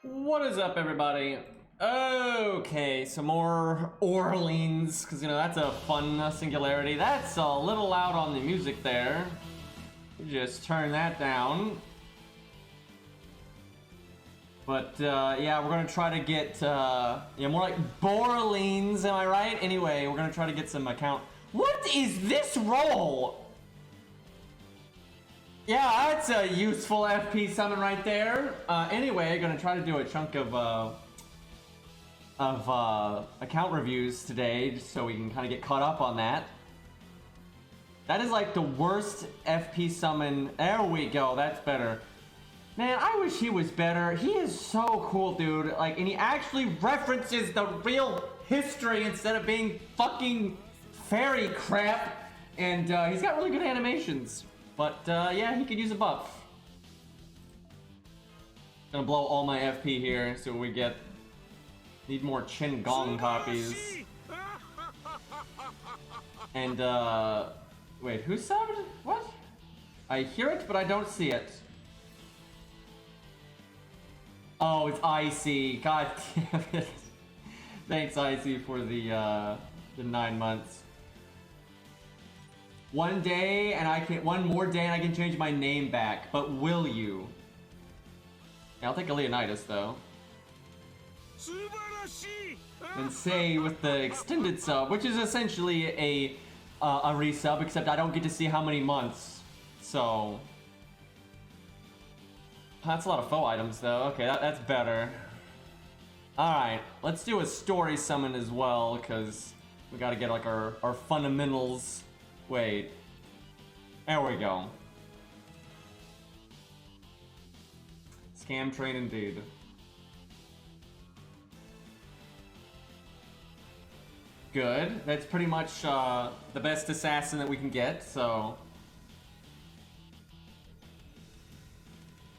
What is up, everybody? Okay, some more Orleans, because, you know, that's a fun singularity. That's a little loud on the music there. Just turn that down. But, yeah, we're gonna try to get, yeah, more like Borleans, am I right? Anyway, we're gonna try to get some account. What is this roll? Yeah, that's a useful FP summon right there. Anyway, gonna try to do a chunk of account reviews today, just so we can kind of get caught up on that. That is like the worst FP summon. There we go, that's better. Man, I wish he was better. He is so cool, dude. Like, and he actually references the real history instead of being fucking fairy crap. And he's got really good animations. But, yeah, he could use a buff. Gonna blow all my FP here, so we get... Need more Chin Gong copies. And, wait, who subbed? What? I hear it, but I don't see it. Oh, it's Icy. God damn it. Thanks, Icy, for the 9 months. One more day and I can change my name back, but will you? Yeah, I'll take a Leonidas though. And say with the extended sub, which is essentially a resub, except I don't get to see how many months. So that's a lot of faux items though. Okay, that's better. Alright, let's do a story summon as well, because we gotta get like our fundamentals. Wait. There we go. Scam train indeed. Good. That's pretty much the best assassin that we can get, so...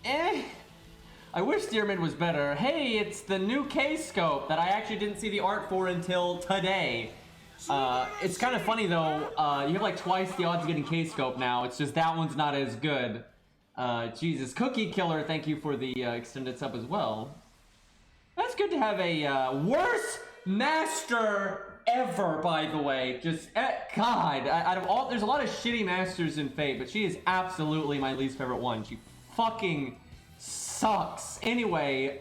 I wish Stearman was better. Hey, it's the new K-scope that I actually didn't see the art for until today. It's kind of funny though, you have like twice the odds of getting K-scope now, it's just that one's not as good. Jesus. Cookie Killer, thank you for the extended sub as well. That's good to have a worst master ever, by the way. Just, God, out of all, there's a lot of shitty masters in Fate, but she is absolutely my least favorite one. She fucking sucks. Anyway,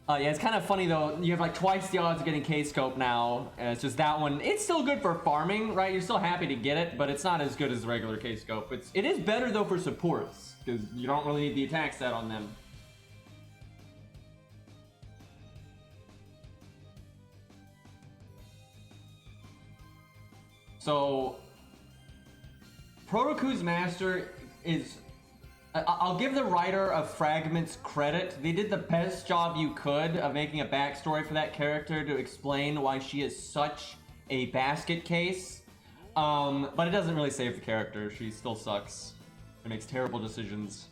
yeah, it's kind of funny though, you have like twice the odds of getting K-scope now, and it's just that one, it's still good for farming, right? You're still happy to get it, but it's not as good as the regular K-scope. It is better though for supports, because you don't really need the attack stat on them. So, Protoku's master is I'll give the writer of Fragments credit. They did the best job you could of making a backstory for that character to explain why she is such a basket case. But it doesn't really save the character. She still sucks. It makes terrible decisions.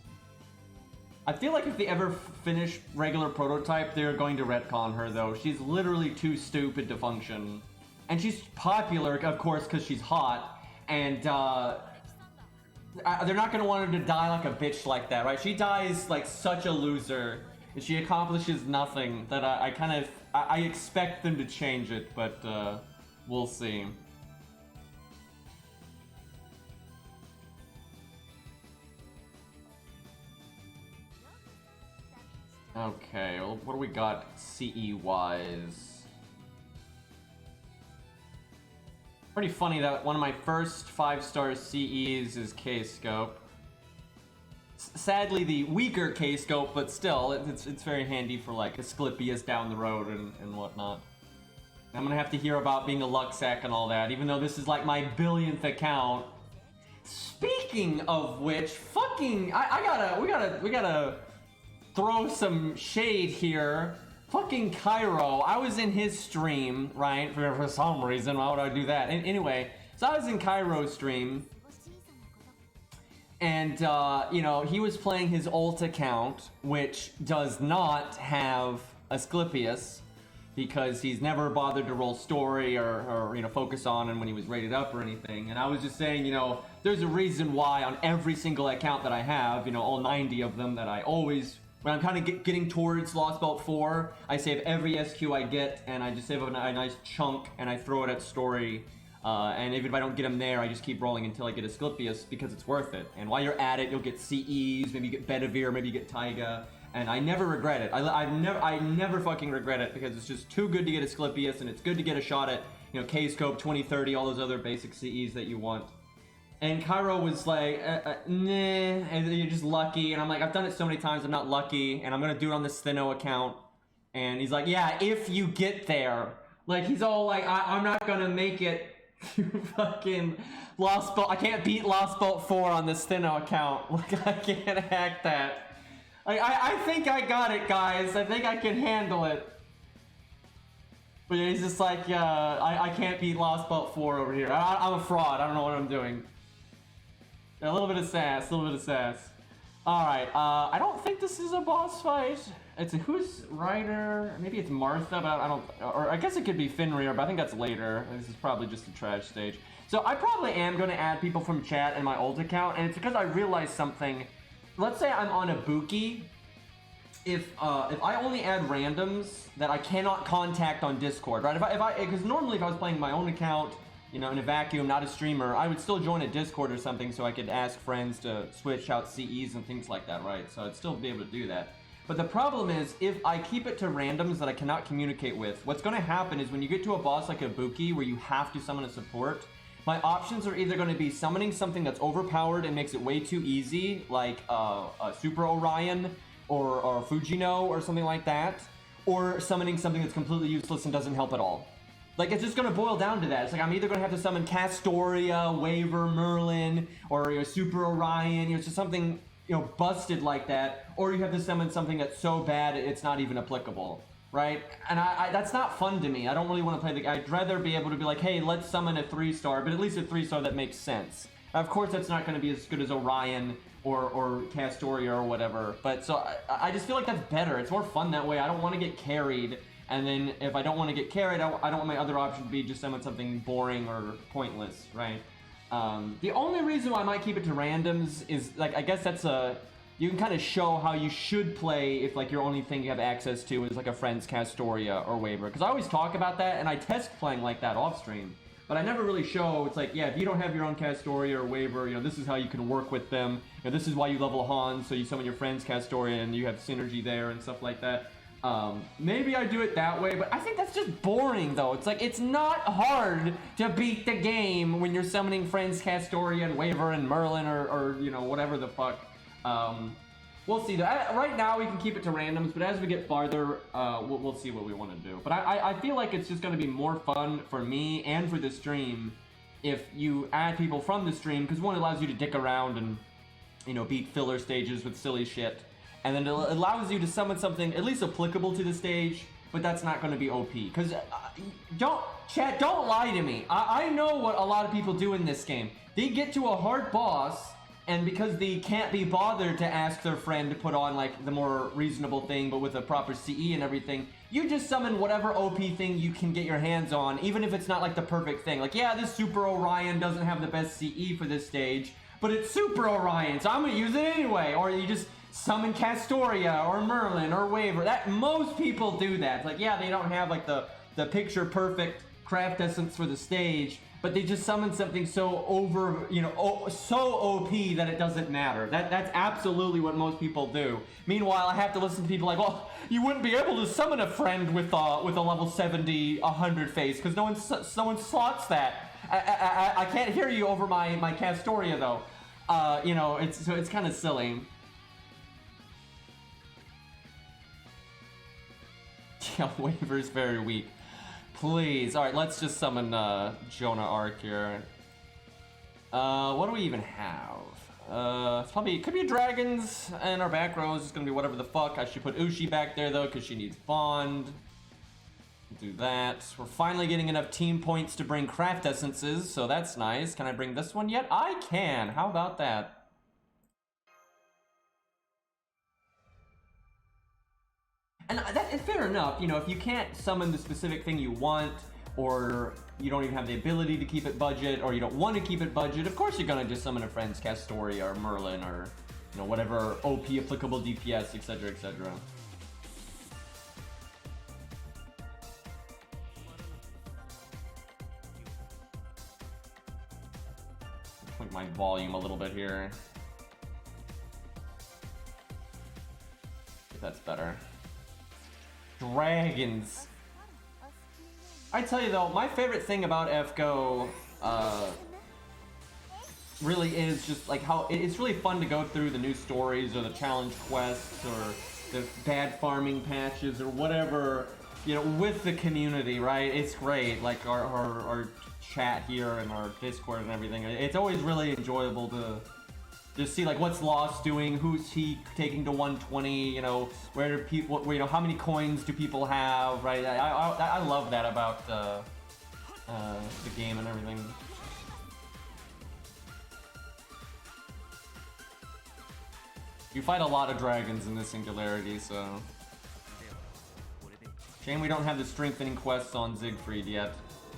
I feel like if they ever finish regular Prototype, they're going to retcon her, though. She's literally too stupid to function. And she's popular, of course, because she's hot. And, they're not going to want her to die like a bitch like that, right? She dies like such a loser, and she accomplishes nothing that I expect them to change it, but we'll see. Okay, well, what do we got CE-wise? Pretty funny that one of my first 5-star CEs is K-Scope. Sadly, the weaker K-Scope, but still, it's very handy for like Asclepius down the road and whatnot. I'm gonna have to hear about being a luck sack and all that, even though this is like my billionth account. Speaking of which, fucking, we gotta throw some shade here. Fucking Cairo, I was in his stream, right? For some reason, why would I do that? And anyway, so I was in Cairo's stream, and you know, he was playing his alt account, which does not have Asclepius, because he's never bothered to roll story or you know, focus on him when he was rated up or anything. And I was just saying, you know, there's a reason why on every single account that I have, you know, all 90 of them, that I always, when I'm kind of getting towards Lost Belt 4, I save every SQ I get, and I just save a nice chunk, and I throw it at story. And even if I don't get them there, I just keep rolling until I get Asclepius, because it's worth it. And while you're at it, you'll get CEs, maybe you get Bedivere, maybe you get Taiga, and I never regret it. I never fucking regret it, because it's just too good to get Asclepius, and it's good to get a shot at, you know, K-Scope, 2030, all those other basic CEs that you want. And Cairo was like, nah, and you're just lucky. And I'm like, I've done it so many times, I'm not lucky. And I'm gonna do it on the Stheno account. And he's like, yeah, if you get there. Like, he's all like, I'm not gonna make it to fucking Lost Belt. I can't beat Lost Belt 4 on the Stheno account. Like, I can't hack that. I think I got it, guys. I think I can handle it. But yeah, he's just like, I can't beat Lost Belt 4 over here. I'm a fraud. I don't know what I'm doing. A little bit of sass, a little bit of sass. Alright, I don't think this is a boss fight. It's a, who's Ryder? Maybe it's Martha, but I don't, or I guess it could be Fenrir, but I think that's later. This is probably just a trash stage. So I probably am going to add people from chat in my old account, and it's because I realized something. Let's say I'm on a Buki. If I only add randoms that I cannot contact on Discord, right? Because normally if I was playing my own account, you know, in a vacuum, not a streamer, I would still join a Discord or something so I could ask friends to switch out CEs and things like that, right? So I'd still be able to do that. But the problem is, if I keep it to randoms that I cannot communicate with, what's going to happen is when you get to a boss like a Buki, where you have to summon a support, my options are either going to be summoning something that's overpowered and makes it way too easy, like a Super Orion or Fujino or something like that, or summoning something that's completely useless and doesn't help at all. Like, it's just gonna boil down to that. It's like, I'm either gonna have to summon Castoria, Waver, Merlin, or, you know, Super Orion, you know, just something, you know, busted like that, or you have to summon something that's so bad it's not even applicable, right? And that's not fun to me. I don't really want to play the game. I'd rather be able to be like, hey, let's summon a 3-star, but at least a 3-star that makes sense. Of course, that's not gonna be as good as Orion or Castoria or whatever, but so I just feel like that's better. It's more fun that way. I don't want to get carried. And then if I don't want to get carried, I don't want my other option to be just summon something boring or pointless, right? The only reason why I might keep it to randoms is, like, I guess that's you can kind of show how you should play if, like, your only thing you have access to is, like, a friend's Castoria or Waver. Because I always talk about that, and I test playing like that off stream. But I never really show, it's like, yeah, if you don't have your own Castoria or Waver, you know, this is how you can work with them. You know, this is why you level Hans, so you summon your friend's Castoria and you have synergy there and stuff like that. Maybe I do it that way, but I think that's just boring, though. It's like, it's not hard to beat the game when you're summoning friends Castoria and Waver and Merlin or you know, whatever the fuck. We'll see. Right now we can keep it to randoms, but as we get farther, we'll see what we want to do. But I feel like it's just going to be more fun for me and for the stream if you add people from the stream, because one, it allows you to dick around and you know, beat filler stages with silly shit. And then it allows you to summon something at least applicable to the stage, but that's not going to be OP. Because, chat, don't lie to me. I know what a lot of people do in this game. They get to a hard boss, and because they can't be bothered to ask their friend to put on, like, the more reasonable thing, but with a proper CE and everything, you just summon whatever OP thing you can get your hands on, even if it's not, like, the perfect thing. Like, yeah, this Super Orion doesn't have the best CE for this stage, but it's Super Orion, so I'm gonna use it anyway. Or you just summon Castoria, or Merlin, or Waver. Most people do that. It's like, yeah, they don't have, like, the picture-perfect craft essence for the stage, but they just summon something so so OP that it doesn't matter. That's absolutely what most people do. Meanwhile, I have to listen to people like, well, you wouldn't be able to summon a friend with a level 70, 100 face, because no one slots that. I can't hear you over my Castoria, though. You know, it's kind of silly. Yeah, Waver's very weak. Please. Alright, let's just summon Jonah Arc here. What do we even have? It's probably, could be dragons, and our back row is just gonna be whatever the fuck. I should put Ushi back there though, because she needs Bond. Do that. We're finally getting enough team points to bring craft essences, so that's nice. Can I bring this one yet? I can! How about that? And that's fair enough, you know, if you can't summon the specific thing you want, or you don't even have the ability to keep it budget, or you don't want to keep it budget, of course you're gonna just summon a friend's Castoria or Merlin, or, you know, whatever OP applicable DPS, etc, etc. Point my volume a little bit here. If that's better. Dragons. I tell you though, my favorite thing about FGO really is just like how it's really fun to go through the new stories or the challenge quests or the bad farming patches or whatever, you know, with the community, right? It's great. Like our chat here and our Discord and everything. It's always really enjoyable to just see like what's Lost doing, who's he taking to 120, you know, where do people, you know, how many coins do people have, right? I love that about the game and everything. You fight a lot of dragons in this Singularity, so shame we don't have the strengthening quests on Siegfried yet.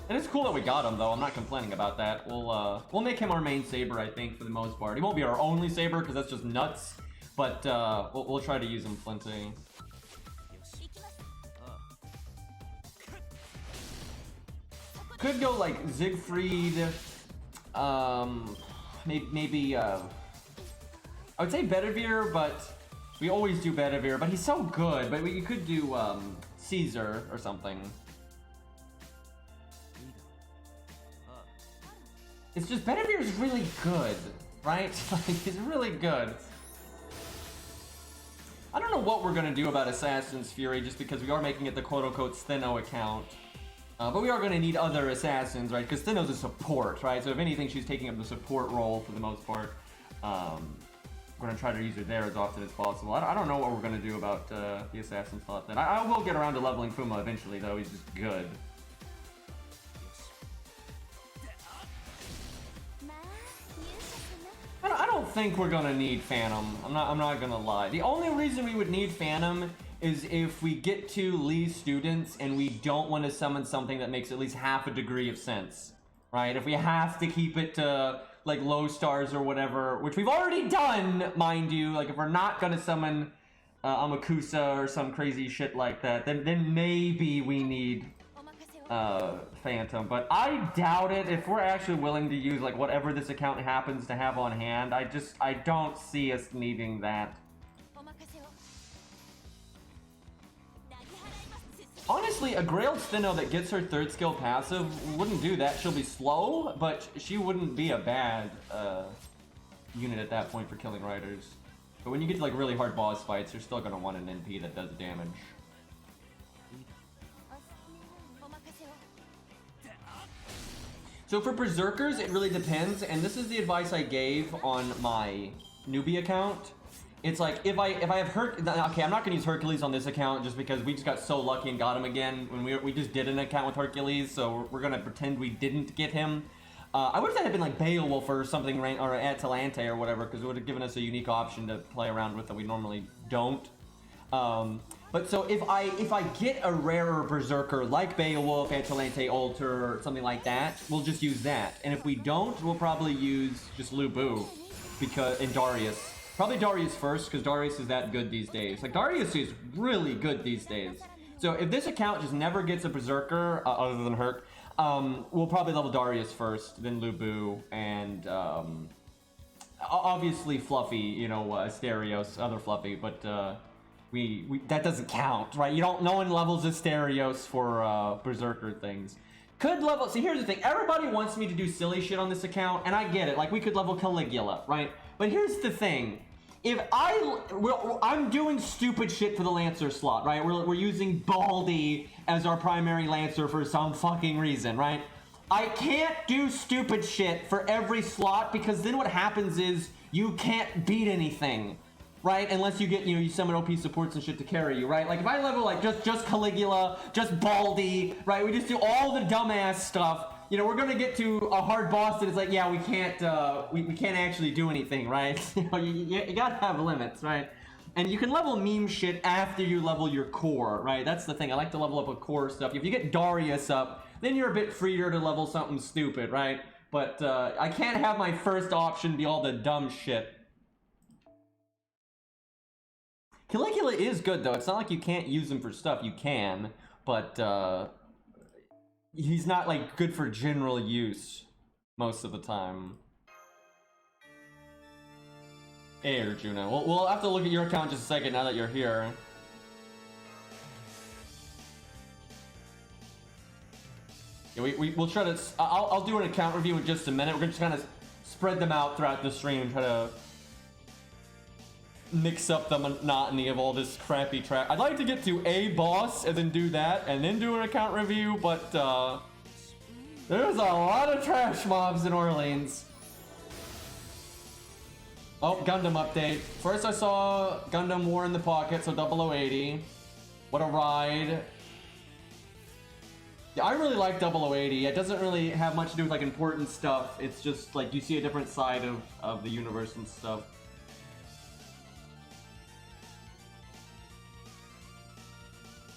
And it's cool that we got him, though. I'm not complaining about that. We'll make him our main saber, I think, for the most part. He won't be our only saber, because that's just nuts. But we'll try to use him plenty. Could go like Siegfried. Maybe. I would say Bedivere, but we always do Bedivere. But he's so good. But you could do Caesar or something. It's just Bedivere is really good, right? Like, he's really good. I don't know what we're gonna do about Assassin's Fury, just because we are making it the quote-unquote Stheno account. But we are gonna need other assassins, right? Because Stheno's a support, right? So if anything, she's taking up the support role for the most part. We're gonna try to use her there as often as possible. I don't know what we're gonna do about the assassin slot then. I will get around to leveling Fuma eventually, though. He's just good. I don't think we're gonna need Phantom. I'm not gonna lie. The only reason we would need Phantom is if we get to Lee's students and we don't want to summon something that makes at least half a degree of sense, right? If we have to keep it to like low stars or whatever, which we've already done, mind you. Like if we're not gonna summon Amakusa or some crazy shit like that, then maybe we need Phantom, but I doubt it. If we're actually willing to use like whatever this account happens to have on hand, I don't see us needing that. Honestly, a Grailed Stheno that gets her third skill passive wouldn't do that. She'll be slow, but she wouldn't be a bad unit at that point for killing riders. But when you get to like really hard boss fights, you're still gonna want an NP that does damage. So for Berserkers, it really depends, and this is the advice I gave on my newbie account, it's like if I have okay, I'm not gonna use Hercules on this account just because we just got so lucky and got him again when we just did an account with Hercules, so we're gonna pretend we didn't get him. I wish that had been like Beowulf or something, or Atalante or whatever, because it would have given us a unique option to play around with that we normally don't. But so if I get a rarer berserker like Beowulf, Atalante, Alter, or something like that, we'll just use that. And if we don't, we'll probably use just Lubu, and Darius. Probably Darius first, because Darius is that good these days. Like, Darius is really good these days. So if this account just never gets a berserker, other than Herc, we'll probably level Darius first, then Lubu, and obviously Fluffy, you know, Asterios, other Fluffy, but we that doesn't count, right? No one levels Asterios for berserker things. Could level, see, here's the thing, everybody wants me to do silly shit on this account, and I get it, like we could level Caligula, right? But here's the thing, if I'm doing stupid shit for the Lancer slot, right? We're using Baldy as our primary Lancer for some fucking reason, right? I can't do stupid shit for every slot, because then what happens is you can't beat anything, right? Unless you get, you summon OP supports and shit to carry you, right? Like if I level like just Caligula, just Baldy, right? We just do all the dumbass stuff. We're gonna get to a hard boss that it's like, yeah, we can't actually do anything, right? You gotta have limits, right? And you can level meme shit after you level your core, right? That's the thing. I like to level up with core stuff. If you get Darius up, then you're a bit freer to level something stupid, right? But I can't have my first option be all the dumb shit. Caligula is good though. It's not like you can't use him for stuff. You can, but he's not like good for general use most of the time. Hey, Arjuna. We'll have to look at your account just a second now that you're here. Yeah, we'll try to. I'll do an account review in just a minute. We're gonna just kind of spread them out throughout the stream and try to mix up the monotony of all this crappy trash. I'd like to get to a boss and then do that and then do an account review, but there's a lot of trash mobs in Orleans. Oh, Gundam update. First I saw Gundam War in the Pocket, so 0080. What a ride. Yeah, I really like 0080. It doesn't really have much to do with like important stuff. It's just like you see a different side of the universe and stuff.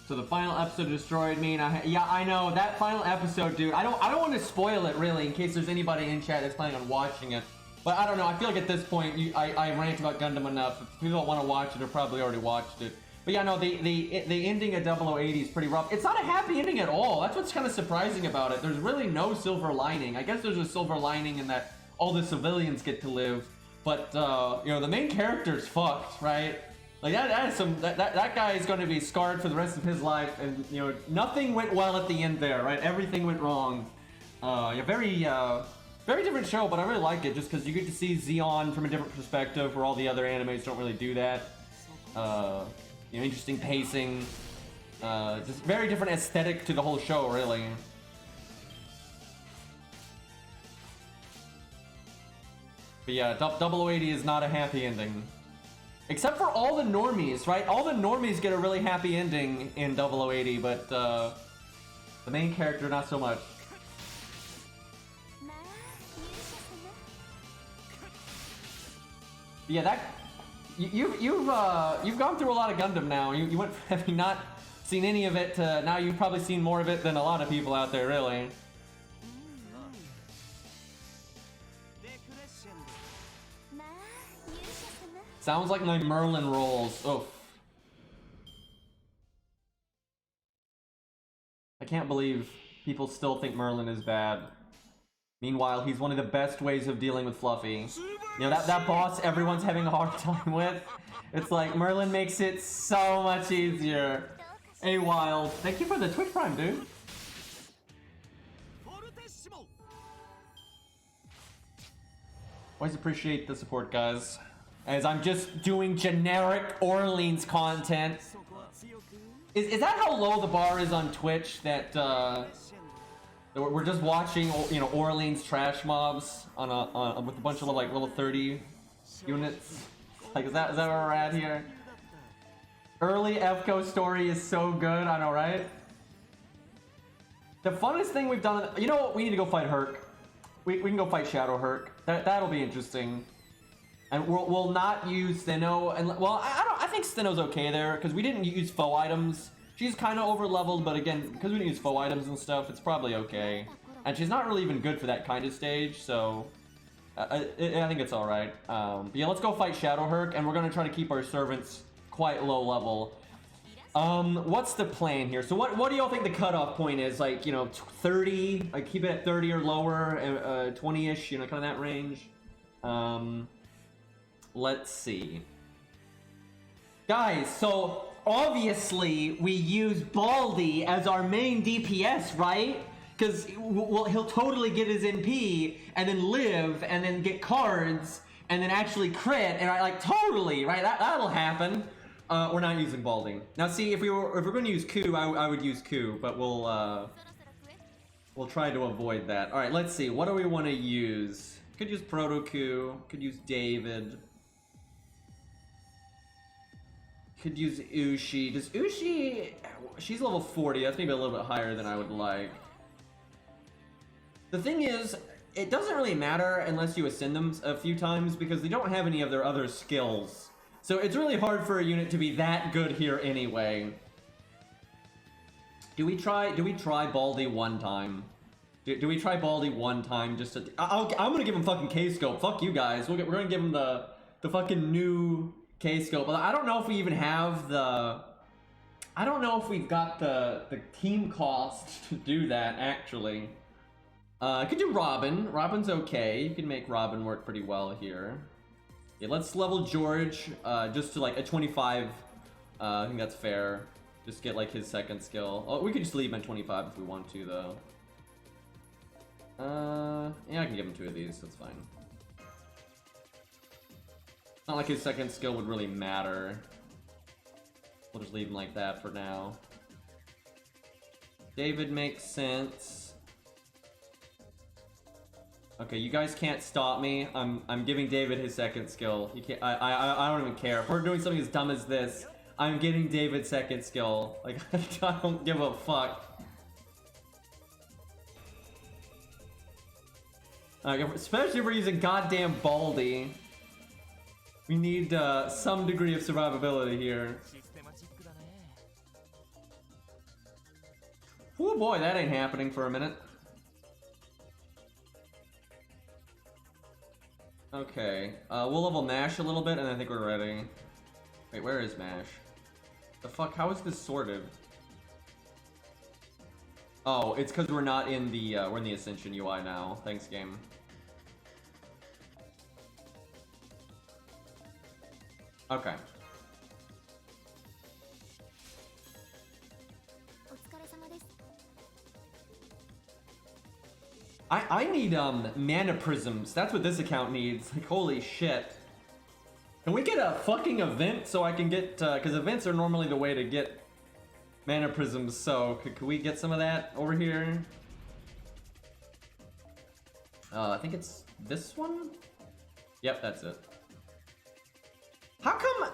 So the final episode destroyed me, and yeah, I know that final episode, dude. I don't want to spoil it really, in case there's anybody in chat that's planning on watching it. But I don't know. I feel like at this point, I rant about Gundam enough. If people don't want to watch it, they've probably already watched it. But yeah, no, the ending of 0080 is pretty rough. It's not a happy ending at all. That's what's kind of surprising about it. There's really no silver lining. I guess there's a silver lining in that all the civilians get to live, but the main character's fucked, right? Like that guy is going to be scarred for the rest of his life, and nothing went well at the end there, right? Everything went wrong. Very different show, but I really like it just because you get to see Zeon from a different perspective, where all the other animes don't really do that. Interesting pacing, just very different aesthetic to the whole show, really. But yeah, 0080 is not a happy ending. Except for all the normies, right? All the normies get a really happy ending in 0080, but the main character not so much. Yeah, you've gone through a lot of Gundam now. You went from having not seen any of it to now you've probably seen more of it than a lot of people out there, really. Sounds like my Merlin rolls. Oh. I can't believe people still think Merlin is bad. Meanwhile, he's one of the best ways of dealing with Fluffy. That boss everyone's having a hard time with. It's like Merlin makes it so much easier. Hey, Wild. Thank you for the Twitch Prime, dude. Always appreciate the support, guys. As I'm just doing generic Orleans content. Is that how low the bar is on Twitch? That we're just watching, Orleans trash mobs on with a bunch of like little 30 units. Like, is that where we're at here? Early FGO story is so good, I know, right? The funnest thing we've done, you know what? We need to go fight Herc. We can go fight Shadow Herc. That'll be interesting. And we'll not use Stheno. And well, I think Stheno's okay there because we didn't use foe items. She's kind of over leveled, but again, because we didn't use foe items and stuff, it's probably okay. And she's not really even good for that kind of stage, so I think it's all right. But yeah, let's go fight Shadow Herc, and we're gonna try to keep our servants quite low level. What's the plan here? So what do y'all think the cutoff point is? Like, you know, 30, like keep it at 30 or lower, 20-ish, you know, kind of that range. Let's see. Guys, so obviously we use Baldy as our main DPS, right? Because he'll totally get his NP and then live and then get cards and then actually crit and like totally, right? That'll happen. We're not using Baldy. Now see, if we're going to use Q, I would use Q, but we'll try to avoid that. All right, let's see. What do we want to use? Could use Proto Q. Could use David. Could use Ushi. Does Ushi... She's level 40. That's maybe a little bit higher than I would like. The thing is, it doesn't really matter unless you ascend them a few times because they don't have any of their other skills. So it's really hard for a unit to be that good here anyway. Do we try Baldy one time? Do we try Baldy one time just to... I'm gonna give him fucking K-Scope. Fuck you guys. We're gonna give him the fucking new K-Scope. But I don't know if we even have the... I don't know if we've got the team cost to do that, actually. I could do Robin. Robin's okay. You can make Robin work pretty well here. Yeah, let's level George just to like a 25. I think that's fair. Just get like his second skill. Oh, we could just leave him at 25 if we want to, though. Yeah, I can give him 2 of these. That's fine. It's not like his second skill would really matter. We'll just leave him like that for now. David makes sense. Okay, you guys can't stop me. I'm giving David his second skill. You can't. I don't even care. If we're doing something as dumb as this, I'm getting David's second skill. Like I don't give a fuck. Especially if we're using goddamn Baldy. We need some degree of survivability here. Oh boy, that ain't happening for a minute. Okay, we'll level Mash a little bit, and I think we're ready. Wait, where is Mash? The fuck? How is this sorted? Oh, it's because we're not in the we're in the Ascension UI now. Thanks, game. Okay. I need mana prisms. That's what this account needs. Like, holy shit. Can we get a fucking event so I can get because events are normally the way to get mana prisms, so could we get some of that over here? I think it's this one? Yep, that's it. How come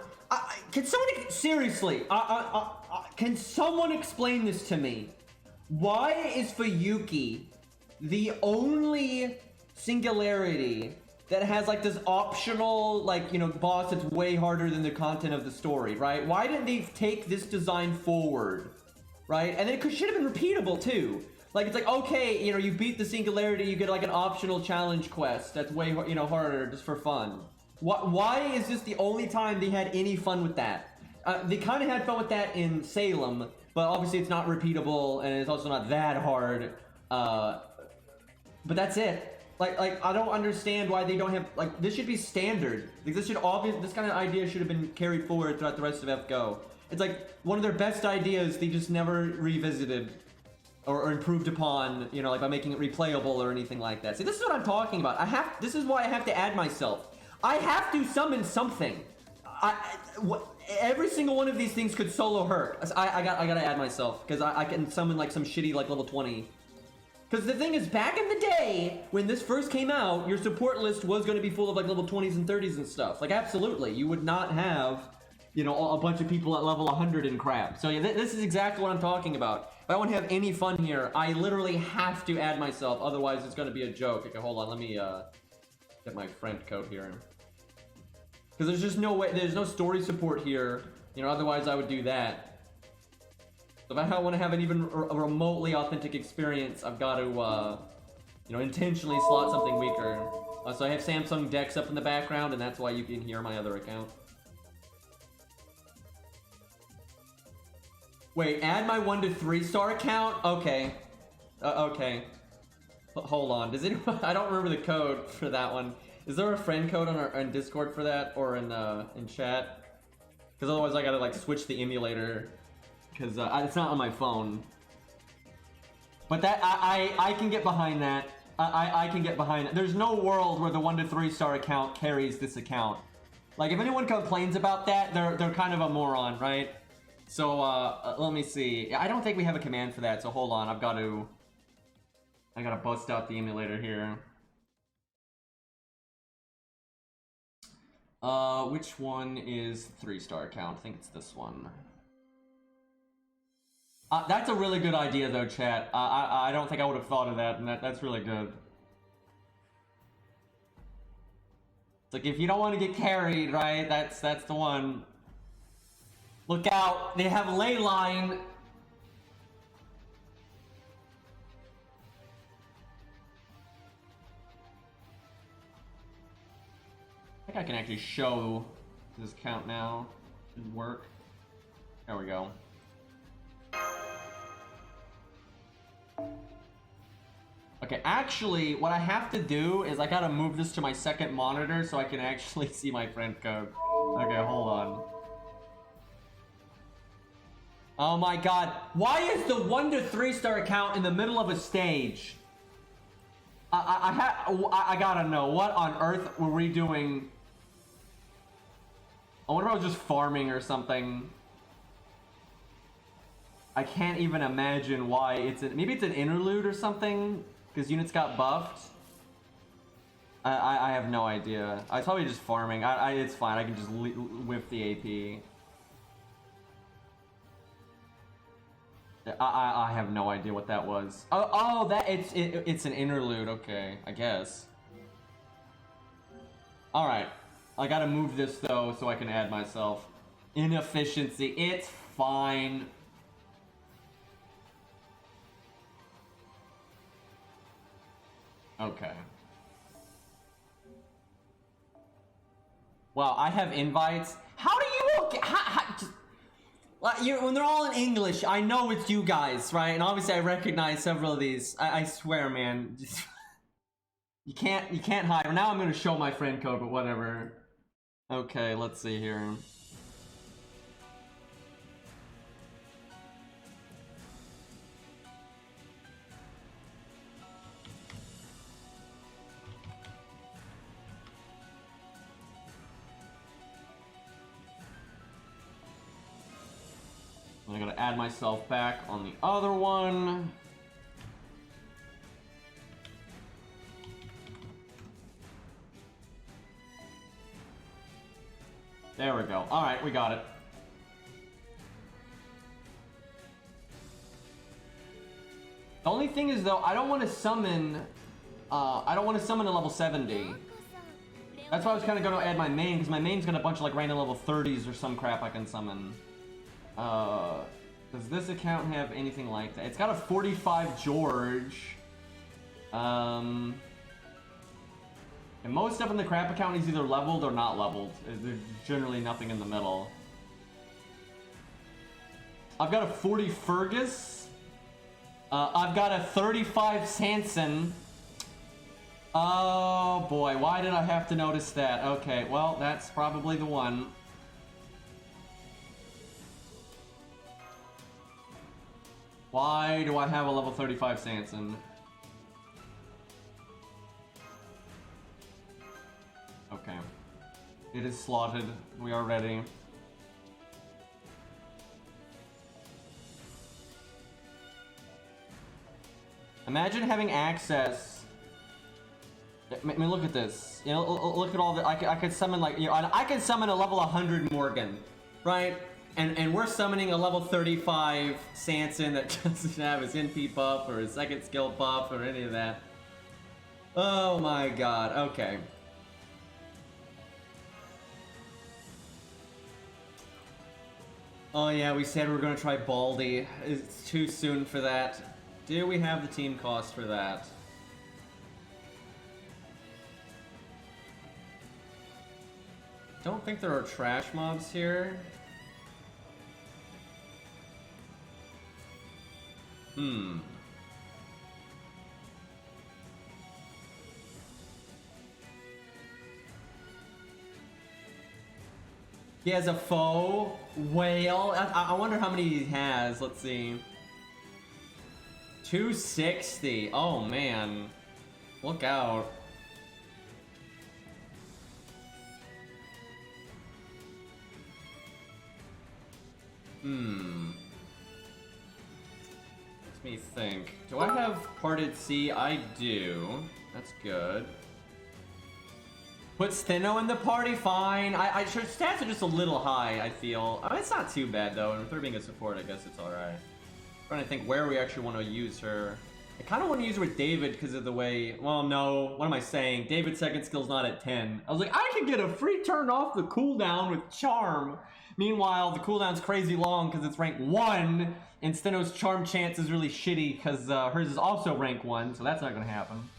can someone seriously can someone explain this to me? Why is Fuyuki the only singularity that has like this optional, like, you know, boss that's way harder than the content of the story, right? Why didn't they take this design forward, right? And then it should have been repeatable too. Like, it's like, okay, you know, you beat the singularity, you get like an optional challenge quest that's way, you know, harder just for fun. Why is this the only time they had any fun with that? They kind of had fun with that in Salem, but obviously it's not repeatable and it's also not that hard. But that's it. Like I don't understand why they don't have, like, this should be standard. Like, this kind of idea should have been carried forward throughout the rest of FGO. It's like one of their best ideas they just never revisited or improved upon, you know, like by making it replayable or anything like that. See, this is what I'm talking about. This is why I have to add myself. I have to summon something. Every single one of these things could solo Herc. I gotta add myself because I can summon like some shitty like level 20. Because the thing is, back in the day, when this first came out, your support list was going to be full of like level 20s and 30s and stuff. Like, absolutely. You would not have, you know, a bunch of people at level 100 and crap. So yeah, this is exactly what I'm talking about. If I want to have any fun here, I literally have to add myself. Otherwise, it's going to be a joke. Okay, hold on. Let me get my friend code here. Because there's just no way, there's no story support here. You know, otherwise I would do that. So if I want to have an even remotely authentic experience, I've got to, you know, intentionally slot something weaker. So I have Samsung Dex up in the background, and that's why you can hear my other account. Wait, add my 1 to 3 star account? Okay. Okay. Hold on. Does anyone? I don't remember the code for that one. Is there a friend code on Discord for that, or in chat? Because otherwise I gotta like switch the emulator. Because it's not on my phone. But that I can get behind that. I can get behind it. There's no world where the 1 to 3 star account carries this account. Like, if anyone complains about that, they're kind of a moron, right? So let me see. I don't think we have a command for that. So hold on. I gotta bust out the emulator here. Which one is 3-star account? I think it's this one. That's a really good idea, though, chat. I don't think I would have thought of that, and that's really good. It's like, if you don't want to get carried, right, that's the one. Look out, they have ley line. I think I can actually show this count now. Should work. There we go. Okay, actually, what I have to do is I gotta move this to my second monitor so I can actually see my friend code. Okay, hold on. Oh my god. Why is the 1 to 3 star account in the middle of a stage? I gotta know. What on earth were we doing? I wonder if I was just farming or something. I can't even imagine why it's maybe it's an interlude or something, because units got buffed. I have no idea. I was probably just farming. It's fine. I can just whiff the AP. I have no idea what that was. Oh, it's an interlude. Okay, I guess. All right, I gotta move this though so I can add myself. Inefficiency. It's fine. Okay. Wow, I have invites. How do you get? When they're all in English, I know it's you guys, right? And obviously, I recognize several of these. I swear, man, just, you can't hide. Well, now I'm gonna show my friend code, but whatever. Okay, let's see here. I gotta add myself back on the other one. There we go. All right, we got it. The only thing is, though, I don't want to summon. I don't want to summon a level 70. That's why I was kind of going to add my main, because my main's got a bunch of like random level 30s or some crap I can summon. Does this account have anything like that? It's got a 45 George. And most stuff in the crap account is either leveled or not leveled. There's generally nothing in the middle. I've got a 40 Fergus. I've got a 35 Sanson. Oh boy, why did I have to notice that? Okay, well, that's probably the one. Why do I have a level 35 Sanson? Okay. It is slotted. We are ready. Imagine having access. I mean, look at this. You know, look at all the. I could summon like, you know, I could summon a level 100 Morgan, right? And we're summoning a level 35 Sanson that doesn't have his NP buff or his second skill buff or any of that. Oh my god. Okay. Oh yeah, we said we were gonna try Baldy. It's too soon for that. Do we have the team cost for that? Don't think there are trash mobs here. He has a foe whale. I wonder how many he has. Let's see. 260. Oh man. Look out. Let me think. Do I have Parted Sea? I do. That's good. Put Stheno in the party? Fine. I sure stats are just a little high, I feel. I mean, it's not too bad though, and with her being a support, I guess it's alright. Trying to think where we actually want to use her. I kind of want to use her with David because of the way... Well, no. What am I saying? David's second skill's not at 10. I was like, I could get a free turn off the cooldown with Charm. Meanwhile, the cooldown's crazy long because it's rank 1, and Stheno's Charm chance is really shitty because hers is also rank 1, so that's not going to happen.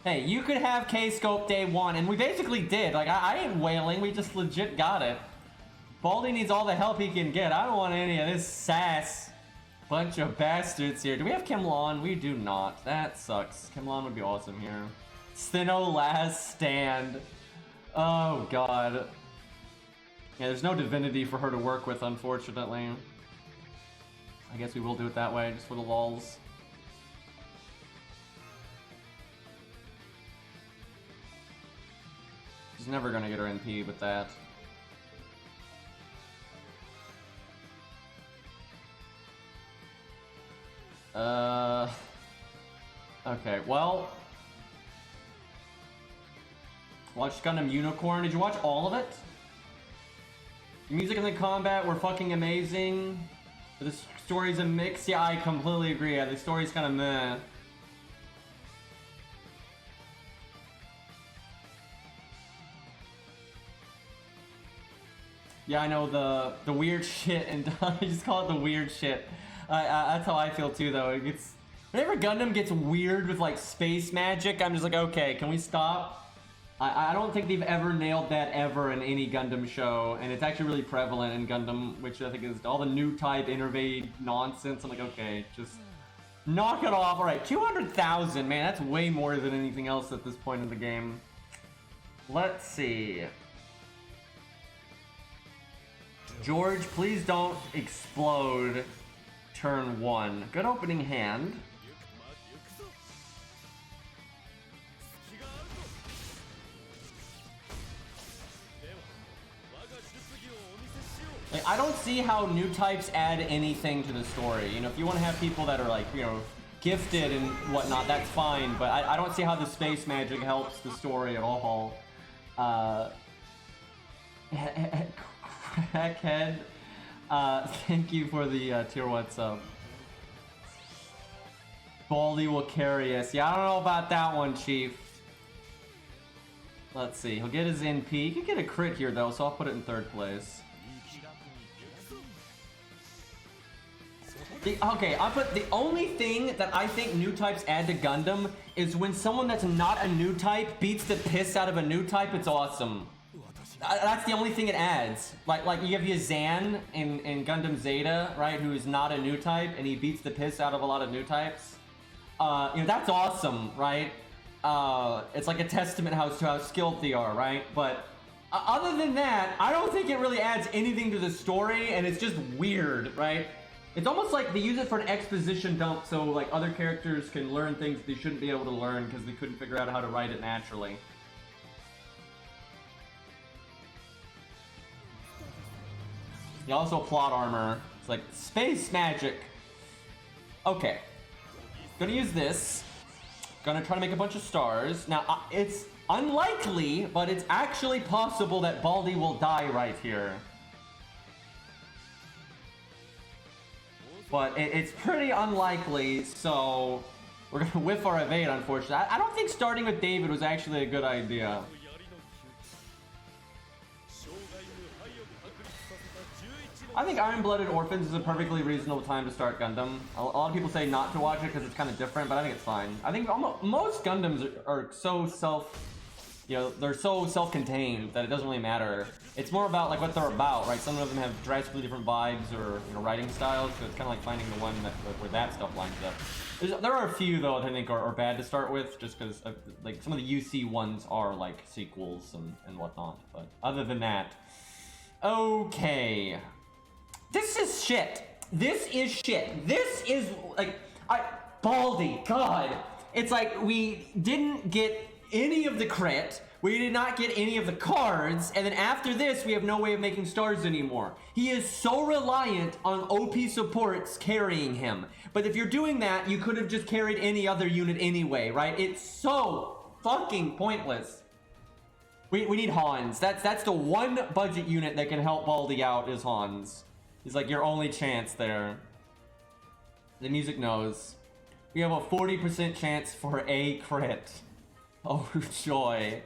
Hey, you could have K-Scope day 1, and we basically did. Like, I ain't wailing, we just legit got it. Baldy needs all the help he can get. I don't want any of this sass. Bunch of bastards here. Do we have Kimlon? We do not. That sucks. Kimlon would be awesome here. Stheno last stand. Oh, God. Yeah, there's no divinity for her to work with, unfortunately. I guess we will do it that way, just for the lulz. She's never gonna get her NP with that. Okay, well... Watch Gundam Unicorn. Did you watch all of it? The music and the combat were fucking amazing. The story's a mix. Yeah, I completely agree. Yeah, the story's kind of meh. Yeah, I know the weird shit, and I just call it the weird shit. That's how I feel too, though. It gets, whenever Gundam gets weird with like space magic, I'm just like, okay, can we stop? I don't think they've ever nailed that ever in any Gundam show, and it's actually really prevalent in Gundam, which I think is all the new type intervade nonsense. I'm like, okay, just knock it off. All right, 200,000, man, that's way more than anything else at this point in the game. Let's see. George, please don't explode turn 1. Good opening hand. Like, I don't see how new types add anything to the story. You know, if you want to have people that are like, you know, gifted and whatnot, that's fine. But I don't see how the space magic helps the story at all. Crackhead, thank you for the tier 1 sub. Baldy will carry us. Yeah, I don't know about that one, Chief. Let's see. He'll get his NP. He could get a crit here, though, so I'll put it in 3rd place. Okay, I'll put the only thing that I think new types add to Gundam is when someone that's not a new type beats the piss out of a new type. It's awesome. That's the only thing it adds. Like you have Yazan in Gundam Zeta, right, who is not a new type, and he beats the piss out of a lot of new types. You know, that's awesome, right? It's like a testament to how skilled they are, right? But other than that, I don't think it really adds anything to the story, and it's just weird, right? It's almost like they use it for an exposition dump so like other characters can learn things they shouldn't be able to learn because they couldn't figure out how to write it naturally. You also plot armor. It's like space magic. Okay. Gonna use this. Gonna try to make a bunch of stars. Now, it's unlikely, but it's actually possible that Baldi will die right here. But it's pretty unlikely, so we're gonna whiff our evade, unfortunately. I don't think starting with David was actually a good idea. I think Iron-Blooded Orphans is a perfectly reasonable time to start Gundam. A lot of people say not to watch it because it's kind of different, but I think it's fine. I think most Gundams are so they're so self-contained that it doesn't really matter. It's more about like what they're about, right? Some of them have drastically different vibes or writing styles, so it's kind of like finding the one where that stuff lines up. There are a few though that I think are bad to start with, just because like some of the UC ones are like sequels and whatnot. But other than that, okay. This is shit. This is shit. This is like Baldi. God, it's like we didn't get any of the crit. We did not get any of the cards, and then after this, we have no way of making stars anymore. He is so reliant on OP supports carrying him. But if you're doing that, you could have just carried any other unit anyway, right? It's so fucking pointless. We need Hans. That's the one budget unit that can help Baldi out is Hans. He's like your only chance there. The music knows. We have a 40% chance for a crit. Oh joy.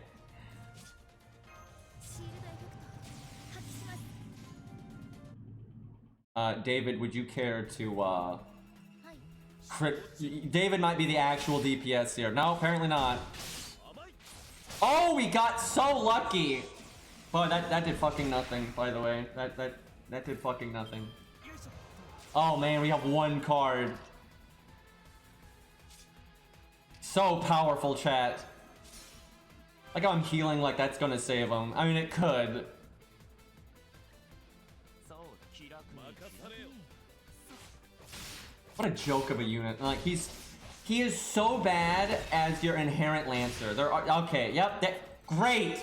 David, would you care to crit? David might be the actual DPS here. No, apparently not. Oh, we got so lucky. Oh, that did fucking nothing, by the way. That did fucking nothing. Oh man, we have one card. So powerful, chat. Like how I'm healing like that's gonna save him. I mean, it could. What a joke of a unit. Like he is so bad as your inherent Lancer. Okay, yep, great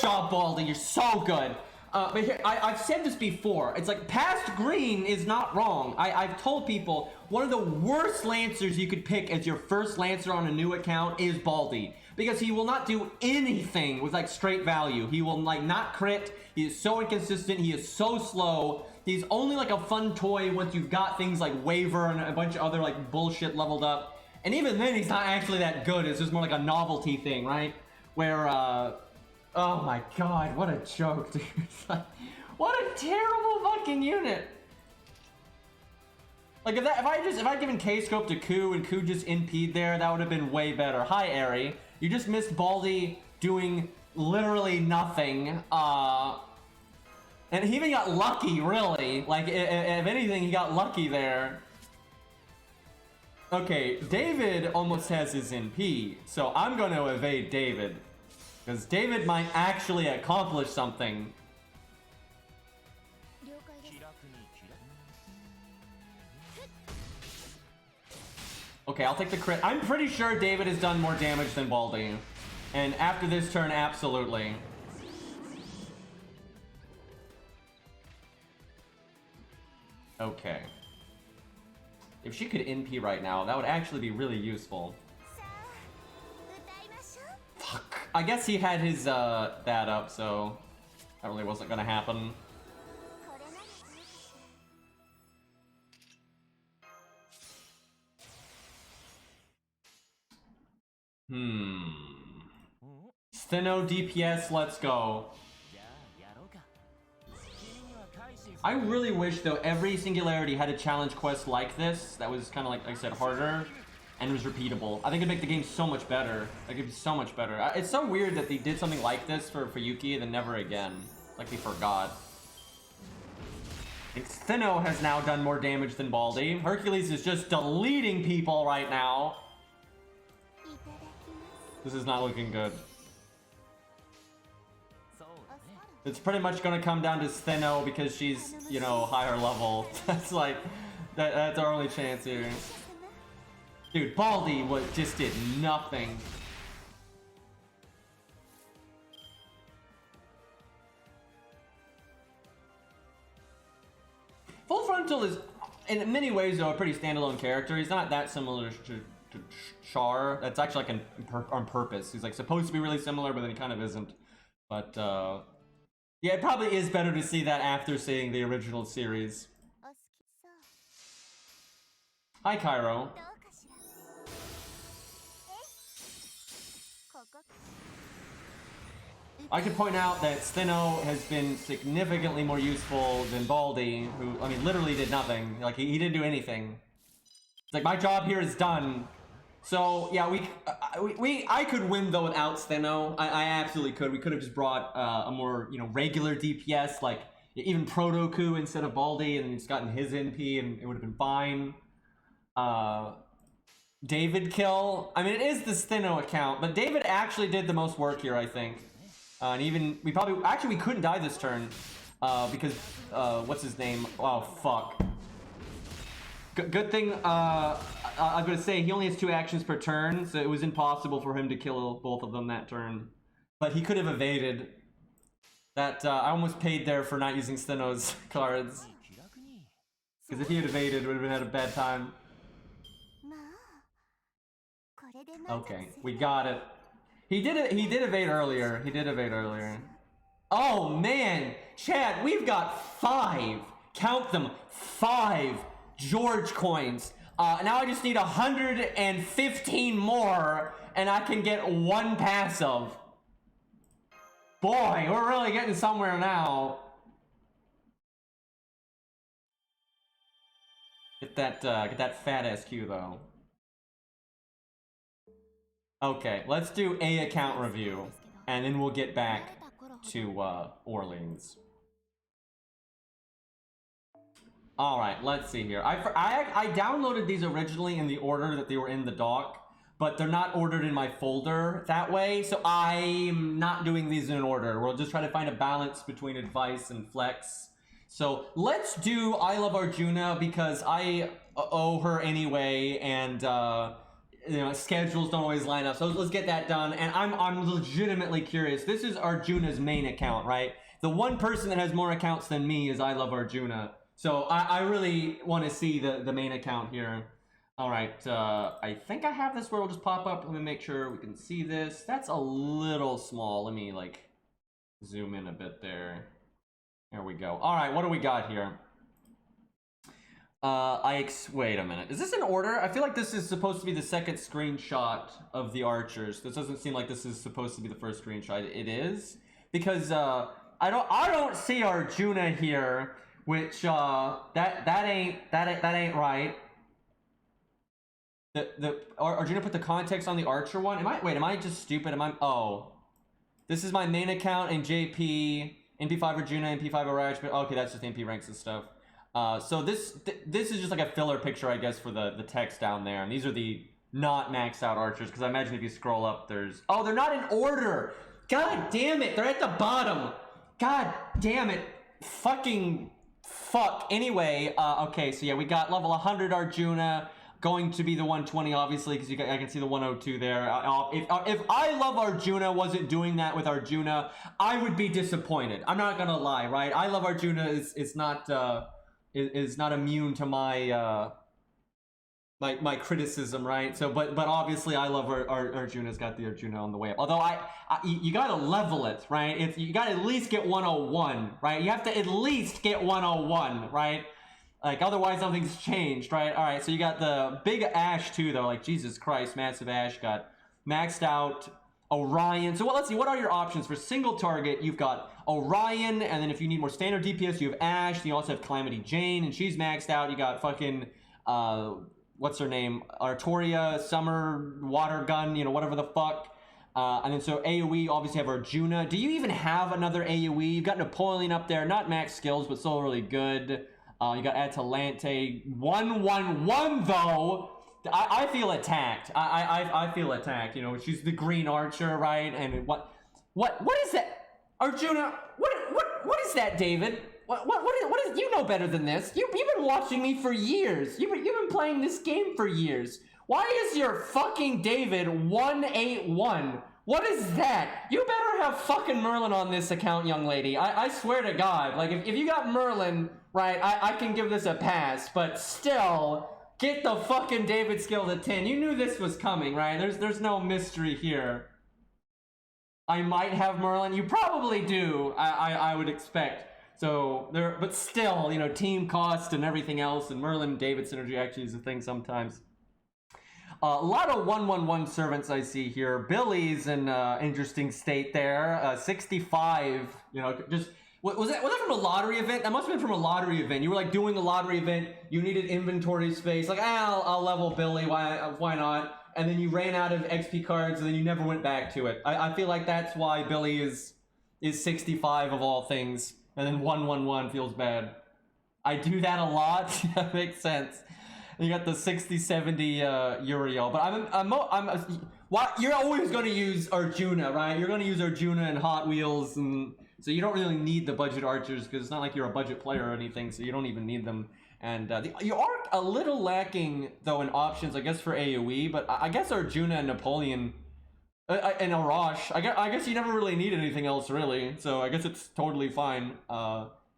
job, Baldi. You're so good. But here, I've said this before. It's like past green is not wrong. I've told people one of the worst Lancers you could pick as your first Lancer on a new account is Baldi, because he will not do anything with like straight value. He will like not crit. He is so inconsistent. He is so slow. He's only like a fun toy once you've got things like Waver and a bunch of other like bullshit leveled up. And even then, he's not actually that good. It's just more like a novelty thing, right? Where oh my god, what a joke, dude. What a terrible fucking unit. Like if I'd given K-Scope to Ku and Ku just NP'd there, that would have been way better. Hi, Ari. You just missed Baldi doing literally nothing. And he even got lucky, really. Like, if anything, he got lucky there. Okay, David almost has his NP, so I'm going to evade David. Because David might actually accomplish something. Okay, I'll take the crit. I'm pretty sure David has done more damage than Baldi. And after this turn, absolutely. Okay. If she could NP right now, that would actually be really useful. Fuck. I guess he had his that up, so that really wasn't gonna happen. Stheno DPS, let's go. I really wish, though, every Singularity had a challenge quest like this that was kind of like I said, harder and was repeatable. I think it'd make the game so much better. Like, it'd be so much better. It's so weird that they did something like this for Yuki and then never again. Like they forgot. I think Stheno has now done more damage than Baldi. Hercules is just deleting people right now. This is not looking good. It's pretty much gonna come down to Stheno because she's, you know, higher level. That's like, that's our only chance here. Dude, Baldi just did nothing. Full Frontal is in many ways, though, a pretty standalone character. He's not that similar to Char. That's actually like on purpose. He's like supposed to be really similar, but then he kind of isn't. But yeah, it probably is better to see that after seeing the original series. Hi, Cairo. I could point out that Stheno has been significantly more useful than Baldy, who, I mean, literally did nothing. Like, he didn't do anything. It's like, my job here is done. So, yeah, I could win, though, without Stheno. I absolutely could. We could have just brought a more, you know, regular DPS, like, even Protoku instead of Baldy, and just gotten his NP, and it would have been fine. David kill. I mean, it is the Stheno account, but David actually did the most work here, I think. And even, we couldn't die this turn, because, what's his name? Oh, fuck. Good thing, I'm gonna say, he only has 2 actions per turn, so it was impossible for him to kill both of them that turn. But he could have evaded. That, I almost paid there for not using Stheno's cards. Because if he had evaded, we would have had a bad time. Okay, we got it. He did evade earlier. He did evade earlier. Oh man, chat, we've got 5. Count them, 5 George coins. Now I just need 115 more, and I can get 1 passive. Boy, we're really getting somewhere now. Get that fat SQ though. Okay, let's do a account review, and then we'll get back to Orleans. All right, let's see here. I downloaded these originally in the order that they were in the dock, but they're not ordered in my folder that way, so I'm not doing these in order. We'll just try to find a balance between advice and flex. So let's do IluvArjuna because I owe her anyway, and you know, schedules don't always line up. So let's get that done. And I'm legitimately curious. This is Arjuna's main account, right? The one person that has more accounts than me is IluvArjuna. So I really want to see the main account here. All right, I think I have this where we'll just pop up. Let me make sure we can see this. That's a little small. Let me like zoom in a bit there. There we go. All right, what do we got here? Wait a minute. Is this in order? I feel like this is supposed to be the second screenshot of the archers. This doesn't seem like this is supposed to be the first screenshot. It is because I don't see Arjuna here, which that ain't right. Arjuna put the context on the archer one. Am I just stupid? Oh, this is my main account in JP, NP5 Arjuna, NP5 AngoraRabit. Okay, that's just NP ranks and stuff. So this is just like a filler picture, I guess, for the text down there. And these are the not maxed out archers, because I imagine if you scroll up, there's... Oh, they're not in order! God damn it! They're at the bottom! God damn it! Fucking fuck. Anyway, okay, so yeah, we got level 100 Arjuna, going to be the 120, obviously, because I can see the 102 there. If IluvArjuna wasn't doing that with Arjuna, I would be disappointed. I'm not gonna lie, right? IluvArjuna is not immune to my my criticism, right? So, but obviously, IluvArjuna's got the Arjuna on the way up. Although you gotta level it, right? You gotta at least get 101, right? You have to at least get 101, right? Like, otherwise nothing's changed, right? All right, so you got the big Ash too, though. Like, Jesus Christ, massive Ash got maxed out. Orion. So let's see, what are your options for single target? You've got Orion, and then if you need more standard DPS, you have Ash. And you also have Calamity Jane, and she's maxed out. You got fucking what's her name? Artoria, Summer, Water Gun, you know, whatever the fuck. And then so AoE, obviously have Arjuna. Do you even have another AoE? You've got Napoleon up there, not max skills, but still really good. You got Atalante. 111 though. I feel attacked. I feel attacked. You know, she's the green archer, right? And what is that, Arjuna? What is that, David? What is? You know better than this. You've been watching me for years. You've been playing this game for years. Why is your fucking David 181? What is that? You better have fucking Merlin on this account, young lady. I swear to God. Like, if you got Merlin, right, I can give this a pass. But still, get the fucking David skill to 10. You knew this was coming, right? There's no mystery here. I might have Merlin. You probably do, I would expect. So, but still, you know, team cost and everything else, and Merlin David synergy actually is a thing sometimes. A lot of 1/1/1 servants I see here. Billy's an interesting state there. 65, you know, just was that from a lottery event? That must have been from a lottery event. You were like doing the lottery event. You needed inventory space. Like, I'll level Billy. Why not? And then you ran out of XP cards, and then you never went back to it. I feel like that's why Billy is 65 of all things, and then 1/1/1 feels bad. I do that a lot. That makes sense. You got the 60-70 Uriel, but you're always going to use Arjuna, right? You're going to use Arjuna and Hot Wheels, and so you don't really need the budget archers because it's not like you're a budget player or anything, so you don't even need them. And you are a little lacking though in options, I guess, for AOE, but I guess Arjuna and Napoleon and Arash, I guess you never really need anything else really, so I guess it's totally fine.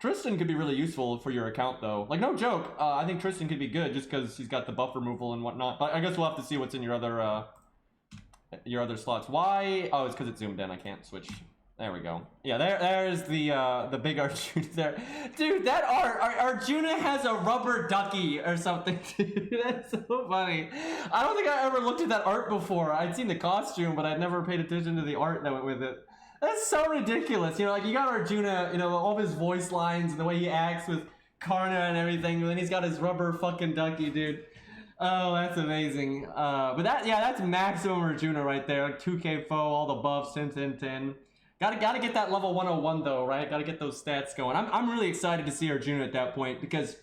Tristan could be really useful for your account though. Like, no joke, I think Tristan could be good just because he's got the buff removal and whatnot. But I guess we'll have to see what's in your other slots. Why? Oh, it's because it's zoomed in. I can't switch. There we go. Yeah, there's the big Arjuna there. Dude, that Arjuna has a rubber ducky or something, dude. That's so funny. I don't think I ever looked at that art before. I'd seen the costume, but I'd never paid attention to the art that went with it. That's so ridiculous. You know, like, you got Arjuna, you know, all of his voice lines and the way he acts with Karna and everything, and then he's got his rubber fucking ducky, dude. Oh, that's amazing. But that's maximum Arjuna right there. Like 2k foe, all the buffs, 10-10-10. Gotta get that level 101 though, right? Gotta get those stats going. I'm really excited to see Arjuna at that point because,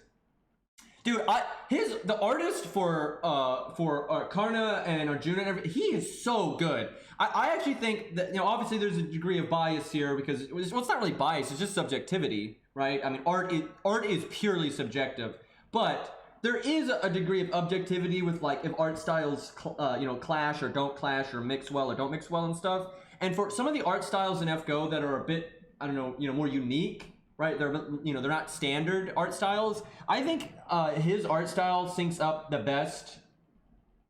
dude, the artist for Karna and Arjuna and everything, he is so good. I actually think that, you know, obviously there's a degree of bias here because it's not really bias, it's just subjectivity, right? I mean, art is purely subjective, but there is a degree of objectivity with, like, if art styles you know, clash or don't clash or mix well or don't mix well and stuff. And for some of the art styles in FGO that are a bit, I don't know, you know, more unique, right? They're not standard art styles. I think his art style syncs up the best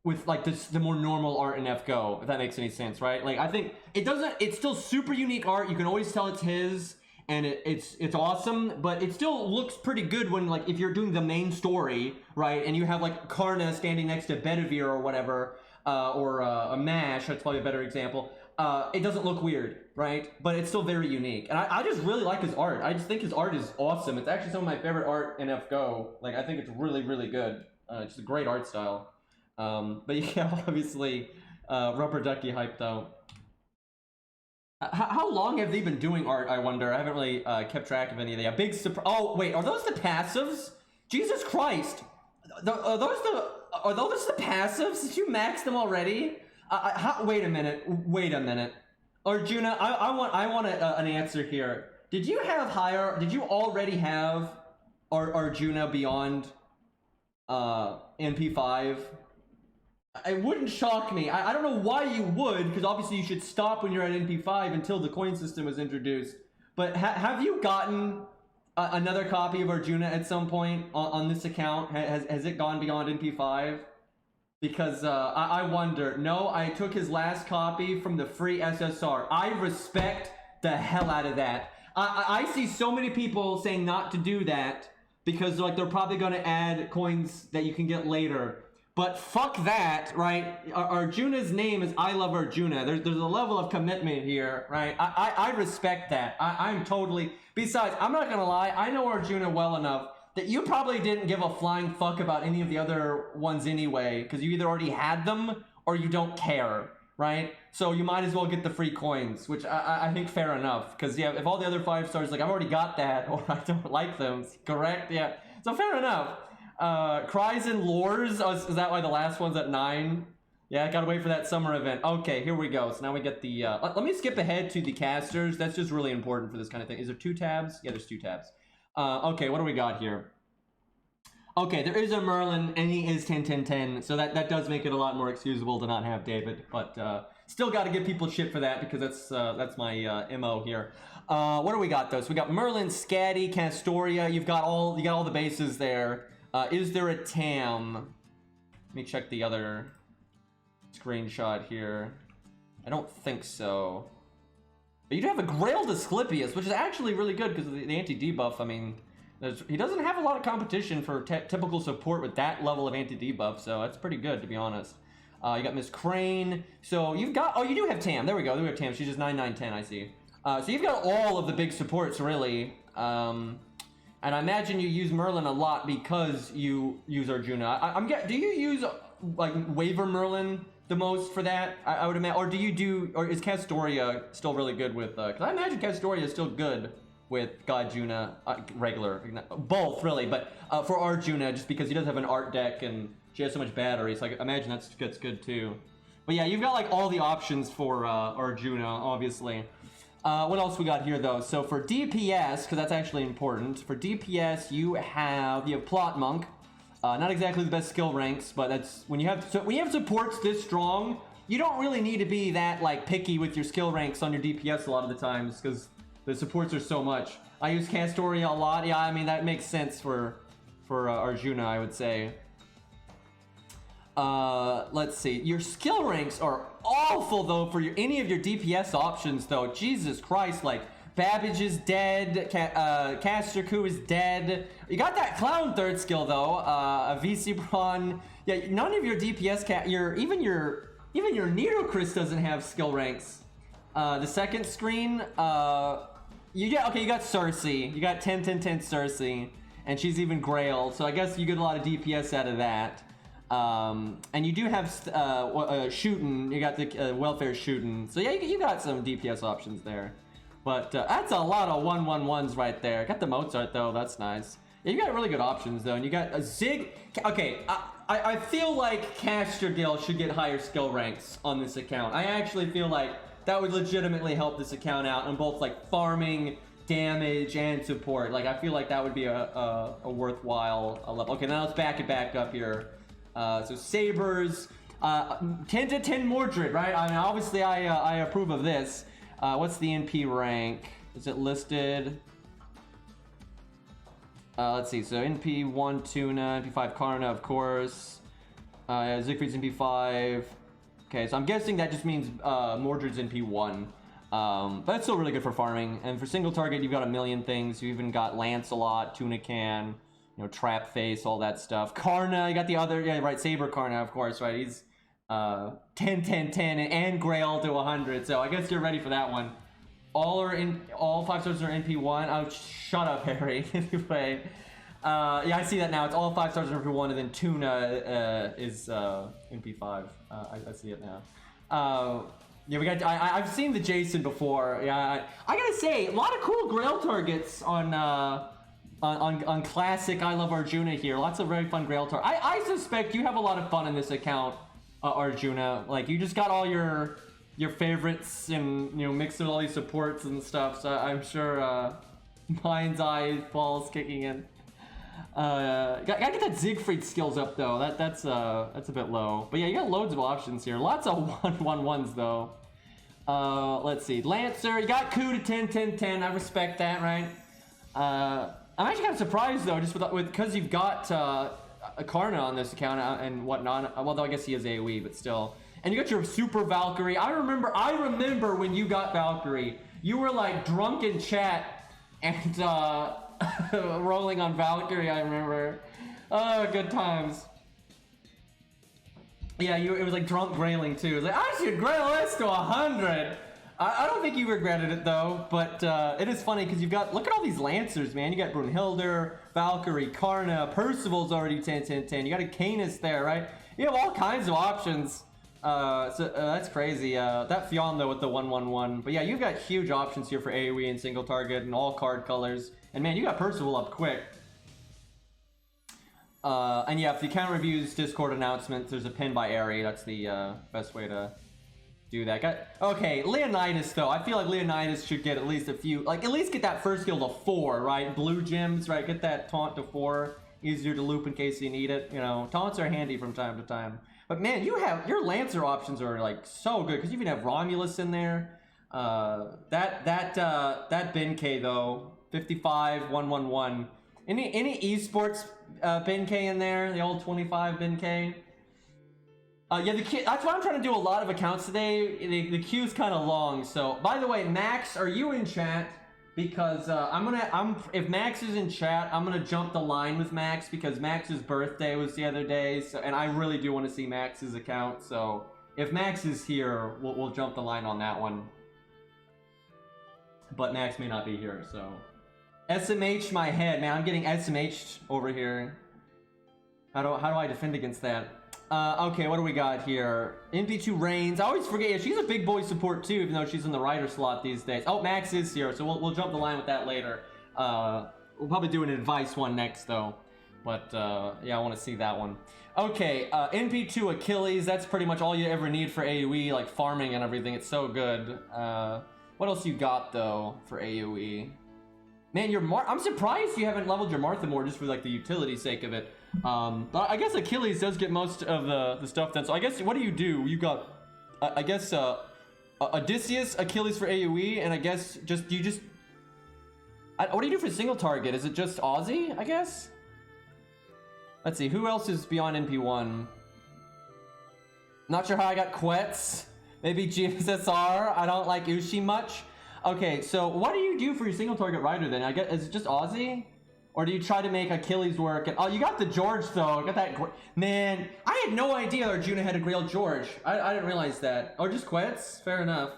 with, like, the more normal art in FGO, if that makes any sense, right? Like, I think it's still super unique art. You can always tell it's his, and it's awesome, but it still looks pretty good when, like, if you're doing the main story, right? And you have, like, Karna standing next to Bedivere or whatever, or a Mash, that's probably a better example. It doesn't look weird, right? But it's still very unique. And I just really like his art. I just think his art is awesome. It's actually some of my favorite art in FGO. Like, I think it's really, really good. It's a great art style. But yeah, obviously, Rubber Ducky hype though. How long have they been doing art, I wonder? I haven't really kept track of any of them. A big surprise. Oh, wait, are those the passives? Jesus Christ. Are those the passives? Did you max them already? Wait a minute. Arjuna, I want an answer here. Did you already have Arjuna beyond NP5? It wouldn't shock me. I don't know why you would, because obviously you should stop when you're at NP5 until the coin system is introduced. But have you gotten another copy of Arjuna at some point on this account? Has it gone beyond NP5? Because I wonder. No, I took his last copy from the free SSR. I respect the hell out of that. I see so many people saying not to do that because, like, they're probably going to add coins that you can get later. But fuck that, right? Arjuna's name is IluvArjuna. There's a level of commitment here, right? I respect that. I'm totally... Besides, I'm not gonna lie, I know Arjuna well enough that you probably didn't give a flying fuck about any of the other ones anyway, because you either already had them or you don't care, right? So you might as well get the free coins, which I think fair enough, because yeah, if all the other 5 stars, like, I've already got that, or I don't like them, correct? Yeah, so fair enough. Cries and Lures, is that why the last one's at 9? Yeah, I gotta wait for that summer event. Okay, here we go. So now we get the, let me skip ahead to the casters. That's just really important for this kind of thing. Is there 2 tabs? Yeah, there's 2 tabs. Okay, what do we got here? Okay, there is a Merlin, and he is 10-10-10, so that does make it a lot more excusable to not have David, but, still got to give people shit for that because that's my MO here. What do we got though? So we got Merlin, Scatty, Castoria. You got all the bases there. Is there a TAM? Let me check the other screenshot here. I don't think so. But you do have a Grail Asclepius, which is actually really good because of the anti-debuff. I mean, he doesn't have a lot of competition for typical support with that level of anti-debuff, so that's pretty good, to be honest. You got Miss Crane. So you've got... Oh, you do have Tam. There we go. We have Tam. She's just 9/9/10, I see. So you've got all of the big supports, really. And I imagine you use Merlin a lot because you use Arjuna. Do you use, like, Waiver Merlin the most for that? I would imagine. Or do you do... Or is Castoria still really good with... Because I imagine Castoria is still good with Arjuna, regular, both really, but for Arjuna, just because he does have an art deck and she has so much battery, so I imagine that's good too. But yeah, you've got like all the options for Arjuna, obviously. What else we got here though? So for DPS, because that's actually important, for DPS you have Plot Monk. Not exactly the best skill ranks, but that's when you have supports this strong, you don't really need to be that like picky with your skill ranks on your DPS a lot of the times, because the supports are so much. I use Castoria a lot. Yeah, I mean, that makes sense for Arjuna, I would say. Let's see. Your skill ranks are awful, though, for any of your DPS options, though. Jesus Christ, like, Babbage is dead. Casterku is dead. You got that Clown third skill, though. VC Brawn. Yeah, none of your DPS... Even your Nidochris doesn't have skill ranks. The second screen, you got Cersei. You got 10/10/10 Cersei, and she's even Grail, so I guess you get a lot of DPS out of that. And you do have shooting. You got the welfare shooting, so yeah, you got some DPS options there. But that's a lot of 1/1/1s right there. Got the Mozart though, that's nice. Yeah, you got really good options though, and you got a Zig. Okay, I feel like Castergil should get higher skill ranks on this account. I actually feel like that would legitimately help this account out on both like farming, damage, and support. Like I feel like that would be a worthwhile level. Okay, now let's back it back up here. So Sabers, 10/10 Mordred, right? I mean, obviously I approve of this. What's the NP rank? Is it listed? Let's see. So NP1 Tuna, NP5 Karna, of course. Siegfried's NP5. Okay, so I'm guessing that just means Mordred's NP1. But that's still really good for farming. And for single target, you've got a million things. You even got Lancelot, Tuna Can, Trap Face, all that stuff. Karna, you got the other, yeah, right, Saber Karna, of course, right? He's 10/10/10 and Grail to 100. So I guess you're ready for that one. All 5 stars are NP1. Oh, shut up, Harry. Anyway, yeah, I see that now. It's all 5 stars are NP1, and then Tuna is NP5. I see it now. Yeah, we got. I've seen the Jason before. Yeah, I gotta say, a lot of cool Grail targets on classic IluvArjuna here. Lots of very fun Grail targets. I suspect you have a lot of fun in this account, Arjuna. Like you just got all your favorites and mixed with all these supports and stuff. So I'm sure Mind's Eye balls kicking in. Gotta get that Siegfried skills up though. That's a bit low. But yeah, you got loads of options here. Lots of 1/1/1s though. Let's see. Lancer, you got Ku to 10/10/10. I respect that, right? I'm actually kind of surprised though, just because you've got a Karna on this account and whatnot. Although I guess he has AoE, but still. And you got your Super Valkyrie. I remember when you got Valkyrie. You were like drunk in chat and rolling on Valkyrie, I remember. Oh, good times. Yeah, it was like drunk grailing too. It was like, I should grail this to 100. I don't think you regretted it though, but it is funny because look at all these Lancers, man. You got Brunhilde, Valkyrie, Karna, Percival's already 10/10/10. You got a Canis there, right? You have all kinds of options. So that's crazy. That Fionn though with the 1/1/1. But yeah, you've got huge options here for AoE and single target and all card colors. And man, you got Percival up quick. And yeah, if the account reviews Discord announcements, there's a pin by Airy. That's the best way to do that. Okay, Leonidas though. I feel like Leonidas should get at least a few, like at least get that first skill to 4, right? Blue gems, right? Get that taunt to 4. Easier to loop in case you need it. Taunts are handy from time to time. But man, your Lancer options are like so good because you even have Romulus in there. That Ben K though, 55 111. Any esports Ben K in there? The old 25 Ben K. Yeah, that's why I'm trying to do a lot of accounts today. The queue's kind of long. So, by the way, Max, are you in chat? Because if Max is in chat, I'm gonna jump the line with Max because Max's birthday was the other day. So, and I really do want to see Max's account. So, if Max is here, we'll jump the line on that one. But Max may not be here, so. SMH my head, man. I'm getting SMH'd over here. How do I defend against that? Okay, what do we got here? NP2 Reigns. I always forget. Yeah, she's a big boy support too, even though she's in the rider slot these days. Oh, Max is here, so we'll jump the line with that later. We'll probably do an advice one next though. But yeah, I want to see that one. Okay, NP2 Achilles. That's pretty much all you ever need for AoE, like farming and everything. It's so good. What else you got though for AoE? Man, I'm surprised you haven't leveled your Martha more just for like the utility sake of it. But I guess Achilles does get most of the stuff done. So I guess what do? You got, I guess, Odysseus, Achilles for AoE, and I guess what do you do for single target? Is it just Aussie? I guess. Let's see, who else is beyond NP1? Not sure how I got Quetz. Maybe GSSR. I don't like Ushi much. Okay, so what do you do for your single target rider then? I guess is it just Aussie, or do you try to make Achilles work? Oh, you got the George though. You got that. Man, I had no idea Arjuna had a Grail George. I didn't realize that. Or just Quetz. Fair enough.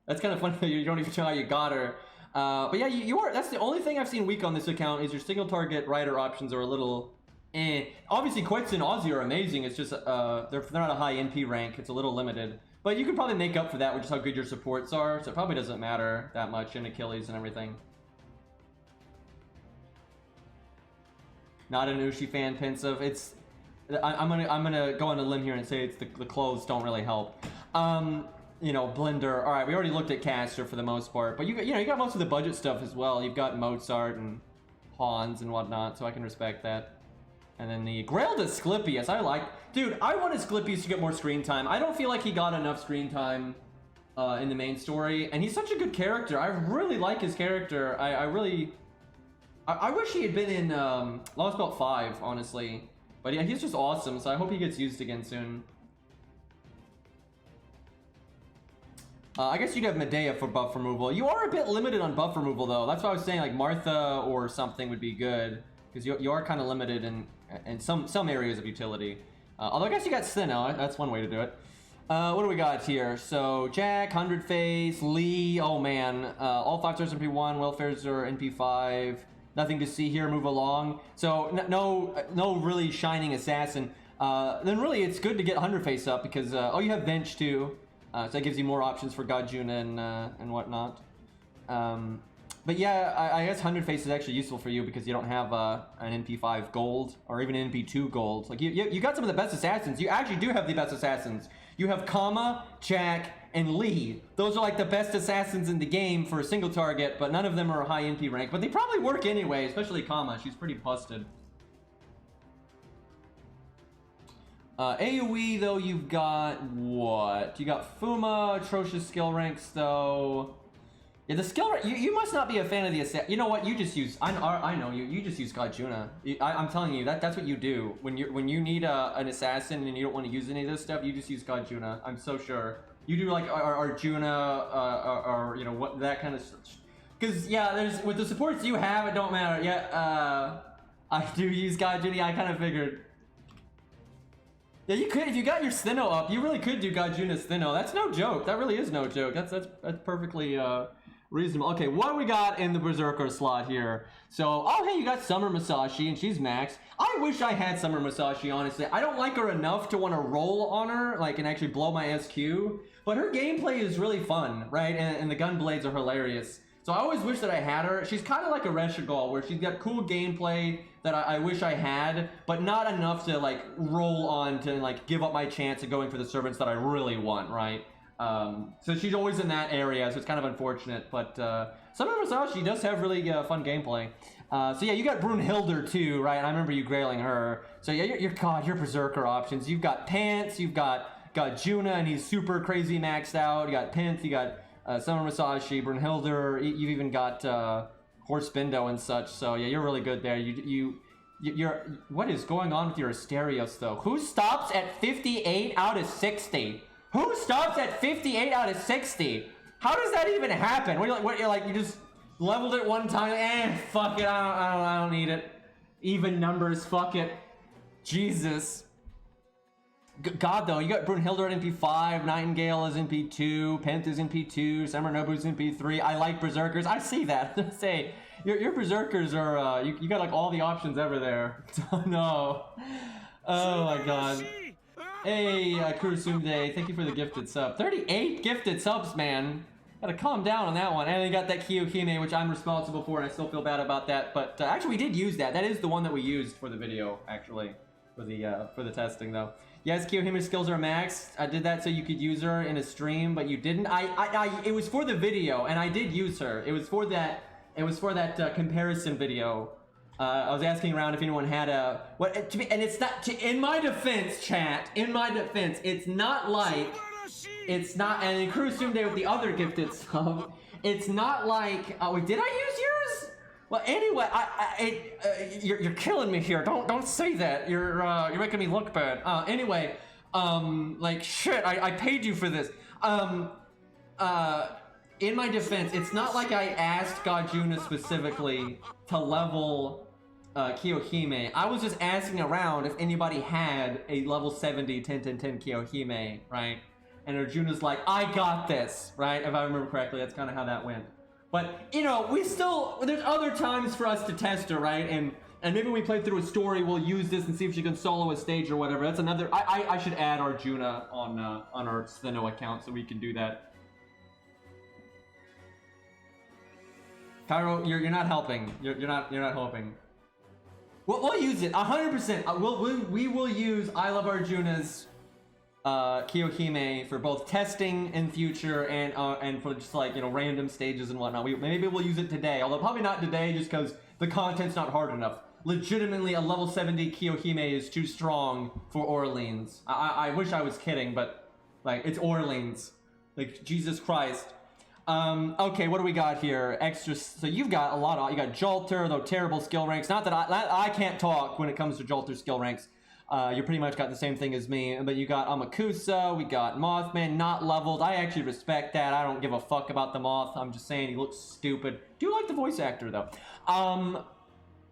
That's kind of funny that you don't even know how you got her. But yeah, you are. That's the only thing I've seen weak on this account is your single target rider options are a little. Obviously, Quetz and Aussie are amazing. It's just they're not a high NP rank. It's a little limited. But you can probably make up for that with just how good your supports are, so it probably doesn't matter that much in Achilles and everything. Not an Ushi fan, Pensive. I'm gonna go on a limb here and say it's the clothes don't really help. You know, Blender. All right, we already looked at Caster for the most part, but you got most of the budget stuff as well. You've got Mozart and Hans and whatnot, so I can respect that. And then the Grail to Asclepius, dude, I wanted Asclepius to get more screen time. I don't feel like he got enough screen time in the main story, and he's such a good character. I really like his character. I wish he had been in Lost Belt 5, honestly. But yeah, he's just awesome, so I hope he gets used again soon. I guess you'd have Medea for buff removal. You are a bit limited on buff removal, though. That's why I was saying, like, Martha or something would be good. Because you are kind of limited in some areas of utility. Although I guess you got Stheno, that's one way to do it. What do we got here? So Jack, 100 Face, Lee, oh man. All 5 stars NP1, Welfares are NP5. Nothing to see here, move along. So no really shining assassin. Then really it's good to get 100 Face up because, oh, you have Bench too. So that gives you more options for Arjuna and whatnot. But yeah, I guess 100 Face is actually useful for you because you don't have an NP5 gold or even an NP2 gold. Like you got some of the best assassins. You actually do have the best assassins. You have Kama, Jack, and Lee. Those are like the best assassins in the game for a single target, but none of them are a high NP rank. But they probably work anyway, especially Kama. She's pretty busted. AoE though, you've got what? You got Fuma, atrocious skill ranks though. Yeah, the skill rank, you must not be a fan of the assassin. You know what? You just use, I know you just use Arjuna. I'm telling you, that's what you do. When you need an assassin and you don't want to use any of this stuff, you just use Arjuna. I'm so sure. You do like Arjuna or you know what, that kind of stuff. Because yeah, with the supports you have, it don't matter. Yeah, I do use Arjuna. I kind of figured. Yeah, you could, if you got your Stheno up, you really could do Arjuna Stheno. That's no joke. That really is no joke. That's perfectly reasonable. Okay, what do we got in the Berserker slot here? So, oh hey, you got Summer Masashi, and she's max. I wish I had Summer Masashi, honestly. I don't like her enough to want to roll on her, like, and actually blow my SQ. But her gameplay is really fun, right? And the gun blades are hilarious. So I always wish that I had her. She's kind of like a Reshigal, where she's got cool gameplay that I wish I had, but not enough to like roll on to like give up my chance of going for the servants that I really want, right? So she's always in that area, so it's kind of unfortunate. But Summer Masashi does have really fun gameplay. So yeah, you got Brunhilde too, right? I remember you grailing her. So yeah, your Berserker options. You've got Pants, you've got Juna, and he's super crazy maxed out. You got Pinth, you got Summer Masashi, Brunhilde. You've even got Horse Bindo and such. So yeah, you're really good there. You're what is going on with your Asterios though? Who stops at 58 out of 60? Who stops at 58 out of 60? How does that even happen? You're like you just leveled it one time. Fuck it. I don't need it. Even numbers. Fuck it. Jesus. God though, you got Brunhilde at MP5, Nightingale is MP2, Pent is MP2, Summer Nobu's MP3. I like Berserkers. I see that. Say, your Berserkers are you got like all the options ever there. No. Oh my God. Hey, Kurosumde, thank you for the gifted sub. 38 gifted subs, man. Gotta calm down on that one. And you got that Kiyohime, which I'm responsible for, and I still feel bad about that. But actually, we did use that. That is the one that we used for the video, actually, for the testing, though. Yes, Kiyohime's skills are maxed. I did that so you could use her in a stream, but you didn't. It was for the video, and I did use her. It was for that. It was for that comparison video. I was asking around if anyone had a and it's not. In my defense, chat. In my defense, it's not like. It's not. And in Kurosumde with the other gifted sub, it's not like. Wait, did I use yours? Well, anyway, you're killing me here. Don't say that. You're making me look bad. Anyway, like shit. I paid you for this. In my defense, it's not like I asked Arjuna specifically to level Kiyohime. I was just asking around if anybody had a level 70 10-10-10 Kiyohime, right? And Arjuna's like, I got this, right? If I remember correctly, that's kind of how that went. But, you know, there's other times for us to test her, right? And maybe when we play through a story, we'll use this and see if she can solo a stage or whatever. That's another, I should add Arjuna on our Stheno account so we can do that. Cairo, you're not helping. You're not helping. We'll use it 100%. We will use IluvArjuna's Kiyohime for both testing in future and for just like, you know, random stages and whatnot. Maybe we'll use it today, although probably not today just because the content's not hard enough. Legitimately, a level 70 Kiyohime is too strong for Orleans. I wish I was kidding, but like it's Orleans. Like Jesus Christ. Okay, what do we got here? Extra. So you've got a lot of. You got Jolter, though terrible skill ranks. Not that I can't talk when it comes to Jolter skill ranks. You pretty much got the same thing as me, but you got Amakusa, we got Mothman, not leveled. I actually respect that. I don't give a fuck about the Moth. I'm just saying he looks stupid. Do like the voice actor though.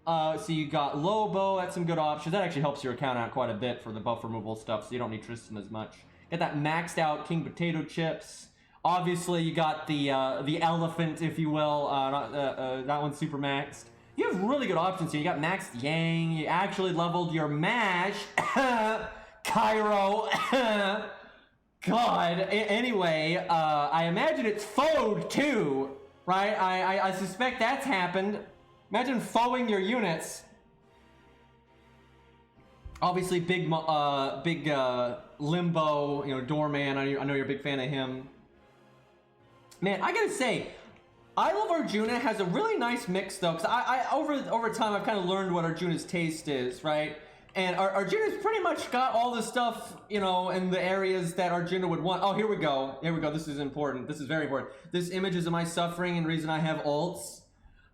So you got Lobo, that's some good options. That actually helps your account out quite a bit for the buff removal stuff, so you don't need Tristan as much. Get that maxed out King Potato Chips. Obviously you got the elephant, if you will. That one's super maxed. You have really good options here. You got maxed Yang. You actually leveled your Mash. Cairo. God. Anyway, I imagine it's foed too, right? I suspect that's happened. Imagine foeing your units. Obviously, big Limbo, you know, Doorman. I know you're a big fan of him. Man, I gotta say, IluvArjuna has a really nice mix though, because I over time I've kind of learned what Arjuna's taste is, right? And Arjuna's pretty much got all the stuff, you know, in the areas that Arjuna would want. Oh, here we go. Here we go. This is important. This is very important. This image is of my suffering and reason I have ults.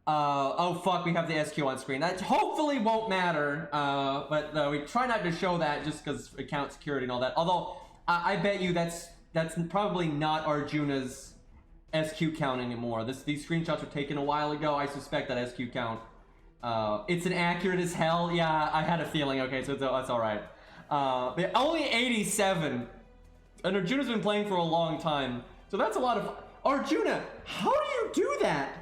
Oh fuck, we have the SQ on screen. That hopefully won't matter, but we try not to show that just because account security and all that. Although I bet you that's probably not Arjuna's SQ count anymore. These screenshots were taken a while ago. I suspect that SQ count. It's inaccurate as hell. Yeah, I had a feeling. Okay, so that's all right. Only 87, and Arjuna's been playing for a long time, so that's a lot of. Arjuna, how do you do that?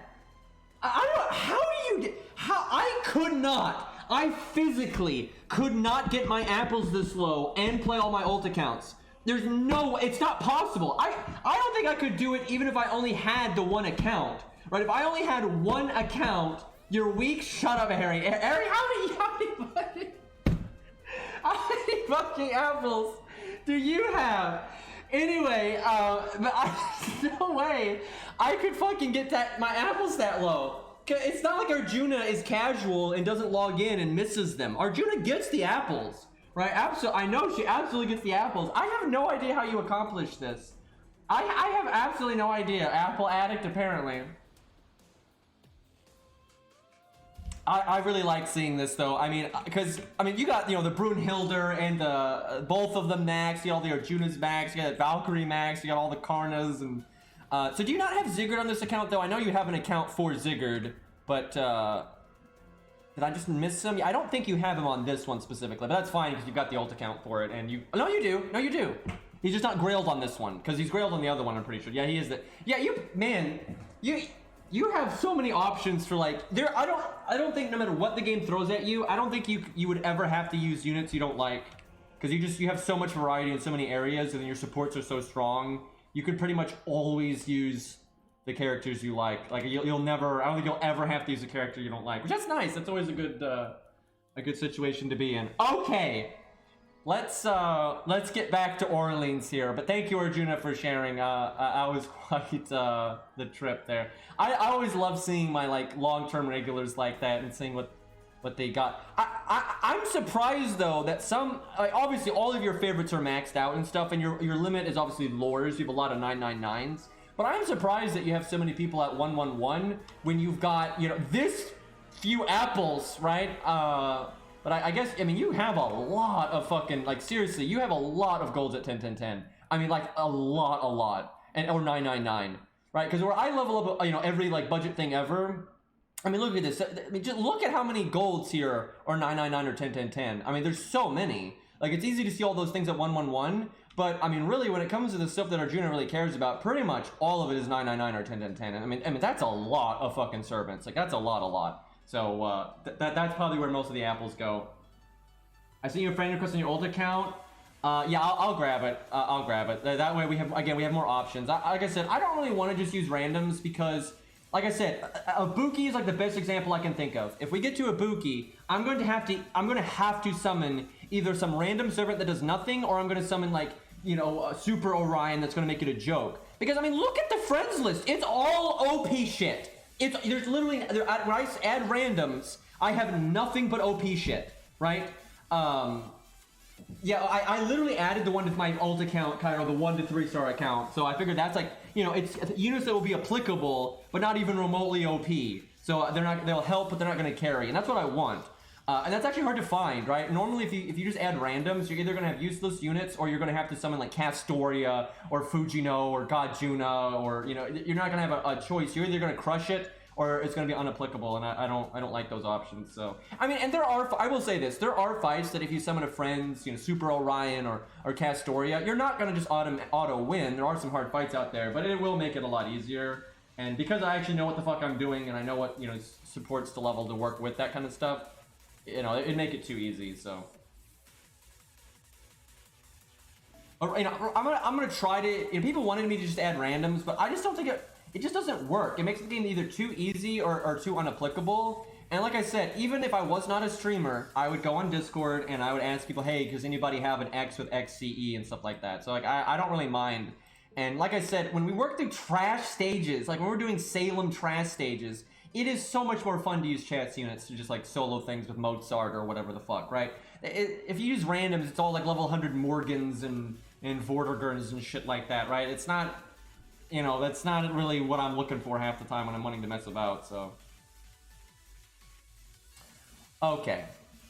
I don't. How do you? I could not. I physically could not get my apples this low and play all my ult accounts. There's no, it's not possible. I don't think I could do it even if I only had the one account, right? If I only had one account, you're weak. Shut up, Harry. Harry, how many fucking apples do you have? Anyway, but no way I could fucking get my apples that low. It's not like Arjuna is casual and doesn't log in and misses them. Arjuna gets the apples, right? I know she absolutely gets the apples. I have no idea how you accomplish this. I have absolutely no idea. Apple addict, apparently. I really like seeing this though. I mean, because you got the Brunhilde and the both of them max. You got all the Arjuna's max. You got Valkyrie max. You got all the Karnas and. So do you not have Zigguard on this account though? I know you have an account for Zigguard, but did I just miss him? I don't think you have him on this one specifically, but that's fine because you've got the ult account for it, and you. No, you do. No, you do. He's just not grailed on this one because he's grailed on the other one. I'm pretty sure. Yeah, he is. Yeah, you have so many options for I don't think no matter what the game throws at you, I don't think you would ever have to use units you don't like, because you have so much variety in so many areas, and then your supports are so strong. You could pretty much always use the characters you like. Like you'll never. I don't think you'll ever have to use a character you don't like, which that's nice. That's always a good situation to be in. Okay. Let's get back to Orleans here, but thank you Arjuna for sharing. I was quite the trip there. I always love seeing my long-term regulars like that and seeing what they got. I'm surprised though that some obviously all of your favorites are maxed out and stuff, and your limit is obviously lores. You have a lot of 999s, but I'm surprised that you have so many people at 111 when you've got this few apples, right? But I guess, you have a lot of fucking, seriously, you have a lot of golds at 10, 10, 10. I mean, a lot. Or 999, right? Because where I level up, every, budget thing ever, look at this. Just look at how many golds here are 999 or 10, 10, 10. There's so many. It's easy to see all those things at 111, but, really, when it comes to the stuff that Arjuna really cares about, pretty much all of it is 999 or 10, 10, 10. And, that's a lot of fucking servants. That's a lot. So that's probably where most of the apples go. I see your friend request on your old account. Yeah, I'll grab it. I'll grab it. That way we have more options. Like I said, I don't really want to just use randoms because, like I said, a Buki is the best example I can think of. If we get to a Buki, I'm going to have to summon either some random servant that does nothing, or I'm going to summon a Super Orion that's going to make it a joke. Because look at the friends list. It's all OP shit. There's literally, when I add randoms, I have nothing but OP shit, right? Yeah, I literally added the one to my alt account, Cairo, the 1 to 3 star account. So I figured that's it's units that will be applicable, but not even remotely OP. So they'll help, but they're not going to carry, and that's what I want. And that's actually hard to find, right? Normally, if you just add randoms, you're either going to have useless units, or you're going to have to summon Castoria or Fujino or Gajuna, or you're not going to have a choice. You're either going to crush it, or it's going to be unapplicable, and I don't like those options. So and I will say this: there are fights that if you summon a friend's Super Orion or Castoria, you're not going to just auto win. There are some hard fights out there, but it will make it a lot easier. And because I actually know what the fuck I'm doing, and I know what supports to level to work with that kind of stuff, it'd make it too easy. So I'm gonna try to. People wanted me to just add randoms, but I just don't think it just doesn't work. It makes the game either too easy or too unapplicable. And like I said, even if I was not a streamer, I would go on Discord and I would ask people, hey, does anybody have an X with XCE and stuff like that? So I don't really mind. And like I said, when we work through trash stages, when we're doing Salem trash stages, it is so much more fun to use chats units to just solo things with Mozart or whatever the fuck, right? If you use randoms, it's all level 100 Morgans and Vortigers and shit like that, right? It's not, that's not really what I'm looking for half the time when I'm wanting to mess about, so. Okay,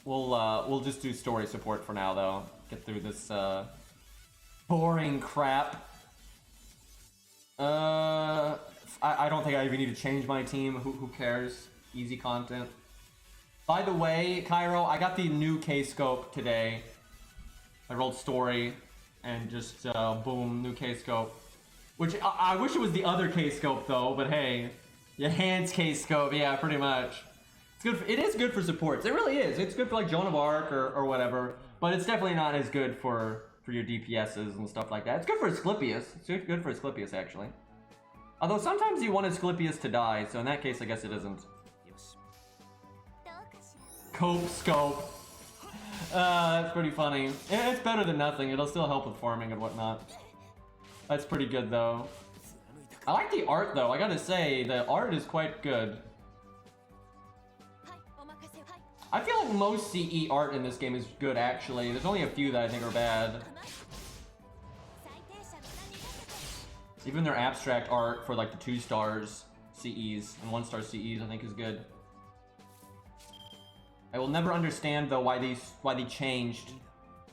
we'll just do story support for now though. Get through this boring crap. I don't think I even need to change my team. Who cares? Easy content. By the way, Cairo, I got the new K-scope today. I rolled story and just boom, new K-scope. Which I wish it was the other K-scope though, but hey, your hands K-scope, yeah, pretty much. It's good. It is good for supports. It really is. It's good for Joan of Arc or whatever, but it's definitely not as good for your DPSs and stuff like that. It's good for Asclepius. It's good for Asclepius actually. Although sometimes you want Asclepius to die, so in that case I guess it isn't. Cope scope. That's pretty funny. It's better than nothing. It'll still help with farming and whatnot. That's pretty good though. I like the art though, I gotta say, the art is quite good. I feel like most CE art in this game is good actually. There's only a few that I think are bad. Even their abstract art for like the 2 stars CEs and 1 star CEs I think is good. I will never understand though why they changed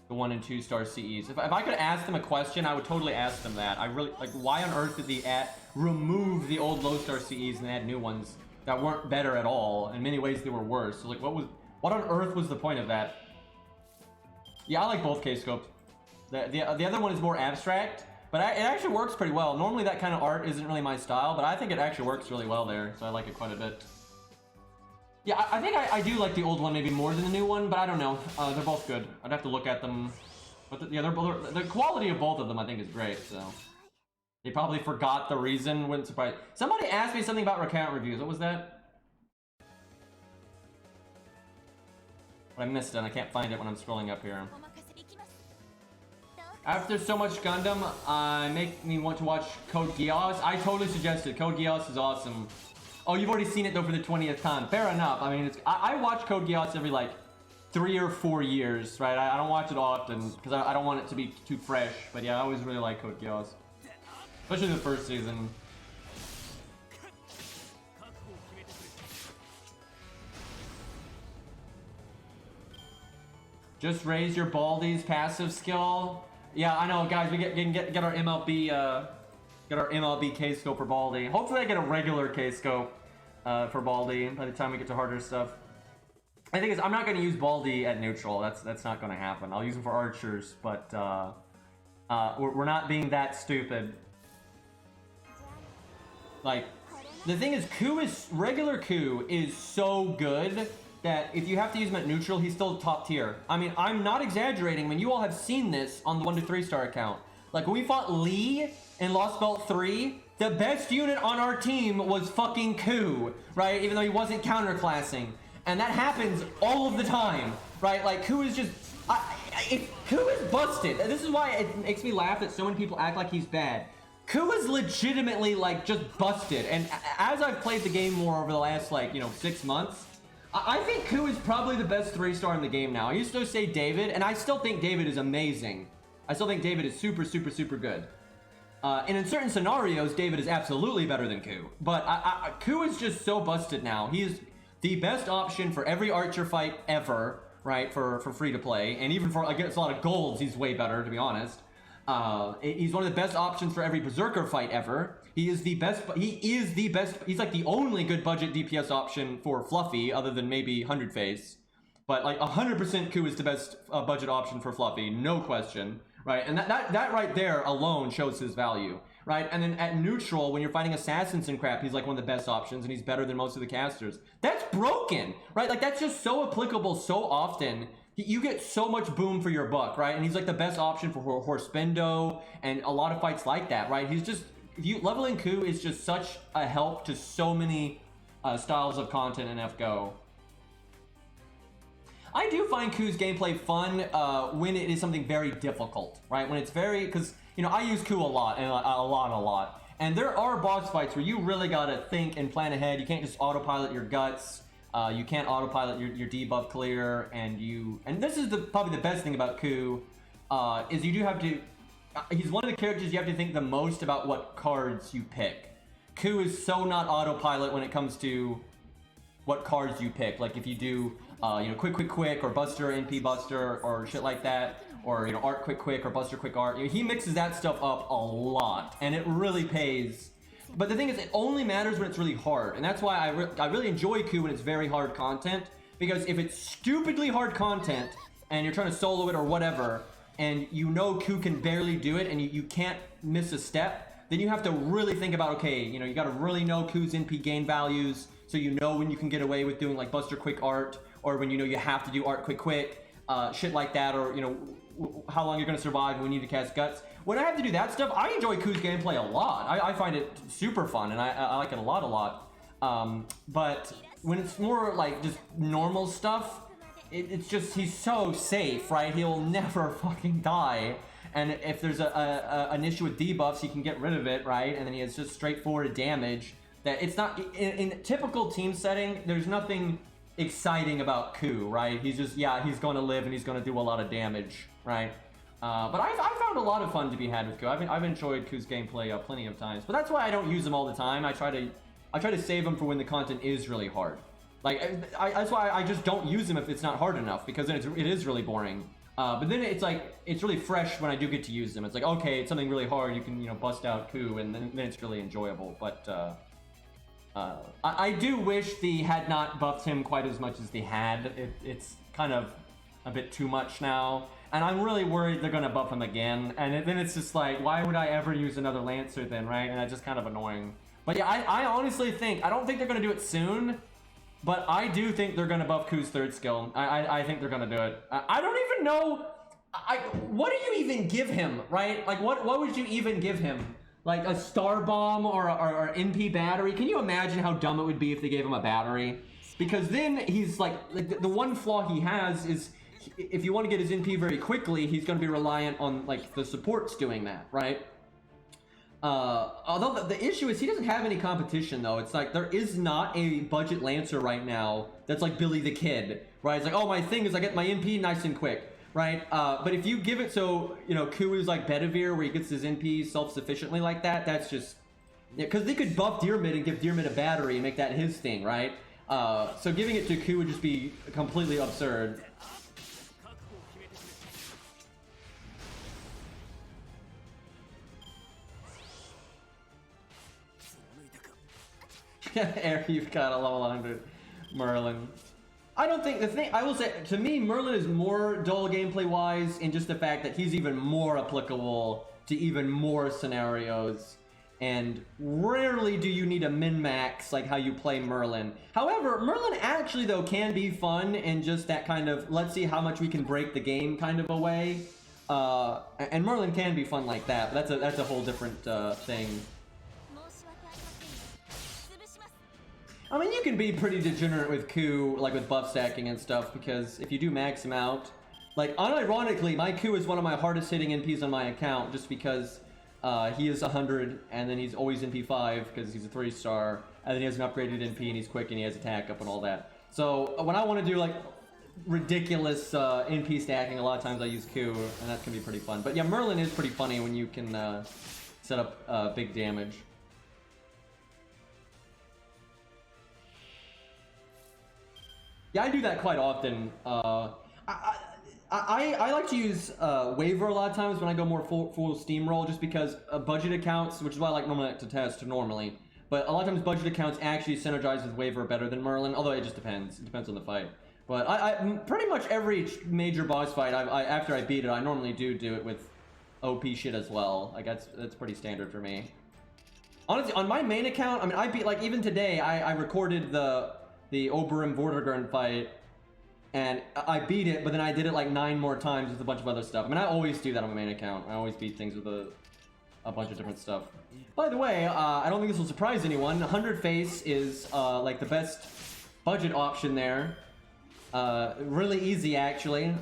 the 1 and 2 star CEs. If I could ask them a question, I would totally ask them that. I really like, why on earth did they remove the old low star CEs and add new ones that weren't better at all? In many ways they were worse. So like what on earth was the point of that? Yeah, I like both K-scopes. The other one is more abstract, but it actually works pretty well. Normally that kind of art isn't really my style, but I think it actually works really well there, so I like it quite a bit. Yeah, I think I do like the old one maybe more than the new one, but I don't know. They're both good. I'd have to look at them. But yeah, the quality of both of them I think is great, so. They probably forgot the reason, wouldn't surprise. Somebody asked me something about recount reviews. What was that? I missed it, and I can't find it when I'm scrolling up here. After so much Gundam, make me want to watch Code Geass. I totally suggested. Code Geass is awesome. Oh, you've already seen it though for the 20th time. Fair enough. I mean, I watch Code Geass every like 3 or 4 years, right? I don't watch it often because I don't want it to be too fresh. But yeah, I always really like Code Geass, especially the first season. Just raise your Baldi's passive skill. Yeah, I know, guys. We get our MLB get our MLB K-scope for Baldi. Hopefully, I get a regular K-scope for Baldi by the time we get to harder stuff. I think I'm not going to use Baldi at neutral. That's not going to happen. I'll use him for archers, but we're not being that stupid. Like, the thing is, regular Ku is so good that if you have to use him at neutral, he's still top tier. I mean, I'm not exaggerating. I mean, you all have seen this on the 1 to 3 star account. Like, when we fought Lee in Lost Belt 3, the best unit on our team was fucking Ku, right? Even though he wasn't counterclassing. And that happens all of the time, right? Like, Ku is just... Ku is busted. This is why it makes me laugh that so many people act like he's bad. Ku is legitimately, like, just busted. And as I've played the game more over the last, like, 6 months, I think Ku is probably the best 3-star in the game now. I used to say David, and I still think David is amazing. I still think David is super, super, super good. And in certain scenarios, David is absolutely better than Ku. But Ku is just so busted now. He is the best option for every archer fight ever, right, for free-to-play. And even for against a lot of golds, he's way better, to be honest. He's one of the best options for every berserker fight ever. He is the best. He's like the only good budget DPS option for Fluffy, other than maybe 100 Face. But like 100% Ku is the best budget option for Fluffy, no question, right? And that right there alone shows his value, right? And then at neutral, when you're fighting assassins and crap, he's like one of the best options, and he's better than most of the casters. That's broken, right? Like that's just so applicable so often. You get so much boom for your buck, right? And he's like the best option for Horspendo and a lot of fights like that, right? He's just, leveling Ku is just such a help to so many styles of content in FGO. I do find Ku's gameplay fun when it is something very difficult, right? When it's very, because, I use Ku a lot, and a lot. And there are boss fights where you really gotta think and plan ahead. You can't just autopilot your guts. You can't autopilot your debuff clear, and this is probably the best thing about Ku, is you do have to, he's one of the characters you have to think the most about what cards you pick. Ku is so not autopilot when it comes to what cards you pick. Like if you do, quick, or Buster, NP Buster, or shit like that, or, Art quick, or Buster quick art. He mixes that stuff up a lot, and it really pays. But the thing is, it only matters when it's really hard, and that's why I really enjoy Ku when it's very hard content, because if it's stupidly hard content, and you're trying to solo it or whatever, and Ku can barely do it, and you can't miss a step, then you have to really think about, okay, you gotta really know Ku's NP gain values, so when you can get away with doing like Buster quick art, or when you have to do art quick, shit like that, or how long you're gonna survive when you need to cast guts. When I have to do that stuff, I enjoy Ku's gameplay a lot. I find it super fun, and I like it a lot. But when it's more like just normal stuff, it's just, he's so safe, right? He'll never fucking die. and if there's an issue with debuffs, he can get rid of it, right? And then he has just straightforward damage. That it's not in typical team setting. There's nothing exciting about Ku, right? He's just, yeah, he's going to live and he's going to do a lot of damage, right? But I found a lot of fun to be had with Ku. I've enjoyed Ku's gameplay plenty of times, but that's why I don't use him all the time. I try to save him for when the content is really hard. Like that's why I just don't use him if it's not hard enough, because then it is really boring. But then it's like it's really fresh when I do get to use them. It's like, okay, it's something really hard. You can bust out Ku, and then it's really enjoyable. But I do wish they had not buffed him quite as much as they had. It's kind of a bit too much now. And I'm really worried they're going to buff him again. And then it's just like, why would I ever use another Lancer then, right? And that's just kind of annoying. But yeah, I honestly think, I don't think they're going to do it soon. But I do think they're going to buff Ku's third skill. I think they're going to do it. I don't even know, what do you even give him, right? Like, what would you even give him? Like a Star Bomb or NP battery? Can you imagine how dumb it would be if they gave him a battery? Because then he's like the one flaw he has is if you want to get his NP very quickly, he's going to be reliant on like the supports doing that, right? Although the issue is he doesn't have any competition though. It's like there is not a budget Lancer right now that's like Billy the Kid, right? It's like, oh, my thing is I get my NP nice and quick. Right, but if you give it so, Ku is like Bedivere, where he gets his NP self-sufficiently like that, that's just... Because they could buff Deermid and give Deermid a battery and make that his thing, right? So giving it to Ku would just be completely absurd. Air, you've got a level 100 Merlin. I don't think, I will say, to me, Merlin is more dull gameplay-wise in just the fact that he's even more applicable to even more scenarios. And rarely do you need a min-max like how you play Merlin. However, Merlin actually, though, can be fun in just that kind of, let's see how much we can break the game kind of a way. And Merlin can be fun like that, but that's a whole different thing. I mean, you can be pretty degenerate with Ku, like with buff stacking and stuff, because if you do max him out, like, unironically, my Ku is one of my hardest hitting NPs on my account, just because he is 100, and then he's always NP 5, because he's a 3-star, and then he has an upgraded NP, and he's quick, and he has attack up and all that. So, when I want to do, like, ridiculous NP stacking, a lot of times I use Ku, and that can be pretty fun. But yeah, Merlin is pretty funny when you can set up big damage. Yeah, I do that quite often. I like to use Waver a lot of times when I go more full steamroll, just because budget accounts, which is why I like normally to test normally, but a lot of times budget accounts actually synergize with Waver better than Merlin, although it just depends. It depends on the fight. But I pretty much every major boss fight, after I beat it, I normally do it with OP shit as well. Like that's pretty standard for me. Honestly, on my main account, I mean, I beat, like, even today, I recorded the Oberyn Vortigern fight, and I beat it, but then I did it like 9 more times with a bunch of other stuff. I mean, I always do that on my main account. I always beat things with a bunch of different stuff. By the way, I don't think this will surprise anyone. 100 Face is like the best budget option there. Really easy, actually.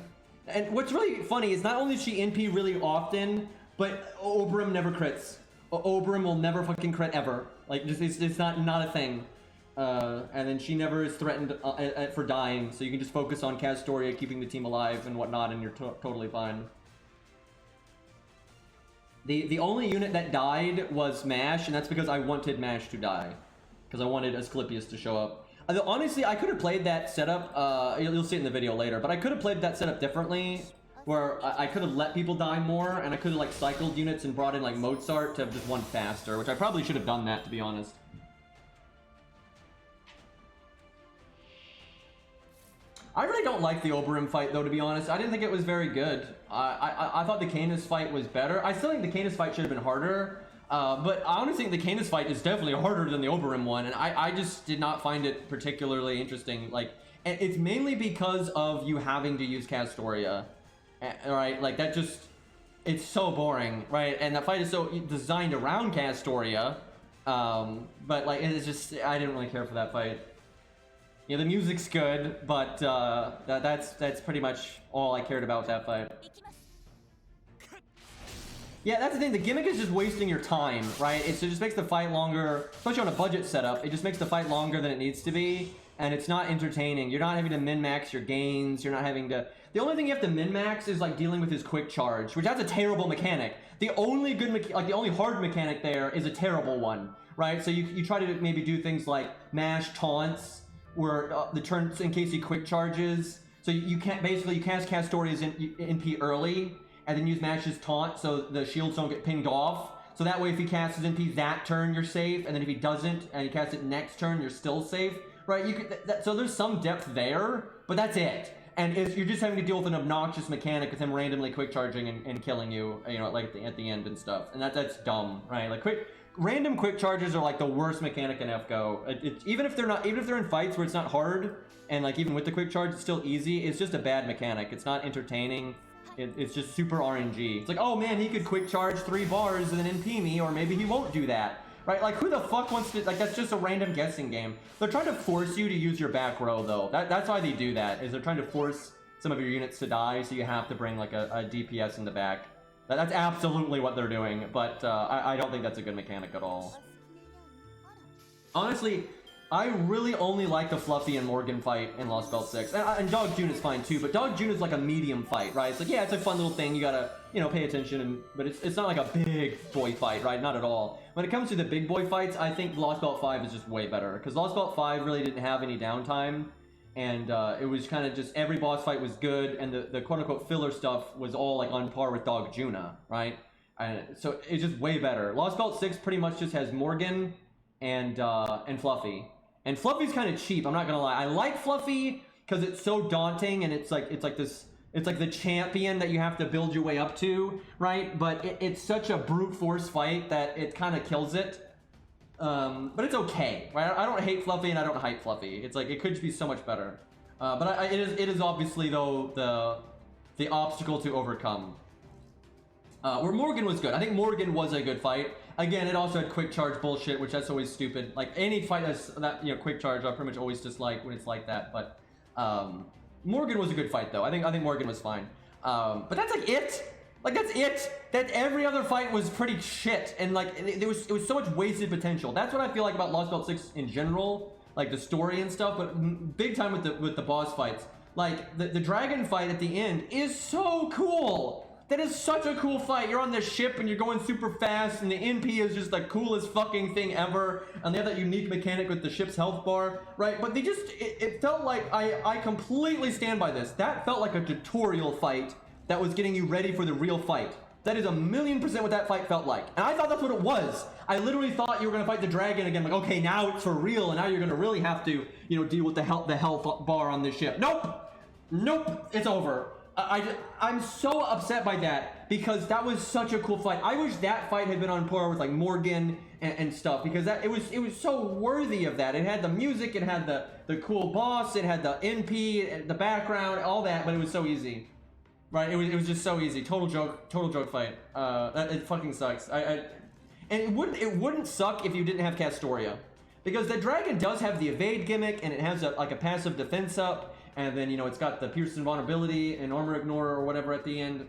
And what's really funny is not only is she NP really often, but Oberyn never crits. Oberyn will never fucking crit ever. Like, just it's not a thing. And then she never is threatened for dying, so you can just focus on Castoria keeping the team alive and whatnot, and you're totally fine. The only unit that died was Mash, and that's because I wanted Mash to die, because I wanted Asclepius to show up. Honestly, I could have played that setup, you'll see it in the video later, but I could have played that setup differently, where I could have let people die more, and I could have like cycled units and brought in like Mozart to have just won faster, which I probably should have done that, to be honest. I really don't like the Oberyn fight, though, to be honest. I didn't think it was very good. I thought the Canis fight was better. I still think the Canis fight should have been harder. But I honestly think the Canis fight is definitely harder than the Oberyn one, and I just did not find it particularly interesting. Like, it's mainly because of you having to use Castoria, right? Like, that just... It's so boring, right? And that fight is so designed around Castoria. But, like, it's just... I didn't really care for that fight. Yeah, the music's good, but that's pretty much all I cared about with that fight. Yeah, that's the thing. The gimmick is just wasting your time, right? It just makes the fight longer, especially on a budget setup. It just makes the fight longer than it needs to be, and it's not entertaining. You're not having to min-max your gains. You're not having to... The only thing you have to min-max is like dealing with his quick charge, which that's a terrible mechanic. The only good, the only hard mechanic there is a terrible one, right? So you try to maybe do things like mash taunts, where the turns in case he quick charges. So you can't basically you cast Castoria's NP early, and then use Mash's taunt so the shields don't get pinged off. So that way if he casts his NP that turn, you're safe, and then if he doesn't, and he casts it next turn, you're still safe, right? You could, so there's some depth there, but that's it. And you're just having to deal with an obnoxious mechanic with him randomly quick charging and killing you, you know, like at the end and stuff. And that's dumb, right? Like random quick charges are like the worst mechanic in FGO. Even if they're in fights where it's not hard, and like even with the quick charge, it's still easy. It's just a bad mechanic. It's not entertaining. It's just super RNG. It's like, oh man, he could quick charge 3 bars and then NP me, or maybe he won't do that, right? Like, who the fuck wants to, like, that's just a random guessing game. They're trying to force you to use your back row, though. That's why they do that, is they're trying to force some of your units to die, so you have to bring, like, a DPS in the back. That's absolutely what they're doing, but I don't think that's a good mechanic at all. Honestly, I really only like the Fluffy and Morgan fight in Lost Belt 6. And Dog June is fine too, but Dog June is like a medium fight, right? It's like, yeah, it's a fun little thing, you gotta, you know, pay attention, but it's not like a big boy fight, right? Not at all. When it comes to the big boy fights, I think Lost Belt 5 is just way better, because Lost Belt 5 really didn't have any downtime, and it was kind of just, every boss fight was good, and the quote-unquote filler stuff was all like on par with Dog Juna, right? So it's just way better. Lost Belt 6 pretty much just has Morgan and Fluffy. And Fluffy's kind of cheap, I'm not gonna lie. I like Fluffy because it's so daunting, and it's like the champion that you have to build your way up to, right? But it's such a brute force fight that it kind of kills it. But it's okay, right? I don't hate Fluffy and I don't hype Fluffy. It's like, it could just be so much better. But it is obviously though the obstacle to overcome. Where Morgan was good. I think Morgan was a good fight. Again, it also had quick charge bullshit, which that's always stupid. Like, any fight that's that, you know, quick charge, I pretty much always dislike when it's like that. But Morgan was a good fight though. I think Morgan was fine. But that's like it. Like, that's it. That every other fight was pretty shit, and like it was so much wasted potential. That's what I feel like about Lost Belt 6 in general, like the story and stuff. But big time with the boss fights. Like the dragon fight at the end is so cool. That is such a cool fight. You're on this ship and you're going super fast, and the NP is just the coolest fucking thing ever. And they have that unique mechanic with the ship's health bar, right? But they just, it felt like, I completely stand by this. That felt like a tutorial fight that was getting you ready for the real fight. That is 1,000,000% what that fight felt like. And I thought that's what it was. I literally thought you were gonna fight the dragon again, like, okay, now it's for real, and now you're gonna really have to, you know, deal with the health bar on this ship. Nope! Nope! It's over. I'm so upset by that, because that was such a cool fight. I wish that fight had been on par with like Morgan and stuff, because it was so worthy of that. It had the music, it had the cool boss, it had the NP, the background, all that, but it was so easy. Right? It was just so easy. Total joke fight. It fucking sucks. And it wouldn't suck if you didn't have Castoria, because the dragon does have the evade gimmick, and it has like a passive defense up. And then, you know, it's got the Pierce Invulnerability and Armor Ignore or whatever at the end.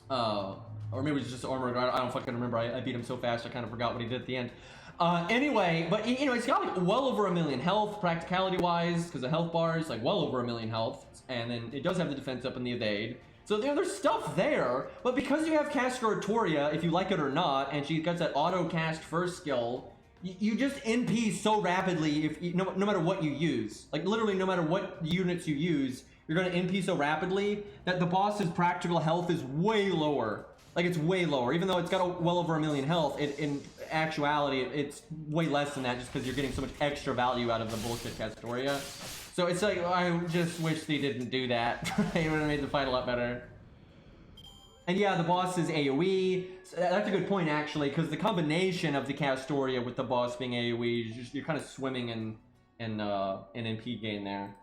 Or maybe it's just Armor Ignore. I don't fucking remember. I beat him so fast I kind of forgot what he did at the end. Anyway, but, you know, it's got like well over 1,000,000 health, practicality-wise, because the health bar is like well over 1,000,000 health. And then it does have the defense up and the evade. So there's stuff there. But because you have Castoria, if you like it or not, and she gets that auto-cast first skill, you just NP so rapidly, no matter what you use. Like, literally, no matter what units you use, you're going to NP so rapidly that the boss's practical health is way lower. Like, it's way lower. Even though it's got well over 1,000,000 health, in actuality, it's way less than that, just because you're getting so much extra value out of the bullshit Castoria. So it's like, I just wish they didn't do that. It would have made the fight a lot better. And yeah, the boss is AoE. So that's a good point, actually, because the combination of the Castoria with the boss being AoE, you're kind of swimming in NP gain there.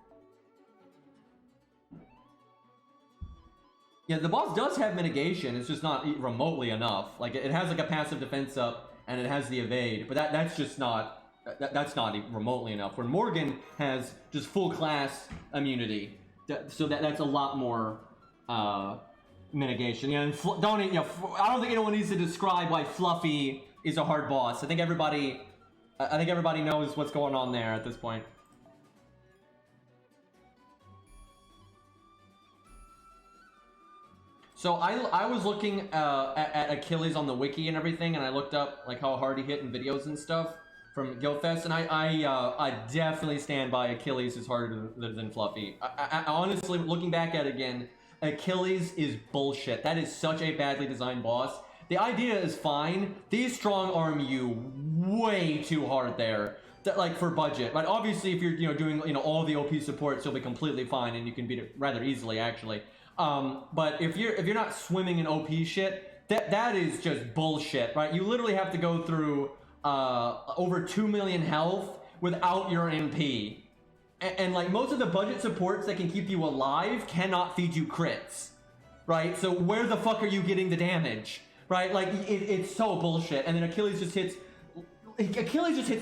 Yeah, the boss does have mitigation. It's just not remotely enough. Like, it has like a passive defense up, and it has the evade, but that's just not that's not remotely enough. Where Morgan has just full class immunity, so that's a lot more. mitigation. Yeah, and don't, you know, I don't think anyone needs to describe why Fluffy is a hard boss. I think everybody knows what's going on there at this point. So I was looking at Achilles on the wiki and everything, and I looked up like how hard he hit in videos and stuff from Guildfest, and I definitely stand by Achilles is harder than Fluffy. I honestly, looking back at it again, Achilles is bullshit. That is such a badly designed boss. The idea is fine. These strong arm you way too hard there. That, like, for budget. But obviously, if you're doing all the OP supports, you'll be completely fine, and you can beat it rather easily actually. But if you're not swimming in OP shit, that is just bullshit, right? You literally have to go through over 2 million health without your MP. And like most of the budget supports that can keep you alive cannot feed you crits, right? So where the fuck are you getting the damage, right? Like it's so bullshit. And then Achilles just hits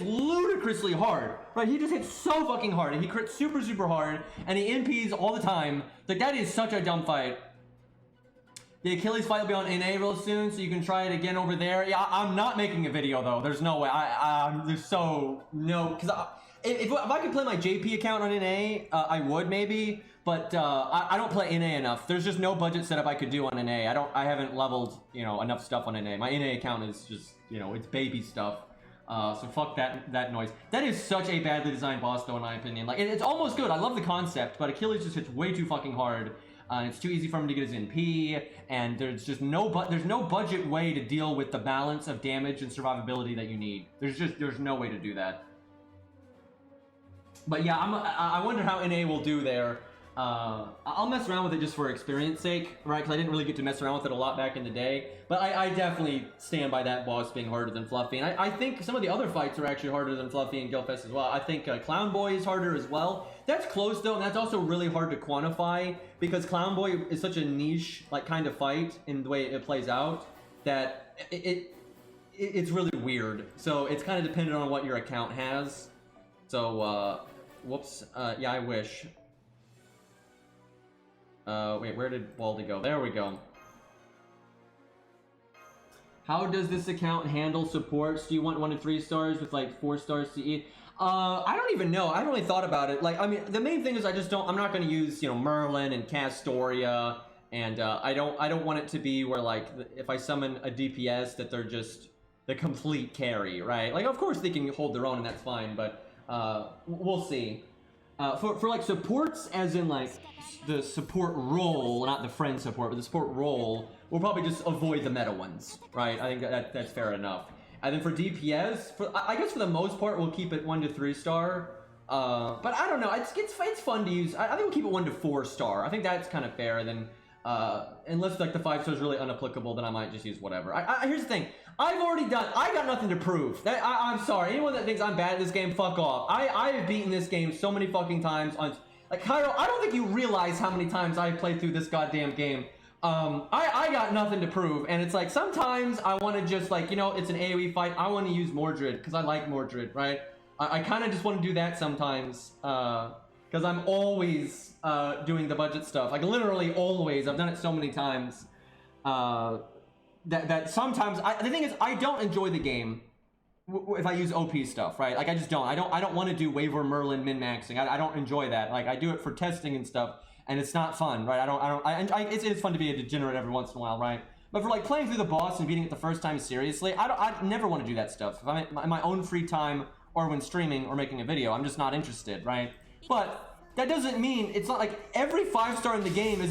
ludicrously hard, right? He just hits so fucking hard, and he crits super, super hard, and he MPs all the time. Like, that is such a dumb fight. The Achilles fight will be on NA real soon, so you can try it again over there. Yeah, I'm not making a video, though. There's no way. There's so... No, because if I could play my JP account on NA, I would, maybe, but I don't play NA enough. There's just no budget setup I could do on NA. I haven't leveled, enough stuff on NA. My NA account is just, it's baby stuff. So fuck that noise. That is such a badly designed boss, though, in my opinion. Like, it's almost good. I love the concept, but Achilles just hits way too fucking hard. It's too easy for him to get his NP, and there's just no budget way to deal with the balance of damage and survivability that you need. There's no way to do that. But yeah, I wonder how NA will do there. I'll mess around with it just for experience sake, right? Because I didn't really get to mess around with it a lot back in the day. But I definitely stand by that boss being harder than Fluffy. And I think some of the other fights are actually harder than Fluffy and Guildfest as well. I think Clown Boy is harder as well. That's close though, and that's also really hard to quantify because Clown Boy is such a niche kind of fight in the way it plays out that it's really weird. So it's kind of dependent on what your account has. So whoops, yeah, I wish. Wait, where did Baldy go? There we go. How does this account handle supports? Do you want 1 to 3 stars with like 4 stars CE? I don't even know. I haven't really thought about it. Like, I mean, the main thing is I'm not going to use, Merlin and Castoria, and I don't want it to be where like if I summon a DPS that they're just the complete carry, right? Like, of course they can hold their own and that's fine, but we'll see. For like supports, as in like the support role, not the friend support, but the support role, we'll probably just avoid the meta ones, right? I think that's fair enough. And then for DPS, I guess for the most part, we'll keep it 1 to 3 star. But I don't know, it's fun to use. I think we'll keep it 1 to 4 star. I think that's kind of fair. Then unless like the 5 star is really unapplicable, then I might just use whatever. Here's the thing. I got nothing to prove. I'm sorry. Anyone that thinks I'm bad at this game, fuck off. I have beaten this game so many fucking times on... Like, Cairo, I don't think you realize how many times I've played through this goddamn game. I got nothing to prove. And it's like, sometimes I want to just like, it's an AoE fight. I want to use Mordred, because I like Mordred, right? I kind of just want to do that sometimes. Because I'm always doing the budget stuff. Like, literally always. I've done it so many times. That sometimes the thing is I don't enjoy the game if I use OP stuff, right? Like I just don't. I don't want to do Waver Merlin min-maxing. I don't enjoy that. Like I do it for testing and stuff, and it's not fun, right? It's fun to be a degenerate every once in a while, right? But for like playing through the boss and beating it the first time seriously, I never want to do that stuff. If I'm in my own free time or when streaming or making a video, I'm just not interested, right? But that doesn't mean it's not like every 5 star in the game is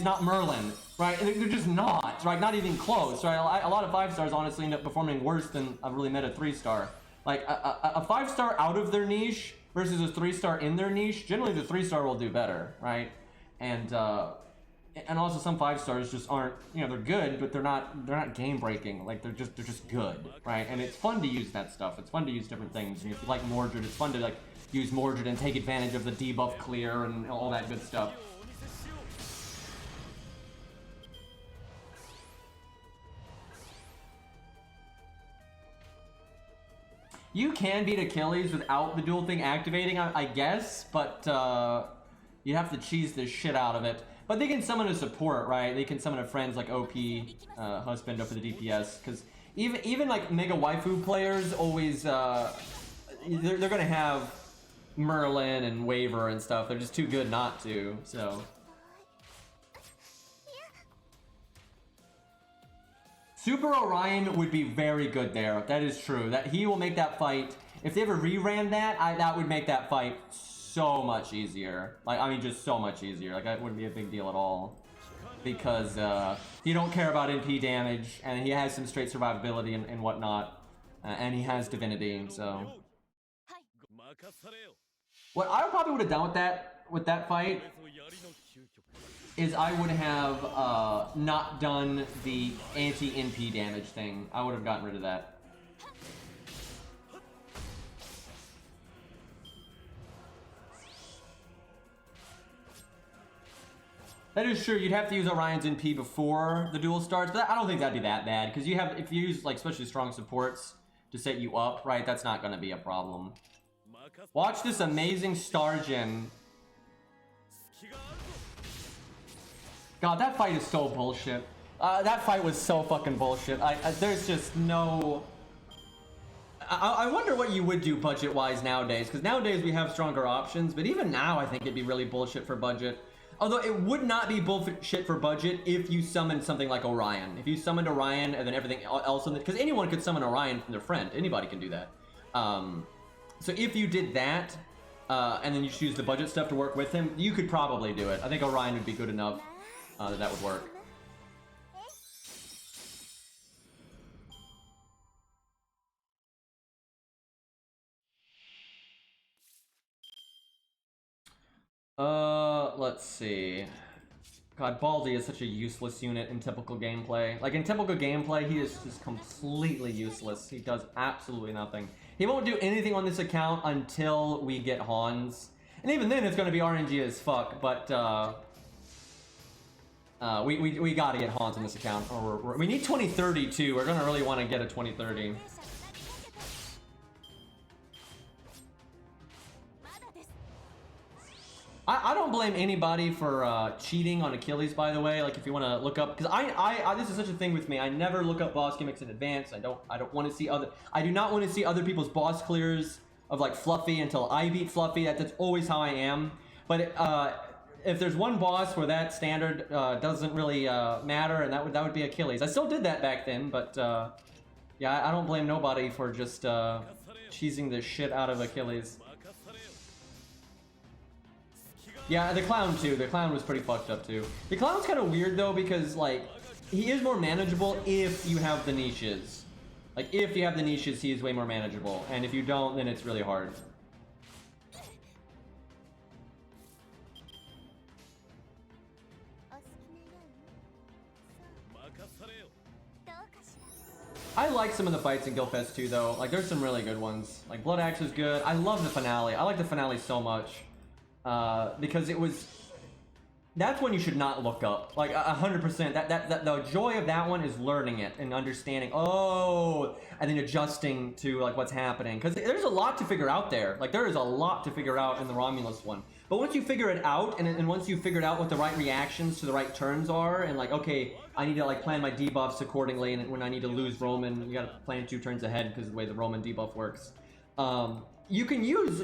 not Merlin, right? And they're just not, right? Not even close, right? A lot of 5 stars honestly end up performing worse than a really meta 3 star. Like a 5 star out of their niche versus a 3 star in their niche, generally the 3 star will do better, right? And also some 5 stars just aren't, they're good, but they're not game breaking. Like they're just good, right? And it's fun to use that stuff. It's fun to use different things. And if you like Mordred, it's fun to like use Mordred and take advantage of the debuff clear and all that good stuff. You can beat Achilles without the dual thing activating, I guess, but you have to cheese the shit out of it. But they can summon a support, right? They can summon a friends like OP, Husbando for the DPS, because even like Mega Waifu players always, they're gonna have Merlin and Waver and stuff. They're just too good not to, so. Super Orion would be very good there. That is true. That he will make that fight. If they ever reran that, that would make that fight so much easier. Like, I mean, just so much easier. Like, that wouldn't be a big deal at all. Because he don't care about NP damage, and he has some straight survivability and whatnot. And he has divinity, so. What I probably would have done with that fight is I would have not done the anti-NP damage thing. I would have gotten rid of that. That is true. You'd have to use Orion's NP before the duel starts, but I don't think that'd be that bad because if you use like especially strong supports to set you up, right? That's not going to be a problem. Watch this amazing Stargen. God, that fight is so bullshit. That fight was so fucking bullshit. There's just no. I wonder what you would do budget-wise nowadays, because nowadays we have stronger options, but even now I think it'd be really bullshit for budget. Although it would not be bullshit for budget if you summoned something like Orion. If you summoned Orion and then everything else, because anyone could summon Orion from their friend. Anybody can do that. So if you did that, and then you choose the budget stuff to work with him, you could probably do it. I think Orion would be good enough that would work. Let's see. God, Baldy is such a useless unit in typical gameplay. Like, in typical gameplay, he is just completely useless. He does absolutely nothing. He won't do anything on this account until we get Hans. And even then, it's going to be RNG as fuck, but, we gotta get Hans on this account. Or we need 2030, too. We're gonna really want to get a 2030. I don't blame anybody for cheating on Achilles, by the way. Like, if you want to look up, because this is such a thing with me. I never look up boss gimmicks in advance. I don't want to see I do not want to see other people's boss clears of like Fluffy until I beat Fluffy. That's always how I am. But if there's one boss where that standard doesn't really matter, and that would be Achilles. I still did that back then, but yeah, I don't blame nobody for just cheesing the shit out of Achilles. Yeah, the clown too. The clown was pretty fucked up too. The clown's kind of weird though because like he is more manageable if you have the niches. Like if you have the niches, he is way more manageable, and if you don't, then it's really hard. I like some of the fights in Guildfest too though. Like there's some really good ones. Like Blood Axe is good. I love the finale. I like the finale so much. Because that's when you should not look up, like 100%. That the joy of that one is learning it and understanding, and then adjusting to like what's happening. Because there's a lot to figure out there. Like there is a lot to figure out in the Romulus one. But once you figure it out, and once you figured out what the right reactions to the right turns are, and like, okay, I need to like plan my debuffs accordingly, and when I need to lose Roman, you gotta plan 2 turns ahead because of the way the Roman debuff works. You can use,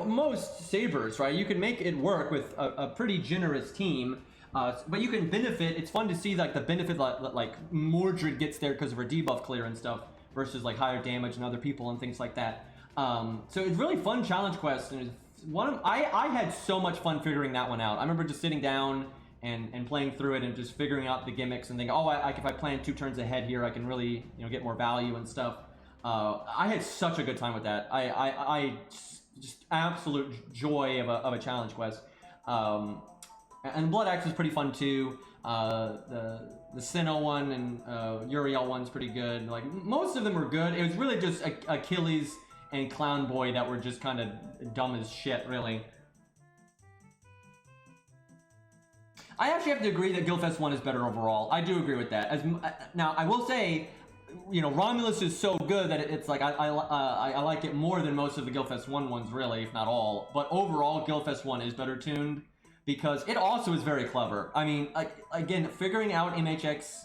most sabers, right? You can make it work with a pretty generous team, but you can benefit. It's fun to see like the benefit like Mordred gets there because of her debuff clear and stuff versus like higher damage and other people and things like that. So it's really fun challenge quest, and I had so much fun figuring that one out. I remember just sitting down and playing through it and just figuring out the gimmicks and thinking, if I plan 2 turns ahead here, I can really get more value and stuff. I had such a good time with that. I just absolute joy of a challenge quest. And Blood Axe is pretty fun too. The Stheno one and Uriel one's pretty good. Like most of them were good. It was really just Achilles and Clown Boy that were just kind of dumb as shit, really. I actually have to agree that Guildfest 1 is better overall. I do agree with that. Now, I will say, Romulus is so good that it's like I like it more than most of the Guildfest 1 ones, really, if not all. But overall, Guildfest 1 is better tuned because it also is very clever. I mean, again, figuring out MHX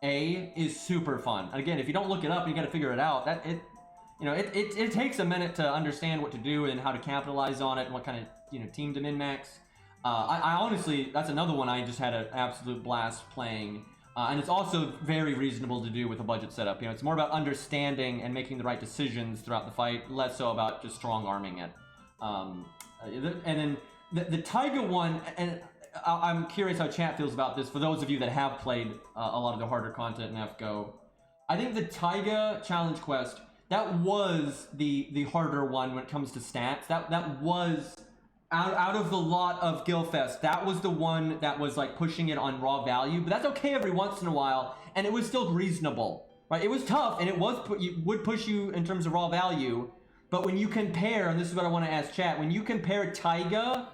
A is super fun. Again, if you don't look it up, you got to figure it out. It takes a minute to understand what to do and how to capitalize on it and what kind of team to min-max. I honestly, that's another one I just had an absolute blast playing. And it's also very reasonable to do with a budget setup. It's more about understanding and making the right decisions throughout the fight, less so about just strong arming it. And then the Taiga one, and I'm curious how chat feels about this for those of you that have played a lot of the harder content in FGO. I think the Taiga challenge quest, that was the harder one when it comes to stats. That was out of the lot of Guildfest, that was the one that was like pushing it on raw value, but that's okay every once in a while, and it was still reasonable, right? It was tough, and it would push you in terms of raw value, but when you compare, and this is what I want to ask chat, when you compare Taiga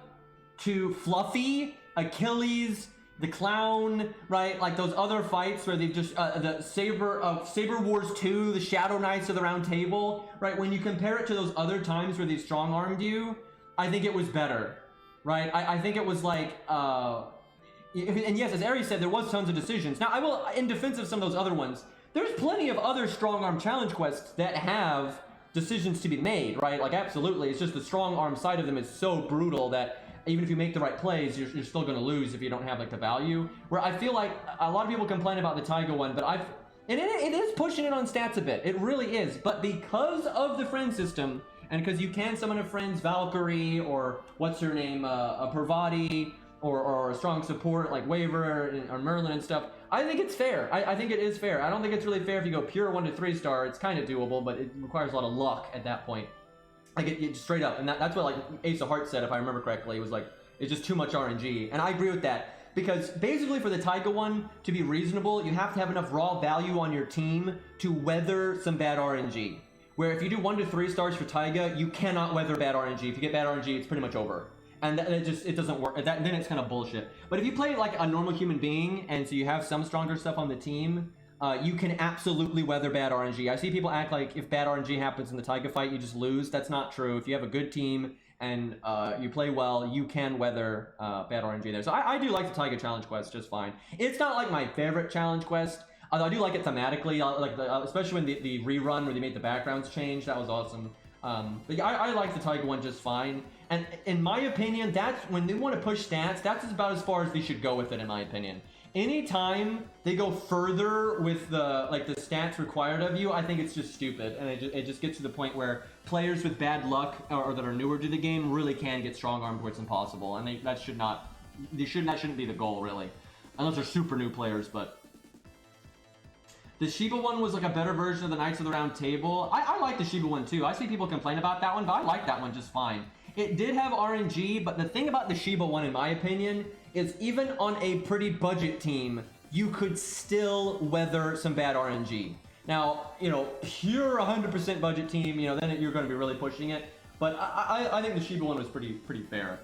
to Fluffy, Achilles, the Clown, right? Like those other fights where they've just, the Saber Wars 2, the Shadow Knights of the Round Table, right? When you compare it to those other times where they've strong-armed you, I think it was better, right? I think it was like, and yes, as Ari said, there was tons of decisions. Now, I will, in defense of some of those other ones, there's plenty of other strong arm challenge quests that have decisions to be made, right? Like, absolutely. It's just the strong arm side of them is so brutal that even if you make the right plays, you're still going to lose if you don't have like the value. Where I feel like a lot of people complain about the Taiga one, but it is pushing it on stats a bit. It really is. But because of the friend system, and because you can summon a friend's Valkyrie, or what's her name, a Parvati, or a strong support like Waver or Merlin and stuff, I think it's fair. I think it is fair. I don't think it's really fair if you go pure 1 to 3 star. It's kind of doable, but it requires a lot of luck at that point. Like it straight up, and that's what like Ace of Hearts said, if I remember correctly. It was like, it's just too much RNG, and I agree with that. Because basically for the Taiga one to be reasonable, you have to have enough raw value on your team to weather some bad RNG. Where if you do 1 to 3 stars for Taiga, you cannot weather bad RNG. If you get bad RNG, it's pretty much over. And it doesn't work. Then it's kind of bullshit. But if you play like a normal human being, and so you have some stronger stuff on the team, you can absolutely weather bad RNG. I see people act like if bad RNG happens in the Taiga fight, you just lose. That's not true. If you have a good team and you play well, you can weather bad RNG there. So I do like the Taiga challenge quest just fine. It's not like my favorite challenge quest. Although I do like it thematically, especially when the rerun where they made the backgrounds change, that was awesome. But yeah, I like the Taiga one just fine. And in my opinion, that's when they want to push stats, that's about as far as they should go with it, in my opinion. Anytime they go further with the stats required of you, I think it's just stupid, and it just gets to the point where players with bad luck or that are newer to the game really can get strong armed where it's impossible, and that shouldn't be the goal really, unless they're super new players. But the Shiba one was like a better version of the Knights of the Round Table. I like the Shiba one too. I see people complain about that one, but I like that one just fine. It did have RNG, but the thing about the Shiba one, in my opinion, is even on a pretty budget team, you could still weather some bad RNG. Now, pure 100% budget team, then you're going to be really pushing it. But I think the Shiba one was pretty fair.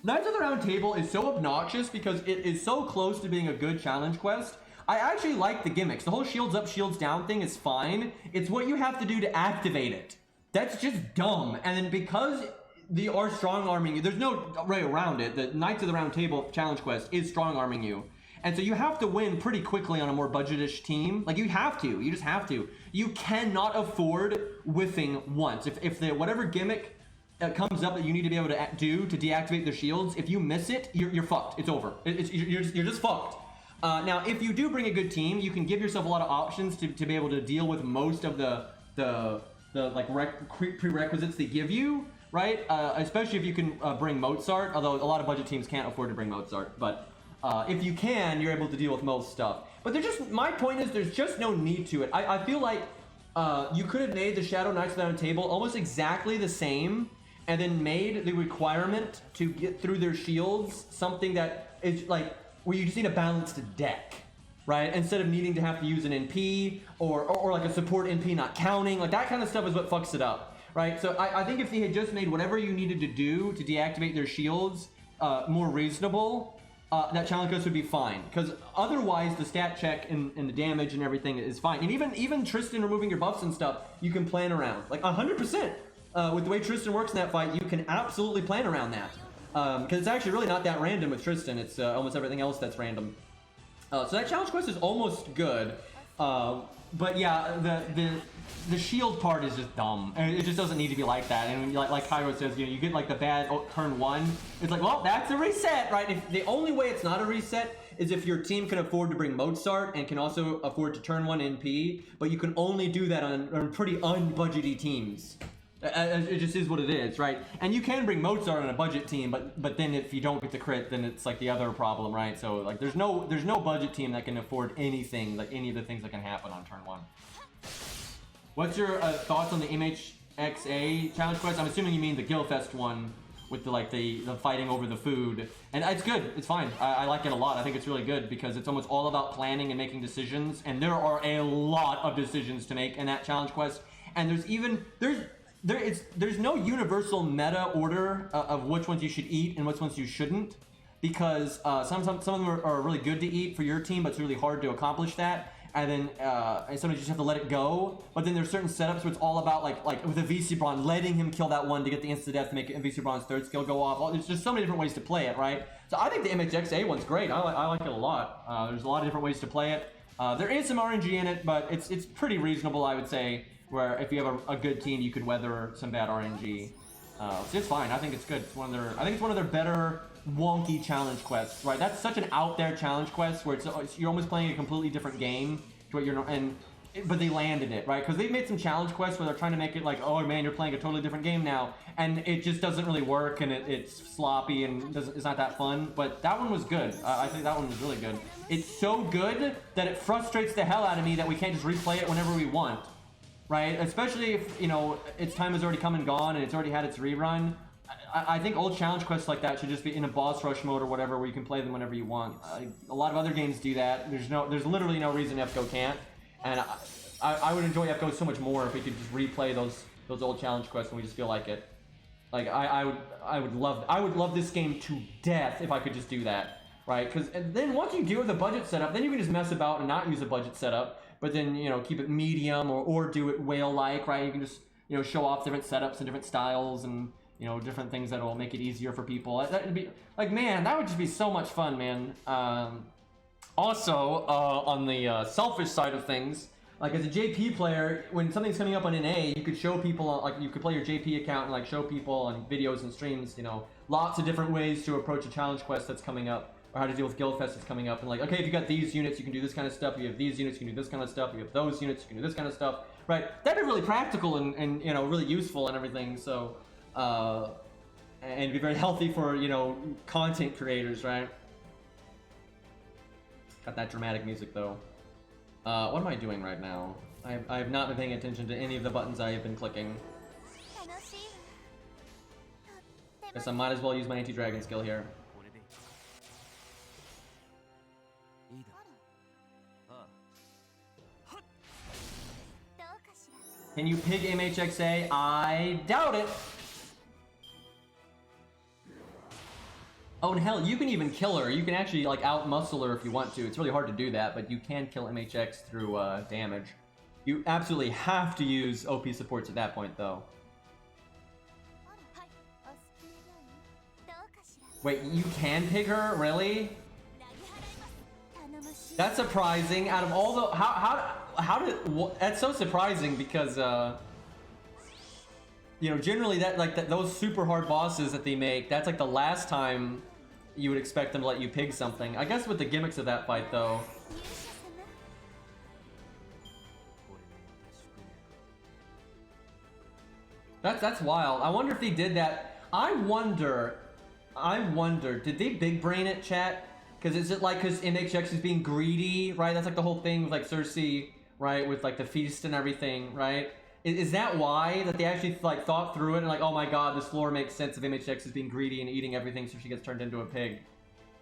Knights of the Round Table is so obnoxious because it is so close to being a good challenge quest. I actually like the gimmicks. The whole shields up, shields down thing is fine. It's what you have to do to activate it. That's just dumb. And then because they are strong arming you, there's no way around it. The Knights of the Round Table challenge quest is strong arming you. And so you have to win pretty quickly on a more budgetish team. Like, you have to. You just have to. You cannot afford whiffing once. If the whatever gimmick comes up that you need to be able to do to deactivate their shields, if you miss it, you're fucked. It's over. You're just fucked. Now, if you do bring a good team, you can give yourself a lot of options to be able to deal with most of the prerequisites they give you, right? Especially if you can bring Mozart, although a lot of budget teams can't afford to bring Mozart. But if you can, you're able to deal with most stuff. But my point is, there's just no need to it. I feel like you could have made the Shadow Knights of the Round Table almost exactly the same, and then made the requirement to get through their shields something that is like, where you just need a balanced deck, right? Instead of needing to have to use an NP or like a support NP not counting, like that kind of stuff is what fucks it up, right? So I think if they had just made whatever you needed to do to deactivate their shields more reasonable, that challenge quest would be fine. Because otherwise, the stat check and the damage and everything is fine. And even Tristan removing your buffs and stuff, you can plan around. Like 100%. With the way Tristan works in that fight, you can absolutely plan around that. because it's actually really not that random with Tristan. It's almost everything else that's random. So that challenge quest is almost good. But yeah, the shield part is just dumb. And it just doesn't need to be like that. And like Cairo says, you know, you get like the bad turn 1. It's like, well, that's a reset, right? If the only way it's not a reset is if your team can afford to bring Mozart and can also afford to turn 1 NP, but you can only do that on pretty unbudgety teams. It just is what it is, right? And you can bring Mozart on a budget team, but then if you don't get the crit, then it's like the other problem, right? So like there's no budget team that can afford anything, like any of the things that can happen on turn 1. What's your thoughts on the MHXA challenge quest? I'm assuming you mean the Gilfest one with the fighting over the food, and it's good. It's fine. I like it a lot. I think it's really good because it's almost all about planning and making decisions, and there are a lot of decisions to make in that challenge quest. And there's no universal meta order of which ones you should eat and which ones you shouldn't, because some of them are really good to eat for your team, but it's really hard to accomplish that. And then sometimes you just have to let it go. But then there's certain setups where it's all about like with a VC Braun, letting him kill that one to get the insta death to make VC Braun's 3rd skill go off. There's just so many different ways to play it, right? So I think the MHXA one's great. I like it a lot. There's a lot of different ways to play it. There is some RNG in it, but it's pretty reasonable, I would say. Where if you have a good team, you could weather some bad RNG. So it's fine. I think it's good. I think it's one of their better wonky challenge quests, right? That's such an out there challenge quest where you're almost playing a completely different game to what you're but they landed it, right? Because they've made some challenge quests where they're trying to make it like, oh man, you're playing a totally different game now, and it just doesn't really work, and it's sloppy and it's not that fun. But that one was good. I think that one was really good. It's so good that it frustrates the hell out of me that we can't just replay it whenever we want. Right, especially if, you know, its time has already come and gone and it's already had its rerun. I think old challenge quests like that should just be in a boss rush mode or whatever, where you can play them whenever you want. A lot of other games do that. There's literally no reason FGO can't. And I would enjoy FGO so much more if we could just replay those old challenge quests when we just feel like it. Like I would love this game to death if I could just do that, right? Because then once you do the budget setup, then you can just mess about and not use a budget setup. But then, you know, keep it medium or do it whale-like, right? You can just, you know, show off different setups and different styles and, you know, different things that will make it easier for people. That would be, like, man, that would just be so much fun, man. Also, on the selfish side of things, like as a JP player, when something's coming up on NA, you could show people, like you could play your JP account and like show people on videos and streams, you know, lots of different ways to approach a challenge quest that's coming up. Or how to deal with Guildfest that's coming up, and like, okay, if you got these units, you can do this kind of stuff. If you have these units, you can do this kind of stuff. If you have those units, you can do this kind of stuff, right? That'd be really practical and you know, really useful and everything. So, and be very healthy for, you know, content creators, right? Got that dramatic music though. What am I doing right now? I have not been paying attention to any of the buttons I have been clicking. Guess I might as well use my anti-dragon skill here. Can you pig MHXA? I doubt it. Oh, and hell, you can even kill her. You can actually like out-muscle her if you want to. It's really hard to do that, but you can kill MHX through damage. You absolutely have to use OP supports at that point, though. Wait, you can pig her? Really? That's surprising. Out of all the that's so surprising because you know, generally those super hard bosses that they make, that's like the last time you would expect them to let you pig something. I guess with the gimmicks of that fight though. That's wild. I wonder if they did that. I wonder, did they big brain it, chat? Because is it like because MHX is being greedy, right? That's like the whole thing with like Cersei, right? With like the feast and everything, right? Is that why that they actually like thought through it and like, oh my god, this lore makes sense of MHX as being greedy and eating everything, so she gets turned into a pig?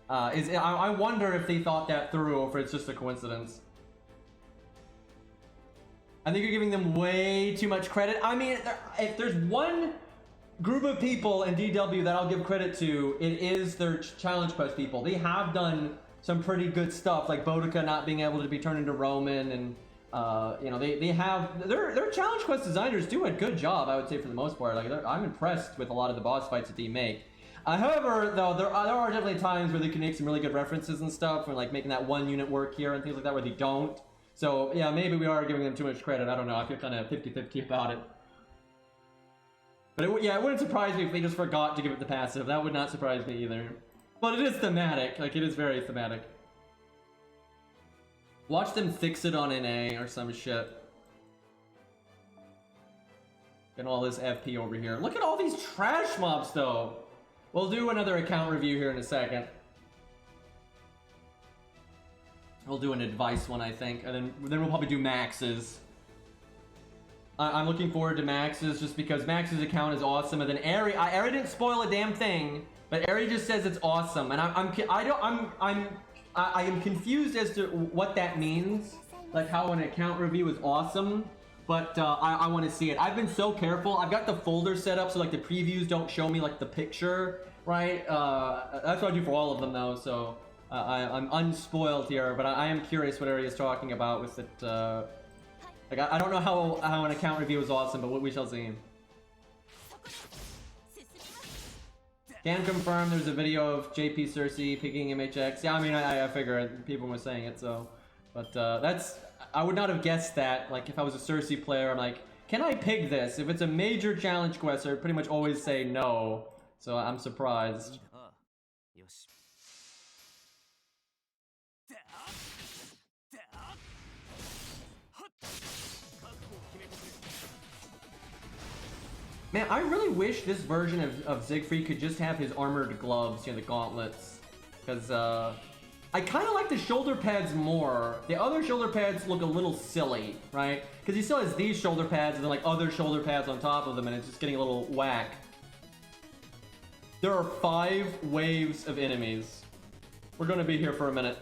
I wonder if they thought that through or if it's just a coincidence. I think you're giving them way too much credit. I mean, if there's one group of people in DW that I'll give credit to, it is their challenge quest people. They have done some pretty good stuff, like Boudica not being able to be turned into Roman, and you know, they have their challenge quest designers do a good job, I would say, for the most part. Like I'm impressed with a lot of the boss fights that they make. However, though, there are definitely times where they can make some really good references and stuff, and like making that one unit work here and things like that where they don't. So yeah, maybe we are giving them too much credit. I don't know. I feel kind of 50-50 about it. But it wouldn't surprise me if they just forgot to give it the passive. That would not surprise me either. But it is thematic. Like, it is very thematic. Watch them fix it on NA or some shit. Get all this FP over here. Look at all these trash mobs, though. We'll do another account review here in a second. We'll do an advice one, I think, and then we'll probably do Max's. I'm looking forward to Max's just because Max's account is awesome, and then Ari didn't spoil a damn thing, but Ari just says it's awesome, and I am confused as to what that means, like how an account review is awesome. But I want to see it. I've been so careful. I've got the folder set up so like the previews don't show me like the picture, right? That's what I do for all of them though. So I'm unspoiled here, but I am curious what Ari is talking about with it. Like I don't know how an account review is awesome, but we shall see. Can confirm there's a video of JP Cersei picking MHX. Yeah, I mean I figured people were saying it, so. But that's. I would not have guessed that, like, if I was a Cersei player, I'm like, can I pig this? If it's a major challenge quest, I'd pretty much always say no. So I'm surprised. Man, I really wish this version of Siegfried could just have his armored gloves, you know, the gauntlets. Because, I kind of like the shoulder pads more. The other shoulder pads look a little silly, right? Because he still has these shoulder pads and then like other shoulder pads on top of them, and it's just getting a little whack. There are 5 waves of enemies. We're going to be here for a minute.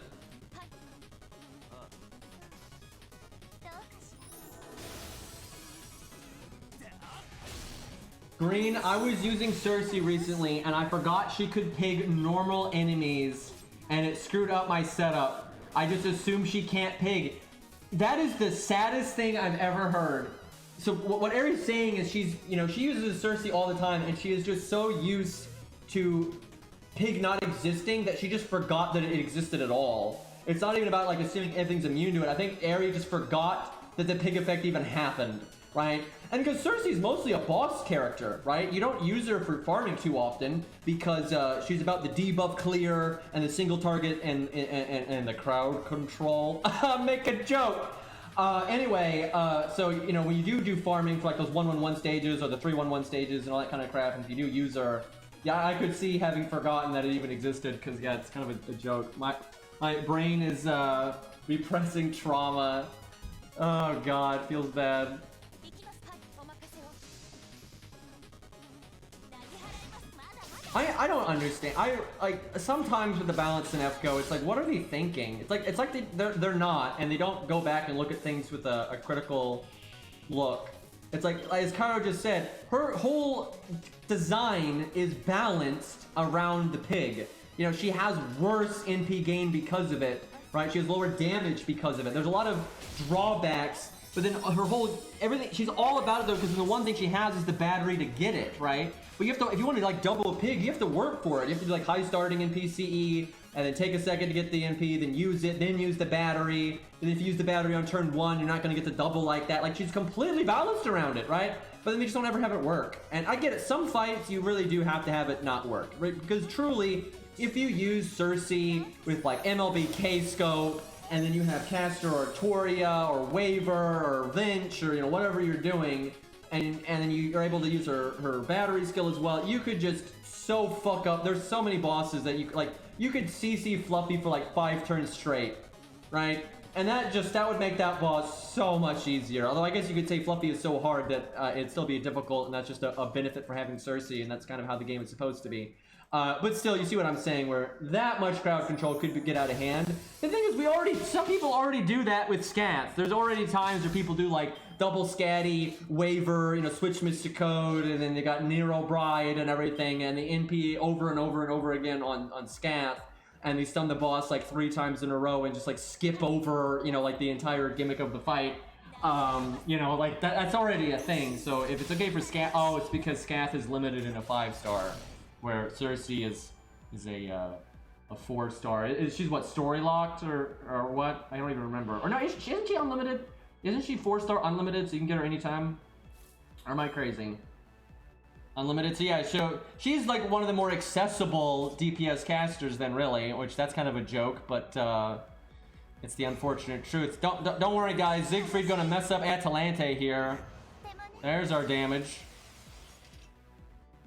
Green, I was using Cersei recently and I forgot she could pig normal enemies. And it screwed up my setup. I just assume she can't pig. That is the saddest thing I've ever heard. So what Ari's saying is she uses Cersei all the time, and she is just so used to pig not existing that she just forgot that it existed at all. It's not even about like assuming everything's immune to it. I think Ari just forgot that the pig effect even happened, right? And because Cersei's mostly a boss character, right? You don't use her for farming too often because she's about the debuff clear and the single target and the crowd control. Make a joke. Anyway, so you know when you do farming for like those 1-1-1 stages or the 3-1-1 stages and all that kind of crap, and if you do use her, yeah, I could see having forgotten that it even existed because yeah, it's kind of a joke. My brain is repressing trauma. Oh god, feels bad. I don't understand. I like sometimes with the balance in FGO, it's like, what are they thinking? It's like they're not, and they don't go back and look at things with a critical look. It's like as Cairo just said, her whole design is balanced around the pig. You know, she has worse NP gain because of it, right? She has lower damage because of it. There's a lot of drawbacks, but then her whole everything, she's all about it though, because the one thing she has is the battery to get it, right? But you have to, if you want to like double a pig, you have to work for it. You have to do like high starting in PCE, and then take a second to get the NP, then use it, then use the battery. And if you use the battery on turn 1, you're not going to get the double like that. Like she's completely balanced around it, right? But then they just don't ever have it work. And I get it, some fights you really do have to have it not work, right? Because truly, if you use Cersei with like MLB K-Scope, and then you have Caster or Toria or Waver or Lynch or, you know, whatever you're doing, and then you're able to use her battery skill as well, you could just so fuck up. There's so many bosses that you could CC Fluffy for like 5 turns straight, right? And that would make that boss so much easier. Although I guess you could say Fluffy is so hard that it'd still be difficult, and that's just a benefit for having Cersei, and that's kind of how the game is supposed to be. But still, you see what I'm saying, where that much crowd control could get out of hand. The thing is, some people already do that with scats. There's already times where people do like double scatty, Waver, you know, switch Mystic Code, and then they got Nero Bride and everything, and the NP over and over and over again on scat, and they stun the boss like 3 times in a row and just like skip over, you know, like the entire gimmick of the fight. You know, like that's already a thing. So if it's okay for scat, oh, it's because scat is limited in a 5-star. where Cersei is a 4-star. She's what, story locked or what? I don't even remember. Or no, isn't she unlimited? Isn't she 4-star unlimited so you can get her anytime? Or am I crazy? Unlimited, so yeah, so she's like one of the more accessible DPS casters then really, which that's kind of a joke, but it's the unfortunate truth. Don't worry guys, Siegfried gonna mess up Atalante here. There's our damage.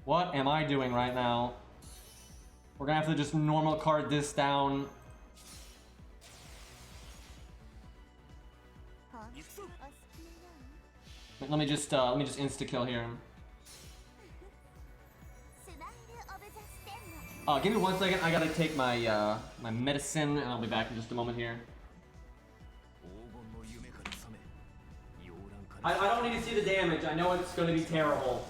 What am I doing right now? We're gonna have to just normal card this down. Let me just insta kill here. Give me 1 second. I gotta take my my medicine, and I'll be back in just a moment here. I don't need to see the damage. I know it's gonna be terrible.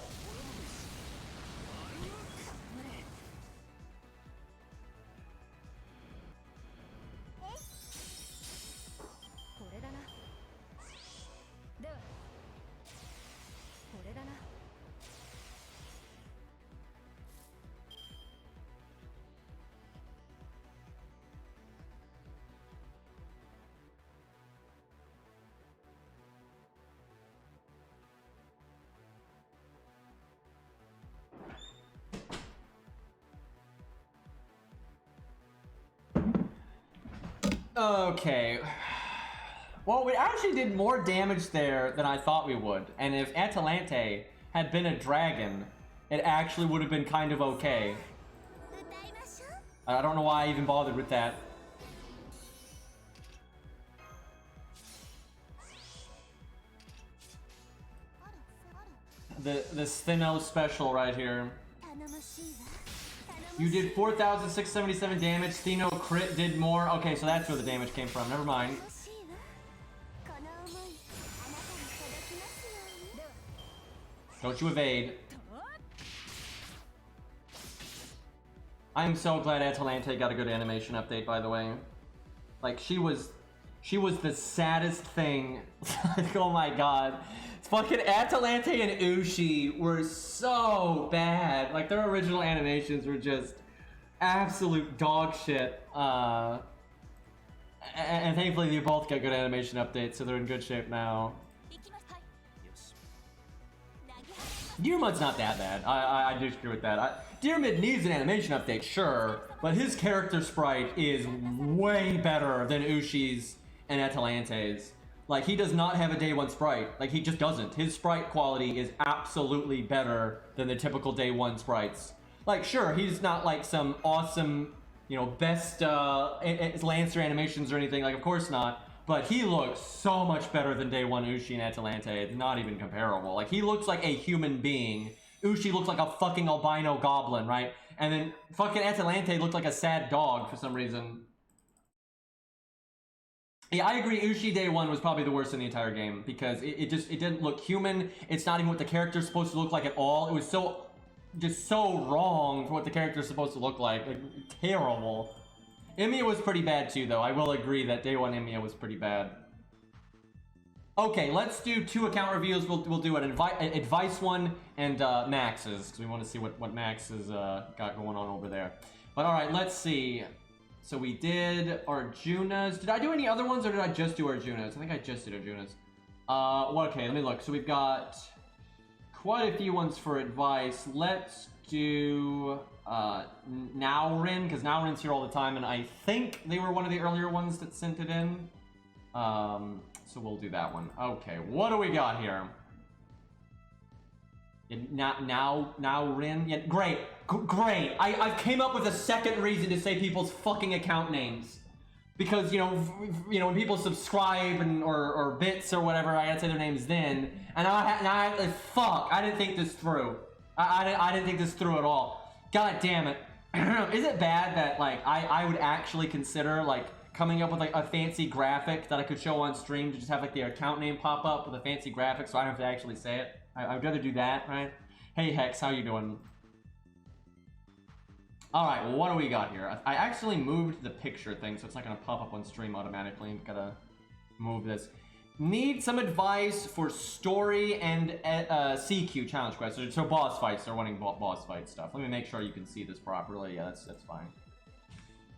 Okay. Well, we actually did more damage there than I thought we would. And if Atalante had been a dragon, it actually would have been kind of okay. I don't know why I even bothered with that. The Stheno special right here. You did 4,677 damage. Stheno crit did more. Okay, so that's where the damage came from. Never mind. Don't you evade. I am so glad Atalante got a good animation update, by the way. Like, she was the saddest thing. Like, oh my god. Fucking Atalante and Ushi were so bad. Like, their original animations were just absolute dog shit. And thankfully they both got good animation updates, so they're in good shape now. Diarmid's not that bad. I do agree with that. Diarmid needs an animation update, sure, but his character sprite is way better than Ushi's and Atalante's. Like, he does not have a day 1 sprite. Like, he just doesn't. His sprite quality is absolutely better than the typical day 1 sprites. Like, sure, he's not like some awesome, you know, best Lancer animations or anything. Like, of course not. But he looks so much better than day 1 Ushi and Atalante. It's not even comparable. Like, he looks like a human being. Ushi looks like a fucking albino goblin, right? And then fucking Atalante looked like a sad dog for some reason. Yeah, I agree. Ushi day 1 was probably the worst in the entire game because it didn't look human. It's not even what the character's supposed to look like at all. It was just so wrong for what the character's supposed to look like. Like, terrible. Emiya was pretty bad too, though. I will agree that day 1 Emiya was pretty bad. Okay, let's do 2 account reviews. We'll do an advice one and Max's, because we want to see what Max has got going on over there. But all right, let's see. So we did Arjuna's. Did I do any other ones, or did I just do Arjuna's? I think I just did Arjuna's. Well, okay, let me look. So we've got quite a few ones for advice. Let's do Naorin, because Naorin's here all the time, and I think they were one of the earlier ones that sent it in. So we'll do that one. Okay, what do we got here? Naorin? Yeah, great. Great. I came up with a second reason to say people's fucking account names. Because, you know, when people subscribe or bits or whatever, I gotta say their names then. And fuck, I didn't think this through. I didn't think this through at all. God damn it. Is it bad that, like, I would actually consider, like, coming up with, like, a fancy graphic that I could show on stream to just have, like, the account name pop up with a fancy graphic so I don't have to actually say it? I would rather do that, right? Hey, Hex, how you doing? Alright, well, what do we got here? I actually moved the picture thing, so it's not gonna pop up on stream automatically. Gotta move this. Need some advice for story and CQ challenge quests. So boss fights, they're wanting boss fight stuff. Let me make sure you can see this properly. Yeah, that's fine.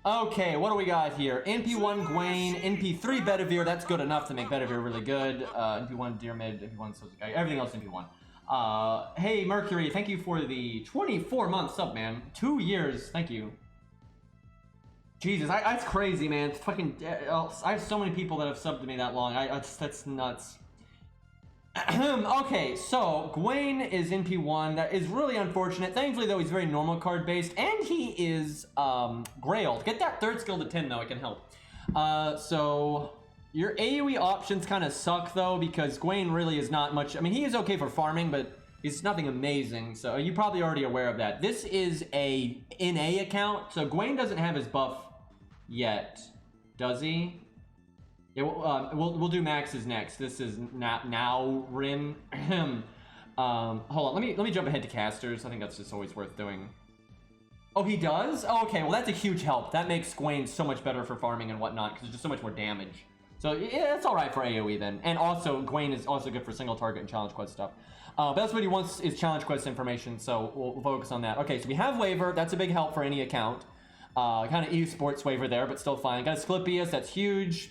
Okay, what do we got here? NP1 Gwaine, NP3 Bedivere. That's good enough to make Bedivere really good. NP1 Dearmid, NP1 Suzuki. Everything else NP1. Hey Mercury, thank you for the 24-month sub, man. 2 years, thank you. Jesus, that's crazy, man. It's fucking. I have so many people that have subbed to me that long. That's nuts. Okay, so Gwaine is NP1. That is really unfortunate. Thankfully, though, he's very normal card based, and he is Grailed. Get that third skill to 10, though. It can help. So your AoE options kind of suck, though, because Gwaine really is not much. I mean, he is okay for farming, but he's nothing amazing. So you're probably already aware of that. This is a NA account, so Gwaine doesn't have his buff yet, does he? Yeah, we'll do Max's next. This is Naorin. Hold on, let me jump ahead to casters. I think that's just always worth doing. Oh, he does? Oh, okay, well that's a huge help. That makes Gwaine so much better for farming and whatnot because there's just so much more damage. So yeah, it's all right for AoE then. And also, Gwaine is also good for single target and challenge quest stuff. But that's what he wants is challenge quest information, so we'll focus on that. Okay, so we have Waver. That's a big help for any account. Kind of esports Waver there, but still fine. Got Asclepius, that's huge.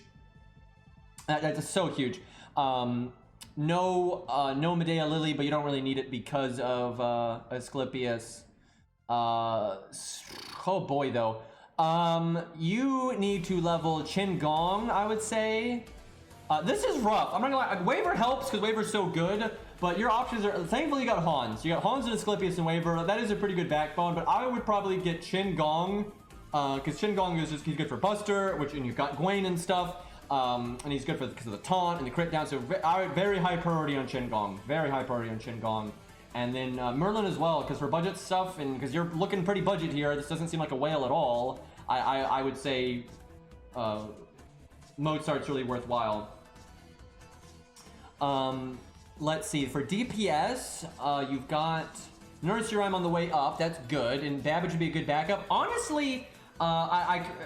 That's so huge. No Medea Lily, but you don't really need it because of Asclepius. Oh boy, though. You need to level Qingong, I would say. This is rough. I'm not gonna lie. Waver helps because Waver's so good, but your options are. Thankfully, you got Hans. You got Hans and Asclepius and Waver. That is a pretty good backbone, but I would probably get Qingong because Qingong is just he's good for Buster, and you've got Gwaine and stuff. And he's good because of the taunt and the crit down. So very high priority on Qingong. Very high priority on Qingong. And then Merlin as well, because for budget stuff and because you're looking pretty budget here, this doesn't seem like a whale at all. I would say Mozart's really worthwhile. Let's see, for DPS, you've got Nursery Rhyme on the way up. That's good, and Babbage would be a good backup. Honestly,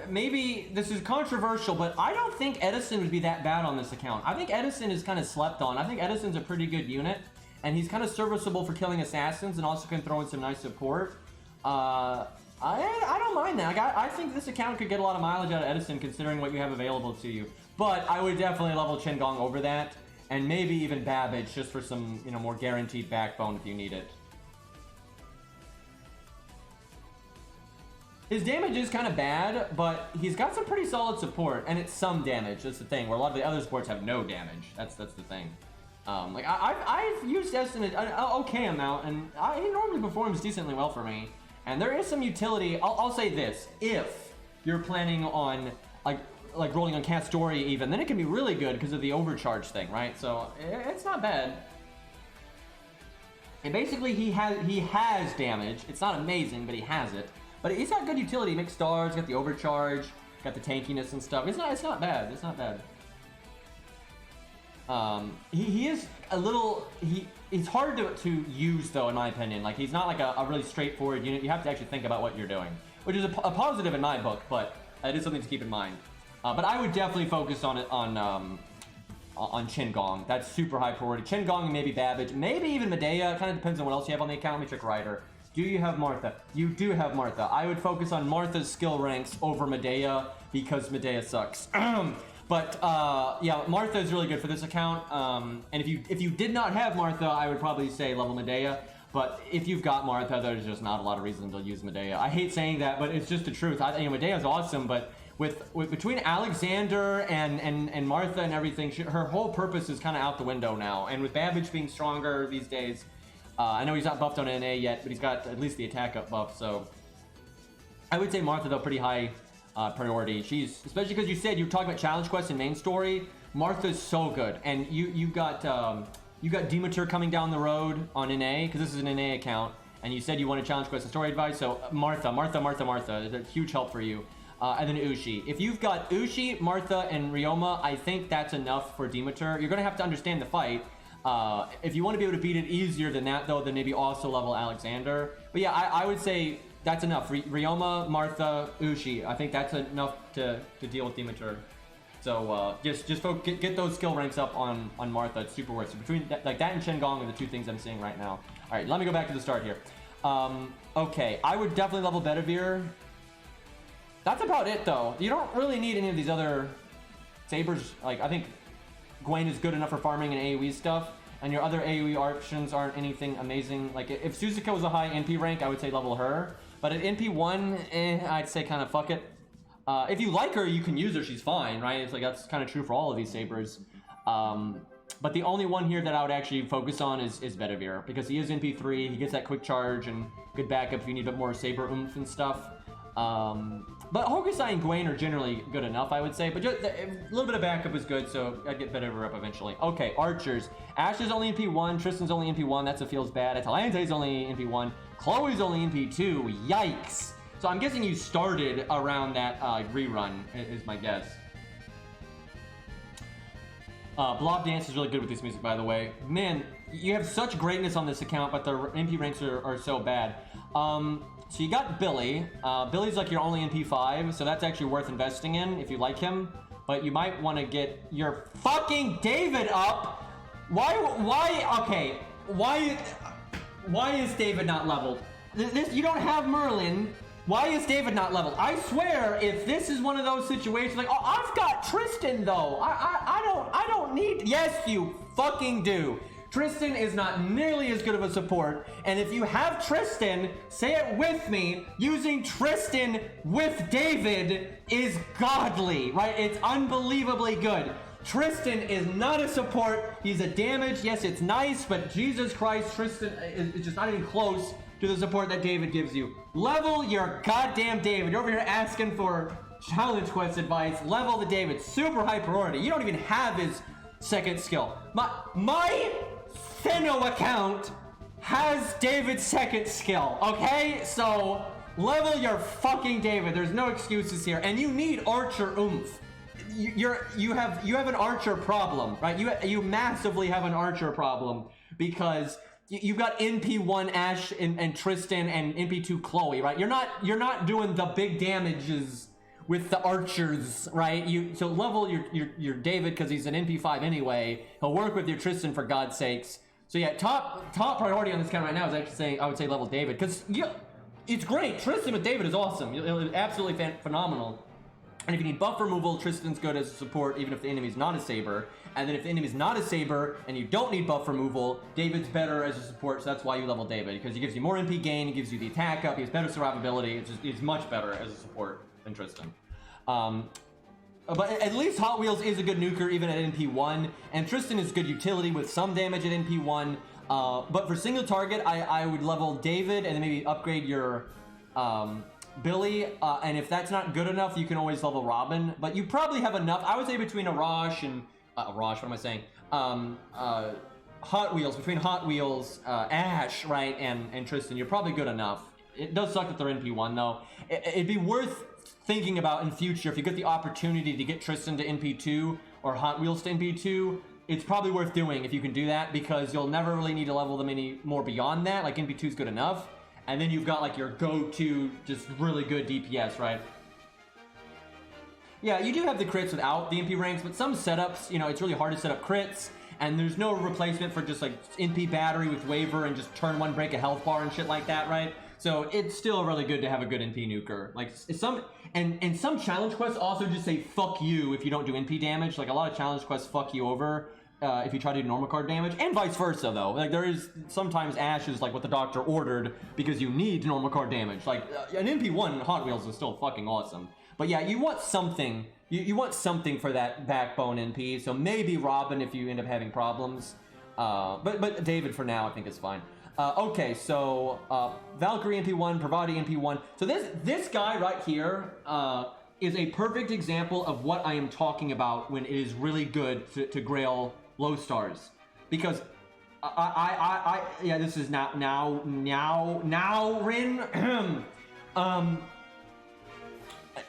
maybe this is controversial, but I don't think Edison would be that bad on this account. I think Edison is kind of slept on. I think Edison's a pretty good unit, and he's kind of serviceable for killing assassins and also can throw in some nice support. I don't mind that. I think this account could get a lot of mileage out of Edison considering what you have available to you. But I would definitely level Qingong over that, and maybe even Babbage just for some, more guaranteed backbone if you need it. His damage is kind of bad, but he's got some pretty solid support, and it's some damage. That's the thing, where a lot of the other supports have no damage. That's the thing. I've used Edison an okay amount, and he normally performs decently well for me. And there is some utility. I'll say this: if you're planning on like rolling on Cast Story even, then it can be really good because of the overcharge thing, right? So it's not bad. And basically, he has damage. It's not amazing, but he has it. But he's got good utility. Mixed stars, got the overcharge, got the tankiness and stuff. It's not bad. It's not bad. He is a little. He's hard to use though, in my opinion. Like he's not like a really straightforward unit. You have to actually think about what you're doing, which is a positive in my book. But it is something to keep in mind. But I would definitely focus on it on Qingong. That's super high priority. Qingong and maybe Babbage, maybe even Medea. It kind of depends on what else you have on the account. Let me check Ryder. Do you have Martha? You do have Martha. I would focus on Martha's skill ranks over Medea because Medea sucks. But yeah, Martha is really good for this account. And if you did not have Martha, I would probably say level Medea. But if you've got Martha, there's just not a lot of reason to use Medea. I hate saying that, but it's just the truth. Medea is awesome, but with between Alexander and Martha and everything, her whole purpose is kind of out the window now. And with Babbage being stronger these days. I know he's not buffed on NA yet, but he's got at least the attack up buff, so I would say Martha, though, pretty high priority. She's, especially because you were talking about challenge quests and main story, Martha's so good. And you got Demeter coming down the road on NA, because this is an NA account, and you said you wanted challenge quest and story advice, so Martha is a huge help for you. And then Ushi. If you've got Ushi, Martha, and Ryoma, I think that's enough for Demeter. You're going to have to understand the fight. If you want to be able to beat it easier than that, though, then maybe also level Alexander. But yeah, I would say that's enough. Ryoma, Martha, Ushi. I think that's enough to deal with Demeter. So just get those skill ranks up on Martha. It's super worth it. Between like that and Shen Gong are the two things I'm seeing right now. All right, let me go back to the start here. Okay, I would definitely level Bedivere. That's about it though. You don't really need any of these other sabers. Like I think Gwen is good enough for farming and AoE stuff, and your other AoE options aren't anything amazing. Like if Suzuka was a high NP rank, I would say level her. But at NP 1, I'd say kind of fuck it. If you like her, you can use her. She's fine, right? It's like that's kind of true for all of these sabers. But the only one here that I would actually focus on is Bedivere, because he is NP3. He gets that quick charge and good backup if you need a bit more saber oomph and stuff. But Hokusai and Gwen are generally good enough, I would say. But just a little bit of backup is good, so I'd get Bedivere up eventually. Okay, archers. Ash is only NP1. Tristan's only NP1. That's what feels bad. Atalante's only NP1. Chloe's only NP2. Yikes. So I'm guessing you started around that rerun, is my guess. Blob Dance is really good with this music, by the way. Man, you have such greatness on this account, but the NP ranks are so bad. So you got Billy. Billy's like your only NP5, so that's actually worth investing in if you like him. But you might want to get your fucking David up. Okay, why is David not leveled? You don't have Merlin. Why is David not leveled? I swear, if this is one of those situations, like, oh, I've got Tristan though. I don't need. Yes, you fucking do. Tristan is not nearly as good of a support, and if you have Tristan, say it with me, using Tristan with David is godly, right? It's unbelievably good. Tristan is not a support. He's a damage. Yes, it's nice, but Jesus Christ, Tristan is just not even close to the support that David gives you. Level your goddamn David. You're over here asking for challenge quest advice. Level the David. Super high priority. You don't even have his second skill. My Stheno account has David's second skill, okay? So level your fucking David. There's no excuses here. And you need archer oomph. You have an archer problem, right? You massively have an archer problem because you've got NP1 Ash and Tristan and NP2 Chloe, right? You're not doing the big damages with the archers, right? So level your David because he's an NP5 anyway. He'll work with your Tristan for God's sakes. So yeah, top priority on this count right now is actually saying I would say level David because it's great. Tristan with David is awesome. It's absolutely phenomenal. And if you need buff removal, Tristan's good as a support, even if the enemy's not a saber. And then if the enemy's not a saber and you don't need buff removal, David's better as a support, so that's why you level David, because he gives you more MP gain, he gives you the attack up, he has better survivability. He's much better as a support than Tristan. But at least Hot Wheels is a good nuker even at NP1, and Tristan is good utility with some damage at NP1. But for single target, I would level David and then maybe upgrade your Billy, and if that's not good enough, you can always level Robin, but you probably have enough. I would say between Arash and Arash, what am I saying? Hot Wheels, between Hot Wheels, Ash, right, and Tristan, you're probably good enough. It does suck that they're NP1 though. It'd be worth thinking about in future if you get the opportunity to get Tristan to NP2 or Hot Wheels to NP2. It's probably worth doing if you can do that, because you'll never really need to level them any more beyond that. Like NP2 is good enough. And then you've got like your go-to, just really good DPS, right? Yeah, you do have the crits without the NP ranks, but some setups, it's really hard to set up crits, and there's no replacement for just like NP battery with waiver and just turn one, break a health bar and shit like that, right? So it's still really good to have a good NP nuker. Like some challenge quests also just say fuck you if you don't do NP damage. Like a lot of challenge quests fuck you over if you try to do normal card damage, and vice versa though. Like there is sometimes Ash is like what the doctor ordered because you need normal card damage. Like an NP1 Hot Wheels is still fucking awesome. But yeah, you want something. You want something for that backbone NP. So maybe Robin if you end up having problems. But David for now I think is fine. Okay, so Valkyrie NP1, Pravati NP1. So this guy right here is a perfect example of what I am talking about when it is really good to grail low stars, because yeah, this is now Rin.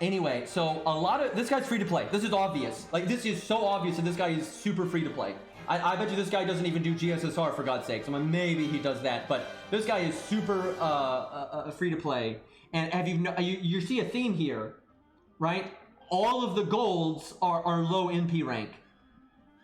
Anyway, so a lot of this guy's free to play. This is obvious. Like this is so obvious that this guy is super free to play. I bet you this guy doesn't even do GSSR for God's sakes. I mean, maybe he does that, but this guy is super free to play. And have you see a theme here, right? all of the golds are low NP rank.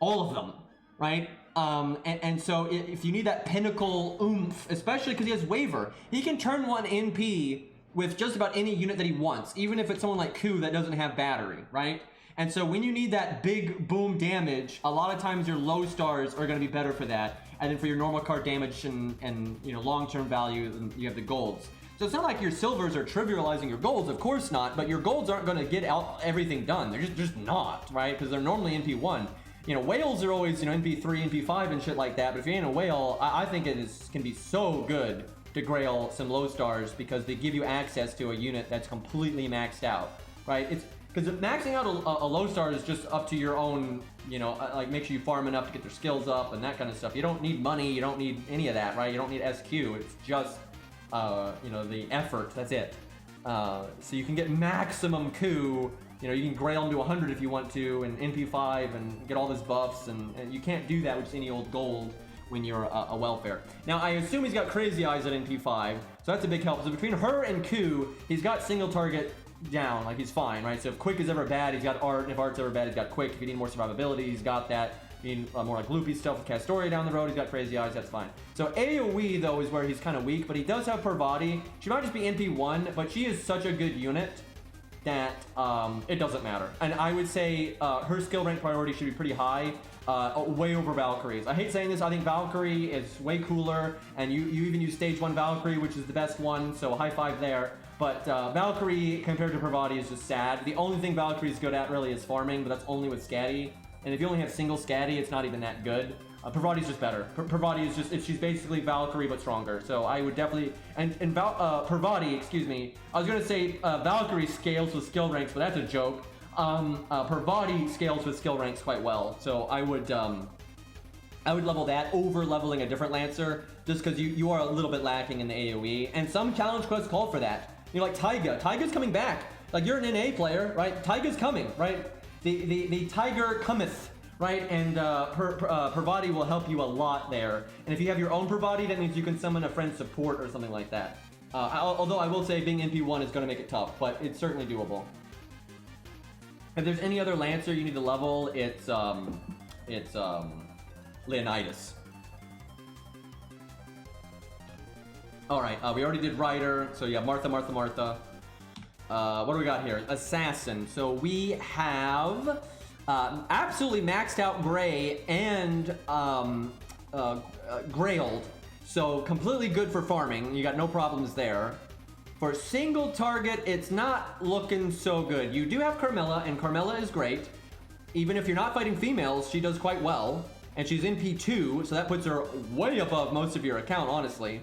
All of them, right? And so if you need that pinnacle oomph, especially because he has Waver, he can turn 1 NP with just about any unit that he wants, even if it's someone like Ku that doesn't have battery, right? And so when you need that big boom damage, a lot of times your low stars are going to be better for that. And then for your normal card damage and you know, long-term value, you have the golds. So it's not like your silvers are trivializing your golds, of course not, but your golds aren't going to get out everything done. They're just not, right? Because they're normally NP1. You know, whales are always, you know, NP3, NP5 and shit like that, but if you ain't a whale, I think it can be so good to grail some low stars because they give you access to a unit that's completely maxed out, right? It's because maxing out a low star is just up to your own, you know, like make sure you farm enough to get their skills up and that kind of stuff. You don't need money, you don't need any of that, right? You don't need SQ, it's just, you know, the effort, that's it. So you can get maximum Ku, you know, you can grail them to 100 if you want to, and NP5 and get all these buffs, and you can't do that with just any old gold when you're a welfare. Now, I assume he's got Crazy Eyes at NP5, so that's a big help. So between her and Ku, he's got single target down, like he's fine, right? So if Quick is ever bad, he's got Art, and if Art's ever bad, he's got Quick. If you need more survivability, he's got that. If you need more like loopy stuff with Castoria down the road, he's got Crazy Eyes, that's fine. So AoE, though, is where he's kind of weak, but he does have Parvati. She might just be NP1, but she is such a good unit that it doesn't matter. And I would say her skill rank priority should be pretty high, way over Valkyrie's. I hate saying this, I think Valkyrie is way cooler, and you even use stage 1 Valkyrie, which is the best one, so high five there. But Valkyrie compared to Parvati is just sad. The only thing Valkyrie is good at really is farming, but that's only with Scatty. And if you only have single Scatty, it's not even that good. Parvati's just better. Parvati is just, she's basically Valkyrie but stronger. So I would definitely, and Parvati, excuse me, I was gonna say Valkyrie scales with skill ranks, but that's a joke. Parvati scales with skill ranks quite well. So I would level that over leveling a different Lancer, just because you are a little bit lacking in the AoE. And some challenge quests call for that. You know, like Taiga. Taiga's coming back. Like, you're an NA player, right? Taiga's coming, right? The Tiger cometh, right? And Parvati will help you a lot there. And if you have your own Parvati, that means you can summon a friend support or something like that. Although I will say being NP1 is going to make it tough, but it's certainly doable. If there's any other Lancer you need to level, it's Leonidas. Alright, we already did Rider, so yeah, Martha. What do we got here? Assassin. So we have absolutely maxed out Gray and Grailed. So completely good for farming. You got no problems there. For single target, it's not looking so good. You do have Carmilla, and Carmilla is great. Even if you're not fighting females, she does quite well. And she's in P2, so that puts her way above most of your account, honestly.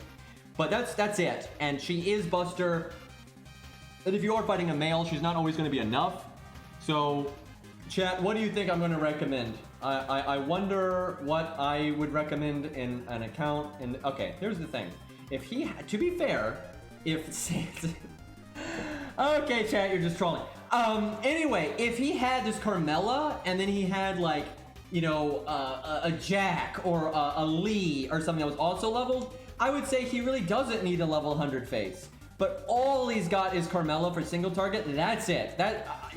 But that's it. And she is Buster. And if you are fighting a male, she's not always going to be enough. So, chat, what do you think I'm going to recommend? I wonder what I would recommend in an account. And okay, here's the thing. If he, to be fair, if okay, chat, you're just trolling. Anyway, if he had this Carmella and then he had like, you know, a Jack or a Lee or something that was also leveled, I would say he really doesn't need a level 100 face. But all he's got is Carmella for single target. That's it.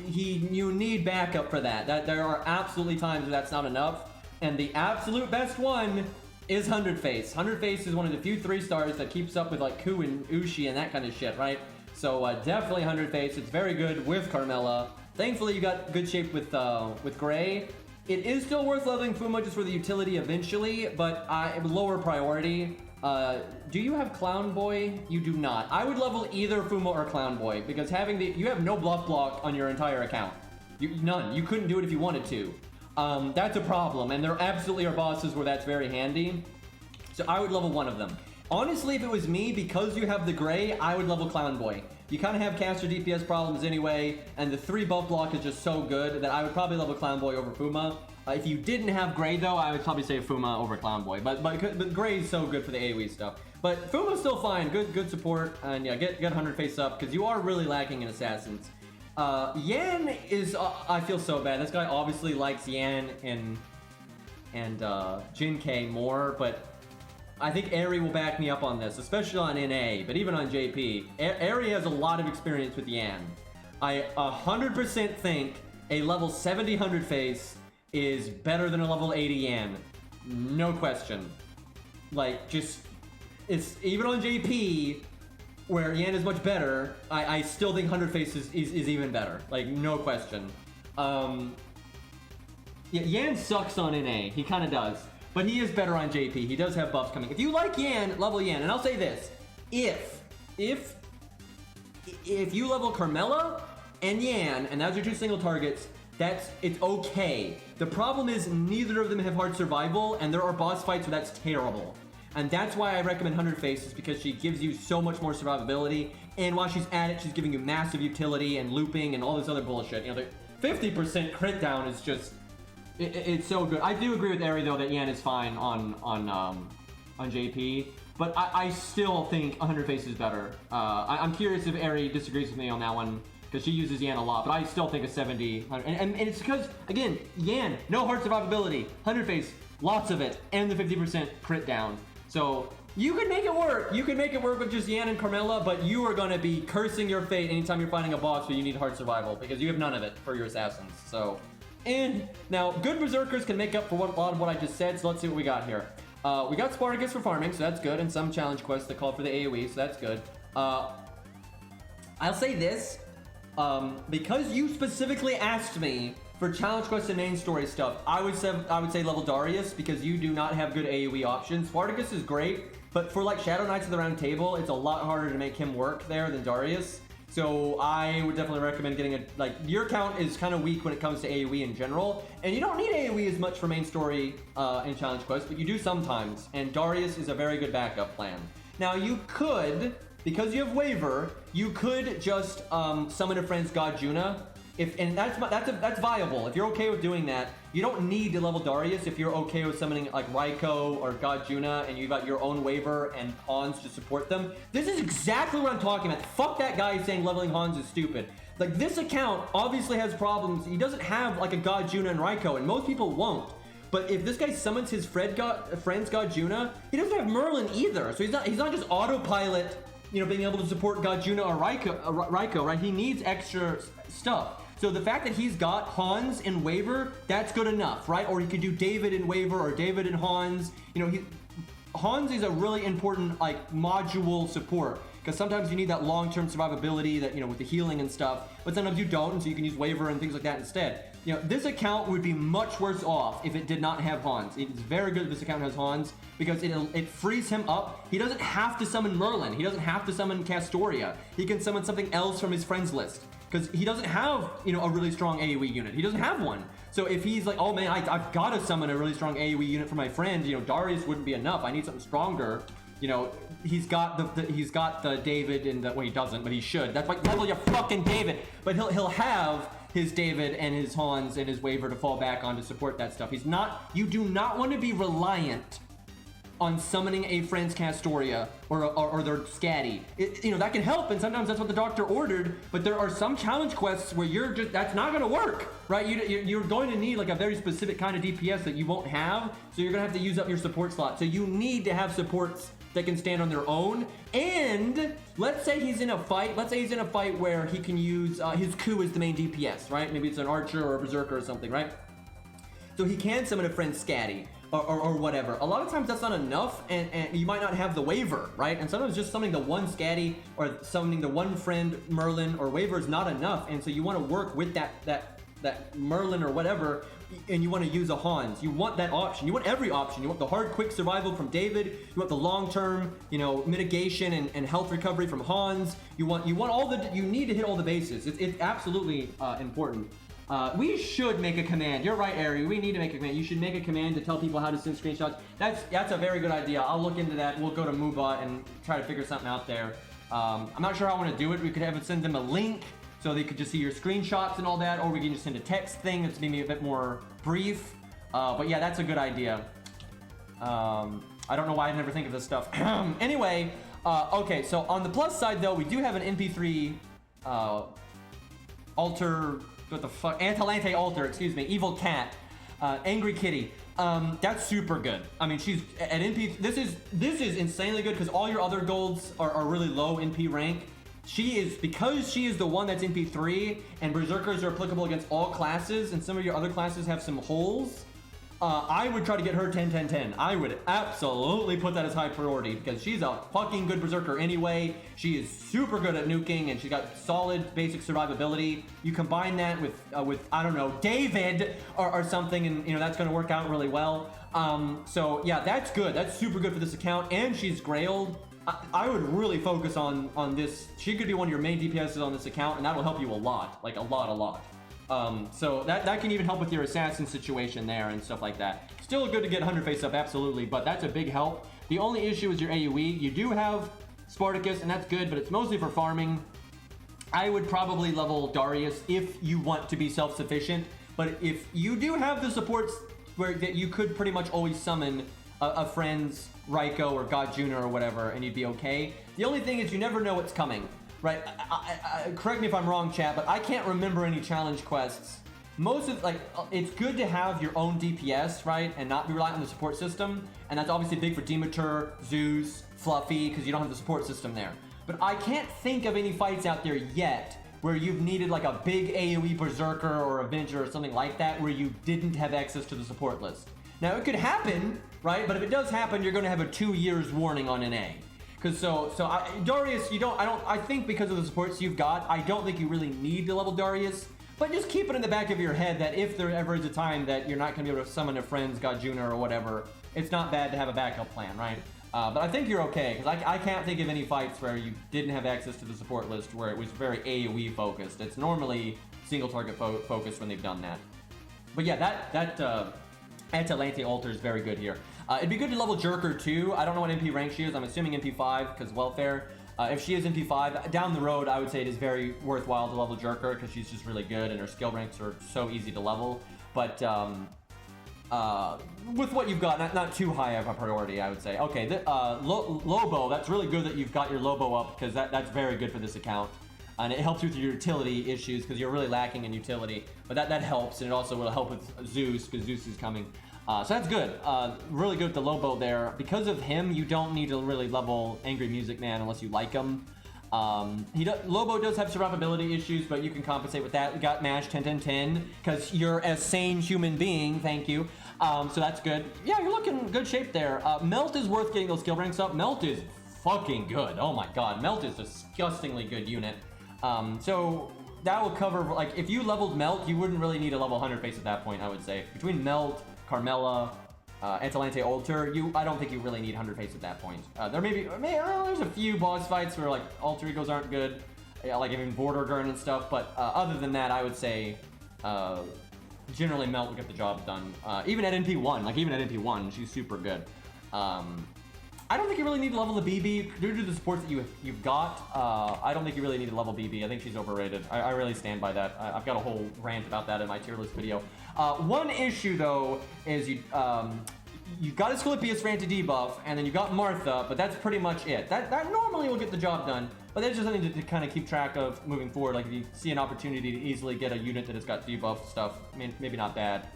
You need backup for that. There are absolutely times where that's not enough. And the absolute best one is 100 face. 100 face is one of the few 3-stars that keeps up with like Ku and Ushi and that kind of shit, right? So definitely 100 face. It's very good with Carmella. Thankfully, you got good shape with Gray. It is still worth leveling Fuma just for the utility eventually, but lower priority. Do you have Clown Boy? You do not. I would level either Fuma or Clown Boy because you have no bluff block on your entire account. None. You couldn't do it if you wanted to. That's a problem, and there absolutely are bosses where that's very handy. So I would level one of them. Honestly, if it was me, because you have the Gray, I would level Clown Boy. You kind of have caster DPS problems anyway, and the 3 buff block is just so good that I would probably level Clown Boy over Fuma. If you didn't have Gray though, I would probably say Fuma over Clown Boy. But Gray is so good for the AoE stuff. But Fuma's still fine, good support, and yeah, get 100 face up because you are really lacking in assassins. Yan is I feel so bad. This guy obviously likes Yan and Jin-K more, but I think Ari will back me up on this, especially on NA, but even on JP. Ari has a lot of experience with Yan. I 100% think a level 70 100 face is better than a level 80 Yan. No question. Like, just, it's even on JP, where Yan is much better, I still think 100 face is even better. Like, no question. Yeah, Yan sucks on NA. He kind of does. But he is better on JP. He does have buffs coming. If you like Yan, level Yan. And I'll say this. If you level Carmella and Yan, and that's your 2 single targets, it's okay. The problem is neither of them have hard survival, and there are boss fights where that's terrible. And that's why I recommend 100 Faces, because she gives you so much more survivability, and while she's at it, she's giving you massive utility and looping and all this other bullshit. You know, the 50% crit down is just, it's so good. I do agree with Ari though that Yan is fine on JP, but I still think 100 Faces is better. I'm curious if Ari disagrees with me on that one, because she uses Yan a lot, but I still think a 70, and it's because, again, Yan, no hard survivability, 100 face, lots of it, and the 50% crit down. So, you can make it work. You can make it work with just Yan and Carmella, but you are going to be cursing your fate anytime you're fighting a boss where you need hard survival, because you have none of it for your assassins. So, and now, good Berserkers can make up for a lot of what I just said, so let's see what we got here. We got Spartacus for farming, so that's good, and some challenge quests that call for the AoE, so that's good. I'll say this. Because you specifically asked me for challenge quest and main story stuff, I would say level Darius, because you do not have good AoE options. Spartacus is great, but for like Shadow Knights of the Round Table, it's a lot harder to make him work there than Darius. So I would definitely recommend getting your count is kind of weak when it comes to AoE in general, and you don't need AoE as much for main story and challenge quests, but you do sometimes, and Darius is a very good backup plan. Now you could, because you have Waver, you could just summon a friend's God Juna, and that's viable. If you're okay with doing that, you don't need to level Darius if you're okay with summoning like Raiko or God Juna, and you've got your own Waver and Hans to support them. This is exactly what I'm talking about. Fuck that guy saying leveling Hans is stupid. Like, this account obviously has problems. He doesn't have like a God Juna and Raiko, and most people won't. But if this guy summons his friend's God Juna, he doesn't have Merlin either. So he's not just autopilot, you know, being able to support God Juna or Raiko, right? He needs extra stuff. So the fact that he's got Hans and Waver, that's good enough, right? Or he could do David and Waver or David and Hans. You know, Hans is a really important like module support, because sometimes you need that long-term survivability that, you know, with the healing and stuff, but sometimes you don't, and so you can use Waver and things like that instead. You know, this account would be much worse off if it did not have Hans. It's very good if this account has Hans, because it frees him up. He doesn't have to summon Merlin. He doesn't have to summon Castoria. He can summon something else from his friends list, because he doesn't have, you know, a really strong AoE unit. He doesn't have one. So if he's like, oh man, I've got to summon a really strong AoE unit for my friend, you know, Darius wouldn't be enough. I need something stronger. You know, he's got the David and the, well, he doesn't, but he should. That's like, level your fucking David. But he'll have his David and his Hans and his Waver to fall back on to support that stuff. You do not want to be reliant on summoning a friend's Castoria or their Scatty. You know, that can help, and sometimes that's what the doctor ordered, but there are some challenge quests where that's not gonna work, right? You're going to need like a very specific kind of DPS that you won't have, so you're gonna have to use up your support slot. So you need to have supports that can stand on their own. And let's say he's in a fight where he can use his coup as the main DPS, right? Maybe it's an archer or a berserker or something, right? So he can summon a friend Scatty or whatever. A lot of times that's not enough, and you might not have the Waver, right? And sometimes just summoning the one Scatty or summoning the one friend Merlin or Waver is not enough, and so you want to work with that Merlin or whatever, and you want to use a Hans. You want that option. You want every option. You want the hard, quick survival from David. You want the long-term, you know, mitigation and health recovery from Hans. You want all the. You need to hit all the bases. It's absolutely important. We should make a command. You're right, Ari. We need to make a command. You should make a command to tell people how to send screenshots. That's a very good idea. I'll look into that. We'll go to MooBot and try to figure something out there. I'm not sure how I want to do it. We could have it send them a link so they could just see your screenshots and all that, or we can just send a text thing that's maybe a bit more brief. But yeah, that's a good idea. I don't know why I never think of this stuff. Anyway, okay, so on the plus side though, we do have an MP3 altar, what the fuck, Atalante altar, excuse me, evil cat, angry kitty. That's super good. I mean, she's at NP. This is insanely good because all your other golds are really low NP rank. she is, because she is the one that's NP3, and Berserkers are applicable against all classes, and some of your other classes have some holes, I would try to get her 10-10-10. I would absolutely put that as high priority, because she's a fucking good Berserker anyway. She is super good at nuking, and she's got solid basic survivability. You combine that with I don't know, David or something, and you know that's going to work out really well. So yeah, that's good. That's super good for this account, and she's Grailed. I would really focus on this. She could be one of your main DPSs on this account, and that'll help you a lot, like a lot. So that can even help with your assassin situation there and stuff like that. Still good to get 100 face up, absolutely, but that's a big help. The only issue is your AoE. You do have Spartacus, and that's good, but it's mostly for farming. I would probably level Darius if you want to be self-sufficient, but if you do have the supports where that you could pretty much always summon a friend's Raiko or Gajuna or whatever, and you'd be okay. The only thing is you never know what's coming. Right, correct me if I'm wrong, chat, but I can't remember any challenge quests. Most of, like, it's good to have your own DPS, right, and not be reliant on the support system, and that's obviously big for Demeter, Zeus, Fluffy, because you don't have the support system there. But I can't think of any fights out there yet where you've needed, like, a big AoE Berserker or Avenger or something like that where you didn't have access to the support list. Now, it could happen, right, but if it does happen, you're going to have a 2 years warning on NA. Because Darius, I think because of the supports you've got, I don't think you really need to level Darius, but just keep it in the back of your head that if there ever is a time that you're not going to be able to summon a friend's Gajuna or whatever, it's not bad to have a backup plan, right? But I think you're okay, because I can't think of any fights where you didn't have access to the support list where it was very AoE focused. It's normally single target focused when they've done that. But yeah, that Atalante altar is very good here. It'd be good to level Jerker too. I don't know what MP rank she is. I'm assuming MP5 because welfare. If she is MP5, down the road, I would say it is very worthwhile to level Jerker because she's just really good and her skill ranks are so easy to level. But with what you've got, not too high of a priority, I would say. Okay, Lobo, that's really good that you've got your Lobo up because that's very good for this account. And it helps with your utility issues because you're really lacking in utility. But that helps, and it also will help with Zeus because Zeus is coming. So that's good. Really good with the Lobo there. Because of him, you don't need to really level Angry Music Man unless you like him. Lobo does have survivability issues, but you can compensate with that. We got Mash 10-10-10 because you're a sane human being. Thank you. So that's good. Yeah, you're looking in good shape there. Melt is worth getting those skill ranks up. Melt is fucking good. Oh my god. Melt is a disgustingly good unit. So that will cover, like, if you leveled Melt, you wouldn't really need a level 100 face at that point, I would say. Between Melt, Carmella, Atalante Altar, I don't think you really need 100 face at that point. There there's a few boss fights where, like, Alter Egos aren't good, like even Vortigern and stuff, but other than that, I would say generally Melt will get the job done. Even at NP1, she's super good. I don't think you really need to level the BB due to the supports that you've got. I don't think you really need to level BB. I think she's overrated. I really stand by that. I've got a whole rant about that in my tier list video. One issue though is you've got Asclepius for anti-debuff, and then you've got Martha, but that's pretty much it. That normally will get the job done, but that's just something to kind of keep track of moving forward. Like if you see an opportunity to easily get a unit that has got debuff stuff, I mean, maybe not bad.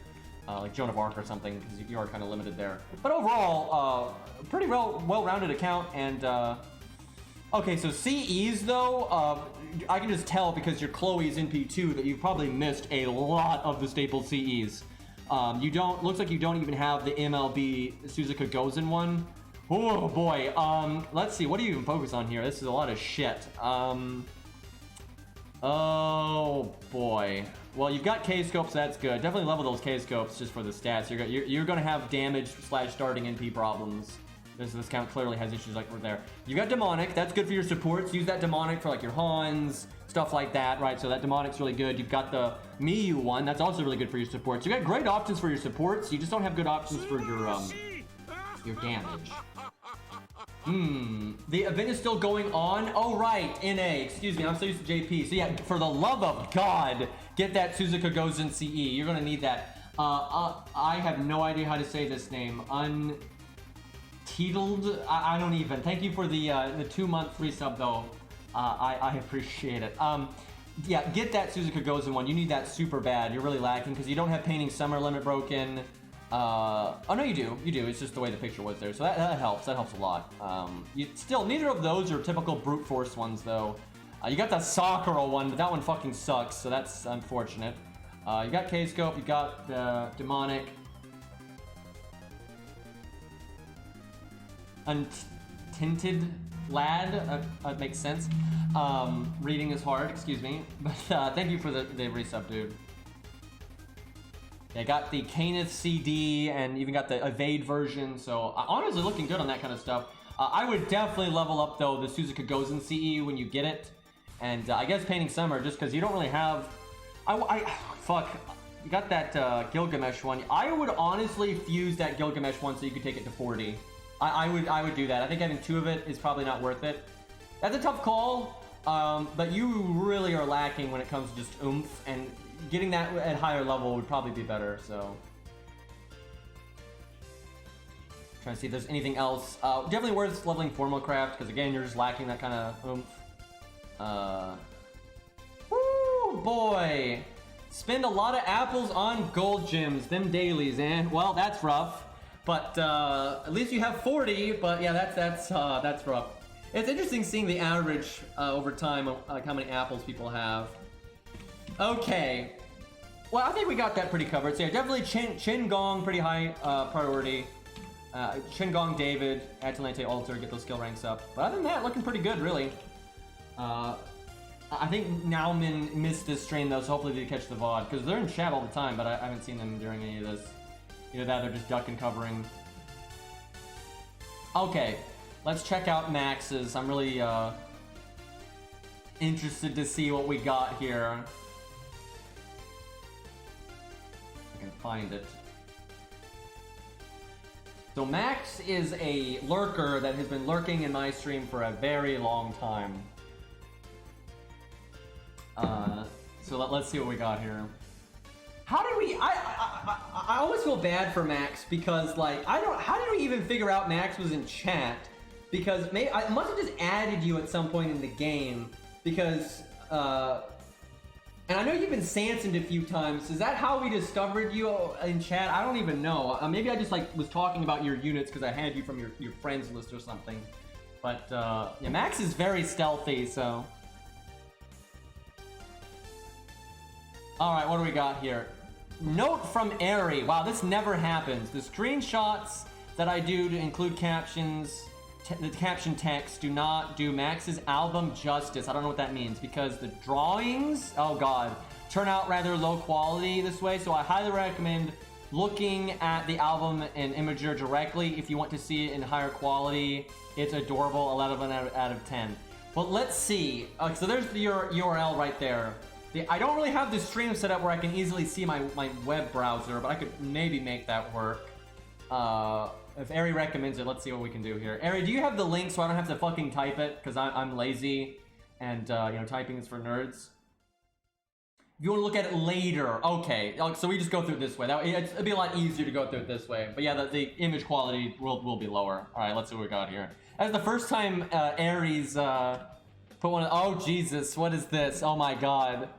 Like Joan of Arc or something, because you are kind of limited there. But overall, pretty well-rounded account. And okay, so CEs though, I can just tell because your Chloe's in P2 that you've probably missed a lot of the staple CEs. Looks like you don't even have the MLB Suzuka Gozen one. Oh boy. Let's see. What do you even focus on here? This is a lot of shit. Oh boy. Well, you've got K-Scopes, that's good. Definitely level those K-Scopes just for the stats. You're going to have damage/starting NP problems. This count clearly has issues like we're there. You got Demonic, that's good for your supports. Use that Demonic for like your Hans, stuff like that, right? So that Demonic's really good. You've got the Miyu one, that's also really good for your supports. You got great options for your supports, you just don't have good options for your damage. The event is still going on. Oh, right, NA. Excuse me, I'm so used to JP. So yeah, for the love of God, get that Suzuka Gozen CE. You're gonna need that. I have no idea how to say this name. Untitled? I don't even. Thank you for the 2-month free sub though. I appreciate it. Yeah, get that Suzuka Gozen one. You need that super bad. You're really lacking because you don't have Painting Summer limit broken. Oh no, you do. It's just the way the picture was there, so that helps. That helps a lot. Neither of those are typical brute force ones though. You got the Sakura one, but that one fucking sucks, so that's unfortunate. You got K-Scope, you got the Demonic. Untinted Lad, that makes sense. Reading is hard, excuse me. But thank you for the resub, dude. Yeah, I got the Caneth CD and even got the Evade version, so honestly looking good on that kind of stuff. I would definitely level up, though, the Suzuka Gozen CE when you get it. And I guess Painting Summer, just because you don't really have... Fuck. You got that Gilgamesh one. I would honestly fuse that Gilgamesh one so you could take it to 40. I would do that. I think having 2 of it is probably not worth it. That's a tough call, but you really are lacking when it comes to just oomph, and getting that at higher level would probably be better, so... Trying to see if there's anything else. Definitely worth leveling Formal Craft, because again, you're just lacking that kind of oomph. Woo, boy! Spend a lot of apples on gold gems, them dailies, and well, that's rough. But at least you have 40. But yeah, that's rough. It's interesting seeing the average over time, like how many apples people have. Okay, well, I think we got that pretty covered. So yeah, definitely Chin Gong, pretty high priority. Chin Gong David, Atalante Altar, get those skill ranks up. But other than that, looking pretty good, really. I think Nauman missed this stream though, so hopefully they catch the VOD, because they're in chat all the time, but I haven't seen them during any of this. Either that, they're just ducking covering. Okay, let's check out Max's. I'm really interested to see what we got here. If I can find it. So Max is a lurker that has been lurking in my stream for a very long time. So let's see what we got here. How did we? I always feel bad for Max because like how did we even figure out Max was in chat? Because I must have just added you at some point in the game because and I know you've been Sansoned a few times. Is that how we discovered you in chat? I don't even know. Maybe I just like was talking about your units because I had you from your friends list or something. But yeah, Max is very stealthy, so. All right, what do we got here? Note from Airy. Wow, this never happens. The screenshots that I do to include captions, the caption text, do not do Max's album justice. I don't know what that means because the drawings, oh god, turn out rather low quality this way. So I highly recommend looking at the album in Imager directly if you want to see it in higher quality. It's adorable, 11 out of 10. But let's see. So there's the URL right there. I don't really have the stream set up where I can easily see my web browser, but I could maybe make that work. If Ari recommends it, let's see what we can do here. Ari, do you have the link so I don't have to fucking type it? Because I'm lazy, and you know, typing is for nerds. If you want to look at it later, okay. So we just go through it this way. It'd be a lot easier to go through it this way. But yeah, the image quality will be lower. All right, let's see what we got here. That's the first time Aries put one. Oh Jesus, what is this? Oh my God.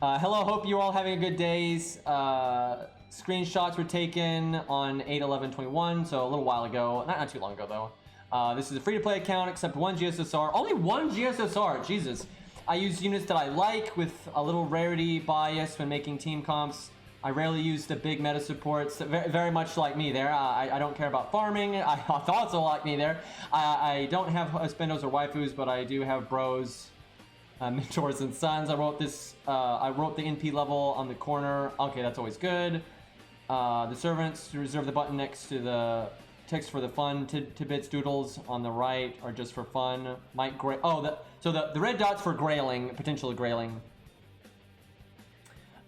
Hello, hope you're all having a good day. Screenshots were taken on 8/11/21, so a little while ago. Not too long ago, though. This is a free-to-play account, except one GSSR. Only one GSSR, Jesus. I use units that I like with a little rarity bias when making team comps. I rarely use the big meta supports, very much like me there. I don't care about farming. I also like me there. I don't have spendos or waifus, but I do have bros. Mentors and Sons. I wrote this. I wrote the NP level on the corner. Okay, that's always good. The servants, reserve the button next to the text for the fun. Tidbits doodles on the right are just for fun. Might gray. Oh, so the red dots for grayling, potential grayling.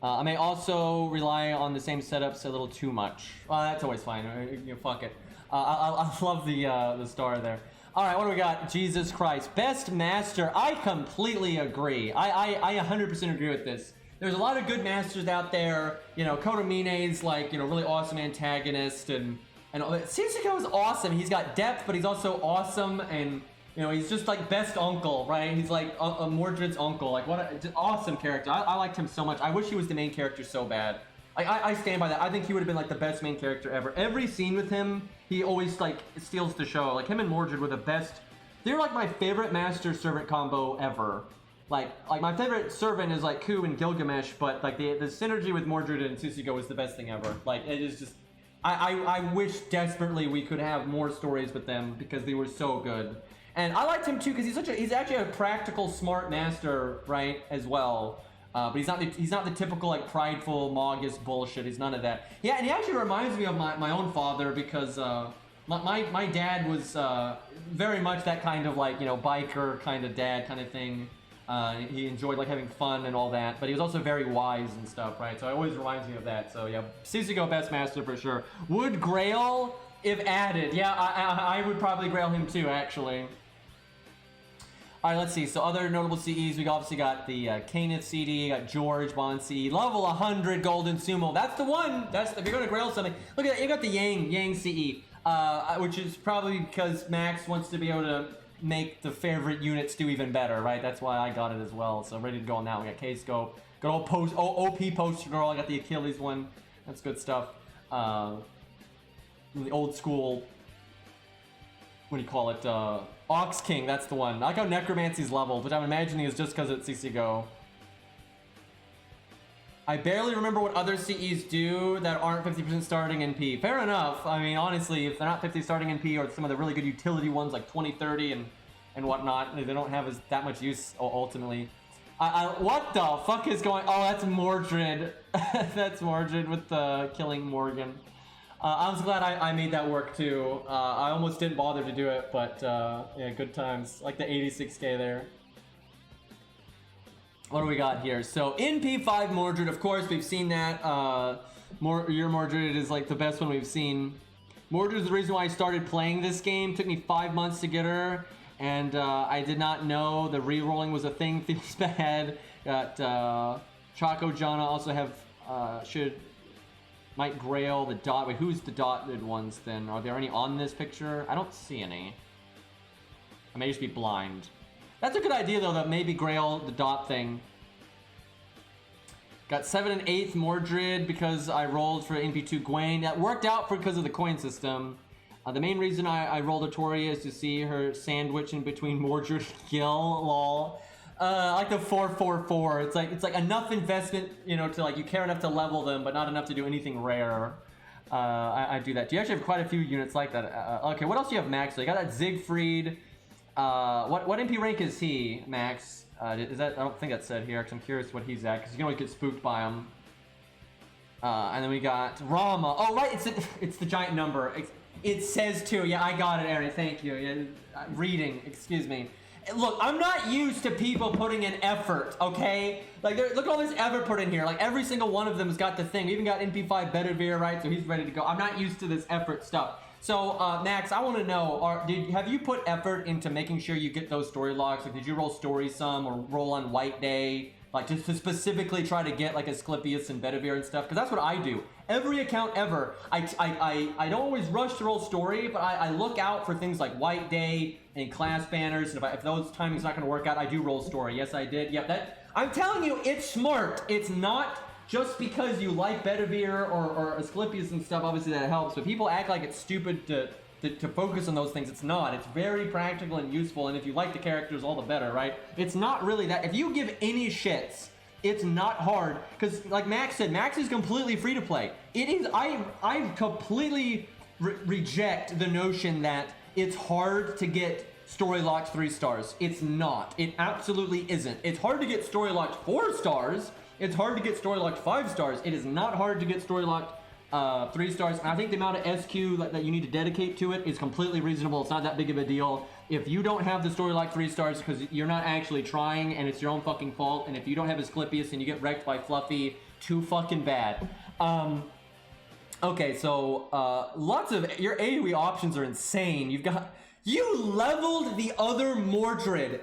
I may also rely on the same setups a little too much. That's always fine. You know, fuck it. I love the star there. All right, what do we got? Jesus Christ. Best Master. I completely agree. I 100% agree with this. There's a lot of good masters out there. You know, Kotomine's like, you know, really awesome antagonist. And Shinsuke is awesome. He's got depth, but he's also awesome. And, you know, he's just like best uncle, right? He's like a Mordred's uncle. Like, what an awesome character. I liked him so much. I wish he was the main character so bad. I stand by that. I think he would have been like the best main character ever. Every scene with him, he always like steals the show. Like him and Mordred were the best. They're like my favorite master servant combo ever. like my favorite servant is like Ku and Gilgamesh, but like the synergy with Mordred and Susigo is the best thing ever. Like it is just, I wish desperately we could have more stories with them because they were so good. And I liked him too because he's actually a practical, smart master, right, as well. But he's not the typical like prideful Magus bullshit. He's none of that. Yeah, and he actually reminds me of my own father because my dad was very much that kind of like, you know, biker kind of dad kind of thing. He enjoyed like having fun and all that, but he was also very wise and stuff, right? So it always reminds me of that. So yeah, Susigo best master for sure. Would Grail if added? Yeah, I would probably Grail him too, actually. All right, let's see. So other notable CEs, we obviously got the Kaneth CD, got George Bond CE, level 100 Golden Sumo. That's the one. That's if you're going to Grail something. Look at that. You got the Yang CE, which is probably because Max wants to be able to make the favorite units do even better, right? That's why I got it as well. So ready to go on that. We got K-Scope, got old OP Poster Girl. I got the Achilles one. That's good stuff. The old school. What do you call it? Ox King, that's the one. I like how Necromancy's leveled, which I'm imagining is just because it's CCGO. I barely remember what other CEs do that aren't 50% starting NP. Fair enough. I mean, honestly, if they're not 50 starting NP or some of the really good utility ones like 2030 and whatnot, they don't have that much use ultimately. What the fuck is going? Oh, that's Mordred. That's Mordred with killing Morgan. I'm glad I made that work too. I almost didn't bother to do it, but yeah, good times. Like the 86k there. What do we got here? So NP5 Mordred, of course, we've seen that. Your Mordred is like the best one we've seen. Mordred is the reason why I started playing this game. Took me 5 months to get her, and I did not know the re-rolling was a thing. Feels bad. Got Chaco Jana also have might Grail the dot. Wait, who's the dotted ones then? Are there any on this picture? I don't see any. I may just be blind. That's a good idea though, that maybe Grail the dot thing. Got 7 and 8th Mordred because I rolled for NP2 Gwen. That worked out because of the coin system. The main reason I rolled Atoria is to see her sandwich in between Mordred and Gil, lol. Like the 444. It's like enough investment, you know, to like you care enough to level them, but not enough to do anything rare. I do that. Do you actually have quite a few units like that? Okay, what else do you have, Max? So you got that Siegfried. What MP rank is he, Max? Is that? I don't think that's said here, because I'm curious what he's at, because you can always get spooked by him. And then we got Rama. Oh right, it's the giant number. It says 2. Yeah, I got it, Aaron. Thank you. Yeah, reading. Excuse me. Look, I'm not used to people putting in effort, okay? Like, look at all this effort put in here. Like, every single one of them has got the thing. We even got NP5 Bedivere, right? So he's ready to go. I'm not used to this effort stuff. So, Max, I want to know, have you put effort into making sure you get those story logs? Like, did you roll story some or roll on White Day? Like, just to specifically try to get, like, Asclepius and Bedivere and stuff? Because that's what I do. Every account ever, I don't always rush to roll story, but I look out for things like White Day and class banners. And if those timing's not going to work out, I do roll story. Yes, I did. Yep, I'm telling you, it's smart. It's not just because you like Bedivere or Asclepius and stuff. Obviously, that helps. But people act like it's stupid to focus on those things. It's not. It's very practical and useful. And if you like the characters, all the better, right? It's not really that. If you give any shits, it's not hard, because like Max said, Max is completely free to play. It is. I completely reject the notion that it's hard to get story locked 3 stars. It's not. It absolutely isn't. It's hard to get story locked 4 stars. It's hard to get story locked 5 stars. It is not hard to get story locked 3 stars. And I think the amount of SQ that you need to dedicate to it is completely reasonable. It's not that big of a deal. If you don't have the story like 3 stars because you're not actually trying and it's your own fucking fault, and if you don't have Asclepius and you get wrecked by Fluffy, too fucking bad. Okay, so lots of your AoE options are insane. You leveled the other Mordred.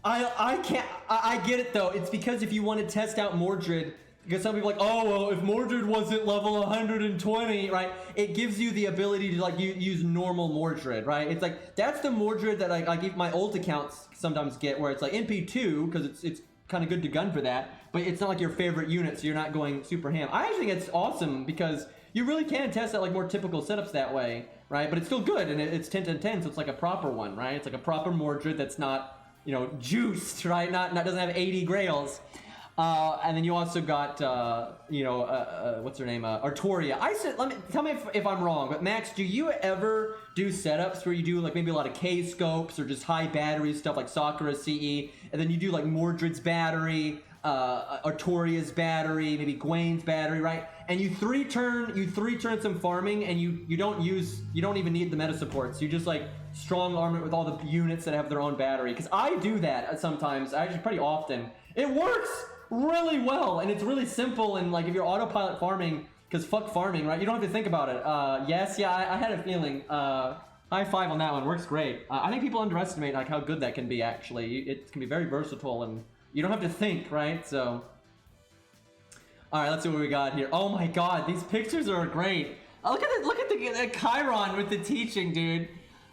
I get it though. It's because if you want to test out Mordred, because some people are like, oh well, if Mordred wasn't level 120, right? It gives you the ability to like use normal Mordred, right? It's like that's the Mordred that like my old accounts sometimes get, where it's like NP2 because it's kind of good to gun for that, but it's not like your favorite unit, so you're not going super ham. I actually think it's awesome because you really can test out like more typical setups that way, right? But it's still good, and it's 10 to 10, so it's like a proper one, right? It's like a proper Mordred that's not you know, juiced, right? Not doesn't have 80 grails. And then you also got, you know, what's her name? Artoria. Tell me if I'm wrong, but Max, do you ever do setups where you do like maybe a lot of K scopes or just high battery stuff like Sakura CE, and then you do like Mordred's battery, Artoria's battery, maybe Gwen's battery, right? And you three turn some farming, and you don't even need the meta supports. You just like strong arm it with all the units that have their own battery. Because I do that sometimes, actually pretty often. It works really well, and it's really simple, and like if you're autopilot farming, because fuck farming, right? You don't have to think about it. Yes, yeah, I had a feeling. High five on that one, works great. I think people underestimate like how good that can be, actually. It can be very versatile, and you don't have to think, right? So, all right, let's see what we got here. Oh my god, these pictures are great. Look at the Chiron with the teaching, dude.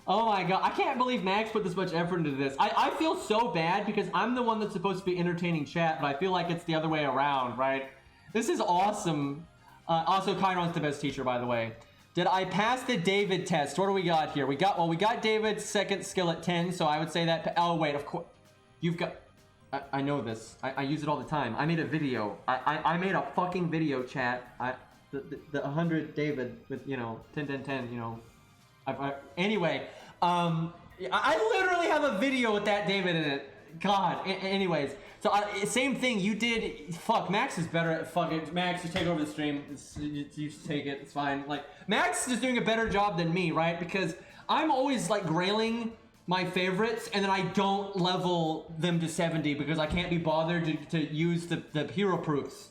Oh my god, I can't believe Max put this much effort into this. I feel so bad because I'm the one that's supposed to be entertaining chat, but I feel like it's the other way around, right? This is awesome. Also, Chiron's the best teacher, by the way. Did I pass the David test? What do we got here? We got David's second skill at 10, so I would say that. Oh wait, of course, you've got. I know this. I use it all the time. I made a video. I made a fucking video, chat. The 100 David with, you know, 10 10 10, you know. Anyway, I literally have a video with that David in it. God. Anyways, so same thing. You did. Fuck. Max is better at fucking. Max, just take over the stream. You just take it. It's fine. Like Max is doing a better job than me, right? Because I'm always like grailing my favorites, and then I don't level them to 70 because I can't be bothered to use the hero proofs.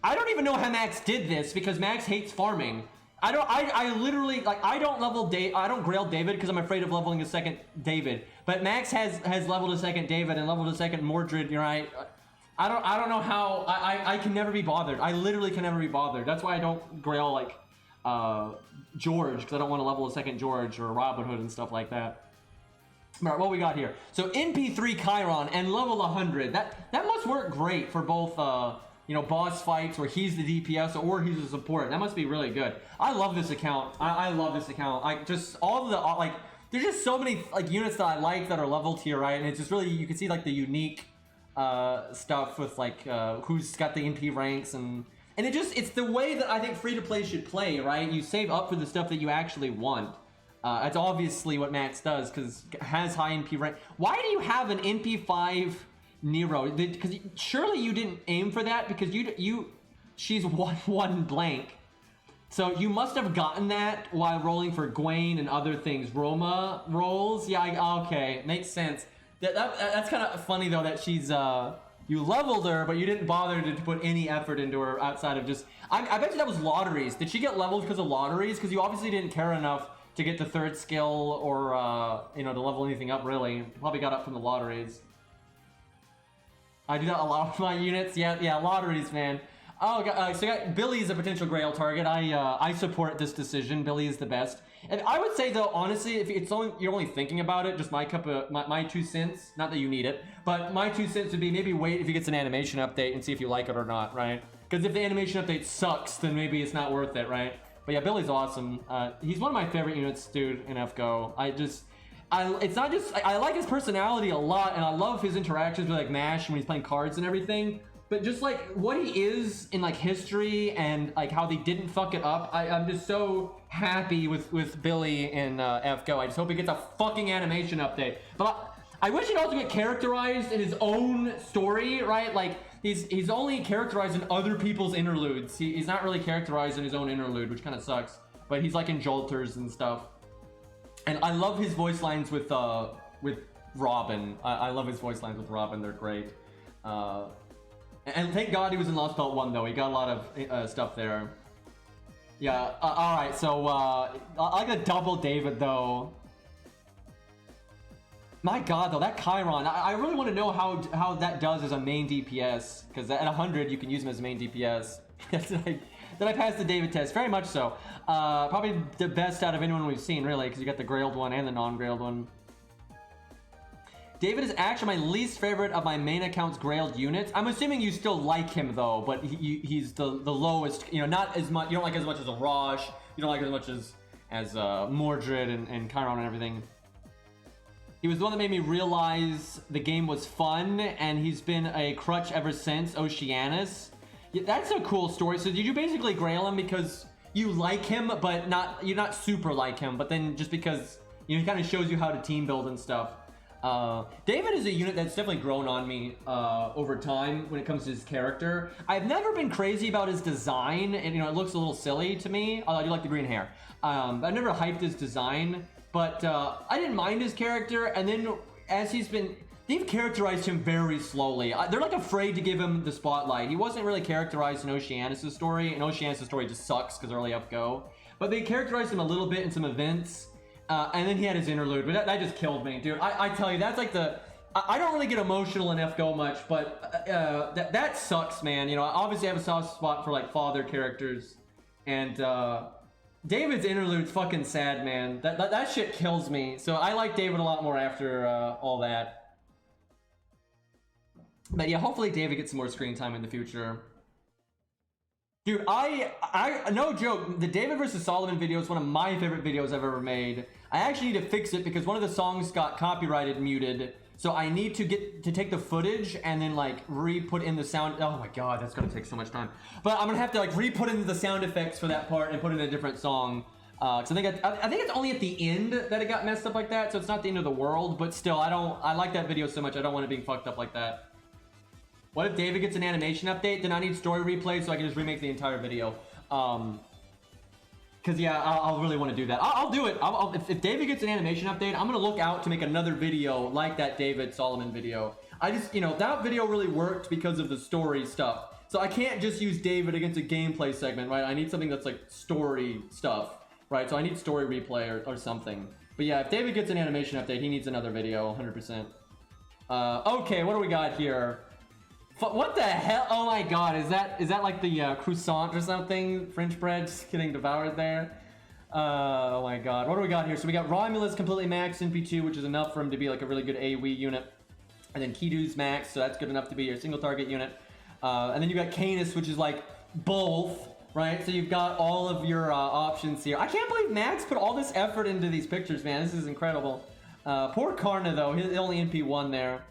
I don't even know how Max did this because Max hates farming. I literally, like, I don't grail David because I'm afraid of leveling a second David. But Max has leveled a second David and leveled a second Mordred, right? I don't know how, I can never be bothered. I literally can never be bothered. That's why I don't grail, like, George, because I don't want to level a second George or Robin Hood and stuff like that. All right, what we got here? So, NP3 Chiron and level 100. That must work great for both, you know, boss fights where he's the DPS or he's the support. That must be really good. I love this account. I love this account. I just, all of the, like, there's just so many, like, units that I like that are leveled here, right? And it's just really, you can see, like, the unique stuff with, like, who's got the NP ranks, and it's the way that I think free-to-play should play, right? You save up for the stuff that you actually want. That's obviously what Max does, because it has high NP rank. Why do you have an NP5 Nero? Because surely you didn't aim for that, because she's 1 blank. So you must have gotten that while rolling for Gwen and other things. Roma rolls? Yeah, okay, makes sense. That's kind of funny though that she's, you leveled her, but you didn't bother to put any effort into her outside of just, I bet you that was lotteries. Did she get leveled because of lotteries? Because you obviously didn't care enough to get the 3rd skill or, you know, to level anything up really. Probably got up from the lotteries. I do that a lot with my units. Yeah, lotteries, man. Oh, so Billy's a potential Grail target. I support this decision. Billy is the best. And I would say though, honestly, if you're only thinking about it, just my 2 cents. Not that you need it, but my 2 cents would be maybe wait if he gets an animation update and see if you like it or not, right? Because if the animation update sucks, then maybe it's not worth it, right? But yeah, Billy's awesome. He's one of my favorite units, dude, in FGO. It's not just, I like his personality a lot, and I love his interactions with like Mash when he's playing cards and everything, but just like what he is in like history and like how they didn't fuck it up, I'm just so happy with Billy in FGO. I just hope he gets a fucking animation update. But I wish he'd also get characterized in his own story, right? Like he's only characterized in other people's interludes. He's not really characterized in his own interlude, which kind of sucks, but he's like in Jolters and stuff. And I love his voice lines with Robin. I love his voice lines with Robin. They're great. And thank God he was in Lost Belt 1, though. He got a lot of stuff there. Yeah, all right. So I like a double David, though. My God, though, that Chiron. I really want to know how that does as a main DPS. Because at 100, you can use him as a main DPS. Did I pass the David test? Very much so. Probably the best out of anyone we've seen, really, because you got the Grailed one and the non-Grailed one. David is actually my least favorite of my main account's Grailed units. I'm assuming you still like him, though, but he's the lowest, you know, not as much, you don't like as much as a Rosh, you don't like as much as Mordred and Chiron and everything. He was the one that made me realize the game was fun, and he's been a crutch ever since. Oceanus. Yeah, that's a cool story. So did you basically grail him because you like him, but you're not super like him, but then just because, you know, he kind of shows you how to team build and stuff. David is a unit that's definitely grown on me over time when it comes to his character. I've never been crazy about his design, and you know, it looks a little silly to me, although I do like the green hair. I've never hyped his design, but I didn't mind his character, and then as they've characterized him very slowly. They're like afraid to give him the spotlight. He wasn't really characterized in Oceanus' story, and Oceanus' story just sucks because early FGO. But they characterized him a little bit in some events. And then he had his interlude, but that just killed me, dude. I tell you, that's like I don't really get emotional in FGO much, but that sucks, man. You know, obviously I have a soft spot for like father characters, and David's interlude's fucking sad, man. That shit kills me. So I like David a lot more after all that. But yeah, hopefully David gets some more screen time in the future. Dude, I no joke, the David versus Solomon video is one of my favorite videos I've ever made. I actually need to fix it because one of the songs got copyrighted muted. So I need to take the footage and then like re-put in the sound. Oh my god, that's gonna take so much time. But I'm gonna have to like re-put in the sound effects for that part and put in a different song. Cause I think it's only at the end that it got messed up like that. So it's not the end of the world, but still, I like that video so much. I don't want it being fucked up like that. What if David gets an animation update? Then I need story replay so I can just remake the entire video. Cause yeah, I'll really want to do that. I'll do it. If David gets an animation update, I'm gonna look out to make another video like that David Solomon video. I just, you know, that video really worked because of the story stuff. So I can't just use David against a gameplay segment, right? I need something that's like story stuff, right? So I need story replay or something. But yeah, if David gets an animation update, he needs another video, 100%. Okay, what do we got here? What the hell? Oh my god, is that like the croissant or something? French bread just getting devoured there. Oh my god, what do we got here? So we got Romulus completely maxed NP2, which is enough for him to be like a really good AoE unit. And then Kidu's maxed, so that's good enough to be your single target unit. And then you got Canis, which is like both, right? So you've got all of your options here. I can't believe Max put all this effort into these pictures, man. This is incredible. Poor Karna though, he's only NP1 there.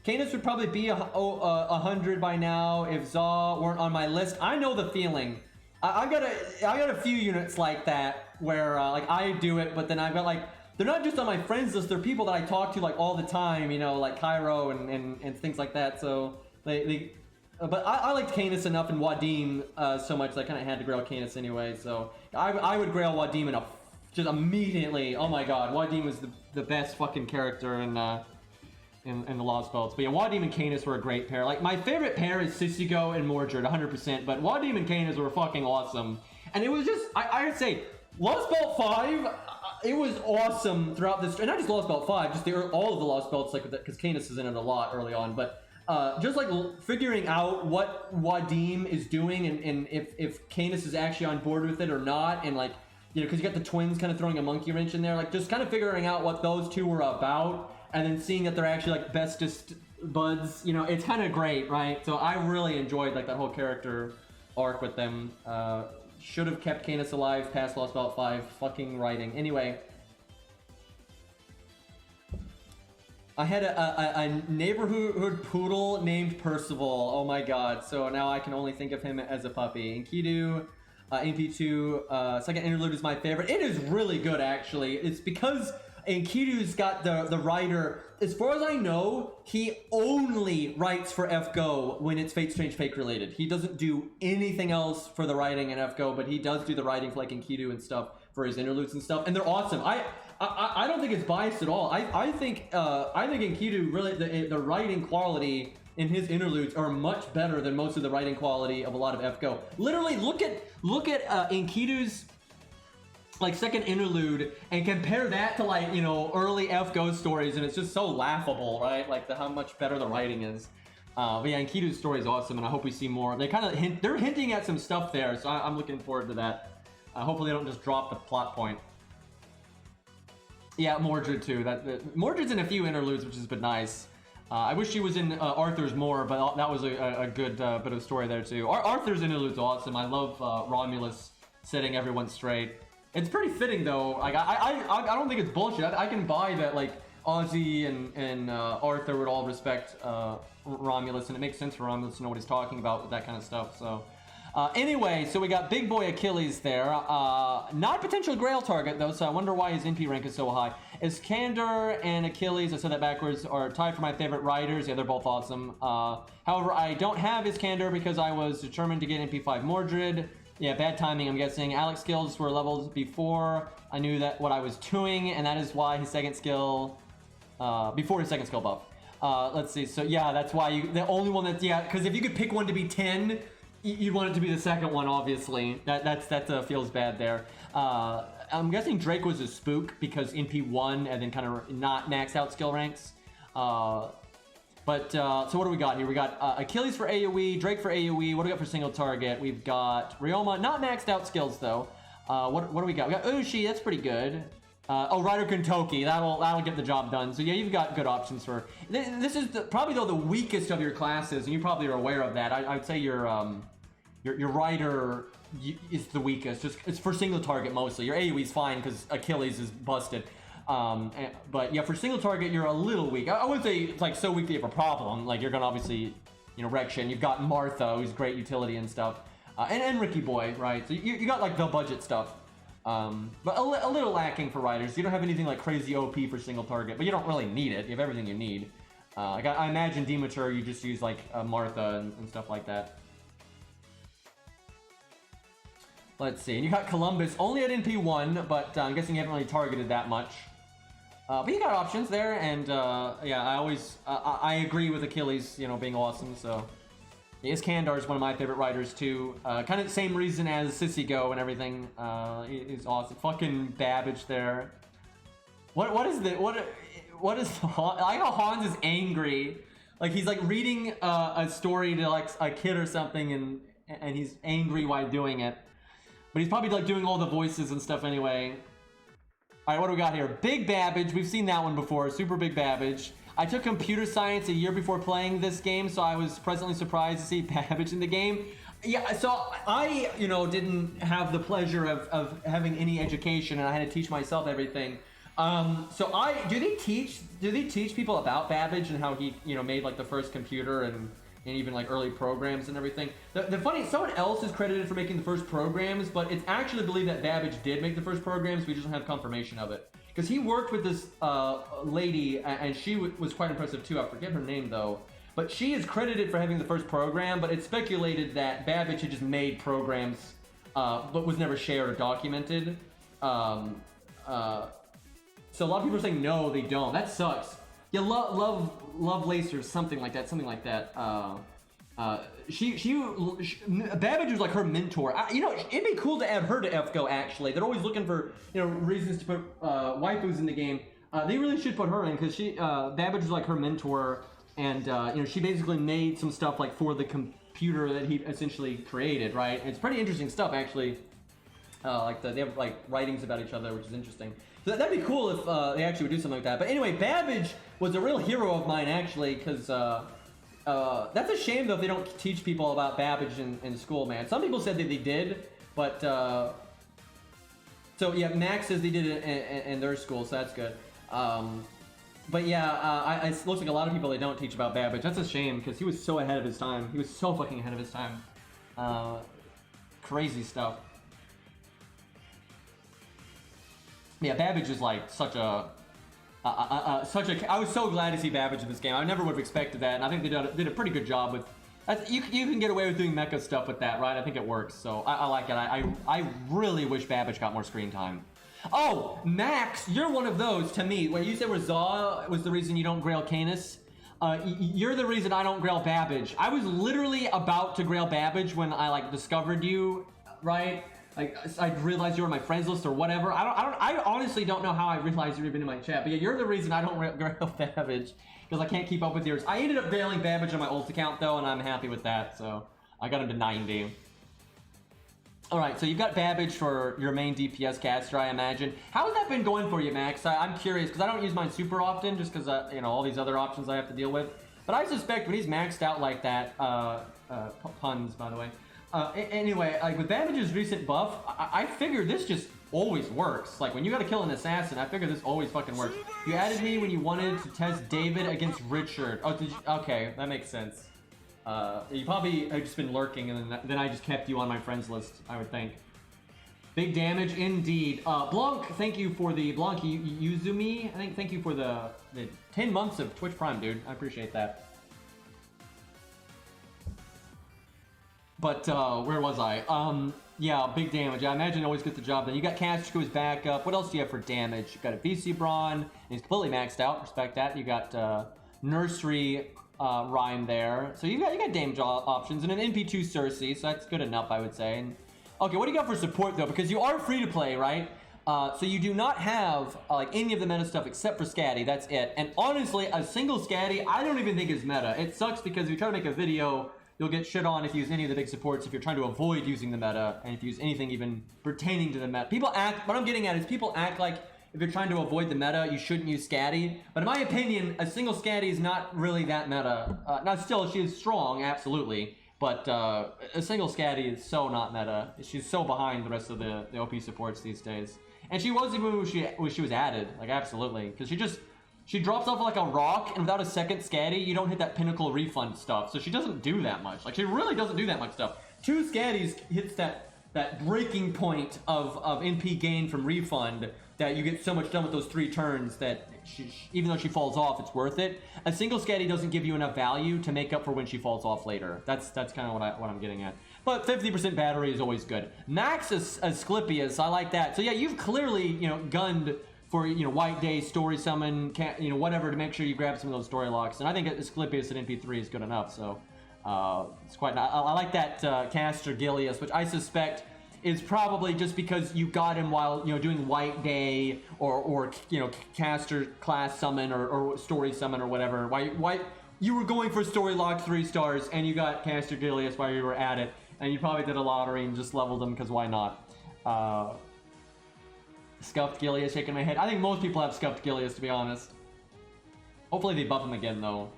Canis would probably be 100 by now if Zaw weren't on my list. I know the feeling. I got a few units like that where like I do it, but then I've got like, they're not just on my friends list, they're people that I talk to like all the time, you know, like Cairo and things like that. So but I liked Canis enough and Wadim so much that I kind of had to grail Canis anyway. So I would grail Wadim just immediately. Oh my god, Wadim was the best fucking character in the Lost Belts. But yeah, Wadim and Canis were a great pair. Like, my favorite pair is Sisigo and Mordred, 100%, but Wadim and Canis were fucking awesome. And it was just, I would say, Lost Belt 5, it was awesome throughout this, and not just Lost Belt 5, just all of the Lost Belts, like, because Canis is in it a lot early on, but just like figuring out what Wadim is doing and if Canis is actually on board with it or not, and like, you know, because you got the twins kind of throwing a monkey wrench in there, like just kind of figuring out what those two were about, and then seeing that they're actually like bestest buds, you know, it's kind of great, right? So I really enjoyed like that whole character arc with them. Should have kept Canis alive past Lost Belt 5. Fucking writing. Anyway, I had a neighborhood poodle named Percival. Oh my god. So now I can only think of him as a puppy. Enkidu, MP2, second interlude is my favorite. It is really good, actually. It's because Enkidu's got the writer. As far as I know, he only writes for FGO when it's Fate Strange Fake related. He doesn't do anything else for the writing in FGO, but he does do the writing for like Enkidu and stuff for his interludes and stuff, and they're awesome. I don't think it's biased at all. I think Enkidu really the writing quality in his interludes are much better than most of the writing quality of a lot of FGO. Literally, look at Enkidu's like second interlude and compare that to like, you know, early FGO stories, and it's just so laughable, right? Like how much better the writing is. But yeah, Enkidu's story is awesome, and I hope we see more. They kind of they're hinting at some stuff there, so I'm looking forward to that. Hopefully they don't just drop the plot point. Yeah, Mordred too. Mordred's in a few interludes, which has been nice. I wish she was in Arthur's more, but that was a good bit of story there too. Arthur's interlude's awesome. I love Romulus setting everyone straight. It's pretty fitting though. Like I don't think it's bullshit. I can buy that. Like Ozzy and Arthur would all respect Romulus, and it makes sense for Romulus to know what he's talking about with that kind of stuff. So anyway, so we got big boy Achilles there. Not a potential Grail target though, so I wonder why his NP rank is so high. Iskander and Achilles, I said that backwards, are tied for my favorite riders. Yeah, they're both awesome. However, I don't have Iskander because I was determined to get NP5 Mordred. Yeah, bad timing, I'm guessing. Alex skills were leveled before I knew that what I was doing, and that is why his second skill, before his second skill buff. Let's see, so yeah, that's why the only one that's, yeah, because if you could pick one to be 10, you'd want it to be the second one, obviously. That feels bad there. I'm guessing Drake was a spook because NP1 and then kind of not maxed out skill ranks. So what do we got here? We got Achilles for AoE, Drake for AoE. What do we got for single target? We've got Ryoma, not maxed out skills though. What do we got? We got Ushi, that's pretty good. Rider Kentoki, that'll get the job done. So yeah, you've got good options for. This is probably though the weakest of your classes, and you probably are aware of that. I would say your Rider is the weakest. Just it's for single target mostly. Your AoE is fine because Achilles is busted. But yeah, for single target, you're a little weak. I wouldn't say it's like so weak that you have a problem. Like you're gonna obviously, wreck shit. And you've got Martha, who's great utility and stuff, and Ricky Boy, right? So you got like the budget stuff, but a little lacking for riders. You don't have anything like crazy OP for single target, but you don't really need it. You have everything you need. Like I imagine Demeter, you just use like Martha and stuff like that. Let's see, and you got Columbus only at NP1, but I'm guessing you haven't really targeted that much. But you got options there, and yeah, I agree with Achilles, being awesome. So, yeah, Iskandar is one of my favorite riders too. Kind of the same reason as Sissy and everything. He's awesome. Fucking Babbage there. What is the I like how Hans is angry, like he's like reading a story to like a kid or something, and he's angry while doing it. But he's probably like doing all the voices and stuff anyway. All right, what do we got here? Big Babbage. We've seen that one before. Super Big Babbage. I took computer science a year before playing this game, so I was pleasantly surprised to see Babbage in the game. Yeah, so I, didn't have the pleasure of having any education, and I had to teach myself everything. So do they teach people about Babbage and how he, made like the first computer and even like early programs and everything? The funny, someone else is credited for making the first programs, but it's actually believed that Babbage did make the first programs. We just don't have confirmation of it, because he worked with this lady, and she was quite impressive too. I forget her name though, but she is credited for having the first program. But it's speculated that Babbage had just made programs, but was never shared or documented. So a lot of people are saying no, they don't. That sucks. Yeah, Lovelace or something like that. Babbage was like her mentor. It'd be cool to add her to FGO actually. They're always looking for reasons to put waifus in the game. They really should put her in, because Babbage was like her mentor, and she basically made some stuff like for the computer that he essentially created, right? And it's pretty interesting stuff actually. They have like writings about each other, which is interesting. So that'd be cool if they actually would do something like that. But anyway, Babbage was a real hero of mine actually, because that's a shame though if they don't teach people about Babbage in school, man. Some people said that they did, but so yeah, Max says they did it in their school, so that's good. But yeah, it looks like a lot of people they don't teach about Babbage. That's a shame, because he was so ahead of his time. He was so fucking ahead of his time. Crazy stuff. Yeah, Babbage is like such a. I was so glad to see Babbage in this game. I never would have expected that, and I think they did a pretty good job with. You can get away with doing mecha stuff with that, right? I think it works, so I like it. I really wish Babbage got more screen time. Oh, Max, you're one of those to me. Where you said Razah was the reason you don't Grail Canis. You're the reason I don't Grail Babbage. I was literally about to Grail Babbage when I discovered you, right? I realized you were on my friends list or whatever. I honestly don't know how I realized you were even in my chat. But yeah, you're the reason I don't Grail Babbage, because I can't keep up with yours. I ended up grailing Babbage on my ult account though, and I'm happy with that. So I got him to 90. All right, so you've got Babbage for your main DPS caster, I imagine. How has that been going for you, Max? I'm curious, because I don't use mine super often, just because all these other options I have to deal with. But I suspect when he's maxed out like that, puns by the way. Anyway, with Babbage's recent buff, I figure this just always works. Like, when you gotta kill an assassin, I figure this always fucking works. You added me when you wanted to test David against Richard. Oh, did you? Okay, that makes sense. You probably have just been lurking, and then I just kept you on my friends list, I would think. Big damage indeed. Blanc, thank you for the Blanc Yuzumi. I think thank you for the 10 months of Twitch Prime, dude. I appreciate that. But where was I? Yeah, big damage. I imagine it always gets the job done. You got Castrico's backup. What else do you have for damage? You got a VC Brawn. He's completely maxed out. Respect that. You got Nursery Rhyme there. So you got damage options and an NP2 Cersei. So that's good enough, I would say. And, okay, what do you got for support though? Because you are free to play, right? So you do not have like any of the meta stuff except for Scatty. That's it. And honestly, a single Scatty, I don't even think is meta. It sucks because if you try to make a video, you'll get shit on if you use any of the big supports if you're trying to avoid using the meta, and if you use anything even pertaining to the meta. People act, what I'm getting at is people act like if you're trying to avoid the meta, you shouldn't use Scatty. But in my opinion, a single Scatty is not really that meta. Now still, she is strong, absolutely. But a single Scatty is so not meta. She's so behind the rest of the OP supports these days. And she was even when she was added, like absolutely. Because she drops off like a rock, and without a second Scatty, you don't hit that pinnacle refund stuff. So she doesn't do that much. Like, she really doesn't do that much stuff. 2 Scatties hits that breaking point of NP gain from refund that you get so much done with those 3 turns that even though she falls off, it's worth it. A single Scatty doesn't give you enough value to make up for when she falls off later. That's kind of what I'm getting at. But 50% battery is always good. Max Asclepius, I like that. So yeah, you've clearly, gunned for, White Day, Story Summon, whatever, to make sure you grab some of those story locks. And I think Asclepius at NP3 is good enough, so it's quite nice. I like that caster Gilius, which I suspect is probably just because you got him while, doing White Day or caster class summon or story summon or whatever. Why you were going for story lock 3 stars and you got caster Gilius while you were at it, and you probably did a lottery and just leveled them because why not? Scuffed Gilius, shaking my head. I think most people have Scuffed Gilius, to be honest. Hopefully they buff him again, though.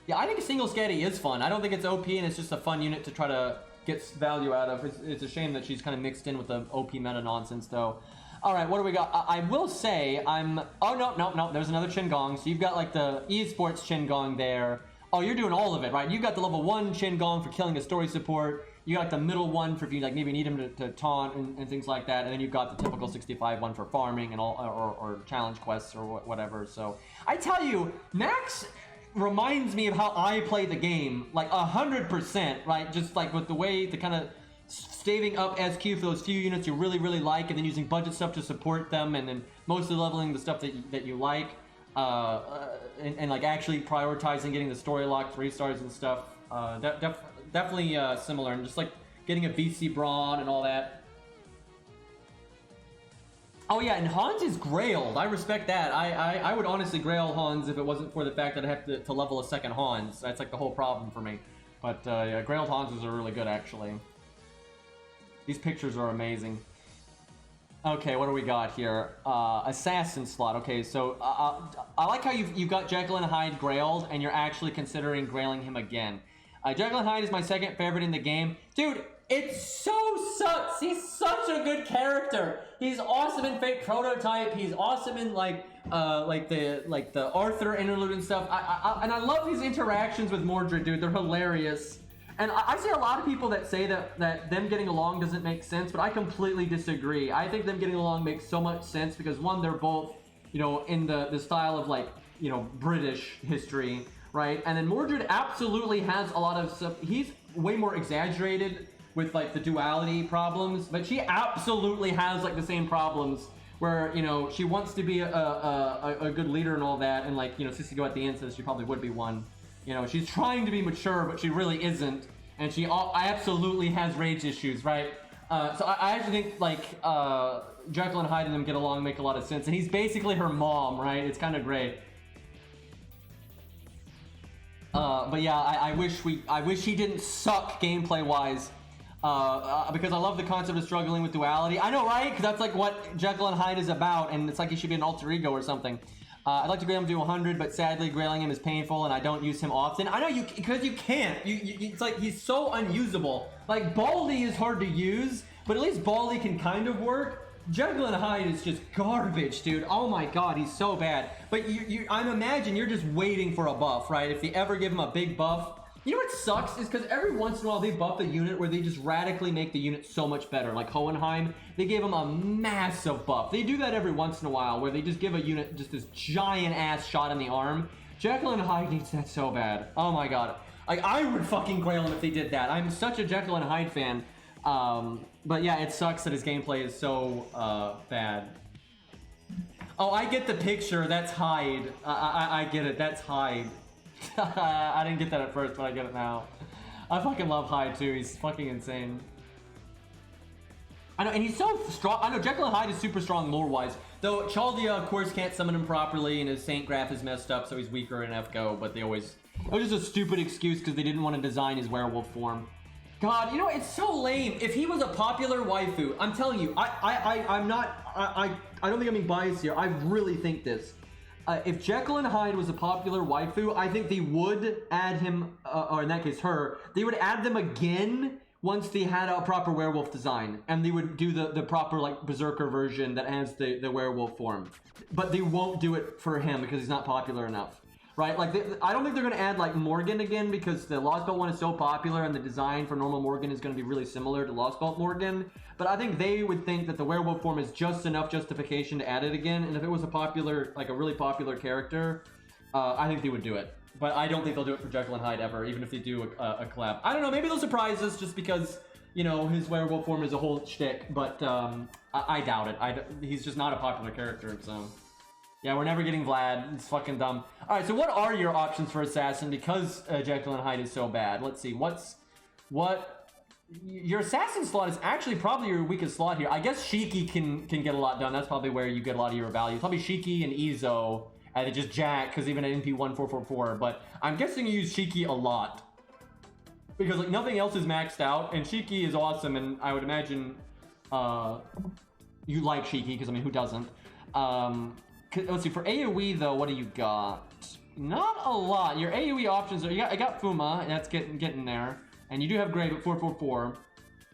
Yeah, I think a single Scatty is fun. I don't think it's OP, and it's just a fun unit to try to get value out of. It's a shame that she's kind of mixed in with the OP meta nonsense, though. All right, what do we got? I will say Oh, no. There's another Qingong. So you've got, like, the esports Qingong there. Oh, you're doing all of it, right? You've got the level 1 Qingong for killing a story support. You got the middle one for if you maybe need him to taunt and things like that, and then you've got the typical 65 one for farming and all or challenge quests or whatever. So I tell you, Max reminds me of how I play the game, like 100%, right? Just like with the way the kind of staving up SQ for those few units you really like, and then using budget stuff to support them, and then mostly leveling the stuff that you like, and like actually prioritizing getting the story lock 3 stars and stuff. Definitely similar, and just like getting a VC Brawn and all that. Oh yeah, and Hans is grailed. I respect that. I would honestly grail Hans if it wasn't for the fact that I have to level a second Hans. That's like the whole problem for me. But yeah, grailed Hanses are really good, actually. These pictures are amazing. Okay, what do we got here? Assassin slot. Okay, so I like how you've got Jekyll and Hyde grailed, and you're actually considering grailing him again. Jekyll and Hyde is my second favorite in the game. Dude, it so sucks. He's such a good character. He's awesome in Fate Prototype. He's awesome in like the Arthur interlude and stuff. And I love his interactions with Mordred, dude. They're hilarious. And I see a lot of people that say that them getting along doesn't make sense, but I completely disagree. I think them getting along makes so much sense because, one, they're both, in the style of, like, British history, right? And then Mordred absolutely has a lot of stuff. He's way more exaggerated with, like, the duality problems, but she absolutely has, like, the same problems where, she wants to be a good leader and all that, and, like, Sissy Go at the end says she probably would be one. She's trying to be mature, but she really isn't. And she absolutely has rage issues, right? So I actually think, like, Jekyll and Hyde and them get along, make a lot of sense. And he's basically her mom, right? It's kind of great. But yeah, I wish he didn't suck gameplay-wise. Because I love the concept of struggling with duality. I know, right? Because that's, like, what Jekyll and Hyde is about. And it's like he should be an alter ego or something. I'd like to grail him to 100, but sadly grailing him is painful and I don't use him often. I know because you can't. It's like he's so unusable. Like, Baldy is hard to use, but at least Baldy can kind of work. Jekyll and Hyde is just garbage, dude. Oh my god, he's so bad. But I imagine you're just waiting for a buff, right? If they ever give him a big buff. You know what sucks is because every once in a while they buff a unit where they just radically make the unit so much better. Like Hohenheim, they gave him a massive buff. They do that every once in a while where they just give a unit just this giant ass shot in the arm. Jekyll and Hyde needs that so bad. Oh my god. Like, I would fucking grail him if they did that. I'm such a Jekyll and Hyde fan. But yeah, it sucks that his gameplay is so bad. Oh, I get the picture. That's Hyde. I get it. That's Hyde. I didn't get that at first, but I get it now. I fucking love Hyde too. He's fucking insane. I know, and he's so strong. I know Jekyll and Hyde is super strong lore-wise. Though Chaldia, of course, can't summon him properly, and his Saint Graph is messed up, so he's weaker in FGO. But they always... It was just a stupid excuse because they didn't want to design his werewolf form. God, you know, it's so lame. If he was a popular waifu, I'm telling you, I'm not, I don't think I'm being biased here. I really think this. If Jekyll and Hyde was a popular waifu, I think they would add him, or in that case, her. They would add them again once they had a proper werewolf design, and they would do the proper like berserker version that has the werewolf form. But they won't do it for him because he's not popular enough. Right, like I don't think they're gonna add like Morgan again because the Lost Belt one is so popular and the design for normal Morgan is gonna be really similar to Lost Belt Morgan. But I think they would think that the werewolf form is just enough justification to add it again. And if it was a popular, like a really popular character, I think they would do it. But I don't think they'll do it for Jekyll and Hyde ever, even if they do a collab. I don't know, maybe they'll surprise us just because, you know, his werewolf form is a whole shtick. But I doubt it. He's just not a popular character, so. Yeah, we're never getting Vlad. It's fucking dumb. All right, so what are your options for Assassin because Jekyll and Hyde is so bad? Let's see. Your Assassin slot is actually probably your weakest slot here. I guess Shiki can get a lot done. That's probably where you get a lot of your value. Probably Shiki and Izo. And just Jack, because even at NP 1444. But I'm guessing you use Shiki a lot. Because like nothing else is maxed out. And Shiki is awesome. And I would imagine you like Shiki, because I mean, who doesn't? Let's see, for AoE though, what do you got? Not a lot. Your AoE options are, I got Fuma, and that's getting there. And you do have Gray, but 444.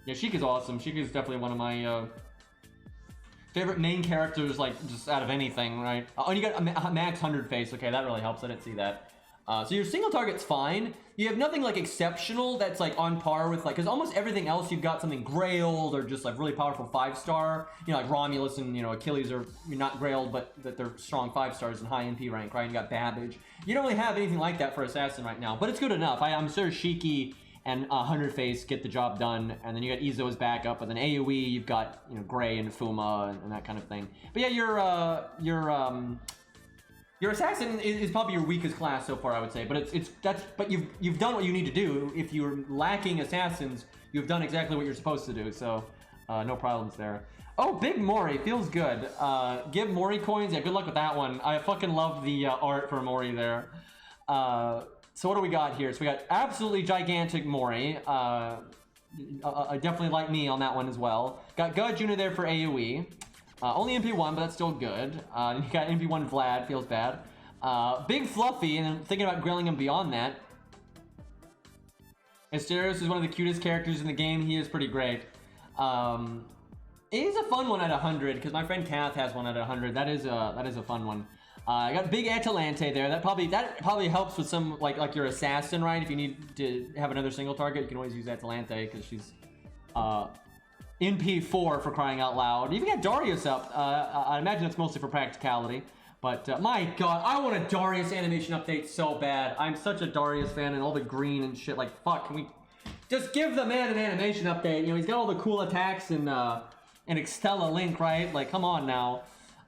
Yeah, Sheikah's awesome. Sheikah's definitely one of my favorite main characters, like, just out of anything, right? Oh, and you got a max 100 face. Okay, that really helps. I didn't see that. So your single target's fine. You have nothing, like, exceptional that's, like, on par with, like, because almost everything else you've got something grailed or just, like, really powerful 5-star. You know, like Romulus and, you know, Achilles are not grailed, but that they're strong 5-stars in high NP rank, right? You got Babbage. You don't really have anything like that for Assassin right now, but it's good enough. I'm sure Shiki and 100 face get the job done, and then you got Izo as backup, and then AoE, you've got, you know, Gray and Fuma and that kind of thing. But yeah, your Assassin is probably your weakest class so far, I would say. But but you've done what you need to do. If you're lacking Assassins, you've done exactly what you're supposed to do. So no problems there. Oh, Big Mori feels good. Give Mori coins. Yeah, good luck with that one. I fucking love the art for Mori there. So what do we got here? So we got absolutely gigantic Mori. Definitely like me on that one as well. Got Arjuna there for AoE. Only MP1, but that's still good. You got MP1 Vlad, feels bad. Big Fluffy, and then thinking about grilling him beyond that. Asterios is one of the cutest characters in the game. He is pretty great. It is a fun one at 100, because my friend Kath has one at 100. That is a fun one. I got Big Atalante there. That probably helps with some like your Assassin, right? If you need to have another single target, you can always use Atalante because she's NP4 for crying out loud. You even got Darius up. I imagine it's mostly for practicality. But my god, I want a Darius animation update so bad. I'm such a Darius fan and all the green and shit. Like, fuck, can we just give the man an animation update? You know, he's got all the cool attacks and Extella Link, right? Like, come on now.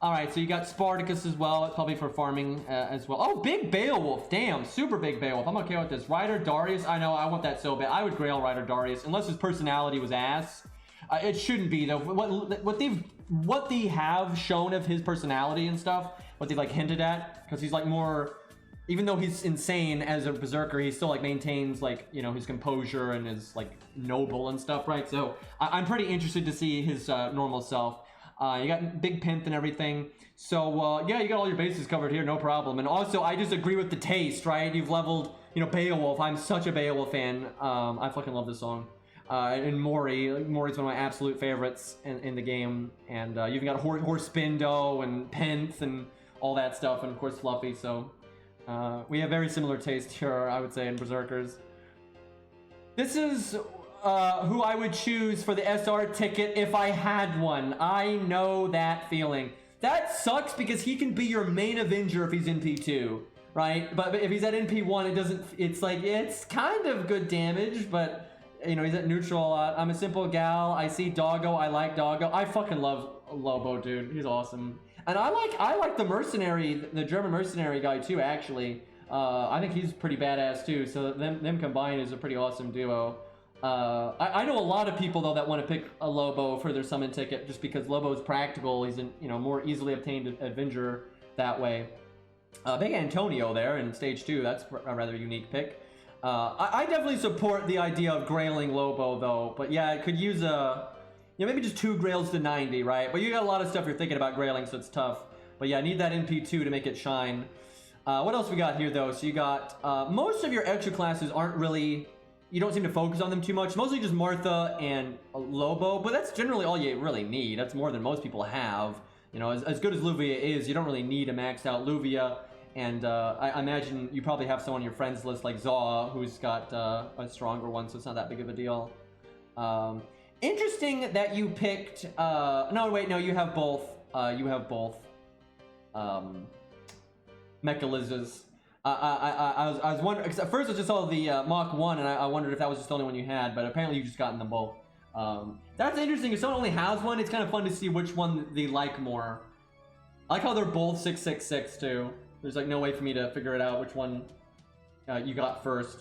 Alright, so you got Spartacus as well. It's probably for farming as well. Oh, Big Beowulf. Damn, super Big Beowulf. I'm okay with this. Ryder Darius. I know, I want that so bad. I would grail Ryder Darius, unless his personality was ass. It shouldn't be, though. What they have shown of his personality and stuff, what they've, like, hinted at, because he's, like, more... Even though he's insane as a berserker, he still, like, maintains, like, you know, his composure and his, like, noble and stuff, right? So, I'm pretty interested to see his normal self. You got Big Pimp and everything. So, yeah, you got all your bases covered here, no problem. And also, I just agree with the taste, right? You've leveled, you know, Beowulf. I'm such a Beowulf fan. I fucking love this song. and Mori. Mori's one of my absolute favorites in the game. And you've got Horse Bindo and Pence and all that stuff, and of course Fluffy. So we have very similar taste here, I would say, in Berserkers. This is who I would choose for the SR ticket if I had one. I know that feeling. That sucks because he can be your main Avenger if he's in P2, right? But if he's at NP1, it doesn't. It's like it's kind of good damage, but you know he's at neutral a lot. I'm a simple gal. I see Doggo. I like Doggo. I fucking love Lobo, dude. He's awesome. And I like the mercenary, the German mercenary guy too. Actually, I think he's pretty badass too. So them combined is a pretty awesome duo. I know a lot of people though that want to pick a Lobo for their summon ticket just because Lobo is practical. He's a more easily obtained Avenger that way. Big Antonio there in stage 2. That's a rather unique pick. I definitely support the idea of grailing Lobo though, but yeah, it could use maybe just 2 grails to 90, right? But you got a lot of stuff you're thinking about grailing, so it's tough. But yeah, I need that NP2 to make it shine. What else we got here though? So you got most of your extra classes aren't really. You don't seem to focus on them too much. Mostly just Martha and Lobo, but that's generally all you really need. That's more than most people have. You know, as good as Luvia is, you don't really need a maxed out Luvia. And I imagine you probably have someone on your friends list like Zaw, who's got a stronger one, so it's not that big of a deal. Interesting that you picked. No, wait, no, you have both. Mechalizas. I was wondering, because at first I just saw the Mach 1 and I wondered if that was just the only one you had, but apparently you've just gotten them both. That's interesting. If someone only has one, it's kind of fun to see which one they like more. I like how they're both 666 too. There's like no way for me to figure it out which one you got first.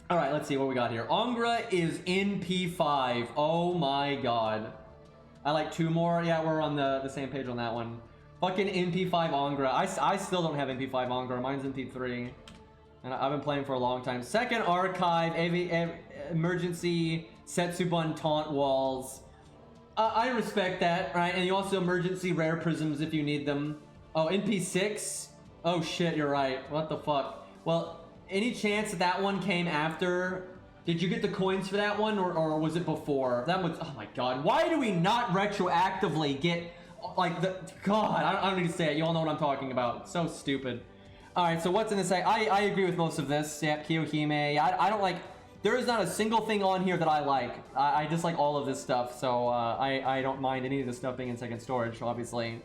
Alright, let's see what we got here. Angra is in P5. Oh my god. I like 2 more. Yeah, we're on the same page on that one. Fucking NP5 Angra. I still don't have NP5 Angra. Mine's NP3. And I've been playing for a long time. Second Archive, emergency, Setsubun taunt walls. I respect that, right? And you also emergency rare prisms if you need them. Oh, NP6? Oh shit, you're right. What the fuck? Well, any chance that one came after? Did you get the coins for that one or was it before? That was, oh my god. Why do we not retroactively get... Like God, I don't need to say it. You all know what I'm talking about. It's so stupid. All right, so what's in this? I agree with most of this. Yeah, Kiyohime. I don't like. There is not a single thing on here that I like. I just like all of this stuff. So I don't mind any of this stuff being in second storage. Obviously,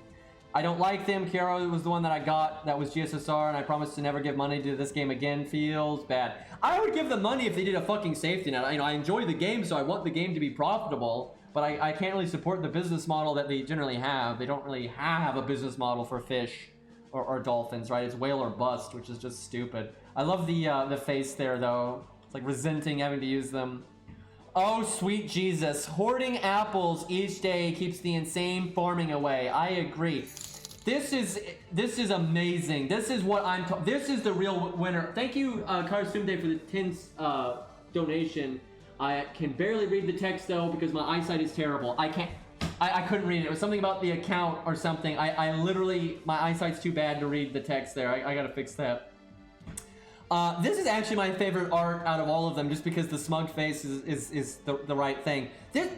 I don't like them. Kiaro was the one that I got. That was GSSR, and I promised to never give money to this game again. Feels bad. I would give them money if they did a fucking safety net. You know, I enjoy the game, so I want the game to be profitable. But I can't really support the business model that they generally have. They don't really have a business model for fish or dolphins, right? It's whale or bust, which is just stupid. I love the face there, though. It's like resenting having to use them. Oh, sweet Jesus. Hoarding apples each day keeps the insane farming away. I agree. This is amazing. This is what this is the real winner. Thank you, Karsumde, for the 10 donation. I can barely read the text though because my eyesight is terrible. I couldn't read it. It was something about the account or something. I literally, my eyesight's too bad to read the text there. I gotta fix that. This is actually my favorite art out of all of them just because the smug face is the right thing. This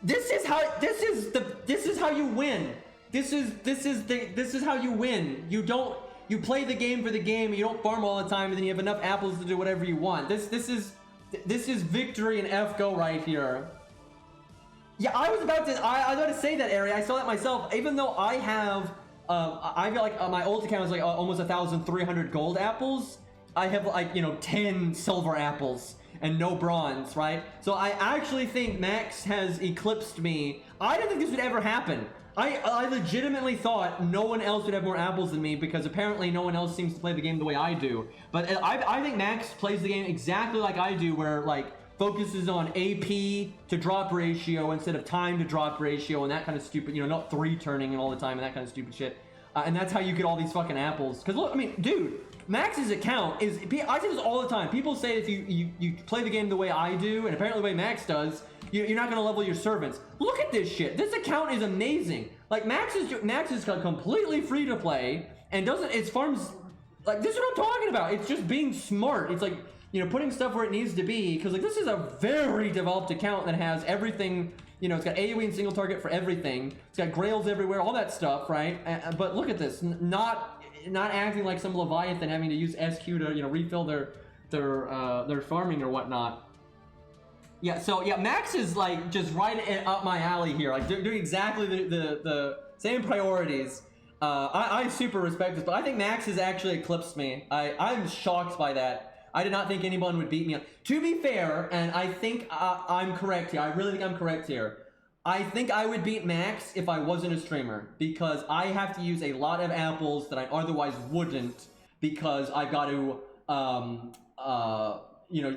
is how you win. This is how you win. You play the game for the game, you don't farm all the time, and then you have enough apples to do whatever you want. This is victory in FGO right here. Yeah, I was about to say that, Ari. I saw that myself. Even though I have, I've got like my old account is like almost 1,300 gold apples. I have like 10 silver apples and no bronze, right? So I actually think Max has eclipsed me. I didn't think this would ever happen. I legitimately thought no one else would have more apples than me because apparently no one else seems to play the game the way I do. But I think Max plays the game exactly like I do, where like focuses on AP to drop ratio instead of time to drop ratio and that kind of stupid, not 3 turning and all the time and that kind of stupid shit. And that's how you get all these fucking apples. Because look, I mean, dude, Max's account is, I say this all the time. People say if you play the game the way I do, and apparently the way Max does, you're not going to level your servants. Look at this shit. This account is amazing. Like, Max is completely free to play, and it's farms, like, this is what I'm talking about. It's just being smart. It's like, you know, putting stuff where it needs to be, because like this is a very developed account that has everything. You know, it's got AoE and single target for everything. It's got grails everywhere, all that stuff, right? But look at this, not acting like some Leviathan having to use SQ to, you know, refill their farming or whatnot. Yeah, so yeah, Max is like just right up my alley here, like doing exactly the same priorities. I super respect this, but I think Max has actually eclipsed me. I'm shocked by that. I did not think anyone would beat me. To be fair, and I think I'm correct here. I really think I'm correct here. I think I would beat Max if I wasn't a streamer, because I have to use a lot of apples that I otherwise wouldn't, because I've got to, you know,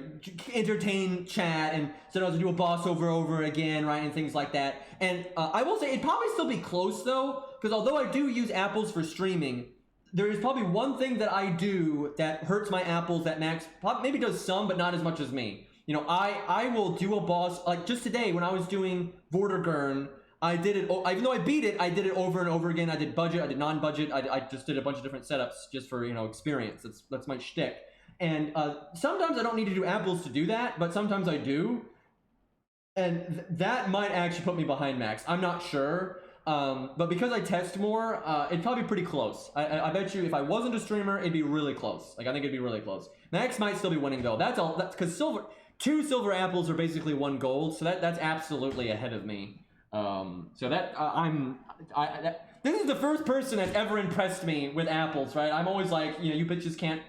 entertain chat, and sometimes do a boss over again, right, and things like that. And I will say it'd probably still be close though, because although I do use apples for streaming, there is probably one thing that I do that hurts my apples that Max maybe does some, but not as much as me. You know, I will do a boss, like just today when I was doing Vortigern, I did it, even though I beat it, I did it over and over again. I did budget, I did non-budget, I just did a bunch of different setups just for, you know, experience. That's my shtick. And sometimes I don't need to do apples to do that, but sometimes I do. And that might actually put me behind Max. I'm not sure. But because I test more, it'd probably be pretty close. I bet you if I wasn't a streamer, it'd be really close. Like, I think it'd be really close. Max might still be winning though. That's because two silver apples are basically 1 gold, so that's absolutely ahead of me. So that this is the first person that's ever impressed me with apples, right? I'm always like, you know, you bitches can't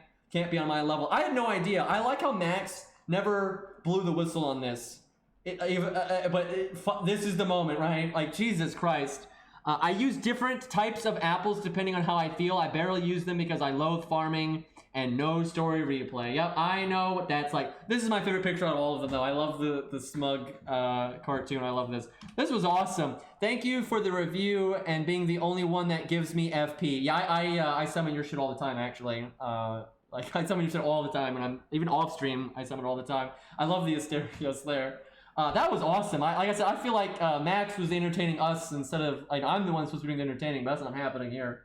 be on my level. I had no idea. I like how Max never blew the whistle on this. This is the moment, right? Like, Jesus Christ. I use different types of apples depending on how I feel. I barely use them because I loathe farming and no story replay. Yep, I know what that's like. This is my favorite picture out of all of them, though. I love the smug cartoon. I love this. This was awesome. Thank you for the review and being the only one that gives me FP. Yeah, I summon your shit all the time, actually. Like, I summon your shit all the time, and I'm even off stream. I summon all the time. I love the Asterios there. That was awesome. Like I said, I feel like Max was entertaining us instead of, like, I'm the one supposed to be doing the entertaining, but that's not happening here.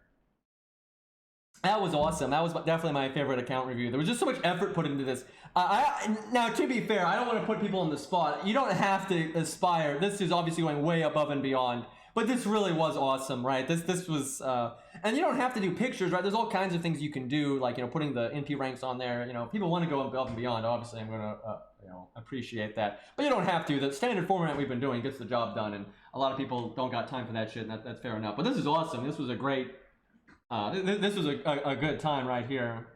That was awesome. That was definitely my favorite account review. There was just so much effort put into this. Now, to be fair, I don't want to put people on the spot. You don't have to aspire. This is obviously going way above and beyond. But this really was awesome, right? This was, and you don't have to do pictures, right? There's all kinds of things you can do, like, you know, putting the NP ranks on there. You know, people want to go above and beyond. Obviously, I'm going to, you know, appreciate that. But you don't have to. The standard format we've been doing gets the job done, and a lot of people don't got time for that shit, and that's fair enough. But this is awesome. This was a great, this was a good time right here.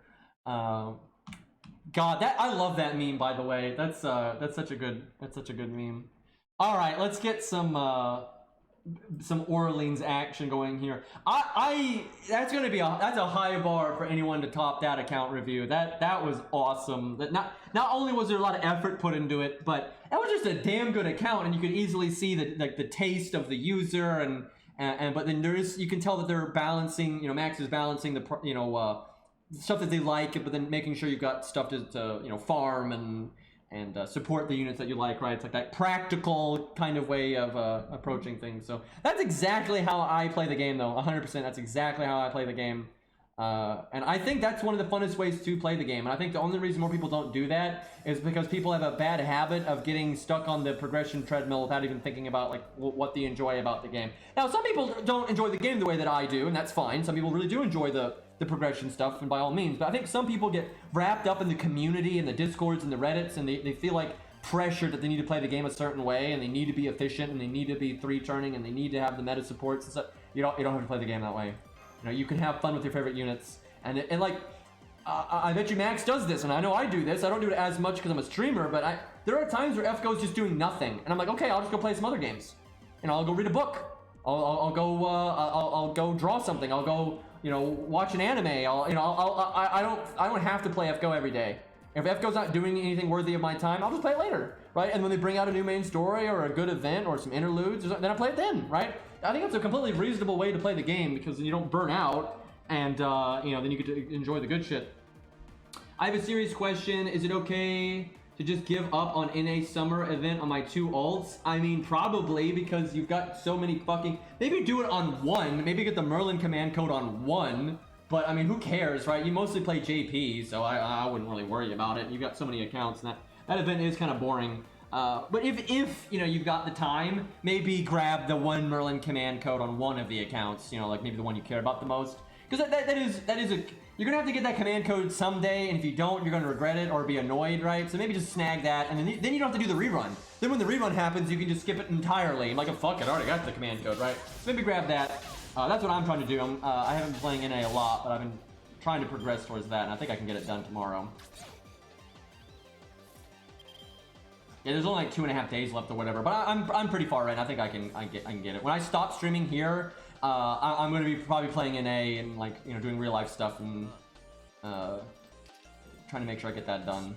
God, I love that meme, by the way. That's such a good meme. All right, let's get some Orleans action going here. That's gonna be that's a high bar for anyone to top that account review. That was awesome. That not only was there a lot of effort put into it, but that was just a damn good account, and you could easily see the taste of the user, and but then you can tell that they're balancing. You know, Max is balancing the stuff that they like, but then making sure you've got stuff to you know, farm and support the units that you like, right? It's like that practical kind of way of approaching things. So that's exactly how I play the game, though. 100%. That's exactly how I play the game. And I think that's one of the funnest ways to play the game. And I think the only reason more people don't do that is because people have a bad habit of getting stuck on the progression treadmill without even thinking about, like, what they enjoy about the game. Now, some people don't enjoy the game the way that I do, and that's fine. Some people really do enjoy the progression stuff, and by all means. But I think some people get wrapped up in the community and the Discords and the Reddits, and they feel like pressured that they need to play the game a certain way, and they need to be efficient, and they need to be 3-turning, and they need to have the meta supports and stuff. You don't have to play the game that way. You know, you can have fun with your favorite units, and like, I bet you Max does this, and I know I do this. I don't do it as much because I'm a streamer, but there are times where FGO is just doing nothing, and I'm like, okay, I'll just go play some other games. You know, I'll go read a book. I'll go draw something. I'll go, you know, watch an anime. I don't have to play FGO every day. If FGO's not doing anything worthy of my time, I'll just play it later, right? And when they bring out a new main story or a good event or some interludes, then I play it then, right? I think that's a completely reasonable way to play the game, because then you don't burn out, and you know, then you get to enjoy the good shit. I have a serious question. Is it okay to just give up on NA summer event on my 2 ults? I mean, probably, because you've got so many fucking... Maybe do it on 1. Maybe get the Merlin command code on 1. But I mean, who cares, right? You mostly play JP, so I wouldn't really worry about it. You've got so many accounts, and that event is kind of boring. But if you know you've got the time, maybe grab the 1 Merlin command code on one of the accounts. You know, like maybe the one you care about the most, because that is a you're gonna have to get that command code someday, and if you don't, you're gonna regret it or be annoyed, right? So maybe just snag that, and then you don't have to do the rerun. Then when the rerun happens, you can just skip it entirely. Like, oh, fuck it, I already got the command code, right? So maybe grab that. That's what I'm trying to do. I haven't been playing NA a lot, but I've been trying to progress towards that, and I think I can get it done tomorrow. Yeah, there's only like 2.5 days left or whatever, but I'm pretty far in. I think I can get it. When I stop streaming here, I'm going to be probably playing NA and like doing real life stuff and trying to make sure I get that done.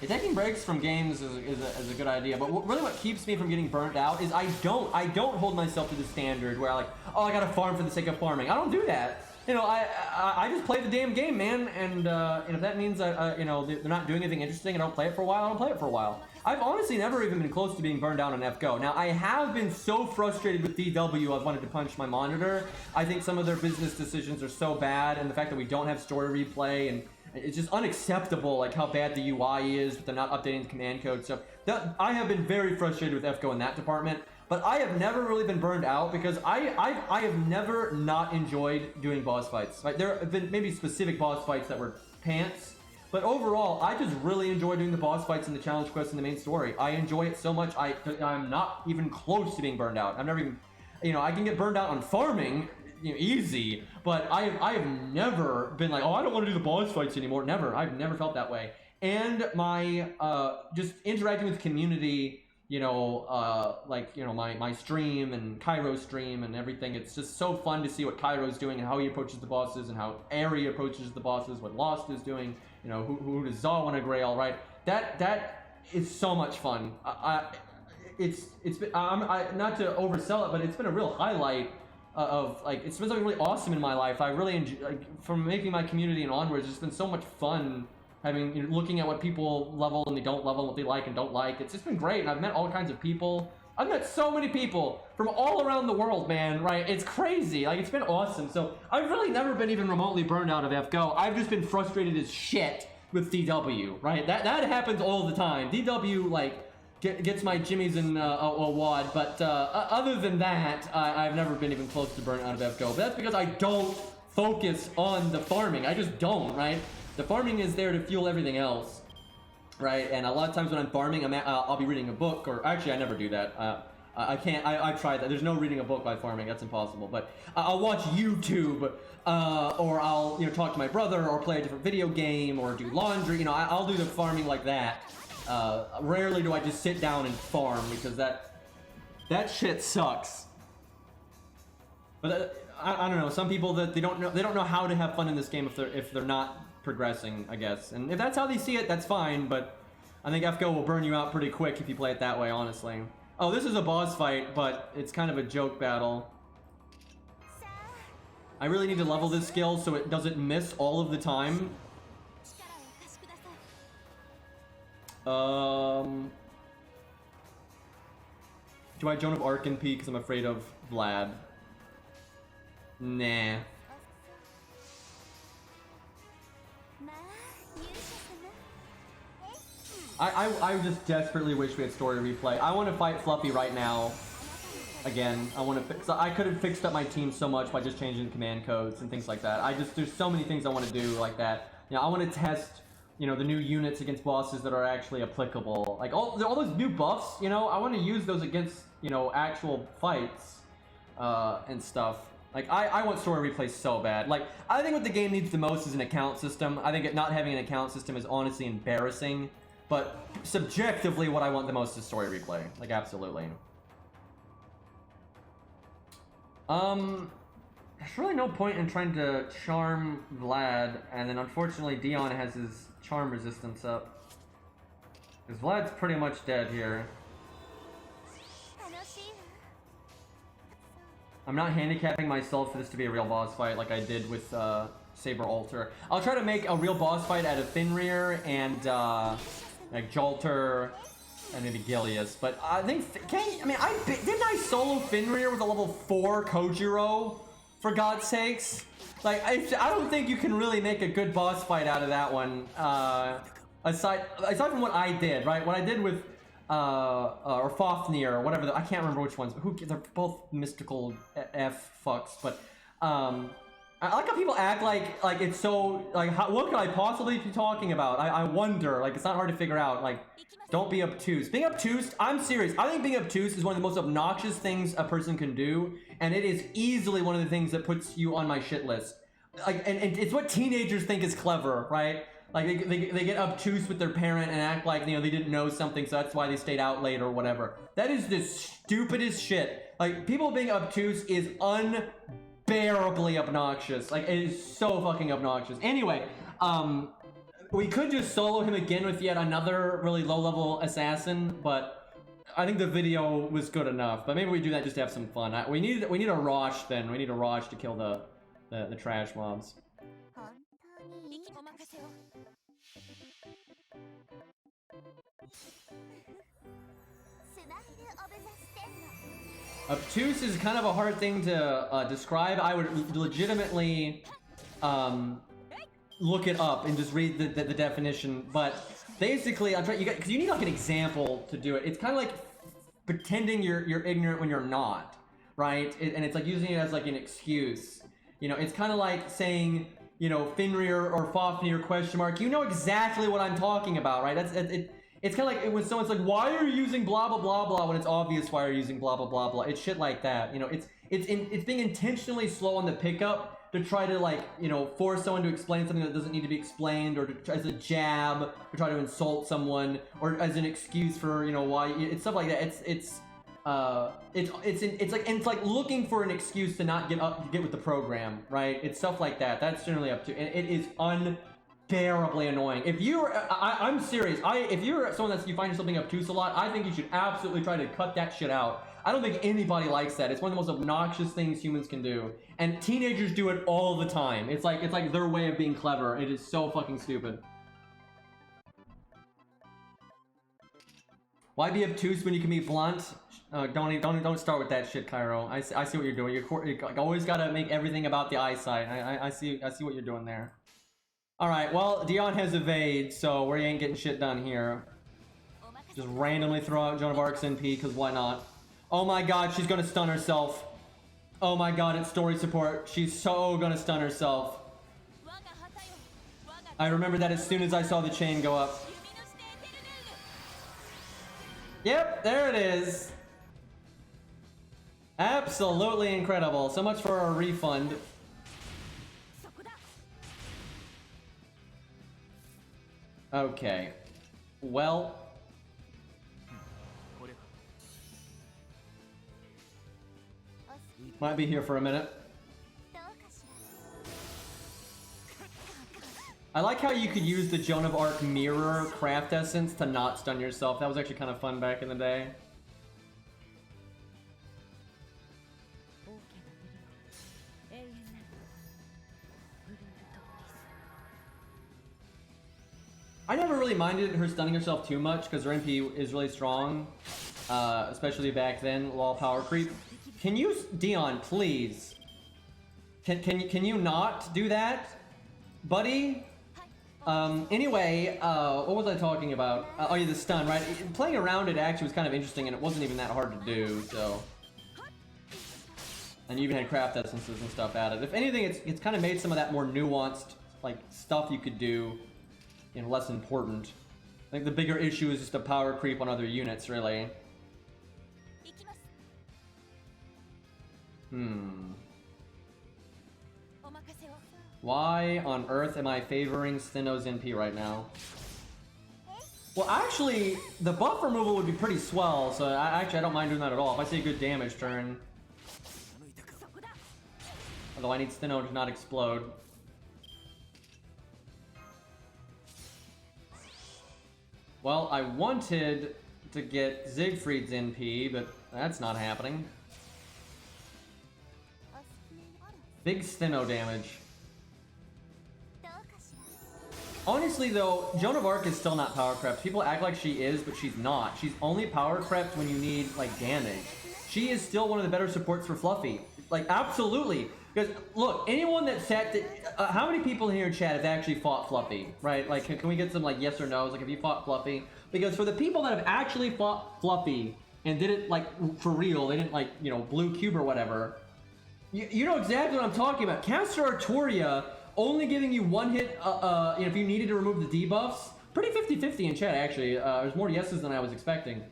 Yeah, taking breaks from games is a good idea, but really what keeps me from getting burnt out is I don't hold myself to the standard where I gotta farm for the sake of farming. I don't do that. I just play the damn game, man, and if that means they're not doing anything interesting and I don't play it for a while, I don't play it for a while. I've honestly never even been close to being burned out on FGO. Now, I have been so frustrated with DW, I've wanted to punch my monitor. I think some of their business decisions are so bad, and the fact that we don't have story replay, and it's just unacceptable, like how bad the UI is, but they're not updating the command code. So I have been very frustrated with FGO in that department. But I have never really been burned out because I have never not enjoyed doing boss fights. Right? There have been maybe specific boss fights that were pants, but overall, I just really enjoy doing the boss fights and the challenge quests and the main story. I enjoy it so much, I'm not even close to being burned out. I've never even, I can get burned out on farming, easy, but I have never been like, oh, I don't want to do the boss fights anymore. Never. I've never felt that way. And my just interacting with the community, my stream and Cairo's stream and everything. It's just so fun to see what Cairo's doing and how he approaches the bosses and how Ari approaches the bosses, what Lost is doing, who does Zaw want to grail, right? That is so much fun. It's been, not to oversell it, but it's been a real highlight of it's been something really awesome in my life. I really enjoy, from making my community and onwards, it's been so much fun having, looking at what people level and they don't level, what they like and don't like. It's just been great, and I've met all kinds of people. I've met so many people from all around the world, man, right? It's crazy. Like, it's been awesome. So I've really never been even remotely burned out of FGO. I've just been frustrated as shit with DW, right? That happens all the time. DW, gets my jimmies in a wad, but other than that, I've never been even close to burnt out of FGO. But that's because I don't focus on the farming. I just don't, right? The farming is there to fuel everything else, right? And a lot of times when I'm farming, I'll be reading a book, or actually I never do that. I can't, I've tried that. There's no reading a book by farming, that's impossible. But I'll watch YouTube, or I'll talk to my brother, or play a different video game, or do laundry. I'll do the farming like that. Rarely do I just sit down and farm, because that shit sucks. But I don't know. Some people that they don't know how to have fun in this game if they're not progressing, I guess. And if that's how they see it, that's fine. But I think FGO will burn you out pretty quick if you play it that way, honestly. Oh, this is a boss fight, but it's kind of a joke battle. I really need to level this skill so it doesn't miss all of the time. Do I Joan of Arc and P because I'm afraid of Vlad? Nah. I just desperately wish we had story replay. I want to fight Fluffy right now. Again, I want to fix. I could have fixed up my team so much by just changing command codes and things like that. There's so many things I want to do like that. I want to test, the new units against bosses that are actually applicable. Like all those new buffs, I want to use those against, actual fights, and stuff. Like, I want story replay so bad. Like, I think what the game needs the most is an account system. I think not having an account system is honestly embarrassing. But subjectively, what I want the most is story replay. Like, absolutely. There's really no point in trying to charm Vlad, and then unfortunately Dion has his charm resistance up. Because Vlad's pretty much dead here. I'm not handicapping myself for this to be a real boss fight like I did with Saber Alter. I'll try to make a real boss fight out of Fenrir and like Jolter and maybe Gilius. But I think didn't I solo Fenrir with a level 4 Kojiro? For God's sakes, like I don't think you can really make a good boss fight out of that one. Aside from what I did, right? What I did with or Fafnir or whatever. I can't remember which ones. They're both mystical F fucks, but I like how people act like it's so like what could I possibly be talking about? I wonder, like it's not hard to figure out. Like don't be obtuse. Being obtuse, I'm serious. I think being obtuse is one of the most obnoxious things a person can do, and it is easily one of the things that puts you on my shit list. Like and it's what teenagers think is clever, right? Like they get obtuse with their parent and act like, you know, they didn't know something, so that's why they stayed out late or whatever. That is the stupidest shit. Like people being obtuse is unbearably obnoxious. Like it is so fucking obnoxious. Anyway, we could just solo him again with yet another really low-level assassin, but I think the video was good enough. But maybe we do that just to have some fun. We need a Rosh then. We need a Rosh to kill the trash mobs. Obtuse is kind of a hard thing to describe. I would legitimately look it up and just read the definition. But basically, because you need like an example to do it. It's kind of like pretending you're ignorant when you're not, right? And it's like using it as like an excuse. You know, it's kind of like saying, you know, Fenrir or Fafnir question mark. You know exactly what I'm talking about, right? It's kind of like when someone's like, why are you using blah blah blah blah when it's obvious why you're using blah blah blah blah. It's shit like that. You know, it's being intentionally slow on the pickup to try to, like, you know, force someone to explain something that doesn't need to be explained, or as a jab to try to insult someone, or as an excuse for, you know, why it's stuff like that. It's like looking for an excuse to not get with the program, right? It's stuff like that. That's generally up to, and it is unbearably annoying. If you're, I'm serious. If you're someone you find yourself being obtuse a lot, I think you should absolutely try to cut that shit out. I don't think anybody likes that. It's one of the most obnoxious things humans can do, and teenagers do it all the time. It's like their way of being clever. It is so fucking stupid. Why be obtuse when you can be blunt? Don't start with that shit, Cairo. I see what you're doing. You always gotta make everything about the eyesight. I see what you're doing there. All right, well, Dion has evade, so we ain't getting shit done here. Just randomly throw out Joan of Arc's NP, because why not? Oh my god, she's gonna stun herself. Oh my god, it's story support. She's so gonna stun herself. I remember that as soon as I saw the chain go up. Yep, there it is. Absolutely incredible. So much for a refund. Okay. Well. Might be here for a minute. I like how you could use the Joan of Arc mirror craft essence to not stun yourself. That was actually kind of fun back in the day. I never really minded her stunning herself too much because her MP is really strong, especially back then. Wall power creep. Can you, Dion, please? Can you not do that, buddy? Anyway, what was I talking about? Oh yeah, the stun, right? Playing around it actually was kind of interesting, and it wasn't even that hard to do. So, and you even had craft essences and stuff added. If anything, it's kind of made some of that more nuanced, like, stuff you could do, you know, less important. I think the bigger issue is just a power creep on other units, really. Why on earth am I favoring Stheno's NP right now? Well, actually, the buff removal would be pretty swell, so I don't mind doing that at all. If I see a good damage turn. Although I need Stheno to not explode. Well, I wanted to get Siegfried's NP, but that's not happening. Big Stheno damage. Honestly though, Joan of Arc is still not power crept. People act like she is, but she's not. She's only power crept when you need like damage. She is still one of the better supports for Fluffy. Like absolutely. Because look, anyone that sat to, how many people here in chat have actually fought Fluffy, right? Like can we get some like yes or no's? Like have you fought Fluffy? Because for the people that have actually fought Fluffy and did it like for real, they didn't like, you know, blue cube or whatever. You know exactly what I'm talking about. Caster Arturia only giving you one hit, you know, if you needed to remove the debuffs. Pretty 50-50 in chat, actually. There's more yeses than I was expecting.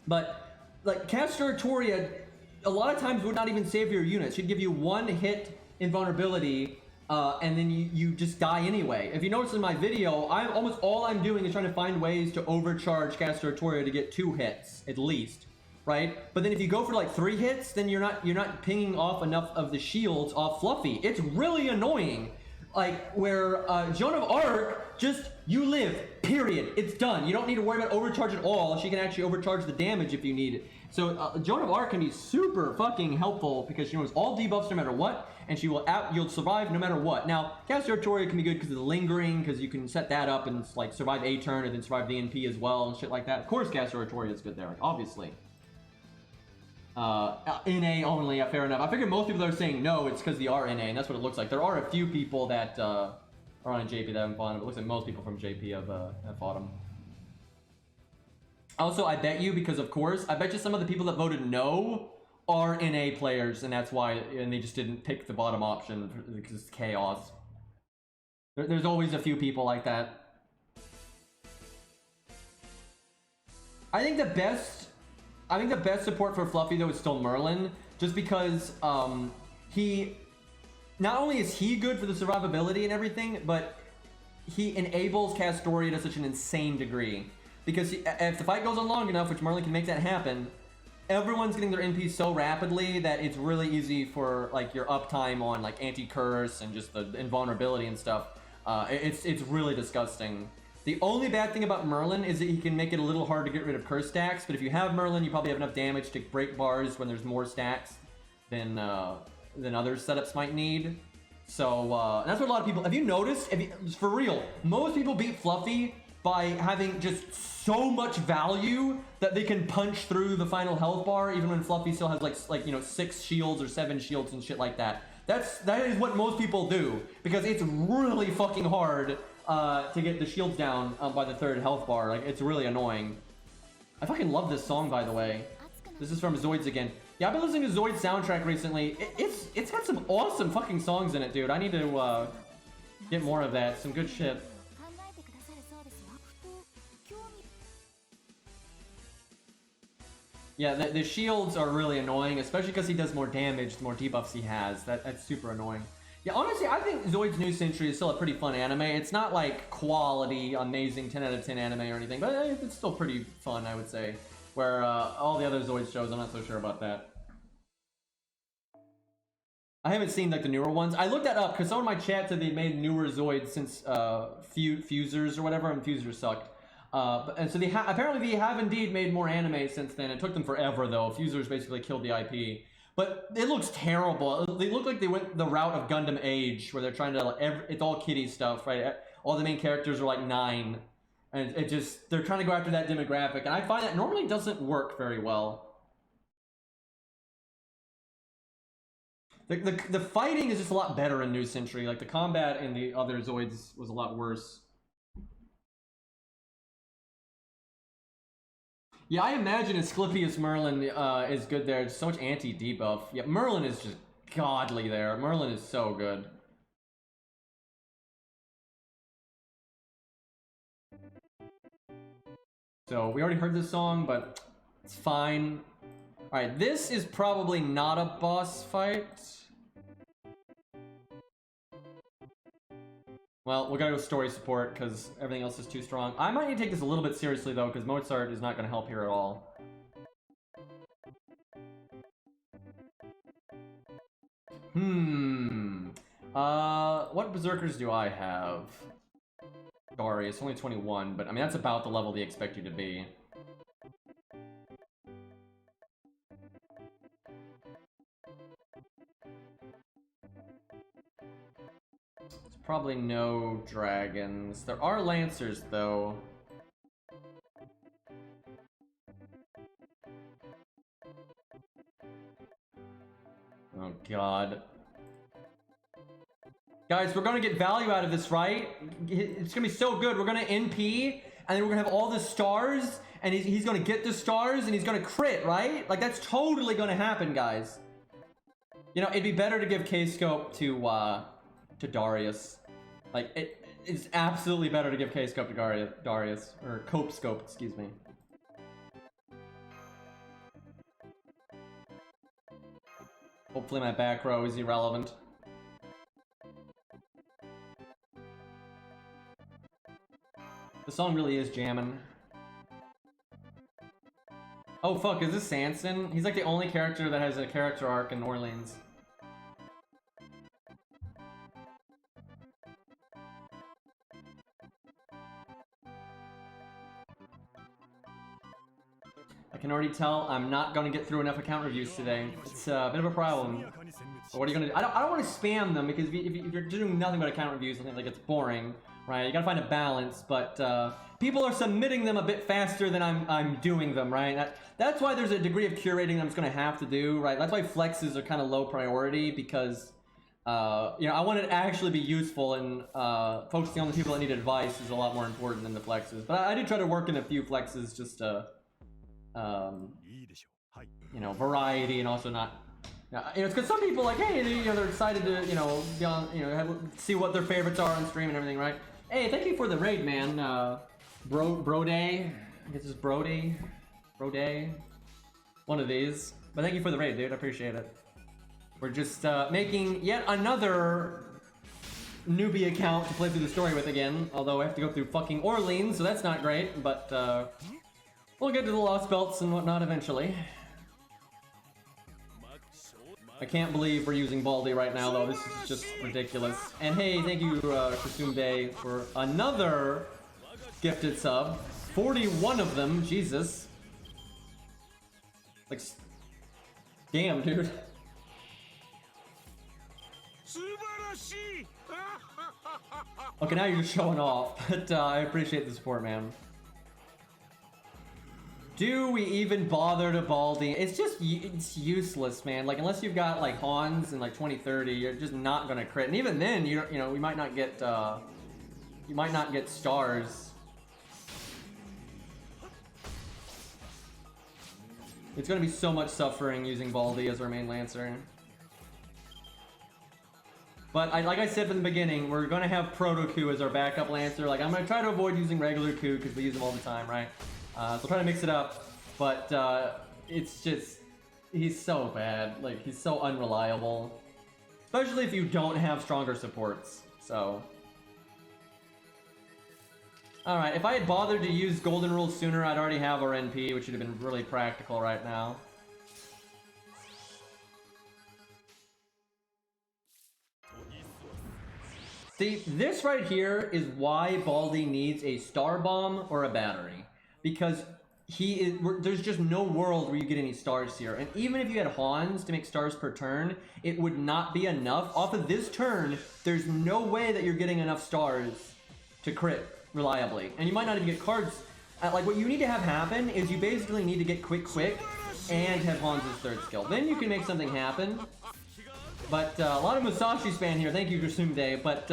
But, like, Caster Arturia, a lot of times would not even save your unit. She'd give you one hit invulnerability, and then you just die anyway. If you notice in my video, almost all I'm doing is trying to find ways to overcharge Caster Arturia to get 2 hits, at least. Right? But then if you go for like 3 hits, then you're not pinging off enough of the shields off Fluffy. It's really annoying. Like where Joan of Arc, just you live, period. It's done. You don't need to worry about overcharge at all. She can actually overcharge the damage if you need it. So Joan of Arc can be super fucking helpful because she knows all debuffs no matter what, and you'll survive no matter what. Now, Caster Arturia can be good because of the lingering, because you can set that up and like survive a turn and then survive the NP as well and shit like that. Of course, Caster Arturia is good there, obviously. NA only, fair enough. I figure most people that are saying no, it's because they are NA, and that's what it looks like. There are a few people that are on JP that haven't fought him. It looks like most people from JP have fought him. Also, I bet you, because of course, I bet you some of the people that voted no are NA players, and that's why, and they just didn't pick the bottom option because it's chaos. There's always a few people like that. I think the best support for Fluffy though is still Merlin, just because he, not only is he good for the survivability and everything, but he enables Castoria to such an insane degree. Because if the fight goes on long enough, which Merlin can make that happen, everyone's getting their NP so rapidly that it's really easy for like your uptime on like anti-curse and just the invulnerability and stuff. It's really disgusting. The only bad thing about Merlin is that he can make it a little hard to get rid of curse stacks, but if you have Merlin, you probably have enough damage to break bars when there's more stacks than other setups might need. So that's what a lot of people, have you noticed, for real, most people beat Fluffy by having just so much value that they can punch through the final health bar even when Fluffy still has like you know 6 shields or 7 shields and shit like that. That is what most people do, because it's really fucking hard to get the shields down by the 3rd health bar. Like, it's really annoying. I fucking love this song, by the way. This is from Zoids again. Yeah, I've been listening to Zoid's soundtrack recently. It's got some awesome fucking songs in it, dude. I need to get more of that. Some good shit. Yeah, the shields are really annoying, especially because he does more damage the more debuffs he has. That's super annoying. Yeah, honestly, I think Zoid's New Century is still a pretty fun anime. It's not like quality, amazing 10 out of 10 anime or anything, but it's still pretty fun, I would say. Where all the other Zoid shows, I'm not so sure about that. I haven't seen like the newer ones. I looked that up because someone in my chat said they made newer Zoids since Fusers or whatever, and Fusers sucked. And so apparently they have indeed made more anime since then. It took them forever though. Fusers basically killed the IP. But it looks terrible. They look like they went the route of Gundam Age, where they're trying to, it's all kiddie stuff, right? All the main characters are like 9. And they're trying to go after that demographic. And I find that normally doesn't work very well. The fighting is just a lot better in New Century. Like the combat in the other Zoids was a lot worse. Yeah, I imagine Asclepius Merlin is good there. It's so much anti-debuff. Yeah, Merlin is just godly there. Merlin is so good. So, we already heard this song, but it's fine. Alright, this is probably not a boss fight. Well, we gotta go story support, because everything else is too strong. I might need to take this a little bit seriously, though, because Mozart is not gonna help here at all. What berserkers do I have? Sorry, it's only 21, but I mean, that's about the level they expect you to be. It's Probably no dragons. There are lancers though. Oh god. Guys, we're gonna get value out of this, right? It's gonna be so good. We're gonna NP, and then we're gonna have all the stars, and he's gonna get the stars, and he's gonna crit, right? Like, that's totally gonna happen, guys. You know, it'd be better to give K-Scope to Darius. Like, it's absolutely better to give K-Scope to Darius. Or Cope-Scope, excuse me. Hopefully my back row is irrelevant. The song really is jamming. Oh fuck, is this Sanson? He's like the only character that has a character arc in Orleans. I can already tell I'm not gonna get through enough account reviews today. It's a bit of a problem. What are you gonna do? I don't want to spam them because if you're doing nothing but account reviews, I think like it's boring, right? You gotta find a balance, but people are submitting them a bit faster than I'm doing them, right? That's why there's a degree of curating I'm just gonna have to do, right? That's why flexes are kind of low priority because you know, I want it to actually be useful, and focusing on the people that need advice is a lot more important than the flexes. But I do try to work in a few flexes just to you know, variety, and also not, you know, it's because some people like, hey, you know, they're excited to, you know, be on, you know, see what their favorites are on stream and everything, right? Hey, thank you for the raid, man. Brode, I guess it's Brode, one of these. But thank you for the raid, dude. I appreciate it. We're just making yet another newbie account to play through the story with again. Although I have to go through fucking Orleans, so that's not great. But we'll get to the Lost Belts and whatnot eventually. I can't believe we're using Baldy right now, though. This is just ridiculous. And hey, thank you, Kasumbe, for another gifted sub. 41 of them, Jesus. Like, damn, dude. Okay, now you're just showing off, but I appreciate the support, man. Do we even bother to Baldy? It's just, it's useless, man. Like, unless you've got, like, Hans and, like, 2030, you're just not gonna crit. And even then, you know, we might not get, you might not get stars. It's gonna be so much suffering using Baldy as our main Lancer. But, like I said from the beginning, we're gonna have Proto Q as our backup Lancer. Like, I'm gonna try to avoid using regular Q, because we use them all the time, right? So try to mix it up, but it's just, he's so bad. Like, he's so unreliable, especially if you don't have stronger supports. So, all right, if I had bothered to use Golden Rules sooner, I'd already have our NP, which would have been really practical right now. See, this right here is why Baldy needs a Star Bomb or a battery. Because there's just no world where you get any stars here. And even if you had Hans to make stars per turn, it would not be enough. Off of this turn, there's no way that you're getting enough stars to crit reliably. And you might not even get cards. Like, what you need to have happen is you basically need to get quick, and have Hans' third skill. Then you can make something happen. But a lot of Musashi spam here. Thank you, Grasumde. But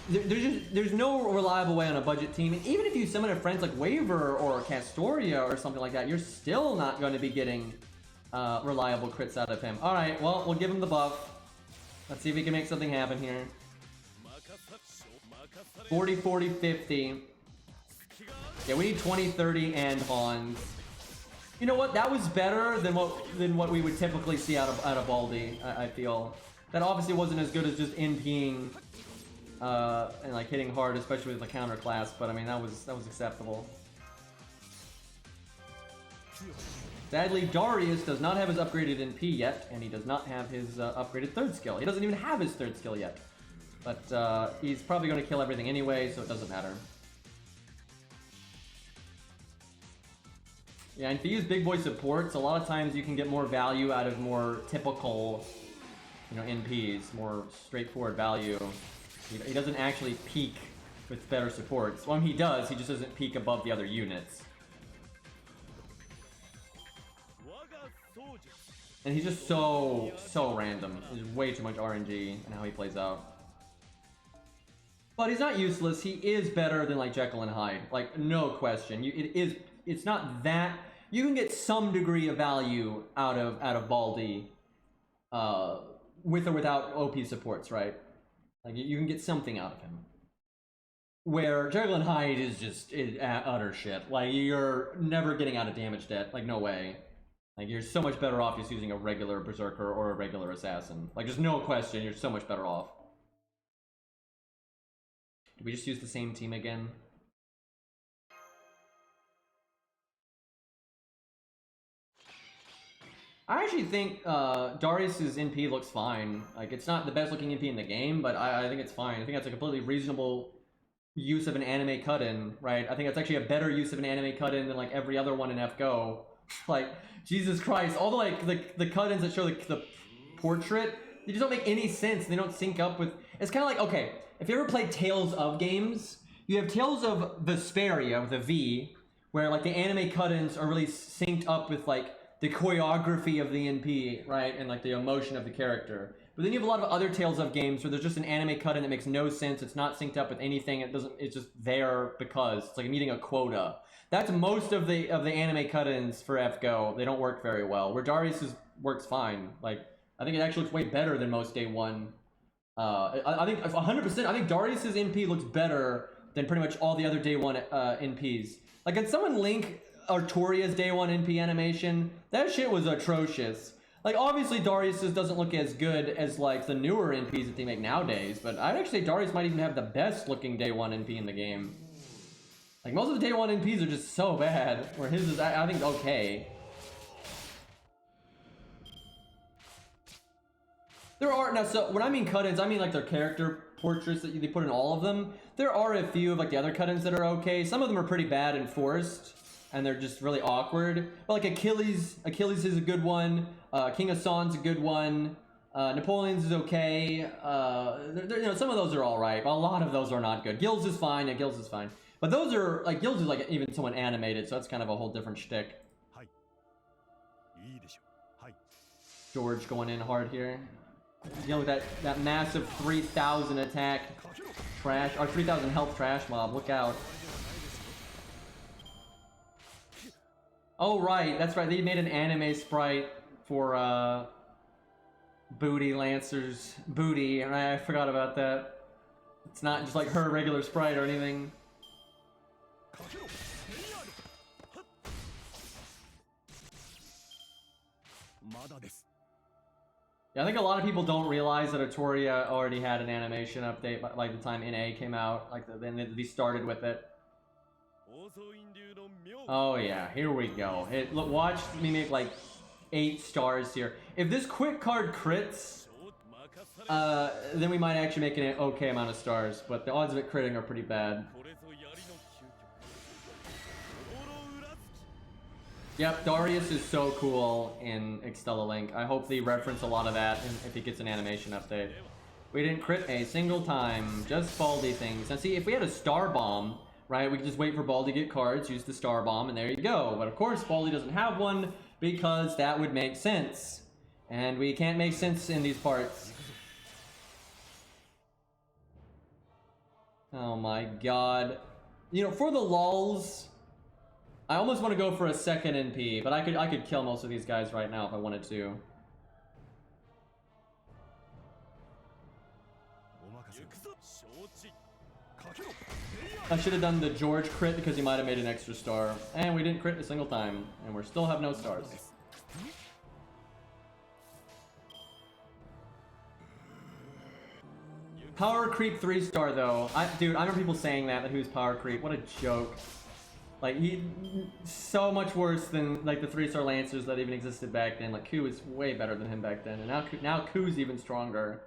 there's no reliable way on a budget team, and even if you summon a friends like Waver or Castoria or something like that, you're still not going to be getting reliable crits out of him. All right, well, we'll give him the buff. Let's see if we can make something happen here. 40, 40, 50. Yeah, we need 20, 30, and Hans. You know what? That was better than what we would typically see out of Baldy. I feel that obviously wasn't as good as just NPing. And like hitting hard, especially with the counter class, but I mean that was acceptable. Sadly, Darius does not have his upgraded NP yet, and he does not have his upgraded third skill. He doesn't even have his third skill yet, but he's probably going to kill everything anyway, so it doesn't matter. Yeah, and if you use big boy supports, a lot of times you can get more value out of more typical you know, NPs, more straightforward value. He doesn't actually peak with better supports. Well, he does, he just doesn't peak above the other units. And he's just so random. There's way too much RNG in how he plays out. But he's not useless. He is better than like Jekyll and Hyde. Like, no question. It's not that. You can get some degree of value out of Baldi with or without OP supports, right? Like, you can get something out of him. Where Jekyll and Hyde is just utter shit. Like, you're never getting out of damage debt. Like, no way. Like, you're so much better off just using a regular Berserker or a regular Assassin. Like, there's no question, you're so much better off. Did we just use the same team again? I actually think Darius's NP looks fine. Like, it's not the best looking NP in the game, but I think it's fine. I think that's a completely reasonable use of an anime cut-in, right? I think that's actually a better use of an anime cut-in than like every other one in FGO. Like, Jesus Christ, all the like the cut-ins that show the portrait, they just don't make any sense. They don't sync up with. It's kind of like, okay, if you ever played Tales of games, you have Tales of Vesperia with a V, where like the anime cut-ins are really synced up with like the choreography of the NP, right, and like the emotion of the character. But then you have a lot of other Tales of games where there's just an anime cut-in that makes no sense. It's not synced up with anything. It's just there because it's like meeting a quota. That's most of the anime cut-ins for FGO. They don't work very well. Where Darius's works fine. Like, I think it actually looks way better than most day one. I think 100%. I think Darius's NP looks better than pretty much all the other day one NPs. Like, can someone link Artoria's day one NP animation? That shit was atrocious. Like, obviously Darius's doesn't look as good as like the newer NPs that they make nowadays, but I'd actually say Darius might even have the best looking day one NP in the game. Like, most of the day one NPs are just so bad, where his is, I think, okay. There are, now, so when I mean cut-ins, I mean like their character portraits that they put in all of them. There are a few of like the other cut-ins that are okay. Some of them are pretty bad and forced, and they're just really awkward. But like Achilles is a good one. King Hassan's a good one. Napoleon's is okay. You know, some of those are all right, but a lot of those are not good. Gil's is fine. Yeah, Gil's is fine. But those are, like, Gil's is like even someone animated, so that's kind of a whole different shtick. George going in hard here. Dealing with that massive 3,000 attack trash, or 3,000 health trash mob. Look out. Oh, right. That's right. They made an anime sprite for, Booty Lancer's booty, and I forgot about that. It's not just like her regular sprite or anything. Yeah, I think a lot of people don't realize that Artoria already had an animation update by like the time NA came out, like then they started with it. Oh yeah, here we go. Look, watch me make like 8 stars here. If this quick card crits, then we might actually make an okay amount of stars, but the odds of it critting are pretty bad. Yep, Darius is so cool in Extella Link. I hope they reference a lot of that if he gets an animation update. We didn't crit a single time, just Baldi things. Now see, if we had a Star Bomb, right, we could just wait for Baldi to get cards, use the Star Bomb, and there you go. But of course, Baldi doesn't have one because that would make sense. And we can't make sense in these parts. Oh my god. You know, for the lulz, I almost want to go for a second NP, but I could kill most of these guys right now if I wanted to. I should have done the George crit because he might have made an extra star. And we didn't crit a single time, and we still have no stars. Power creep 3-star though. Dude, I remember people saying that he was power creep. What a joke. Like, so much worse than like the 3-star Lancers that even existed back then. Like, Ku is way better than him back then, and now Ku's even stronger.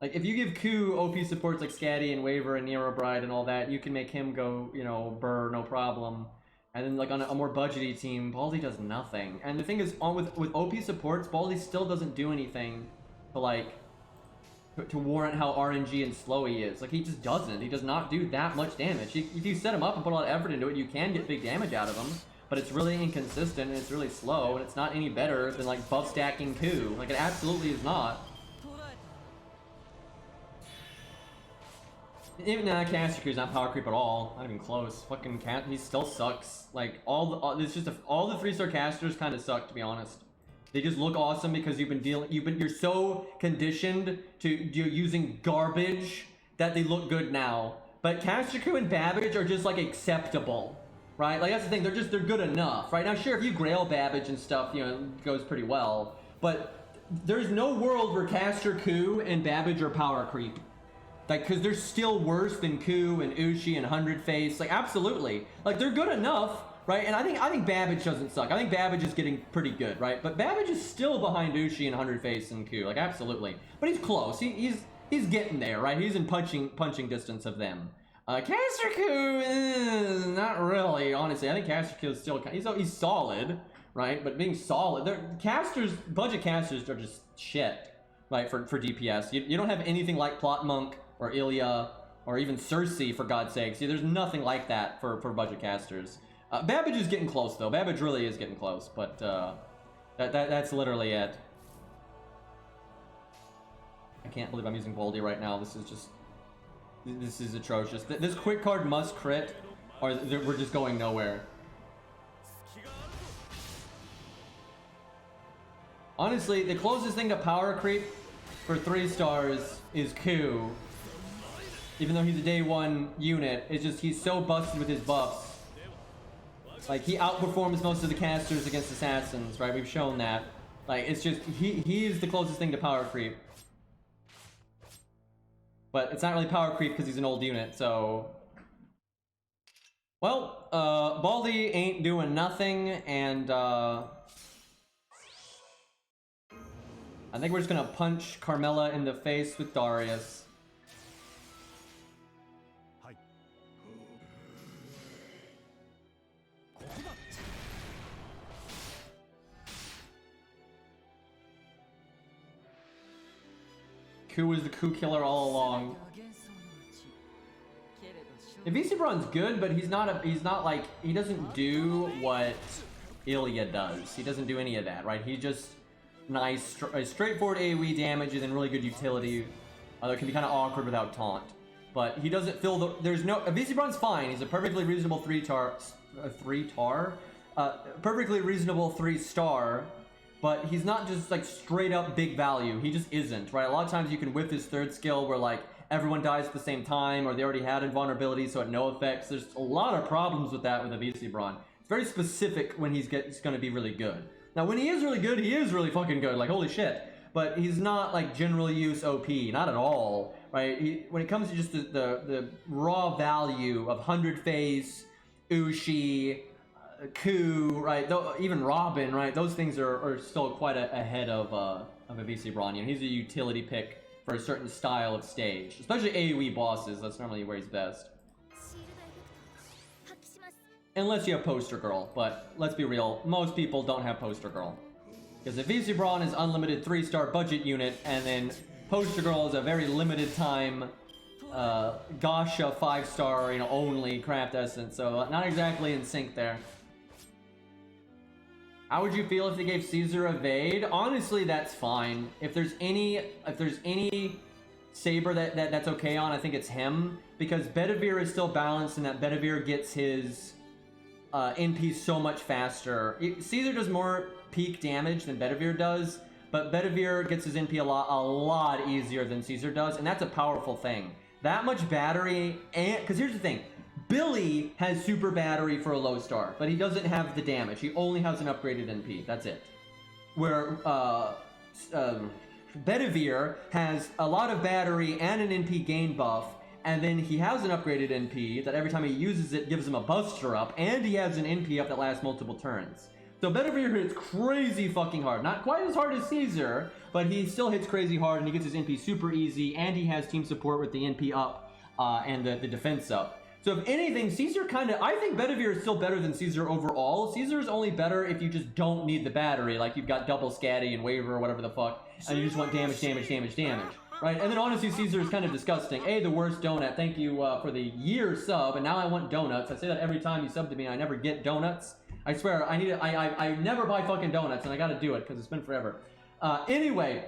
Like, if you give Ku OP supports like Scatty and Waver and Nero Bride and all that, you can make him go, you know, burr, no problem. And then like on a more budgety team, Baldi does nothing. And the thing is, with OP supports, Baldi still doesn't do anything. to warrant how RNG and slow he is. Like, he just doesn't. He does not do that much damage. If you set him up and put a lot of effort into it, you can get big damage out of him, but it's really inconsistent and it's really slow, and it's not any better than like buff stacking Ku. Like, it absolutely is not. Even now, Caster Ku's not power creep at all. Not even close. Fucking he still sucks. Like, all the 3-star casters kind of suck, to be honest. They just look awesome because you're so conditioned to using garbage that they look good now. But Caster Ku and Babbage are just like acceptable, right? Like, that's the thing. They're good enough, right? Now, sure, if you Grail Babbage and stuff, you know, it goes pretty well. But there's no world where Caster Ku and Babbage are power creep. Like, because they're still worse than Ku and Ushi and 100 Face. Like, absolutely. Like, they're good enough, right? And I think Babbage doesn't suck. I think Babbage is getting pretty good, right? But Babbage is still behind Ushi and 100 Face and Ku. Like, absolutely. But he's close. He's getting there, right? He's in punching distance of them. Caster Ku, not really, honestly. I think Caster Ku is still he's solid, right? But being solid, budget casters are just shit, right? For DPS, you don't have anything like Plot Monk or Ilya, or even Cersei, for God's sake. See, there's nothing like that for budget casters. Babbage is getting close, though. Babbage really is getting close, but that's literally it. I can't believe I'm using Voldy right now. This is atrocious. This quick card must crit, or we're just going nowhere. Honestly, the closest thing to power creep for 3 stars is Ku. Even though he's a day 1 unit, it's just he's so busted with his buffs. Like, he outperforms most of the casters against assassins, right? We've shown that. Like, it's just he's the closest thing to power creep. But it's not really power creep because he's an old unit, so... Well, Baldy ain't doing nothing, and I think we're just gonna punch Carmella in the face with Darius. Ku is the Ku killer all along. VC Braun's good, but he's not like, he doesn't do what Ilya does. He doesn't do any of that, right? He just nice, straightforward AoE damage and then really good utility. That can be kind of awkward without taunt. But he doesn't feel VC Braun's fine. He's a perfectly reasonable perfectly reasonable 3-star. But he's not just like straight up big value. He just isn't, right? A lot of times you can whiff his 3rd skill where like everyone dies at the same time, or they already had invulnerability, so it no effects. There's a lot of problems with that with a VC Braun. It's very specific when he's going to be really good. Now, when he is really good, he is really fucking good. Like, holy shit. But he's not like general use OP, not at all, right? When it comes to just the raw value of 100 Face, Ushi, Ku, right? Even Robin, right? Those things are still quite ahead of a VC Braun. You know, he's a utility pick for a certain style of stage, especially AoE bosses. That's normally where he's best. Unless you have Poster Girl, but let's be real, most people don't have Poster Girl. Because if VC Braun is unlimited 3-star budget unit, and then Poster Girl is a very limited time Gasha 5-star, you know, only craft essence, so not exactly in sync there. How would you feel if they gave Caesar evade? Honestly, that's fine. If there's any saber that's okay on, I think it's him, because Bedivere is still balanced, and that Bedivere gets his NP so much faster. Caesar does more peak damage than Bedivere does, but Bedivere gets his NP a lot easier than Caesar does, and that's a powerful thing. That much battery, and because here's the thing, Billy has super battery for a low star, but he doesn't have the damage. He only has an upgraded NP. That's it. Where Bedivere has a lot of battery and an NP gain buff, and then he has an upgraded NP that every time he uses it gives him a buster up, and he has an NP up that lasts multiple turns. So Bedivere hits crazy fucking hard. Not quite as hard as Caesar, but he still hits crazy hard, and he gets his NP super easy, and he has team support with the NP up and the defense up. So if anything, Caesar kind of, I think Bedivere is still better than Caesar overall. Caesar is only better if you just don't need the battery, like you've got double scatty and waver or whatever the fuck, and you just want damage, damage, damage, damage. Right, and then honestly, Caesar is kind of disgusting. A, the worst donut. Thank you for the year sub, and now I want donuts. I say that every time you sub to me, and I never get donuts. I swear, I need it. I never buy fucking donuts, and I gotta do it because it's been forever. Anyway,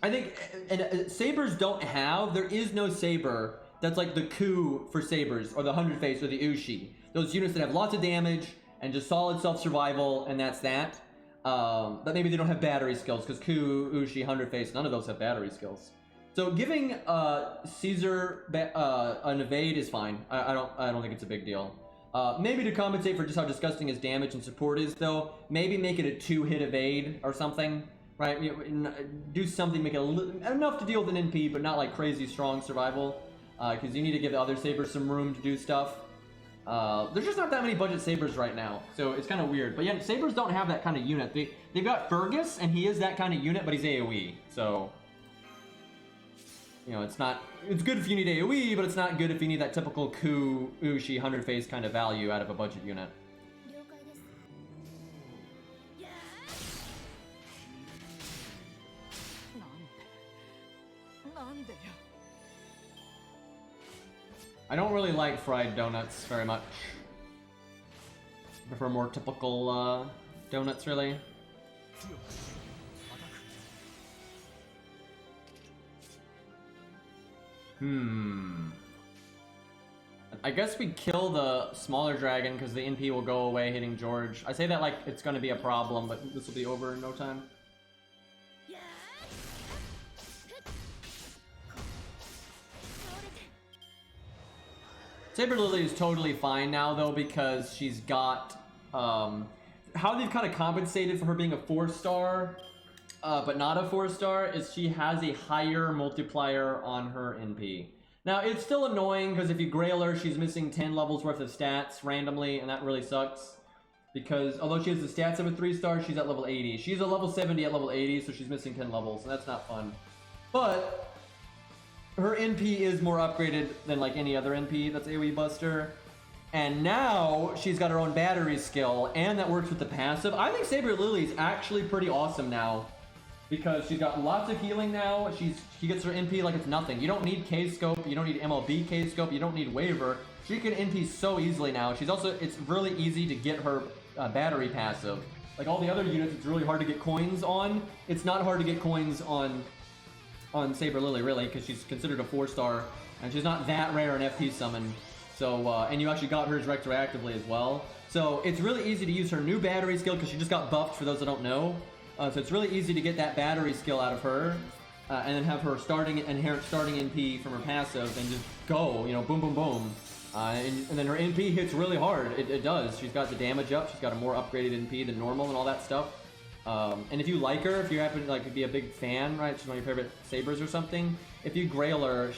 I think sabers don't have. There is no saber that's like the coup for sabers or the 100 face or the Ushi. Those units that have lots of damage and just solid self survival, and that's that. But maybe they don't have battery skills because Ku, Ushi, 100 face, none of those have battery skills. So giving Caesar an evade is fine. I don't think it's a big deal. Maybe to compensate for just how disgusting his damage and support is, though, maybe make it a 2-hit evade or something, right? Do something, make it enough to deal with an NP, but not like crazy strong survival, because you need to give the other sabers some room to do stuff. There's just not that many budget sabers right now, so it's kind of weird. But yeah, sabers don't have that kind of unit. They've got Fergus, and he is that kind of unit, but he's AoE. So, you know, it's good if you need AoE, but it's not good if you need that typical Ku, Ushi, 100 face kind of value out of a budget unit. I don't really like fried donuts very much. I prefer more typical donuts, really. I guess we kill the smaller dragon because the NP will go away hitting George. I say that like it's going to be a problem, but this will be over in no time. Saber Lily is totally fine now, though, because she's got, how they've kind of compensated for her being a 4-star, but not a 4-star, is she has a higher multiplier on her NP. Now, it's still annoying, because if you grail her, she's missing 10 levels worth of stats randomly, and that really sucks. Because, although she has the stats of a 3-star, she's at level 80. She's a level 70 at level 80, so she's missing 10 levels, and that's not fun. But her NP is more upgraded than like any other NP that's AoE Buster. And now she's got her own battery skill, and that works with the passive. I think Saber Lily is actually pretty awesome now, because she's got lots of healing now. She gets her NP like it's nothing. You don't need K-Scope, you don't need MLB K-Scope, you don't need Waver. She can NP so easily now. It's really easy to get her battery passive. Like all the other units, it's really hard to get coins on. It's not hard to get coins on Saber Lily, really, because she's considered a 4-star, and she's not that rare in FP summon. So, and you actually got hers retroactively as well. So it's really easy to use her new battery skill, because she just got buffed, for those that don't know. So it's really easy to get that battery skill out of her, and then have her inherent starting NP from her passive, and just go, you know, boom, boom, boom. And then her NP hits really hard. It does. She's got the damage up. She's got a more upgraded NP than normal and all that stuff. And if you like her, if you happen to like be a big fan, right? She's one of your favorite sabers or something. If you grail her,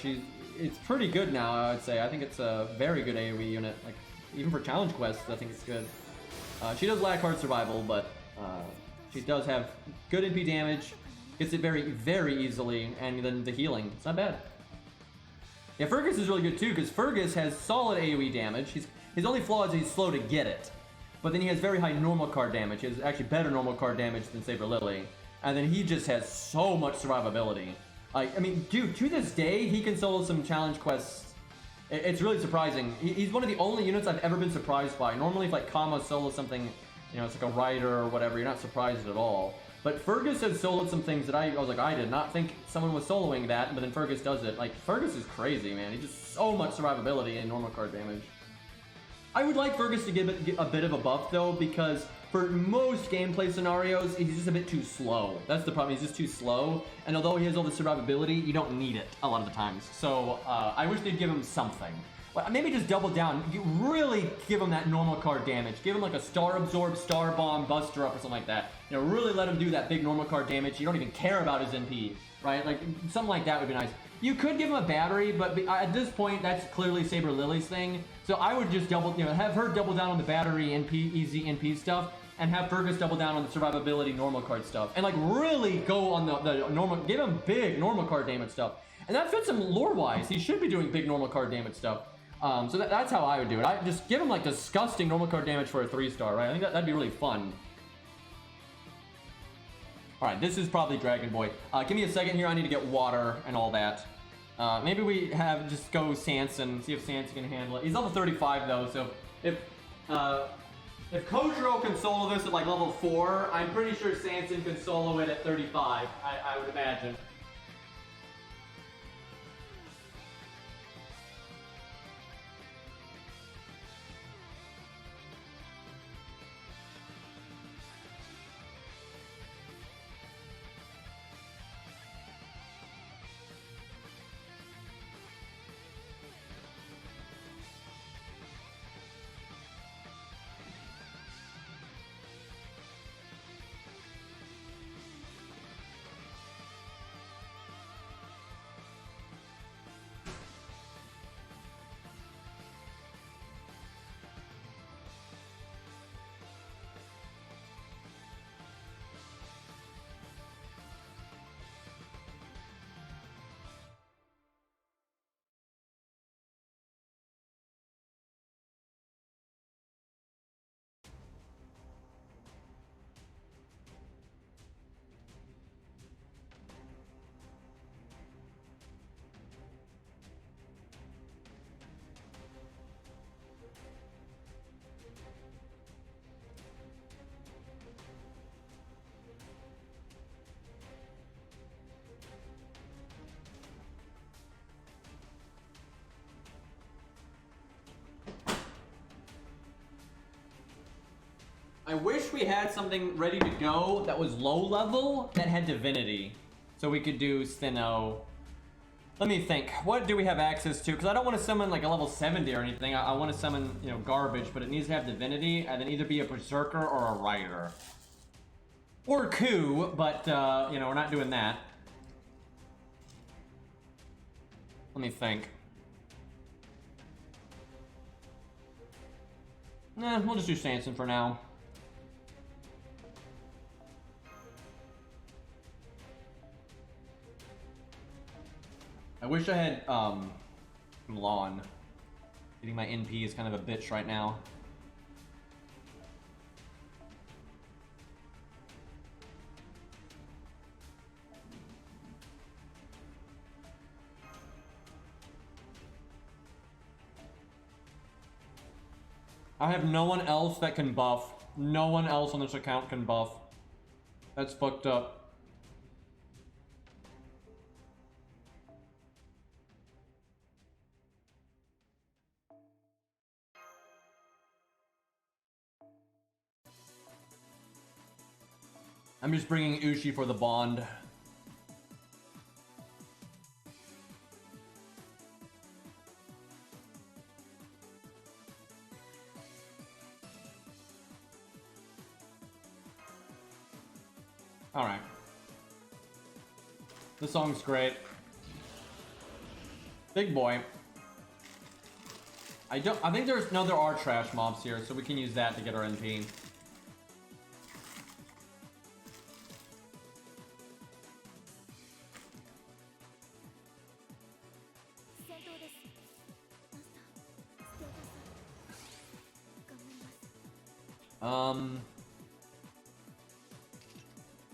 it's pretty good now. I would say. I think it's a very good AoE unit. Like even for challenge quests, I think it's good. She does lack hard survival, but she does have good NP damage. Gets it very, very easily, and then the healing. It's not bad. Yeah, Fergus is really good too, because Fergus has solid AoE damage. His only flaw is he's slow to get it. But then he has very high normal card damage. He has actually better normal card damage than Saber Lily. And then he just has so much survivability. Like, I mean, dude, to this day, he can solo some challenge quests. It's really surprising. He's one of the only units I've ever been surprised by. Normally, if like Kama solos something, you know, it's like a rider or whatever, you're not surprised at all. But Fergus has soloed some things that I was like, I did not think someone was soloing that, but then Fergus does it. Like, Fergus is crazy, man. He just so much survivability and normal card damage. I would like Fergus to get a bit of a buff, though, because for most gameplay scenarios, he's just a bit too slow. That's the problem. He's just too slow. And although he has all the survivability, you don't need it a lot of the times. So I wish they'd give him something. Well, maybe just double down. You really give him that normal card damage. Give him like a Star Absorb, Star Bomb, Buster Up, or something like that. You know, really let him do that big normal card damage. You don't even care about his NP, right? Like, something like that would be nice. You could give him a battery, but at this point, that's clearly Saber Lily's thing. So I would just have her double down on the battery NP, easy NP stuff, and have Fergus double down on the survivability normal card stuff. And like really go on the normal, give him big normal card damage stuff. And that fits him lore-wise. He should be doing big normal card damage stuff. So that's how I would do it. I just give him like disgusting normal card damage for a 3-star, right? I think that'd be really fun. All right, this is probably Dragon Boy. Give me a second here. I need to get water and all that. Maybe we have just go Sanson, see if Sanson can handle it. He's level 35 though, so if Kojiro can solo this at like level 4, I'm pretty sure Sanson can solo it at 35. I would imagine. I wish we had something ready to go that was low level that had divinity. So we could do Stheno. Let me think. What do we have access to? Because I don't want to summon like a level 70 or anything. I want to summon, you know, garbage, but it needs to have divinity and then either be a berserker or a rider. Or coup, but you know, we're not doing that. Let me think. Nah, we'll just do Sanson for now. I wish I had Lawn. Getting my NP is kind of a bitch right now. I have no one else that can buff. No one else on this account can buff. That's fucked up. I'm just bringing Ushi for the bond. All right. The song's great. Big boy. I think there are trash mobs here, so we can use that to get our NP.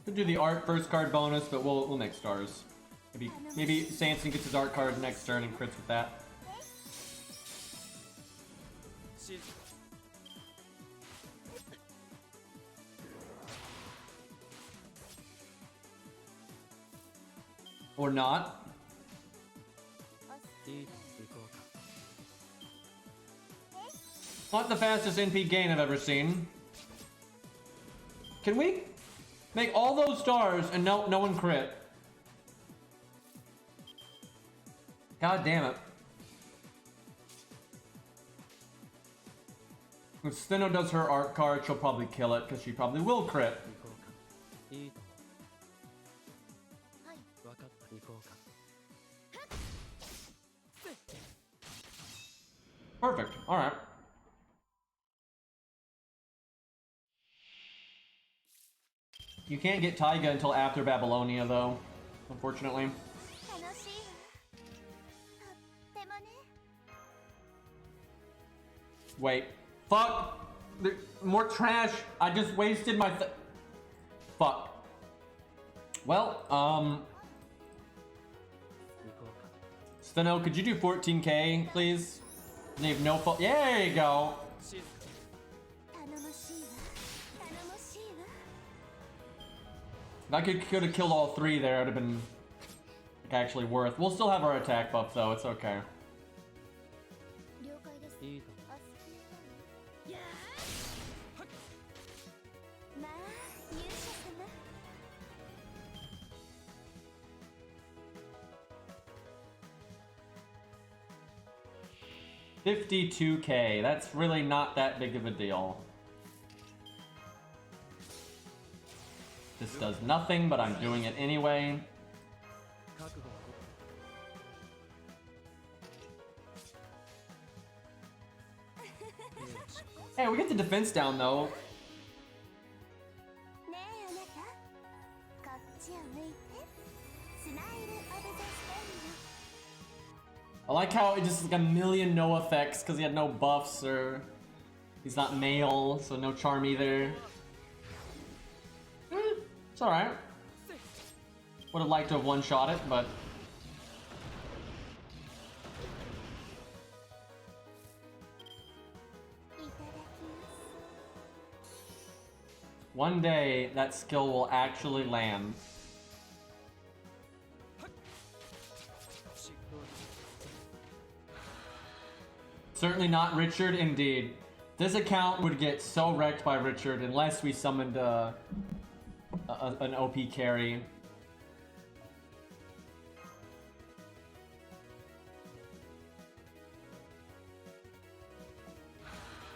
Could do the art first card bonus, but we'll make stars. Maybe Sanson gets his art card next turn and crits with that. Or not. Not the fastest NP gain I've ever seen. Can we make all those stars and no one crit? God damn it. If Stheno does her art card, she'll probably kill it because she probably will crit. Perfect. All right. You can't get Taiga until after Babylonia, though, unfortunately. Wait. Fuck! More trash! I just wasted my fuck. Well, Stheno, could you do 14k, please? And you have no fault. Yeah, there you go. If I could have killed all three there, it would have been like, actually worth. We'll still have our attack buff though, it's okay. $52k, that's really not that big of a deal. This does nothing, but I'm doing it anyway. Hey, we get the defense down though. I like how it just like a million no effects because he had no buffs or he's not male, so no charm either. It's alright. Would have liked to have one-shot it, but one day that skill will actually land. Certainly not Richard, indeed. This account would get so wrecked by Richard unless we summoned an OP carry.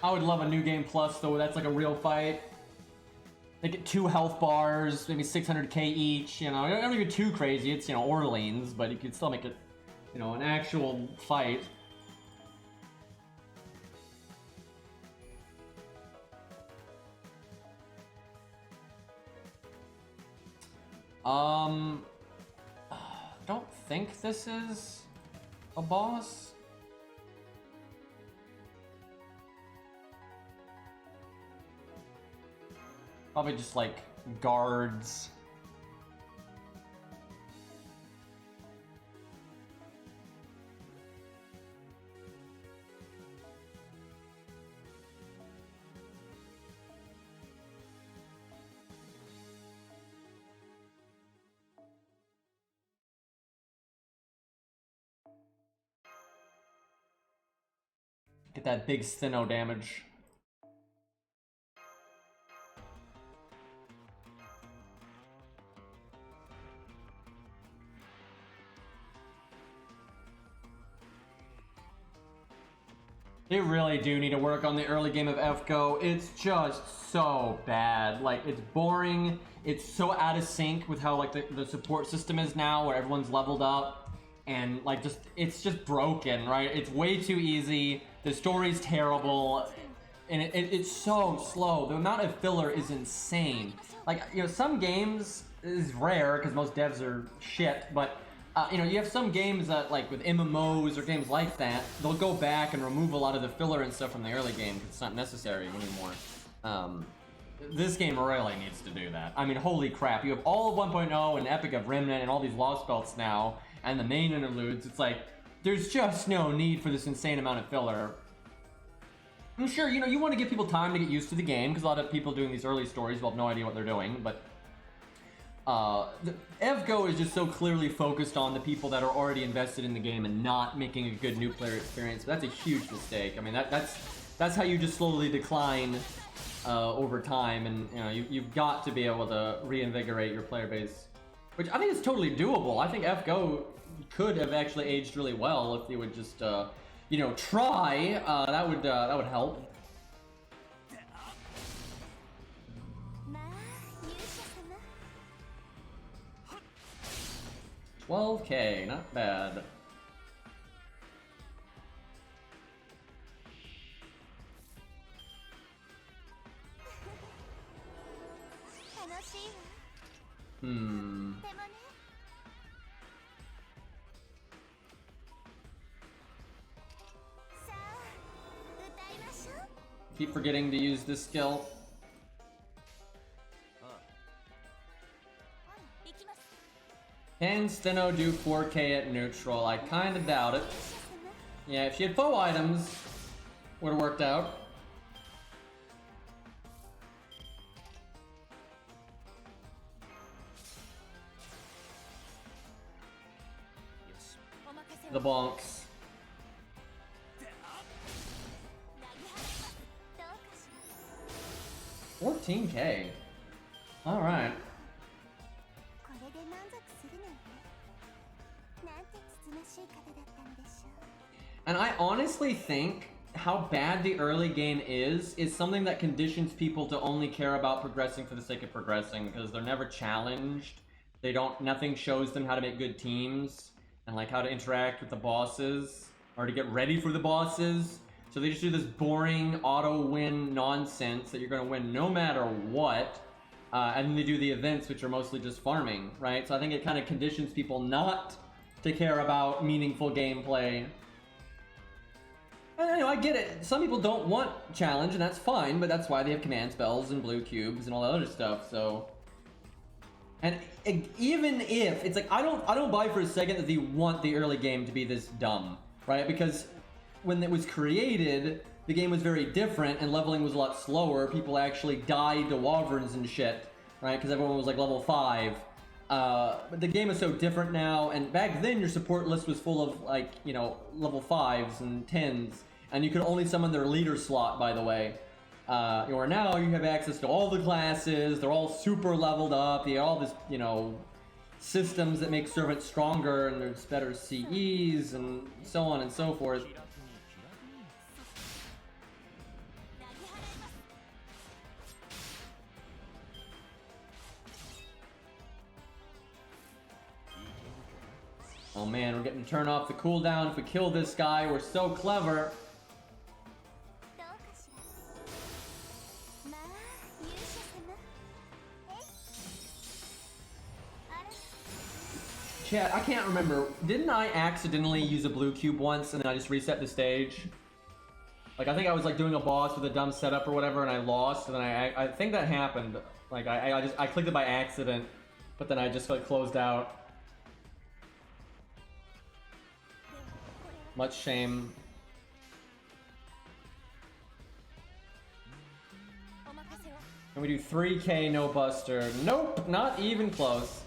I would love a new game plus though, that's like a real fight. They get 2 health bars, maybe 600k each, you know, don't even too crazy, it's, you know, Orleans, but you could still make it, you know, an actual fight. I don't think this is a boss. Probably just like guards. Get that big Stheno damage. They really do need to work on the early game of FGO. It's just so bad. Like, it's boring. It's so out of sync with how like the support system is now, where everyone's leveled up. And like it's just broken, right? It's way too easy. The story's terrible. And it's so slow. The amount of filler is insane. Like, you know, some games is rare because most devs are shit, but you know, you have some games that, like with MMOs or games like that, they'll go back and remove a lot of the filler and stuff from the early game because it's not necessary anymore. This game really needs to do that. I mean, holy crap. You have all of 1.0 and Epic of Remnant and all these Lost Belts now, and the main interludes. It's like, there's just no need for this insane amount of filler. I'm sure, you know, you want to give people time to get used to the game, because a lot of people doing these early stories will have no idea what they're doing, but the FGO is just so clearly focused on the people that are already invested in the game and not making a good new player experience. That's a huge mistake. I mean, that's how you just slowly decline over time, and you know, you've got to be able to reinvigorate your player base, which I think is totally doable. I think FGO could have actually aged really well if they would just you know, try. That would help. $12K, not bad. Keep forgetting to use this skill. Can Stheno do 4K at neutral? I kinda doubt it. Yeah, if she had foe items, would've worked out. The bonks. 14K. Alright. And I honestly think how bad the early game is something that conditions people to only care about progressing for the sake of progressing, because they're never challenged. Nothing shows them how to make good teams and like how to interact with the bosses or to get ready for the bosses. So they just do this boring auto-win nonsense that you're going to win no matter what. And then they do the events, which are mostly just farming, right? So I think it kind of conditions people not to care about meaningful gameplay. And you know, I get it. Some people don't want challenge, and that's fine, but that's why they have command spells and blue cubes and all that other stuff, so... And even if, it's like, I don't buy for a second that they want the early game to be this dumb, right? Because when it was created, the game was very different and leveling was a lot slower. People actually died to wyverns and shit, right? Because everyone was like level 5. But the game is so different now, and back then your support list was full of like, you know, level 5s and 10s, and you could only summon their leader slot, by the way. Or now you have access to all the classes, they're all super leveled up, you have all this, you know, systems that make servants stronger, and there's better CEs, and so on and so forth. Oh man, we're getting to turn off the cooldown. If we kill this guy, we're so clever. Chat, I can't remember. Didn't I accidentally use a blue cube once and then I just reset the stage? Like, I think I was like doing a boss with a dumb setup or whatever and I lost, and then I think that happened. Like, I clicked it by accident, but then I just like closed out. Much shame. Can we do 3K no buster? Nope, not even close.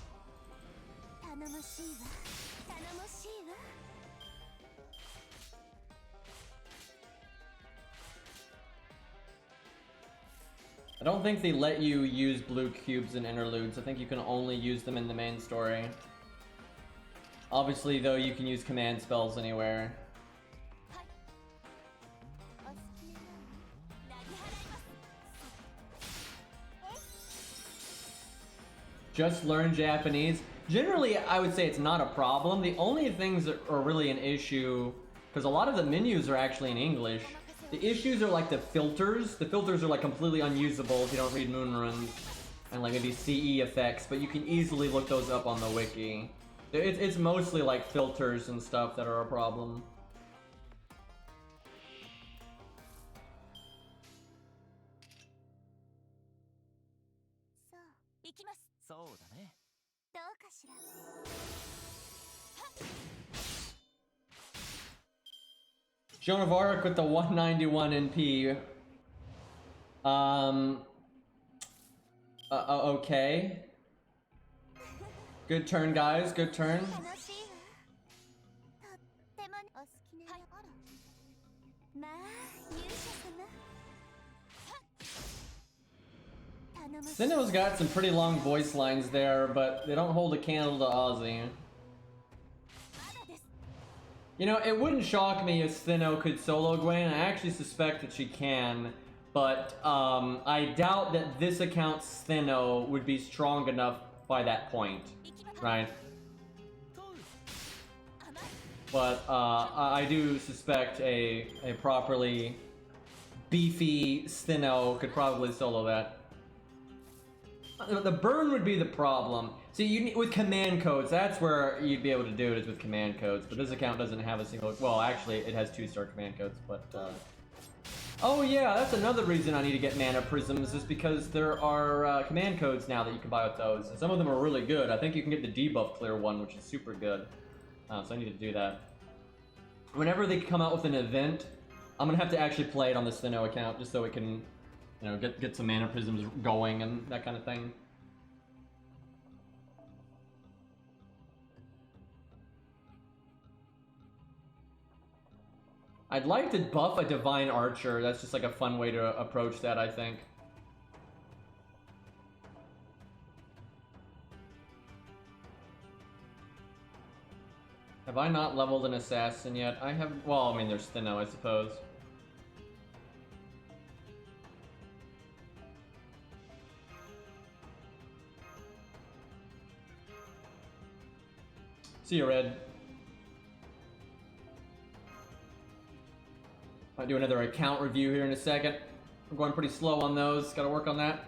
I don't think they let you use blue cubes in interludes. I think you can only use them in the main story. Obviously, though, you can use command spells anywhere. Just learn Japanese. Generally, I would say it's not a problem. The only things that are really an issue, because a lot of the menus are actually in English. The issues are like the filters. The filters are like completely unusable if you don't read moon runes, and like maybe CE effects, but you can easily look those up on the wiki. It's mostly like filters and stuff that are a problem. Joan of Arc with the 191 NP. Okay. Good turn, guys. Good turn. Stheno's got some pretty long voice lines there, but they don't hold a candle to Ozzy. You know, it wouldn't shock me if Stheno could solo Gwen. I actually suspect that she can, but I doubt that this account Stheno would be strong enough by that point, right? But I do suspect a properly beefy Stheno could probably solo that. The burn would be the problem. See, you need, with command codes, that's where you'd be able to do it, is with command codes. But this account doesn't have a single. Well, actually, it has 2-star command codes, but Oh yeah, that's another reason I need to get mana prisms, is because there are command codes now that you can buy with those. And some of them are really good. I think you can get the debuff clear one, which is super good. So I need to do that. Whenever they come out with an event, I'm gonna have to actually play it on the Stheno account just so it can, you know, get some mana prisms going and that kind of thing. I'd like to buff a Divine Archer. That's just like a fun way to approach that, I think. Have I not leveled an Assassin yet? I have... Well, I mean, there's Stheno, I suppose. See you, Red. I'll do another account review here in a second. We're going pretty slow on those. Gotta work on that.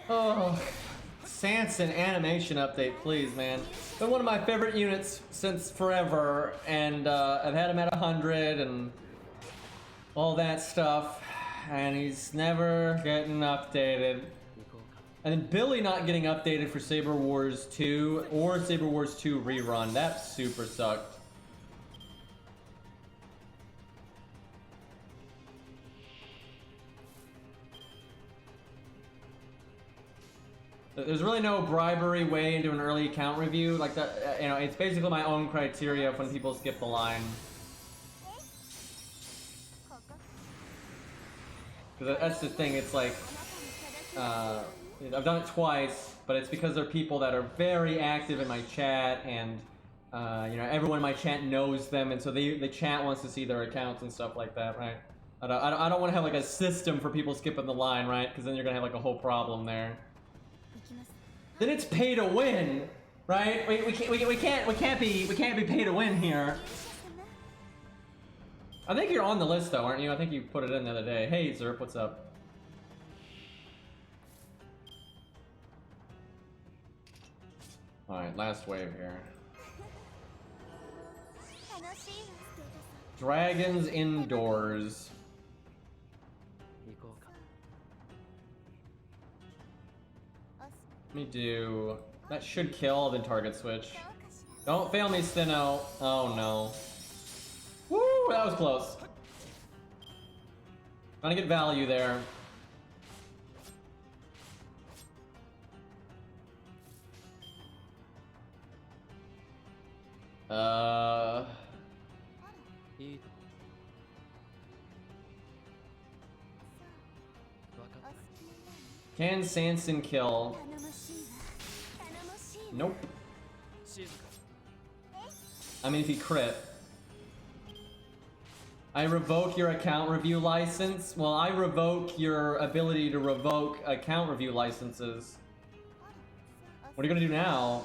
Oh, Sanson animation update, please, man. Been one of my favorite units since forever, and I've had him at 100 and all that stuff. And he's never getting updated. And then Billy not getting updated for Saber Wars 2 or Saber Wars 2 rerun. That super sucked. There's really no bribery way into an early account review like that. You know, it's basically my own criteria when people skip the line. Because that's the thing, it's like, I've done it twice, but it's because there are people that are very active in my chat, and, you know, everyone in my chat knows them, and so the chat wants to see their accounts and stuff like that, right? I don't want to have, like, a system for people skipping the line, right? Because then you're going to have, like, a whole problem there. Then it's pay to win, right? We can't be pay to win here. I think you're on the list though, aren't you? I think you put it in the other day. Hey Zerp, what's up? Alright, last wave here. Dragons indoors. Let me do... That should kill, then target switch. Don't fail me, Stheno. Oh no. Woo, that was close. Trying to get value there. Can Sanson kill? Nope. I mean, if he crit. I revoke your account review license? Well, I revoke your ability to revoke account review licenses. What are you gonna do now?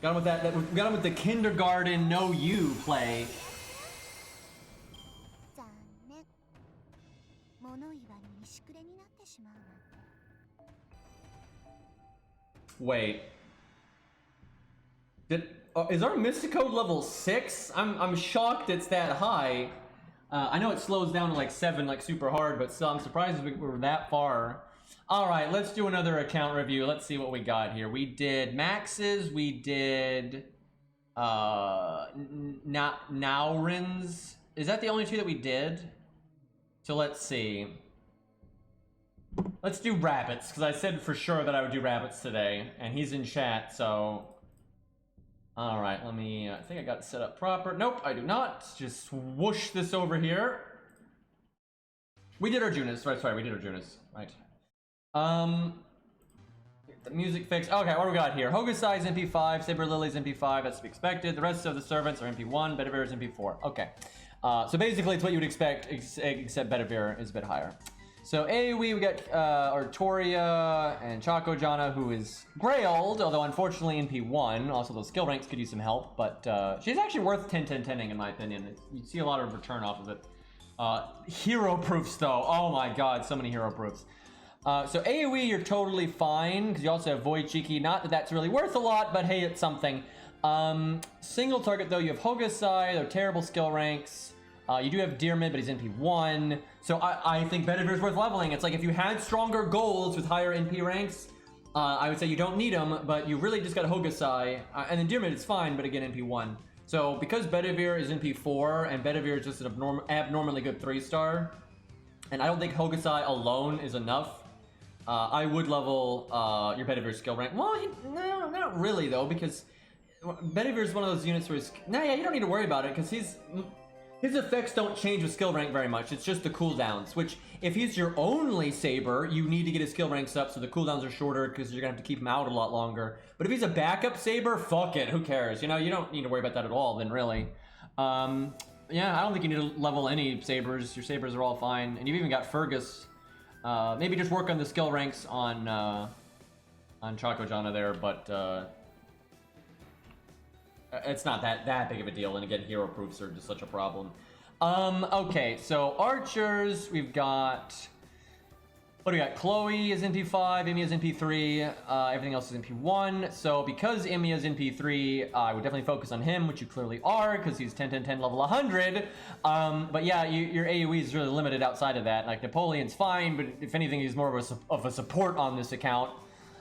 Got him with that. Got him with the kindergarten no you play. Wait. Is our Mysticode level 6? I'm shocked it's that high. I know it slows down to like 7, like super hard, but still I'm surprised we were that far. Alright, let's do another account review. Let's see what we got here. We did Max's, we did Naorin's. Is that the only two that we did? So let's see. Let's do rabbits, because I said for sure that I would do rabbits today, and he's in chat, so... Alright, let me, I think I got it set up proper. Nope, I do not. Just whoosh this over here. We did Arjuna's, right, sorry, we did Arjuna's, right. Get the music fixed. Okay, what do we got here? Hokusai's MP5, Saber Lily's MP5, that's to be expected. The rest of the servants are MP1, Bedivere is MP4. Okay. So basically it's what you would expect, except Bedivere is a bit higher. So AoE, we got Artoria and Chakojana, who is Grailed, although unfortunately NP1. Also, those skill ranks could use some help, but she's actually worth 10-10-10ing in my opinion. You see a lot of return off of it. Hero proofs, though. Oh my god, so many hero proofs. So AoE, you're totally fine, because you also have Void Cheeky. Not that that's really worth a lot, but hey, it's something. Single target, though, you have Hokusai, they're terrible skill ranks. You do have Deermid, but he's NP1. So I think Bedivir's worth leveling. It's like if you had stronger goals with higher NP ranks, I would say you don't need them, but you really just got Hokusai. And then Deermid is fine, but again, NP1. So because Bedivere is NP4, and Bedivere is just an abnormally good 3-star, and I don't think Hokusai alone is enough, I would level your Bedivere skill rank. Well, no, not really, though, because Bedivere is one of those units where you don't need to worry about it, because his effects don't change with skill rank very much. It's just the cooldowns, which if he's your only Saber, you need to get his skill ranks up so the cooldowns are shorter because you're going to have to keep him out a lot longer. But if he's a backup Saber, fuck it, who cares? You know, you don't need to worry about that at all then, really. Yeah, I don't think you need to level any Sabers. Your Sabers are all fine. And you've even got Fergus. Maybe just work on the skill ranks on Chakojana there, but it's not that big of a deal, and again, hero proofs are just such a problem. Okay, so archers, we've got... What do we got? Chloe is NP5, Emi is NP3, everything else is NP1. So because Emi is NP3, I would definitely focus on him, which you clearly are, because he's 10-10-10 level 100. But yeah, your AoE is really limited outside of that. Like, Napoleon's fine, but if anything, he's more of a support on this account.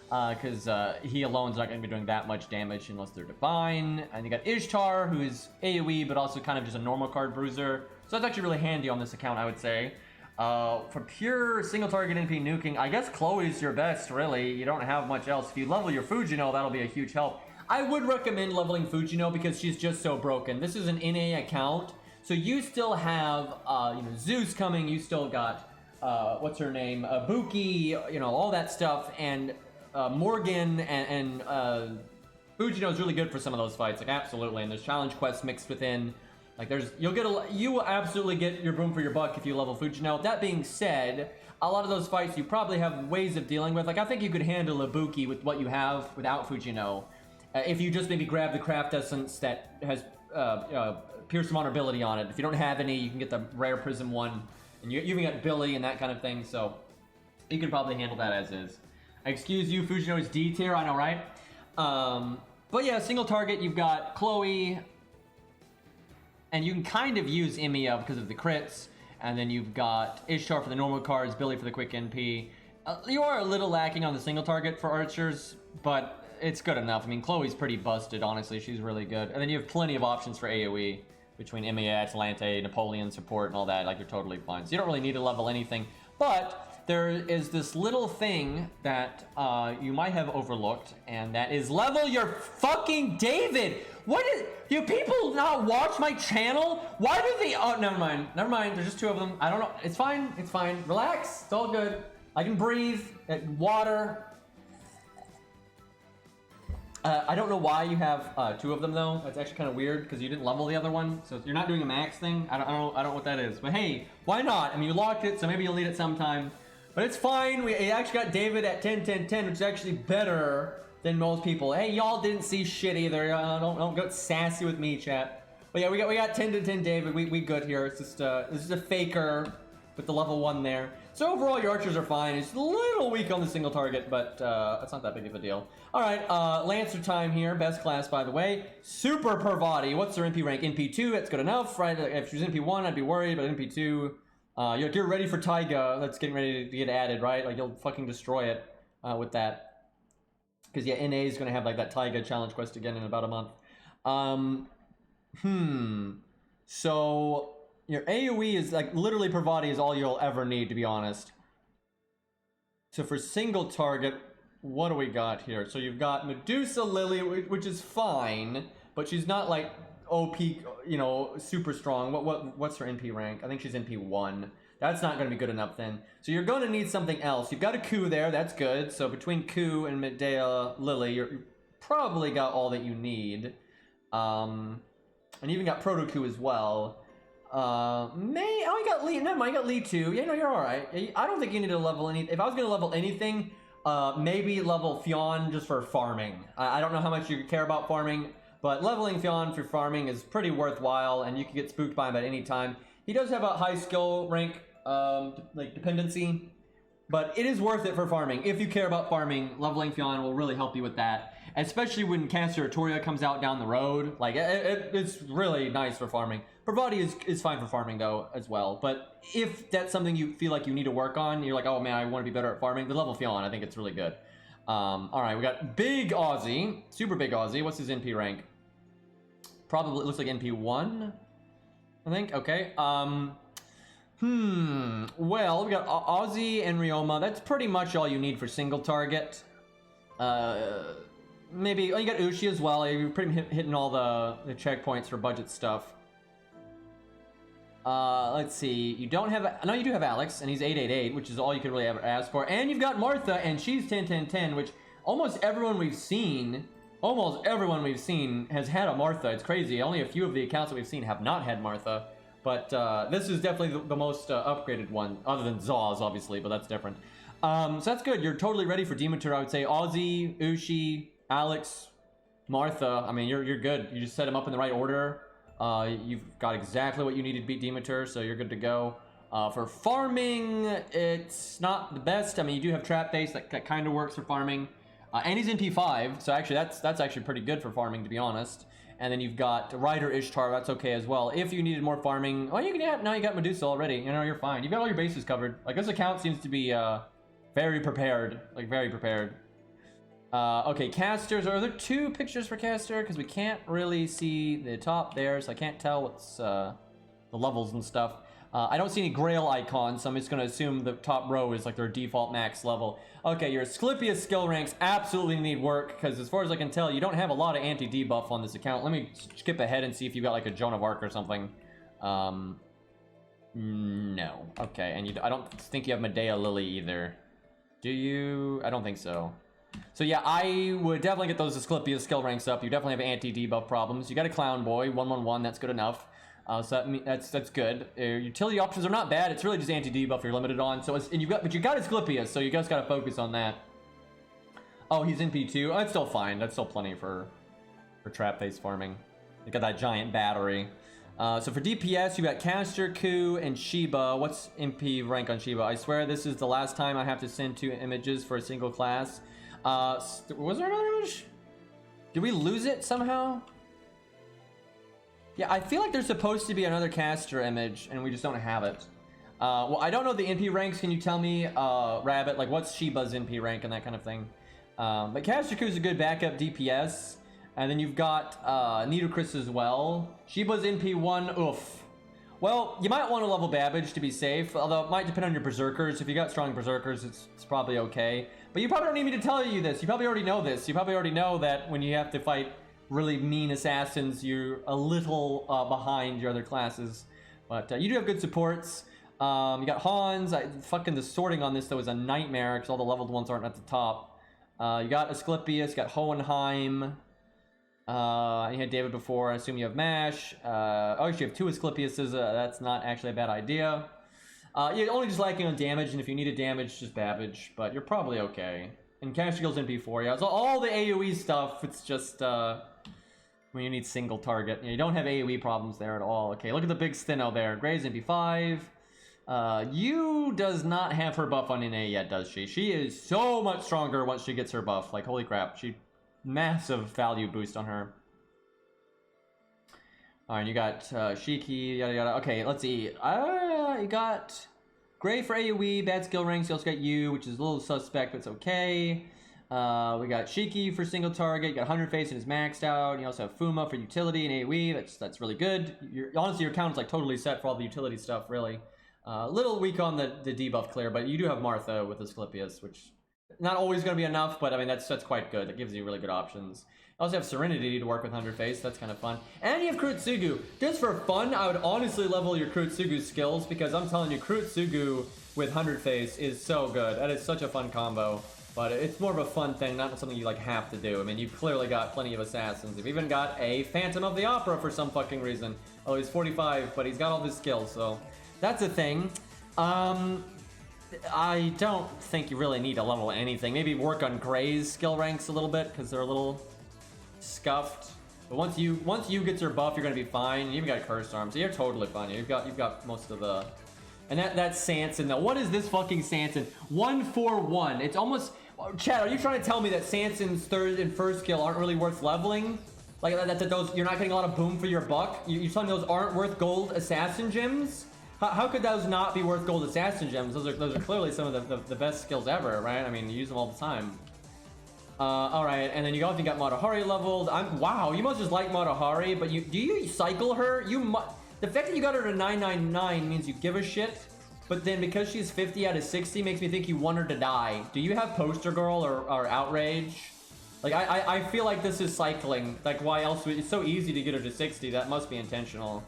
Because he alone's not going to be doing that much damage unless they're divine. And you got Ishtar, who is AoE, but also kind of just a normal card bruiser. So that's actually really handy on this account, I would say. For pure single target NP nuking, I guess Chloe's your best, really. You don't have much else. If you level your Fujino, that'll be a huge help. I would recommend leveling Fujino because she's just so broken. This is an NA account, so you still have Zeus coming. You still got what's her name, Buki, all that stuff, and Morgan and Fujino is really good for some of those fights, like absolutely. And there's challenge quests mixed within. Like you will absolutely get your boom for your buck if you level Fujino. That being said, a lot of those fights you probably have ways of dealing with. Like I think you could handle a Buki with what you have without Fujino. If you just maybe grab the craft essence that has Pierce Vulnerability on it. If you don't have any, you can get the rare Prism one, and you even got Billy and that kind of thing. So you can probably handle that as is. Excuse you, Fujino is D tier, I know, right? But yeah, single target, you've got Chloe, and you can kind of use Emiya because of the crits, and then you've got Ishtar for the normal cards, Billy for the quick NP. You are a little lacking on the single target for archers, but it's good enough. I mean, Chloe's pretty busted, honestly. She's really good. And then you have plenty of options for AoE between Emiya, Atalante, Napoleon support, and all that. Like, you're totally fine. So you don't really need to level anything. But there is this little thing that you might have overlooked, and that is level your fucking David. What is... Do people not watch my channel? Why do they... Oh, never mind. Never mind. There's just two of them. I don't know. It's fine. It's fine. Relax. It's all good. I can breathe. Water. I don't know why you have two of them, though. That's actually kind of weird, because you didn't level the other one. So you're not doing a max thing. I don't know what that is. But hey, why not? I mean, you locked it, so maybe you'll need it sometime. But it's fine. We actually got David at 10-10-10, which is actually better than most people. Hey, y'all didn't see shit either. Don't get sassy with me, chat. But yeah, we got 10-10 David. We good here. It's just this is a faker with the level 1 there. So overall, your archers are fine. It's a little weak on the single target, but it's not that big of a deal. All right, Lancer time here. Best class, by the way. Super Parvati. What's their NP rank? NP2. That's good enough, right? If she's NP1, I'd be worried, but NP2. You're ready for Taiga. That's getting ready to get added, right? Like, you'll fucking destroy it with that. Because, yeah, NA is going to have, like, that Taiga challenge quest again in about a month. So, your AoE is, like, literally Parvati is all you'll ever need, to be honest. So, for single target, what do we got here? So, you've got Medusa Lily, which is fine, but she's not, like, OP, super strong. What's her NP rank? I think she's NP1. That's not going to be good enough then. So you're going to need something else. You've got a Ku there. That's good. So between Ku and Medea Lily, you probably got all that you need. And you even got Proto Ku as well. Oh, you got Lee. Never mind, you got Lee too. Yeah, no, you're all right. I don't think you need to level any. If I was gonna level anything, maybe level Fionn just for farming. I don't know how much you care about farming, but leveling Fionn for farming is pretty worthwhile, and you can get spooked by him at any time. He does have a high skill rank, like dependency, but it is worth it for farming. If you care about farming, leveling Fionn will really help you with that. Especially when Caster Artoria comes out down the road. Like, it's really nice for farming. Bravati is fine for farming, though, as well. But if that's something you feel like you need to work on, you're like, oh, man, I want to be better at farming, the level Fionn, I think it's really good. All right, we got Big Aussie. Super Big Aussie. What's his NP rank? Probably, it looks like NP 1, I think. Okay. Well, we got Aussie and Ryoma. That's pretty much all you need for single target. Maybe, oh, you got Ushi as well. You're pretty hitting all the checkpoints for budget stuff. Let's see. You don't have, no, you do have Alex, and he's 888, which is all you could really ever ask for. And you've got Martha, and she's 10-10-10, which almost everyone we've seen has had a Martha. It's crazy. Only a few of the accounts that we've seen have not had Martha. But this is definitely the most upgraded one, other than Zaw's, obviously, but that's different. So that's good. You're totally ready for Demeter, I would say. Aussie, Ushi, Alex, Martha. I mean, you're good. You just set them up in the right order. You've got exactly what you need to beat Demeter, so you're good to go. For farming, it's not the best. I mean, you do have Trap Face that kind of works for farming. And he's in P5, so actually that's actually pretty good for farming, to be honest. And then you've got Ryder Ishtar, that's okay as well. If you needed more farming, oh, you can have, now you got Medusa already. You know, you're fine. You've got all your bases covered. Like, this account seems to be very prepared, like very prepared. Okay, casters. Are there two pictures for caster? Because we can't really see the top there, so I can't tell what's the levels and stuff. I don't see any Grail icons, so I'm just going to assume the top row is like their default max level. Okay, your Asclepius skill ranks absolutely need work, because as far as I can tell, you don't have a lot of anti-debuff on this account. Let me skip ahead and see if you've got like a Joan of Arc or something. No. Okay, and I don't think you have Medea Lily either. Do you? I don't think so. So yeah, I would definitely get those Asclepius skill ranks up. You definitely have anti-debuff problems. You got a Clown Boy, 111, that's good enough. So that's good. Utility options are not bad. It's really just anti-debuff you're limited on. So but you got Asclepius, so you guys got to focus on that. Oh, he's in P2. Oh, that's still fine. That's still plenty for trap face farming. You got that giant battery. So for DPS, you got Caster, Ku, and Shiba. What's MP rank on Shiba? I swear this is the last time I have to send 2 images for a single class. Was there another image? Did we lose it somehow? Yeah, I feel like there's supposed to be another caster image, and we just don't have it. Well, I don't know the NP ranks. Can you tell me, Rabbit, like what's Shiba's NP rank and that kind of thing? But Caster Ku's a good backup DPS. And then you've got Nidocris as well. Shiba's NP1, oof. Well, you might want to level Babbage to be safe, although it might depend on your Berserkers. If you got strong Berserkers, it's probably okay. But you probably don't need me to tell you this. You probably already know this. You probably already know that when you have to fight really mean assassins, you're a little behind your other classes. But you do have good supports. You got Hans. Fucking the sorting on this, though, is a nightmare because all the leveled ones aren't at the top. You got Asclepius, you got Hohenheim. You had David before. I assume you have Mash. Oh, you have 2 Asclepiuses. That's not actually a bad idea. You're only just lacking on damage, and if you needed damage, just Babbage. But you're probably okay. And Caster Skill's NP4. Yeah, so all the AoE stuff, it's just when you need single target. You don't have AoE problems there at all. Okay, look at the big Stheno there. Gray's NP5. You does not have her buff on NA yet, does she? She is so much stronger once she gets her buff. Like, holy crap. Massive value boost on her. Alright, you got Shiki, yada yada. Okay, let's see. You got Gray for AoE, bad skill ranks. You also got you, which is a little suspect, but it's okay. We got Shiki for single target. You got 100 face and is maxed out. You also have Fuma for utility and AoE. That's really good. Honestly, your account is like totally set for all the utility stuff, really. A little weak on the debuff clear, but you do have Martha with Asclepius, which not always going to be enough, but I mean, that's quite good. That gives you really good options. You also have Serenity to work with 100 face. That's kind of fun. And you have Kurutsugu. Just for fun, I would honestly level your Kurutsugu skills because I'm telling you, Kurutsugu with 100 face is so good. That is such a fun combo. But it's more of a fun thing, not something you like have to do. I mean, you've clearly got plenty of assassins. You've even got a Phantom of the Opera for some fucking reason. Oh, he's 45, but he's got all his skills, so that's a thing. I don't think you really need to level anything. Maybe work on Gray's skill ranks a little bit because they're a little scuffed. But once you get your buff, you're gonna be fine. You even got Cursed Arm, so you're totally fine. You've got most of the. And that's Sanson though. What is this fucking Sanson? 141. It's almost. Chad, are you trying to tell me that Sanson's third and first skill aren't really worth leveling? Like that those you're not getting a lot of boom for your buck? You're telling me those aren't worth gold assassin gems? How could those not be worth gold assassin gems? Those are clearly some of the best skills ever, right? I mean, you use them all the time. All right, and then you also got Matahari leveled. Wow, you must just like Matahari, but do you cycle her? The fact that you got her to 999 means you give a shit. But then because she's 50 out of 60 makes me think you want her to die. Do you have Poster Girl or Outrage? Like, I feel like this is cycling. Like, why else? It's so easy to get her to 60. That must be intentional.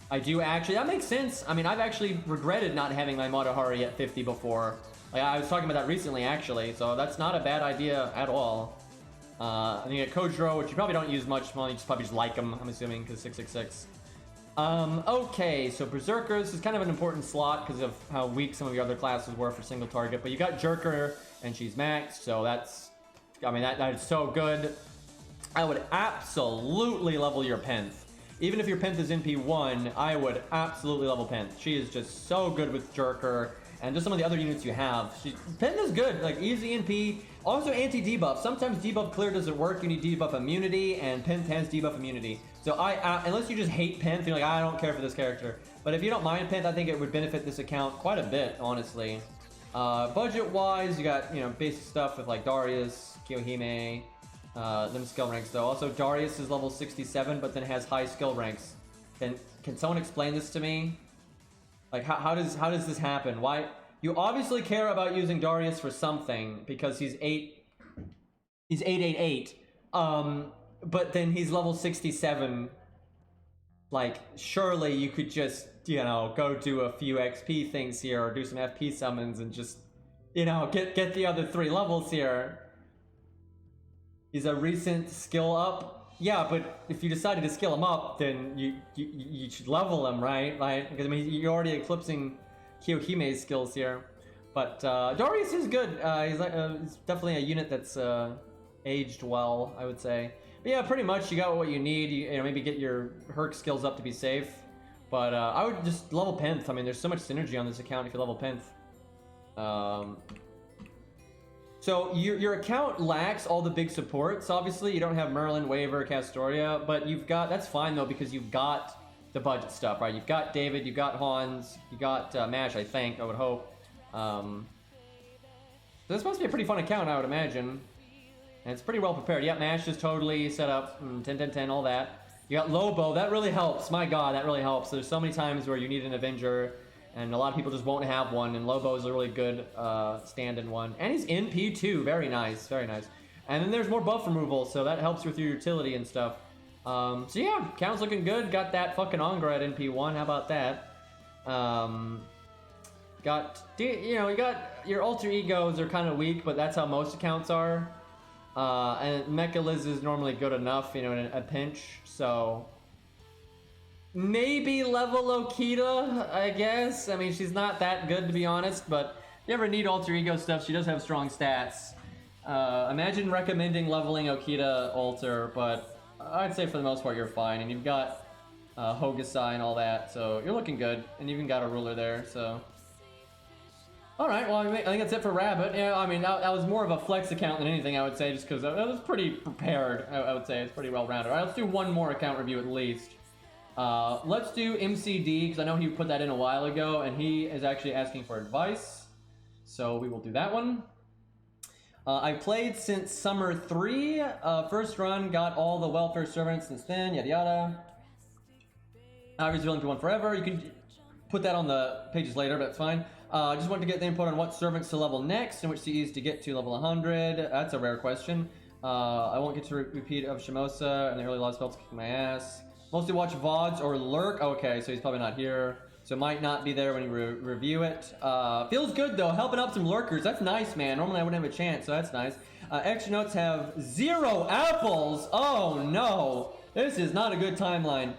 I do actually. That makes sense. I mean, I've actually regretted not having my Matahari at 50 before. Like, I was talking about that recently, actually. So that's not a bad idea at all. And you get Kojiro, which you probably don't use much. Well, you probably just like him, I'm assuming, because 666. Okay, so Berserkers is kind of an important slot because of how weak some of your other classes were for single target, but you got Jerker and she's maxed, so that's, I mean, that is so good. I would absolutely level your Penth. Even if your Penth is NP1, I would absolutely level Penth. She is just so good with Jerker and just some of the other units you have. Penth is good, like easy NP, also anti-debuff. Sometimes debuff clear doesn't work, you need debuff immunity, and Penth has debuff immunity. So unless you just hate Penth, you're like, I don't care for this character. But if you don't mind Penth, I think it would benefit this account quite a bit, honestly. Budget-wise, you got, basic stuff with like Darius, Kiyohime, them skill ranks though. Also, Darius is level 67, but then has high skill ranks. Can someone explain this to me? Like, how does this happen? Why? You obviously care about using Darius for something because he's 888. But then he's level 67. Like, surely you could just, go do a few XP things here or do some FP summons and just, get the other 3 levels here. He's a recent skill up. Yeah, but if you decided to skill him up, then you should level him, right? Like, because I mean, you're already eclipsing Kiyohime's skills here. But Darius is good. He's definitely a unit that's aged well, I would say. But yeah, pretty much you got what you need. You maybe get your Herc skills up to be safe. But I would just level Penth. I mean, there's so much synergy on this account if you level Penth. So your account lacks all the big supports. Obviously, you don't have Merlin, Waver, Castoria, but you've got, that's fine though, because you've got the budget stuff, right? You've got David, you've got Hans, you got Mash, I think, I would hope. So this must be a pretty fun account, I would imagine. And it's pretty well prepared. Yeah, Mash is totally set up, 10-10-10, all that. You got Lobo, that really helps. My god, that really helps. There's so many times where you need an Avenger, and a lot of people just won't have one, and Lobo is a really good stand-in one. And he's NP too, very nice, very nice. And then there's more buff removal, so that helps with your utility and stuff. So yeah, count's looking good. Got that fucking Angora at NP1, how about that? You got your alter egos are kind of weak, but that's how most accounts are. And Mecha Liz is normally good enough, in a pinch, so... Maybe level Okita, I guess. I mean, she's not that good, to be honest, but if you ever need alter ego stuff, she does have strong stats. Imagine recommending leveling Okita alter, but I'd say for the most part you're fine, and you've got Hokusai and all that, so you're looking good, and you even got a ruler there, so... Alright, well, I think that's it for Rabbit. Yeah, I mean, that was more of a flex account than anything, I would say, just because I was pretty prepared, I would say. It's pretty well-rounded. Alright, let's do one more account review at least. Let's do MCD, because I know he put that in a while ago, and he is actually asking for advice. So we will do that one. I've played since Summer 3. First run, got all the welfare servants since then, yada yada. Average willing to one forever. You can put that on the pages later, but that's fine. Just wanted to get the input on what servants to level next and which CEs to get to level 100. That's a rare question. I won't get to repeat of Shimosa and the early live spells kicking my ass. Mostly watch VODs or lurk. Okay, so he's probably not here. so it might not be there when you review it. Feels good though, helping up some lurkers. That's nice, man. Normally I wouldn't have a chance, so that's nice. Extra notes have 0 apples. Oh no, this is not a good timeline.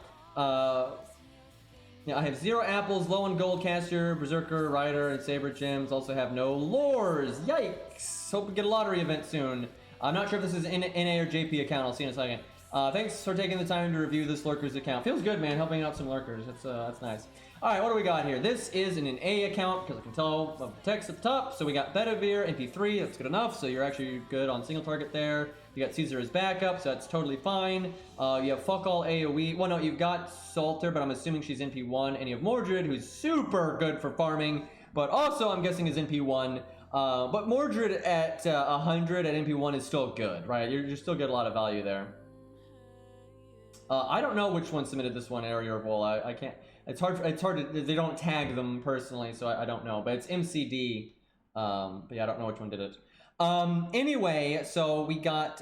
Yeah, I have 0 apples, low on gold caster, berserker, rider, and saber gems. Also have no lures. Yikes! Hope we get a lottery event soon. I'm not sure if this is NA or JP account. I'll see in a second. Thanks for taking the time to review this lurkers account. Feels good, man, helping out some lurkers. That's nice. All right, what do we got here? This is an A account because I can tell of the text at the top. So we got Bedivere, MP3. That's good enough. So you're actually good on single target there. You got Caesar as backup, so that's totally fine. You have fuck all AoE. Well, no, you've got Salter, but I'm assuming she's NP1. And you have Mordred, who's super good for farming, but also I'm guessing is NP1. But Mordred at 100 at NP1 is still good, right? You're still get a lot of value there. I don't know which one submitted this one, Area of Wool. I can't. It's hard to, they don't tag them personally, so I don't know. But it's MCD. But yeah, I don't know which one did it. Anyway, so we got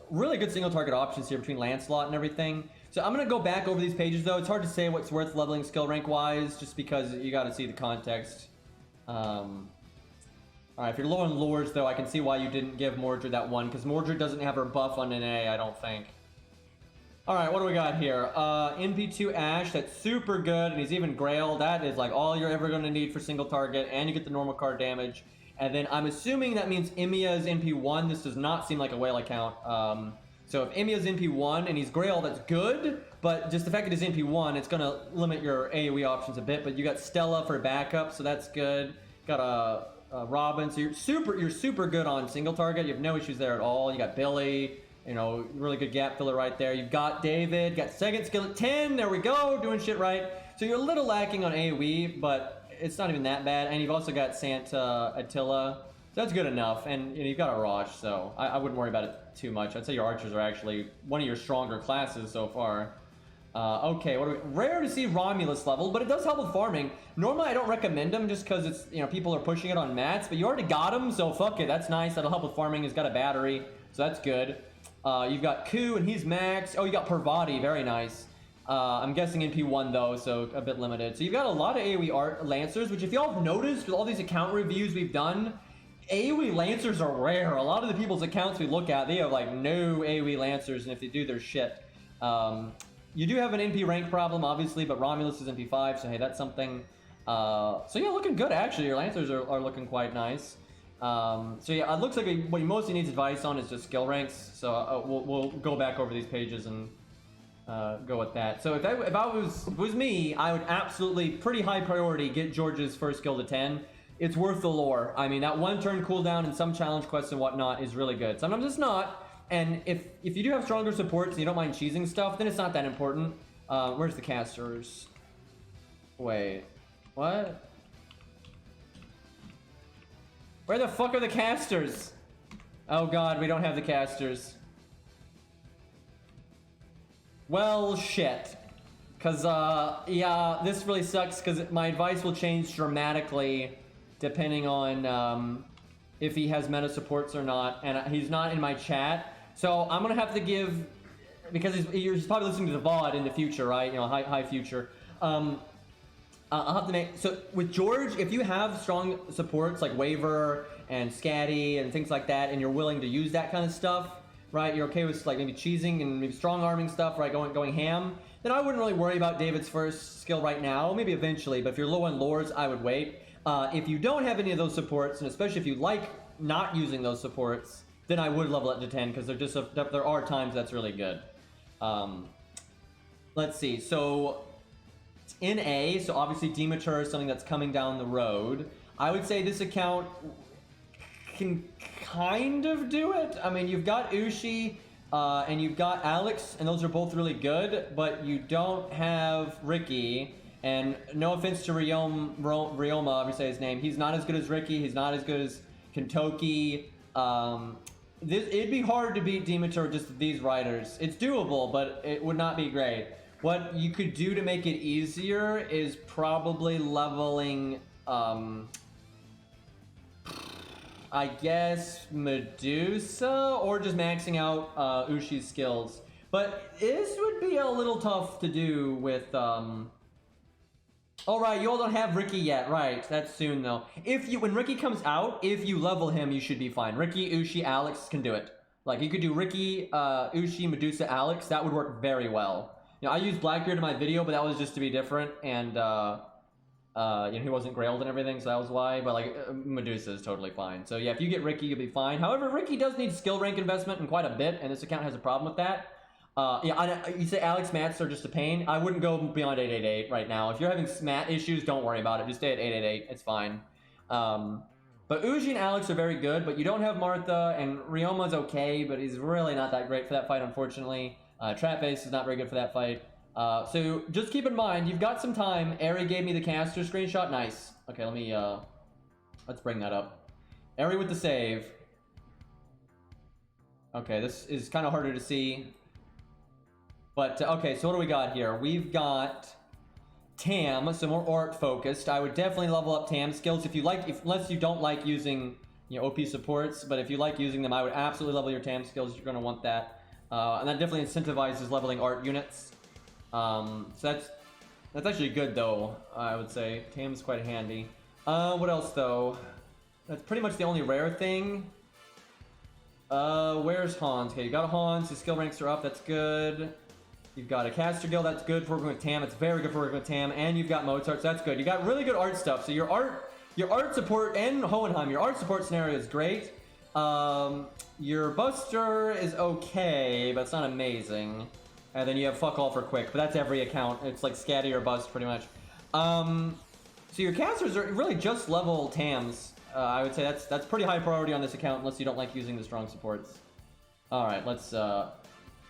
really good single target options here between Lancelot and everything. So I'm gonna go back over these pages though. It's hard to say what's worth leveling skill rank wise, just because you got to see the context. All right, if you're low on lures though, I can see why you didn't give Mordred that one, because Mordred doesn't have her buff on NA, I don't think. All right, what do we got here? NP2 Ash, that's super good, and he's even Grail. That is like all you're ever gonna need for single target, and you get the normal card damage. And then I'm assuming that means Emiya is NP1. This does not seem like a whale account. So if Emiya is NP1 and he's Grail, that's good, but just the fact that he's NP1, it's gonna limit your AoE options a bit, but you got Stella for backup, so that's good. Got a Robin, so you're super good on single target. You have no issues there at all. You got Billy. You know, really good gap filler right there. You've got David, got second skill at 10. There we go, doing shit right. So you're a little lacking on AoE, but it's not even that bad. And you've also got Santa Attila. So that's good enough. And you know, you've got a Rosh, so I wouldn't worry about it too much. I'd say your archers are actually one of your stronger classes so far. Okay, what do we, rare to see Romulus level, but it does help with farming. Normally I don't recommend him just because it's, you know, people are pushing it on mats, but you already got him, so fuck it, that's nice. That'll help with farming. He's got a battery, so that's good. You've got Ku, and he's max. Oh, you got Parvati, very nice. I'm guessing NP1 though, so a bit limited. So you've got a lot of AoE art Lancers, which if y'all have noticed with all these account reviews we've done, AoE Lancers are rare. A lot of the people's accounts we look at, they have like no AoE Lancers, and if they do, they're shit. You do have an NP rank problem, obviously, but Romulus is NP5, so hey, that's something. So yeah, looking good actually. Your Lancers are looking quite nice. So yeah, it looks like what he mostly needs advice on is just skill ranks. So we'll go back over these pages and go with that. So if I was me, I would absolutely pretty high priority get George's first skill to 10. It's worth the lore. I mean, that one turn cooldown and some challenge quests and whatnot is really good. Sometimes it's not. And if you do have stronger supports and you don't mind cheesing stuff, then it's not that important. Where's the casters? Wait, what? Where the fuck are the casters? Oh god, we don't have the casters. Well, shit. Cause, yeah, this really sucks because my advice will change dramatically depending on if he has meta supports or not. And he's not in my chat. So I'm gonna have to give, because he's probably listening to the VOD in the future, right? You know, high future. I'll have to make, so with George, if you have strong supports like Waver and Scatty and things like that, and you're willing to use that kind of stuff, right? You're okay with like maybe cheesing and maybe strong arming stuff, right? Going ham, then I wouldn't really worry about David's first skill right now, maybe eventually, but if you're low on lores, I would wait. If you don't have any of those supports, and especially if you like not using those supports, then I would level it to 10, because there are times that's really good. Let's see, so in A, so obviously Demeter is something that's coming down the road. I would say this account can kind of do it. I mean, you've got Ushi and you've got Alex, and those are both really good, but you don't have Ricky. And no offense to Ryoma, if you say his name, he's not as good as Ricky, he's not as good as Kentoki. It'd be hard to beat Demeter with just these riders. It's doable, but it would not be great. What you could do to make it easier is probably leveling, I guess, Medusa, or just maxing out Ushi's skills. But this would be a little tough to do with All right, you all don't have Ricky yet, right? That's soon though. When Ricky comes out, if you level him, you should be fine. Ricky, Ushi, Alex can do it. Like you could do Ricky, Ushi, Medusa, Alex. That would work very well. You know, I used Blackbeard in my video, but that was just to be different, and you know, he wasn't grailed and everything, so that was why. But like Medusa is totally fine. So yeah, if you get Ricky, you'll be fine. However, Ricky does need skill rank investment and quite a bit, and this account has a problem with that. Yeah, you say Alex mats are just a pain. I wouldn't go beyond 888 right now. If you're having mat issues, don't worry about it. Just stay at 888. It's fine. But Uji and Alex are very good, but you don't have Martha, and Ryoma's okay, but he's really not that great for that fight, unfortunately. Trapface is not very good for that fight. So just keep in mind, you've got some time. Ari gave me the caster screenshot. Nice. Okay, let's bring that up. Ari with the save. Okay, this is kind of harder to see. But, okay, so what do we got here? We've got Tam, so more art focused. I would definitely level up Tam skills if you like, unless you don't like using, you know, OP supports, but if you like using them, I would absolutely level your Tam skills. You're going to want that. And that definitely incentivizes leveling art units. So that's actually good, though, I would say. Tam's quite handy. What else, though? That's pretty much the only rare thing. Where's Hans? Okay, you got a Hans. His skill ranks are up. That's good. You've got a caster guild, that's good for working with Tam. It's very good for working with Tam, and you've got Mozart, so that's good. You got really good art stuff. So your art support and Hohenheim, your art support scenario is great. Your Buster is okay, but it's not amazing. And then you have fuck all for quick, but that's every account. It's like Scatty or Bust pretty much. So your casters are really just level Tams. I would say that's pretty high priority on this account unless you don't like using the strong supports. All right, let's.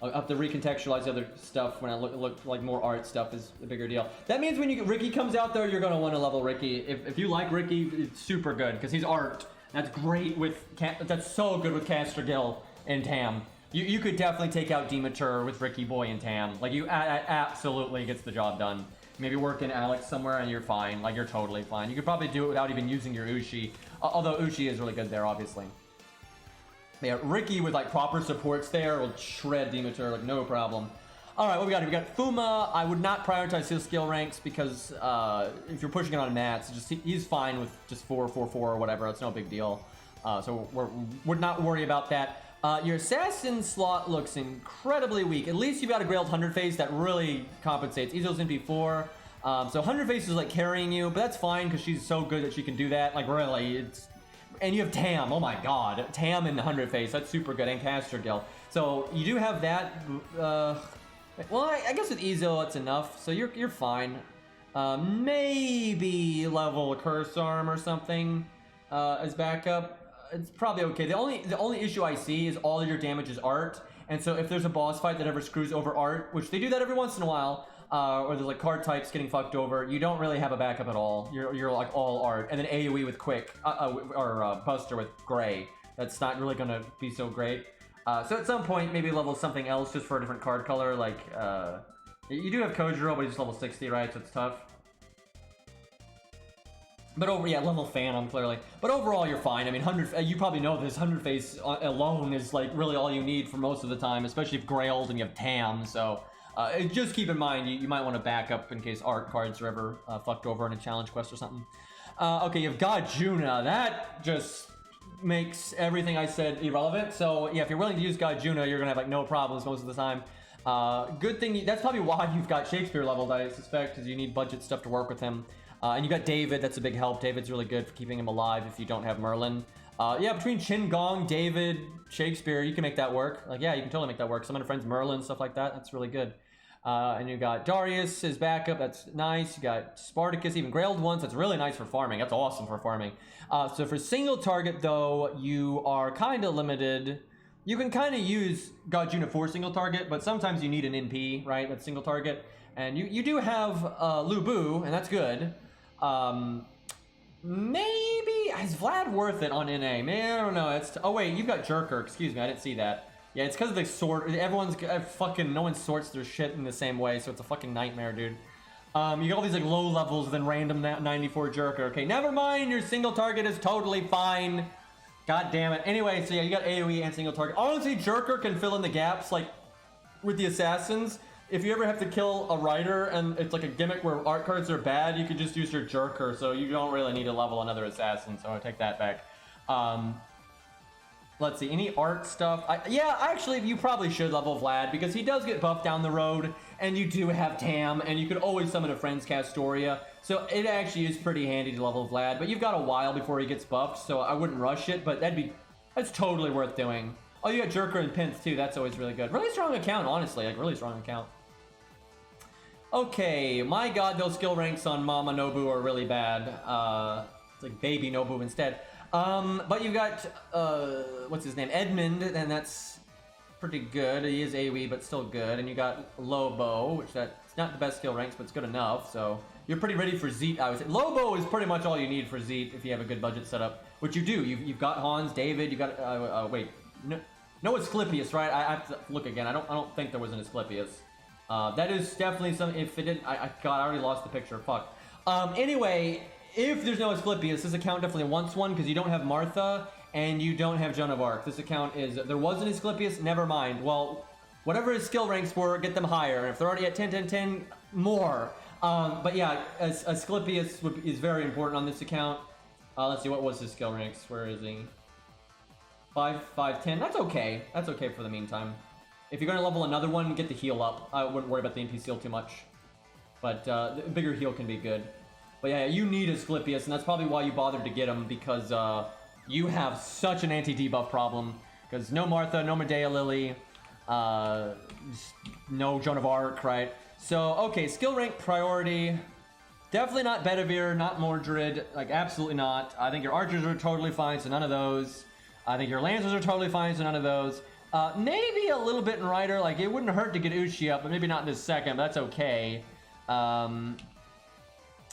I'll have to recontextualize the other stuff when I look like more art stuff is a bigger deal. That means when Ricky comes out there, you're going to want to level Ricky. If you like Ricky, it's super good because he's art. That's great with, that's so good with Caster Gill and Tam. You could definitely take out Demeter with Ricky Boy and Tam. Like you absolutely gets the job done. Maybe work in Alex somewhere and you're fine. Like you're totally fine. You could probably do it without even using your Ushi. Although Ushi is really good there, obviously. Yeah, Ricky with like proper supports there will shred Demeter like no problem. All right, what we got here? We got Fuma. I would not prioritize his skill ranks because if you're pushing it on mats, he's fine with just 4-4-4 or whatever. It's no big deal. So would not worry about that. Your assassin slot looks incredibly weak. At least you've got a Grailed 100 face that really compensates. Izo's in P4. So 100 face is like carrying you, but that's fine because she's so good that she can do that. Like really, it's. And you have Tam, oh my god. Tam in the 100 face, that's super good, and Caster Gill. So you do have that. Well, I guess with Izo, that's enough. So you're fine. Maybe level Curse Arm or something as backup. It's probably okay. The only issue I see is all of your damage is art. And so if there's a boss fight that ever screws over art, which they do that every once in a while, or there's like card types getting fucked over, you don't really have a backup at all. You're like all art, and then AoE with quick, or Buster with gray. That's not really gonna be so great. So at some point, maybe level something else just for a different card color. Like you do have Kojiro, but he's level 60, right? So it's tough. But level Phantom clearly. But overall, you're fine. I mean, you probably know this 100 face alone is like really all you need for most of the time, especially if Grailed and you have Tam. So. Just keep in mind, you might want to back up in case art cards are ever fucked over in a challenge quest or something. Okay, you have Gajuna. That just makes everything I said irrelevant. So yeah, if you're willing to use Gajuna, you're gonna have like no problems most of the time. Good thing, that's probably why you've got Shakespeare leveled, I suspect, because you need budget stuff to work with him. And you got David, that's a big help. David's really good for keeping him alive if you don't have Merlin. Yeah, between Chin Gong, David, Shakespeare, you can make that work. Like, yeah, you can totally make that work. Some of my friends, Merlin, stuff like that. That's really good. And you got Darius, his backup. That's nice. You got Spartacus, even Grailed ones. That's really nice for farming. That's awesome for farming. So for single target, though, you are kind of limited. You can kind of use Gajuna for single target, but sometimes you need an NP, right? That's single target. And you do have Lubu, and that's good. Maybe is Vlad worth it on NA? Man, I don't know. Oh wait, you've got Jerker. Excuse me, I didn't see that. Yeah, it's because of the sort. Everyone's fucking. No one sorts their shit in the same way, so it's a fucking nightmare, dude. You got all these like low levels, then random 94 Jerker. Okay, never mind. Your single target is totally fine. God damn it. Anyway, so yeah, you got AoE and single target. Honestly, Jerker can fill in the gaps like with the assassins. if you ever have to kill a rider and it's like a gimmick where art cards are bad, you could just use your Jerker, so you don't really need to level another assassin, so I'll take that back. Let's see, any art stuff? Yeah, actually, you probably should level Vlad, because he does get buffed down the road, and you do have Tam, and you could always summon a Friends Castoria, so it actually is pretty handy to level Vlad, but you've got a while before he gets buffed, so I wouldn't rush it, but that's totally worth doing. Oh, you got Jerker and Pints, too, that's always really good. Really strong account, honestly, like, really strong account. Okay, my god, those skill ranks on Mama Nobu are really bad. It's like Baby Nobu instead. But you got, what's his name? Edmund, and that's pretty good. He is AoE, but still good. And you got Lobo, which that's not the best skill ranks, but it's good enough. So you're pretty ready for Zeet, I would say. Lobo is pretty much all you need for Zeet if you have a good budget setup, which you do. You've got Hans, David, you got, wait, no Asclepius, right? I have to look again. I don't think there was an Asclepius. That is definitely something, if it didn't, God, I already lost the picture, fuck. Anyway, if there's no Asclepius, this account definitely wants one, because you don't have Martha, and you don't have Joan of Arc. This account is, there was an Asclepius, never mind. Well, whatever his skill ranks were, get them higher, and if they're already at 10, 10, 10, more. But yeah, Asclepius is very important on this account. Let's see, what was his skill ranks? Where is he? 5, 5, 10, that's okay. That's okay for the meantime. If you're going to level another one, get the heal up. I wouldn't worry about the NP seal too much. But the bigger heal can be good. But yeah, you need Asclepius, and that's probably why you bothered to get him, because you have such an anti-debuff problem. Because no Martha, no Medea Lily, no Joan of Arc, right? So, okay, skill rank priority. Definitely not Bedivere, not Mordred, like absolutely not. I think your archers are totally fine, so none of those. I think your lancers are totally fine, so none of those. Maybe a little bit in Rider, like it wouldn't hurt to get Uchi up, but maybe not in this second, but that's okay.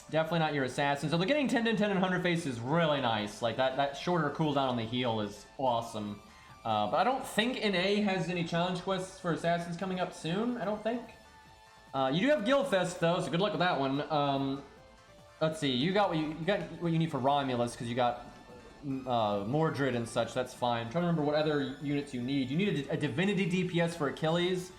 Definitely not your assassin. So the getting 10 10 and 100 face is really nice. Like that shorter cooldown on the heal is awesome. But I don't think NA has any challenge quests for assassins coming up soon, I don't think. You do have Guildfest though, so good luck with that one. Let's see, you got what you need for Romulus, because you got Mordred and such, that's fine. I'm trying to remember what other units you need. You need a Divinity DPS for Achilles.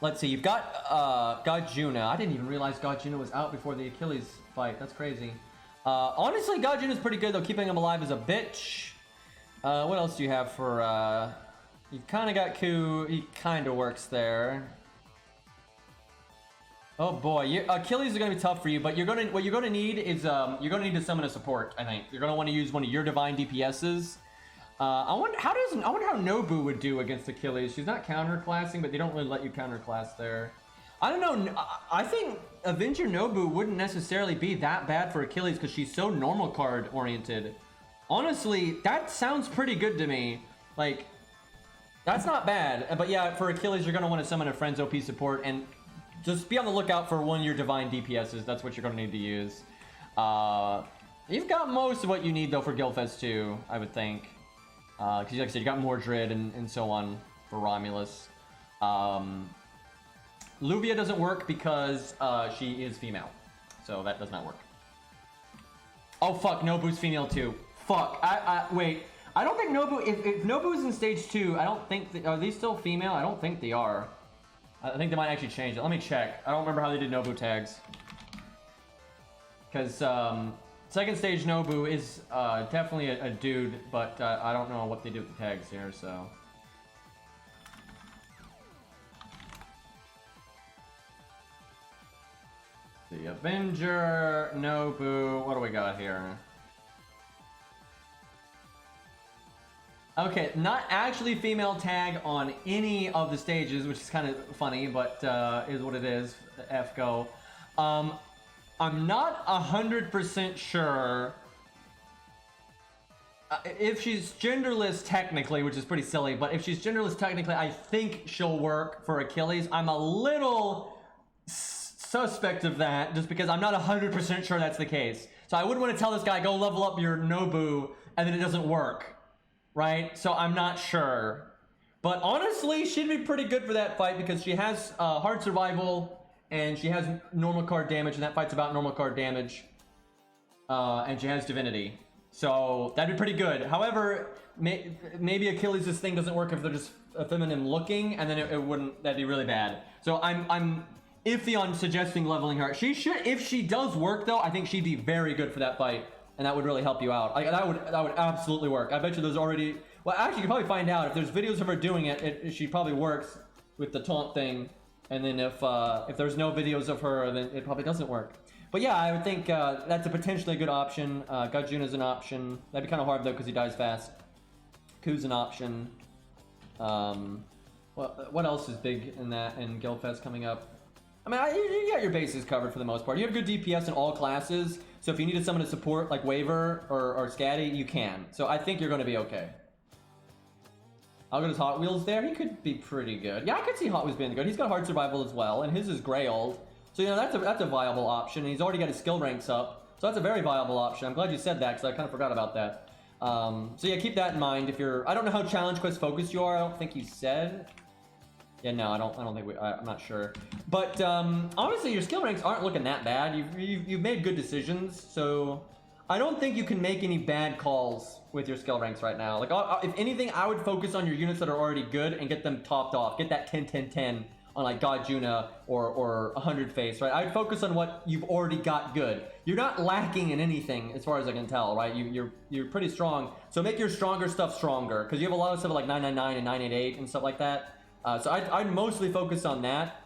Let's see, you've got Arjuna. I didn't even realize Arjuna was out before the Achilles fight. That's crazy. Honestly, Arjuna's pretty good, though. Keeping him alive is a bitch. What else do you have for... You've kind of got Ku. He kind of works there. Oh boy, Achilles is going to be tough for you, but what you're going to need is you're going to need to summon a support, I think. You're going to want to use one of your divine DPSs. I wonder how Nobu would do against Achilles. She's not counterclassing, but they don't really let you counterclass there. I don't know. I think Avenger Nobu wouldn't necessarily be that bad for Achilles because she's so normal card oriented. Honestly, that sounds pretty good to me. Like, that's not bad. But yeah, for Achilles, you're going to want to summon a Friends OP support and just be on the lookout for one of your divine DPSs. That's what you're going to need to use. You've got most of what you need, though, for Guildfest 2, I would think. Because, like I said, you got Mordred and so on for Romulus. Luvia doesn't work because she is female. So that does not work. Oh, fuck. Nobu's female, too. Fuck. Wait. I don't think Nobu... If Nobu's in stage 2, I don't think... Are these still female? I don't think they are. I think they might actually change it. Let me check. I don't remember how they did Nobu tags. Because second stage Nobu is definitely a dude, but I don't know what they do with the tags here, so... The Avenger, Nobu, what do we got here? Okay, not actually female tag on any of the stages, which is kind of funny, but is what it is, FGO. I'm not 100% sure if she's genderless technically, which is pretty silly, but if she's genderless technically, I think she'll work for Achilles. I'm a little suspect of that, just because I'm not 100% sure that's the case. So I wouldn't want to tell this guy, go level up your Nobu, and then it doesn't work. Right? So I'm not sure. But honestly, she'd be pretty good for that fight because she has hard survival and she has normal card damage, and that fight's about normal card damage. And she has divinity. So that'd be pretty good. However, maybe Achilles' thing doesn't work if they're just feminine looking, and then it wouldn't. That'd be really bad. So I'm iffy on suggesting leveling her. She should, if she does work though, I think she'd be very good for that fight, and that would really help you out. Like that would absolutely work. I bet you there's already. Well, actually, you can probably find out if there's videos of her doing it. She probably works with the taunt thing, and then if there's no videos of her, then it probably doesn't work. But yeah, I would think that's a potentially good option. Gajjuna's an option. That'd be kind of hard though because he dies fast. Ku's an option. What else is big in that in Guildfest coming up? I mean, you got your bases covered for the most part. You have good DPS in all classes, so if you needed someone to support like Waver or Scatty, you can. So I think you're going to be okay. I'll go to Hot Wheels there. He could be pretty good. Yeah, I could see Hot Wheels being good. He's got hard survival as well, and his is Grailed. So, you know, that's a viable option. And he's already got his skill ranks up. So that's a very viable option. I'm glad you said that, because I kind of forgot about that. So yeah, keep that in mind if you're... I don't know how Challenge Quest focused you are. I don't think you said... Yeah, no, I don't think I'm not sure. But, honestly, your skill ranks aren't looking that bad. You've made good decisions, so... I don't think you can make any bad calls with your skill ranks right now. Like, if anything, I would focus on your units that are already good and get them topped off. Get that 10-10-10 on, like, Gajjuna or 100 face, right? I'd focus on what you've already got good. You're not lacking in anything, as far as I can tell, right? You're pretty strong. So make your stronger stuff stronger, because you have a lot of stuff like 999 and 988 and stuff like that. So I'd mostly focus on that.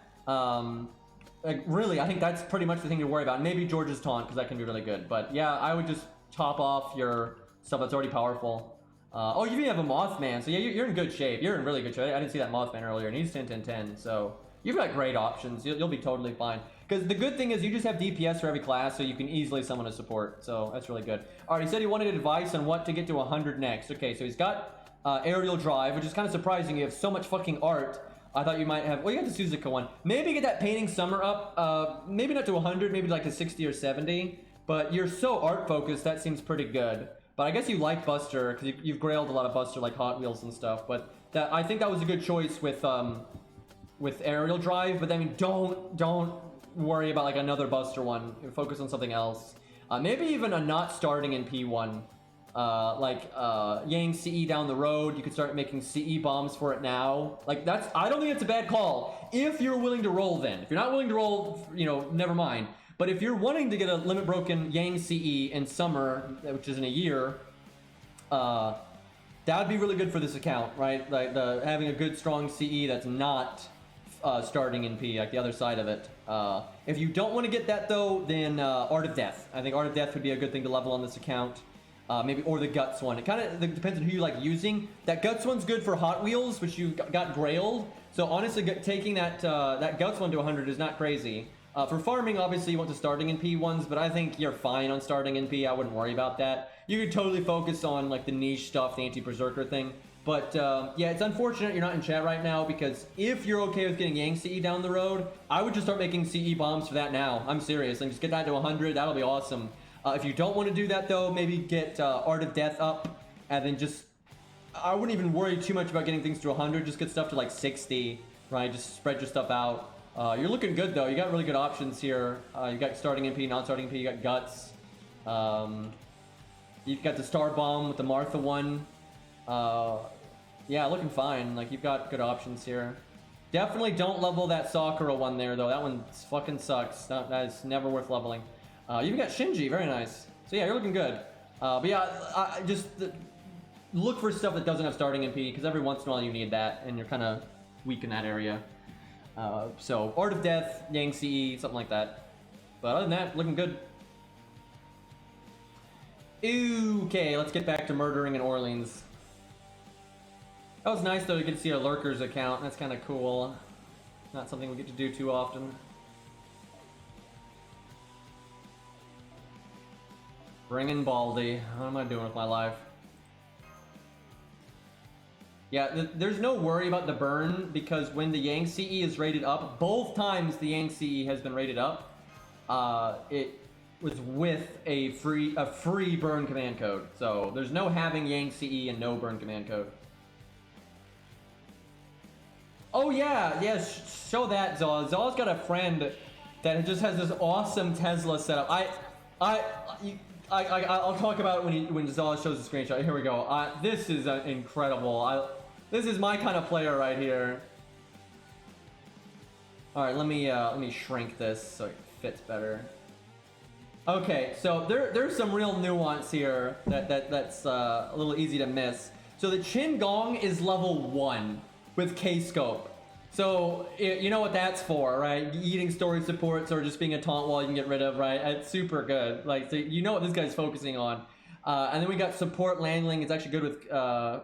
Like, really, I think that's pretty much the thing to worry about. Maybe George's Taunt, because that can be really good. But yeah, I would just top off your stuff that's already powerful. Oh, you even have a Mothman, so yeah, you're in good shape. You're in really good shape. I didn't see that Mothman earlier, and he's 10-10-10, so you've got great options. You'll be totally fine. Because the good thing is you just have DPS for every class, so you can easily summon a support. So that's really good. All right, he said he wanted advice on what to get to 100 next. Okay, so he's got Aerial Drive, which is kind of surprising. You have so much fucking art. I thought you might have... Well, you got the Suzuka one. Maybe get that Painting Summer up. Maybe not to 100, maybe like to 60 or 70. But you're so art-focused, that seems pretty good. But I guess you like Buster, because you've grailed a lot of Buster, like Hot Wheels and stuff. But I think that was a good choice with Aerial Drive. But I mean, don't worry about like another Buster one. Focus on something else. Maybe even a not starting in P1. Like Yang CE down the road. You could start making CE bombs for it now. Like I don't think it's a bad call if you're willing to roll. Then if you're not willing to roll, you know, never mind. But if you're wanting to get a limit broken Yang CE in summer, which is in a year, that would be really good for this account, right? Like having a good strong CE that's not starting in P, like the other side of it. If you don't want to get that though, then Art of Death. I think Art of Death would be a good thing to level on this account. Maybe, or the Guts one. It kind of depends on who you like using. That Guts one's good for Hot Wheels, which you got grailed. So honestly, taking that Guts one to 100 is not crazy. For farming, obviously, you want the starting in P ones, but I think you're fine on starting in P. I wouldn't worry about that. You could totally focus on like the niche stuff, the anti-berserker thing. But yeah, it's unfortunate you're not in chat right now, because if you're okay with getting Yang CE down the road, I would just start making CE bombs for that now. I'm serious. And just get that to 100. That'll be awesome. If you don't want to do that though, maybe get Art of Death up, and then just... I wouldn't even worry too much about getting things to 100, just get stuff to like 60, right? Just spread your stuff out. You're looking good though, you got really good options here. You got starting MP, not starting MP, you got Guts. You've got the Star Bomb with the Martha one. Yeah, looking fine, like you've got good options here. Definitely don't level that Sakura one there though, that one fucking sucks. That is never worth leveling. You even got Shinji, very nice. So yeah, you're looking good. But yeah, just look for stuff that doesn't have starting MP, because every once in a while you need that, and you're kind of weak in that area. So Art of Death, Yang CE, something like that. But other than that, looking good. Okay, let's get back to murdering in Orleans. That was nice though to get to see a Lurkers account. That's kind of cool. Not something we get to do too often. Bring in Baldy. What am I doing with my life? Yeah, there's no worry about the burn, because when the Yang CE is rated up, both times the Yang CE has been rated up, it was with a free burn command code. So there's no having Yang CE and no burn command code. Oh yeah, show that, Zaw. Zaw's got a friend that just has this awesome Tesla setup. I'll talk about it when Zala shows the screenshot. Here we go. This is incredible. This is my kind of player right here. All right, let me shrink this so it fits better. Okay, so there's some real nuance here that's a little easy to miss. So the Chin Gong is level 1 with K-Scope. So you know what that's for, right? Eating story supports or just being a taunt wall you can get rid of, right? It's super good. Like, so you know what this guy's focusing on. And then we got support Landling. It's actually good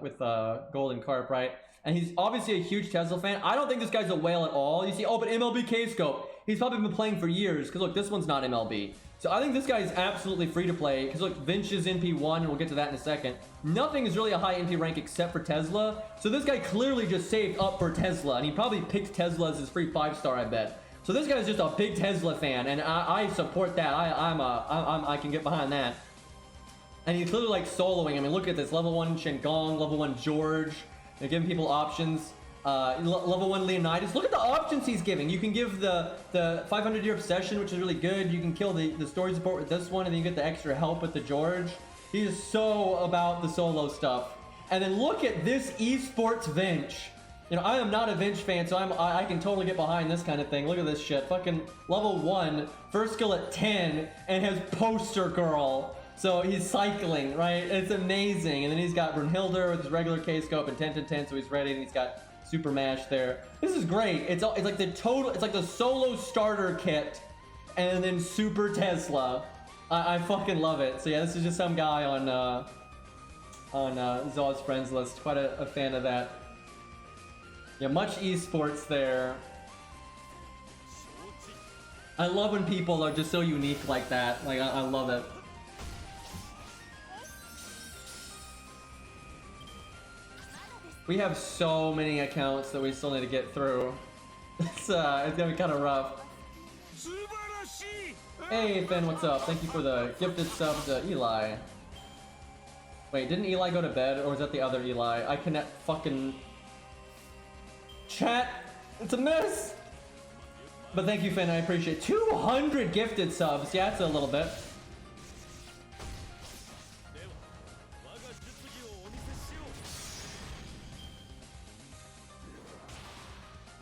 with Golden Carp, right? And he's obviously a huge Tesla fan. I don't think this guy's a whale at all. You see, oh, but MLB K-Scope. He's probably been playing for years. Because look, this one's not MLB. So I think this guy is absolutely free to play. Because look, Vinch is NP1, and we'll get to that in a second. Nothing is really a high NP rank except for Tesla. So this guy clearly just saved up for Tesla. And he probably picked Tesla as his free 5-star, I bet. So this guy's just a big Tesla fan. And I support that. I can get behind that. And he's clearly like soloing. I mean, look at this. Level 1 Shenggong, level 1 George. They're giving people options. Level 1 Leonidas. Look at the options he's giving. You can give the 500-year obsession, which is really good. You can kill the story support with this one, and then you get the extra help with the George. He is so about the solo stuff. And then look at this esports Vinch. You know, I am not a Vinch fan, so I can totally get behind this kind of thing. Look at this shit. Fucking level 1, first skill at 10, and has Poster Girl. So he's cycling, right? It's amazing. And then he's got Brunhilde with his regular K-Scope and 10-10, so he's ready, and he's got Super Mash there. This is great. It's like the total, it's like the solo starter kit, and then Super Tesla. I fucking love it. So yeah, this is just some guy on Zaw's friends list. Quite a fan of that. Yeah, much esports there. I love when people are just so unique like that. Like, I love it. We have so many accounts that we still need to get through. It's gonna be kind of rough. Hey Finn, what's up? Thank you for the gifted sub to Eli. Wait, didn't Eli go to bed, or was that the other Eli? I connect fucking chat. It's a mess. But thank you, Finn. I appreciate it. 200 gifted subs. Yeah, it's a little bit.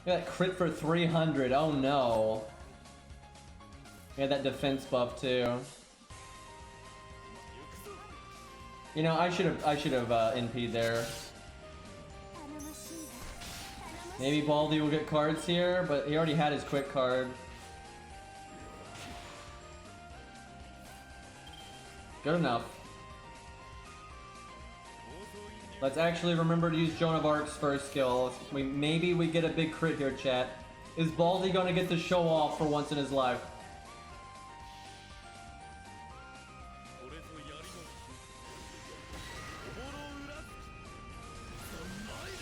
That crit for 300. Oh no. Yeah, that defense buff too. You know, I should have NP'd there. Maybe Baldy will get cards here, but he already had his quick card. Good enough. Let's actually remember to use Joan of Arc's first skill. Maybe we get a big crit here, chat. Is Baldy gonna get to show off for once in his life?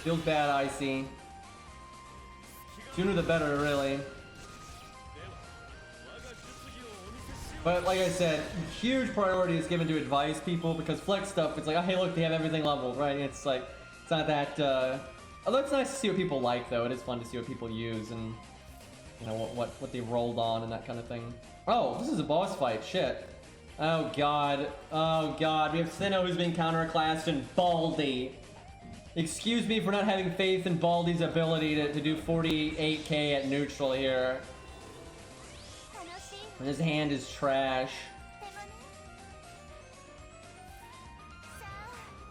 Feels bad, Icy. Sooner the better, really. But like I said, huge priority is given to advise people, because flex stuff, it's like, oh, hey look, they have everything leveled, right? It's like, it's not that, although it's nice to see what people like though. It is fun to see what people use and, you know, what they rolled on and that kind of thing. Oh, this is a boss fight, shit. Oh god, we have Stheno who's being counterclassed and Baldy. Excuse me for not having faith in Baldy's ability to do 48k at neutral here. And his hand is trash.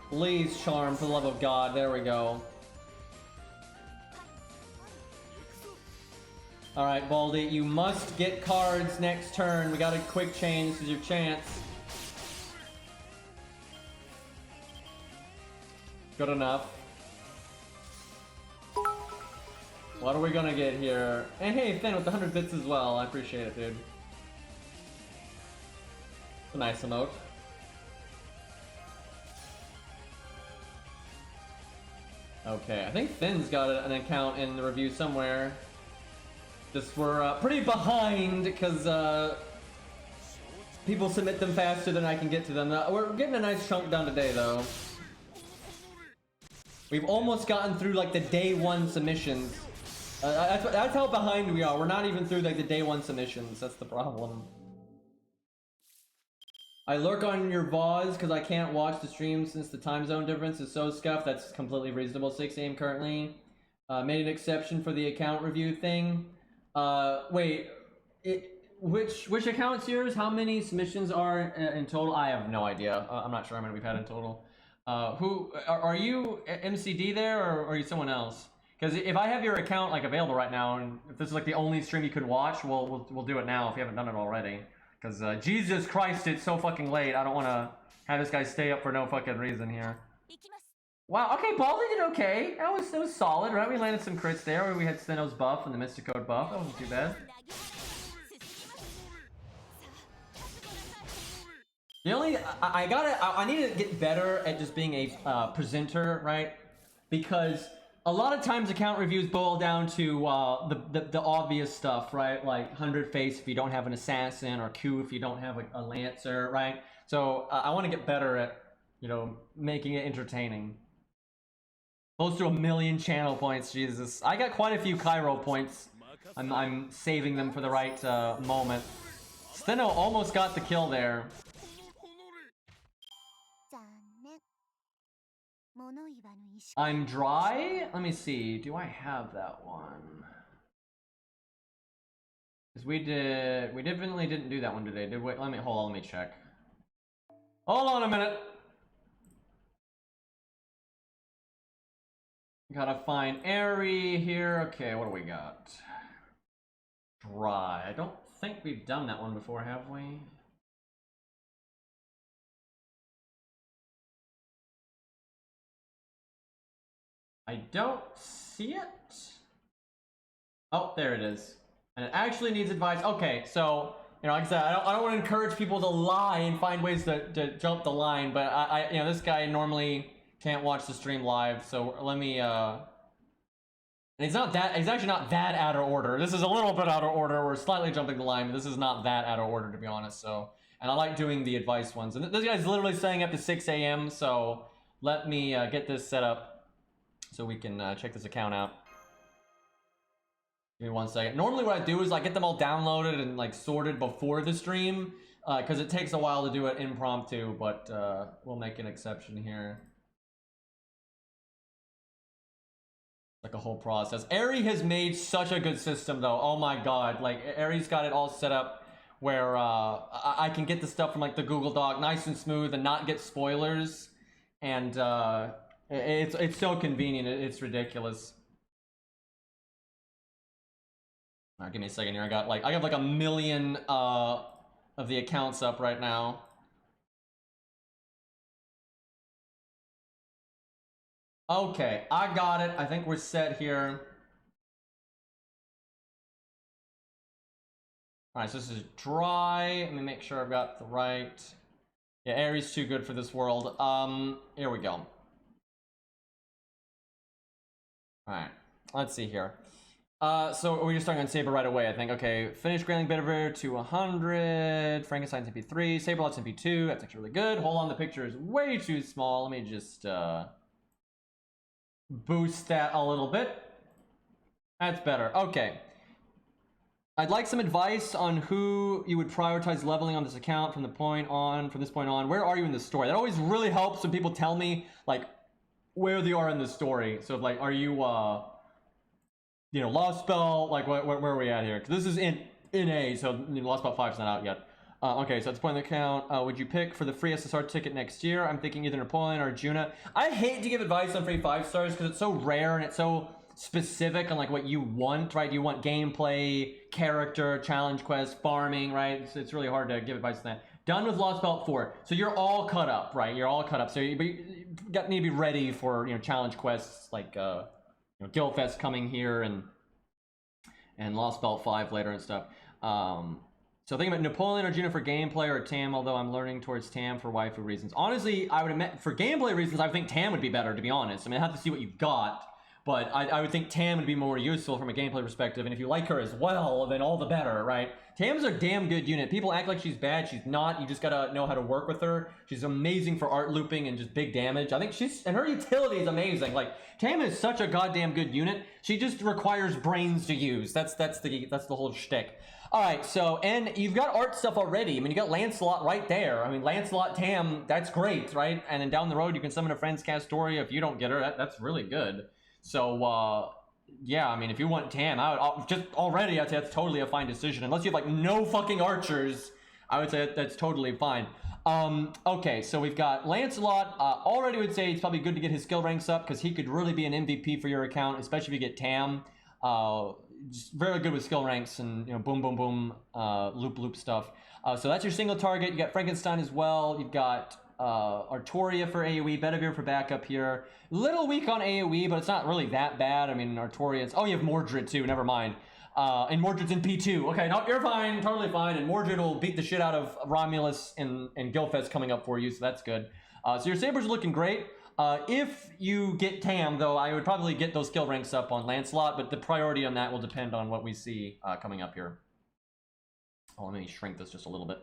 Please, Charm, for the love of God. There we go. Alright, Baldy, you must get cards next turn. We got a quick change. This is your chance. Good enough. What are we gonna get here? And hey, Finn with the 100 bits as well. I appreciate it, dude. A nice emote. Okay, I think Finn's got an account in the review somewhere. Just we're pretty behind because people submit them faster than I can get to them. We're getting a nice chunk done today, though. We've almost gotten through like the day 1 submissions. That's how behind we are. We're not even through like the day 1 submissions. That's the problem. I lurk on your VODs because I can't watch the stream since the time zone difference is so scuffed. That's completely reasonable. 6 a.m. currently. Made an exception for the account review thing. Wait, which account's yours? How many submissions are in total? I have no idea. I'm not sure how many we've had in total. Who are you, MCD there, or are you someone else? Because if I have your account like available right now, and if this is like the only stream you could watch, we'll do it now if you haven't done it already. Because Jesus Christ, it's so fucking late. I don't want to have this guy stay up for no fucking reason here. Wow, okay, Baldy did okay. That was solid, right? We landed some crits there where we had Stheno's buff and the Mystic Code buff. That wasn't too bad. The only I need to get better at just being a presenter, right? Because a lot of times account reviews boil down to the obvious stuff, right? Like 100 face if you don't have an assassin, or Q if you don't have a lancer, right? So I want to get better at, you know, making it entertaining. Close to 1 million channel points, Jesus. I got quite a few Cairo points. I'm saving them for the right moment. Stheno almost got the kill there. I'm dry? Let me see. Do I have that one? Because we definitely didn't do that one today, did we? Hold on, let me check. Hold on a minute. Gotta find airy here. Okay, what do we got? Dry. I don't think we've done that one before, have we? I don't see it. Oh, there it is. And it actually needs advice. Okay, so, you know, like I said, I don't want to encourage people to lie and find ways to jump the line, but you know, this guy normally can't watch the stream live, so let me, and it's actually not that out of order. This is a little bit out of order. We're slightly jumping the line, but this is not that out of order, to be honest, so. And I like doing the advice ones. And this guy's literally staying up to 6 a.m., so let me get this set up so we can check this account out. Give me 1 second. Normally what I do is I get them all downloaded and like sorted before the stream, because it takes a while to do it impromptu, but we'll make an exception here. Like a whole process. Airy has made such a good system though. Oh my god, like Airy's got it all set up where I can get the stuff from like the Google Doc nice and smooth and not get spoilers, and it's so convenient. It's ridiculous. All right, give me a second here. I got like 1 million of the accounts up right now. Okay, I got it. I think we're set here. Alright, so this is dry. Let me make sure I've got the right. Yeah, Airy's too good for this world. Here we go. Alright, let's see here. So we're just starting on Saber right away, I think. Okay, finish Grayling Bitiver to 100. Frankenstein's MP3. Saberlot's MP2. That's actually really good. Hold on, the picture is way too small. Let me just boost that a little bit. That's better. Okay. I'd like some advice on who you would prioritize leveling on this account from this point on. Where are you in the story? That always really helps when people tell me like where they are in the story. So like, are you you know, Lost Spell, like where are we at here? Because this is in A, so you know, Lost Spell 5's not out yet. Okay, so at this point in the account, would you pick for the free SSR ticket next year? I'm thinking either Napoleon or Arjuna. I hate to give advice on free 5 stars because it's so rare and it's so specific on like what you want, right? You want gameplay, character, challenge quest, farming, right? It's really hard to give advice on that. Done with Lost Belt 4. So you're all cut up, right? You're all cut up. So you need to be ready for, you know, challenge quests like you know, Guildfest coming here and Lost Belt 5 later and stuff. So think about Napoleon or Arjuna for gameplay or Tam, although I'm learning towards Tam for waifu reasons. Honestly, I would admit, for gameplay reasons, I would think Tam would be better, to be honest. I mean, I have to see what you've got, but I would think Tam would be more useful from a gameplay perspective, and if you like her as well, then all the better, right? Tam's a damn good unit. People act like she's bad. She's not. You just gotta know how to work with her. She's amazing for art looping and just big damage. I think and her utility is amazing. Like, Tam is such a goddamn good unit. She just requires brains to use. That's the whole shtick. All right, so, and you've got art stuff already. I mean, you got Lancelot right there. I mean, Lancelot Tam, that's great, right? And then down the road, you can summon a friend's Castoria if you don't get her. That's really good. So, yeah, I mean, if you want Tam, I'd say that's totally a fine decision. Unless you have, like, no fucking archers, I would say that's totally fine. Okay, so we've got Lancelot. Already would say it's probably good to get his skill ranks up because he could really be an MVP for your account, especially if you get Tam. Just very good with skill ranks and, you know, boom, boom, boom, loop stuff. So that's your single target. You got Frankenstein as well. You've got Artoria for AoE, Bedivere for backup here. Little weak on AoE, but it's not really that bad. I mean, Artoria's... Oh, you have Mordred too, never mind. And Mordred's in P2. Okay, no, you're fine, totally fine. And Mordred will beat the shit out of Romulus and Gilfest coming up for you, so that's good. So your Sabers are looking great. If you get Tam, though, I would probably get those skill ranks up on Lancelot, but the priority on that will depend on what we see coming up here. Oh, let me shrink this just a little bit.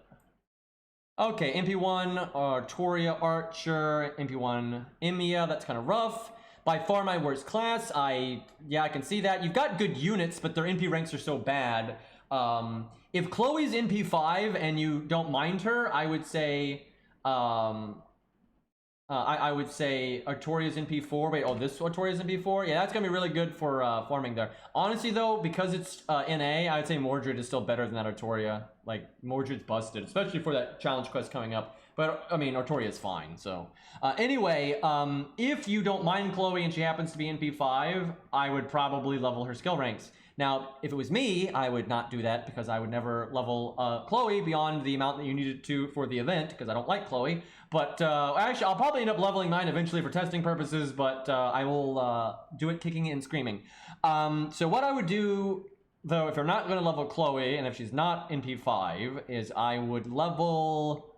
Okay, MP1, Artoria, Archer, MP1, Emiya, that's kind of rough. By far my worst class. Yeah, I can see that. You've got good units, but their NP ranks are so bad. If Chloe's NP5 and you don't mind her, I would say... I would say Artoria's in P4. Wait, oh, this Artoria's in P4? Yeah, that's going to be really good for farming there. Honestly, though, because it's NA, I would say Mordred is still better than that Artoria. Like, Mordred's busted, especially for that challenge quest coming up. But, I mean, Artoria's fine, so. Anyway, if you don't mind Chloe and she happens to be in P5, I would probably level her skill ranks. Now, if it was me, I would not do that because I would never level Chloe beyond the amount that you needed to for the event because I don't like Chloe. But actually, I'll probably end up leveling mine eventually for testing purposes, but I will do it kicking and screaming. So what I would do, though, if you're not going to level Chloe and if she's not in P5, is I would level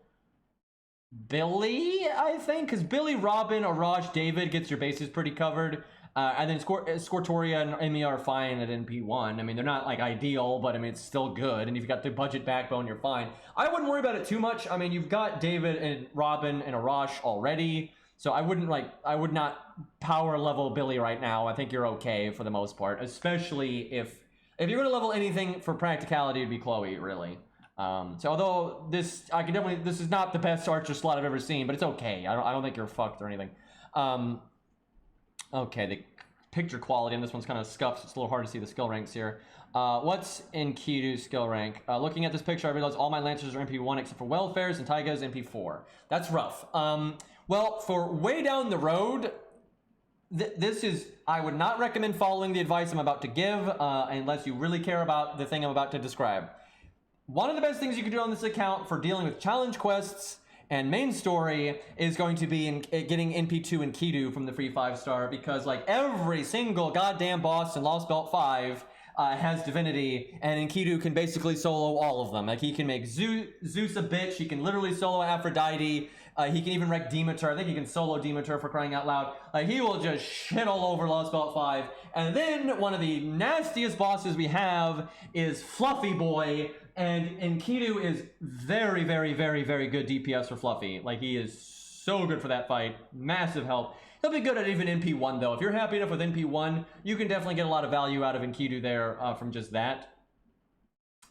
Billy, I think, because Billy, Robin, Araj, David gets your bases pretty covered. And then Scortoria and Emi are fine at NP1. I mean, they're not, like, ideal, but, I mean, it's still good. And if you've got the budget backbone, you're fine. I wouldn't worry about it too much. I mean, you've got David and Robin and Arash already. So I would not power level Billy right now. I think you're okay for the most part. Especially if you're going to level anything for practicality, it'd be Chloe, really. So although this is not the best Archer slot I've ever seen, but it's okay. I don't think you're fucked or anything. Okay, the picture quality on this one's kind of scuffed, so it's a little hard to see the skill ranks here. What's in Kidu's skill rank? Looking at this picture, I realize all my Lancers are MP1 except for Welfare's and Taiga's MP4. That's rough. Well, for way down the road, I would not recommend following the advice I'm about to give unless you really care about the thing I'm about to describe. One of the best things you can do on this account for dealing with challenge quests and main story is going to be getting NP2 and Kidu from the free 5-star because, like, every single goddamn boss in Lost Belt 5 has divinity, and Enkidu can basically solo all of them. Like, he can make Zeus a bitch, he can literally solo Aphrodite, he can even wreck Demeter. I think he can solo Demeter, for crying out loud. Like, he will just shit all over Lost Belt 5. And then one of the nastiest bosses we have is Fluffy Boy, and Enkidu is very, very, very, very good DPS for Fluffy. Like, he is so good for that fight. Massive help. He'll be good at even NP1, though. If you're happy enough with NP1, you can definitely get a lot of value out of Enkidu there from just that.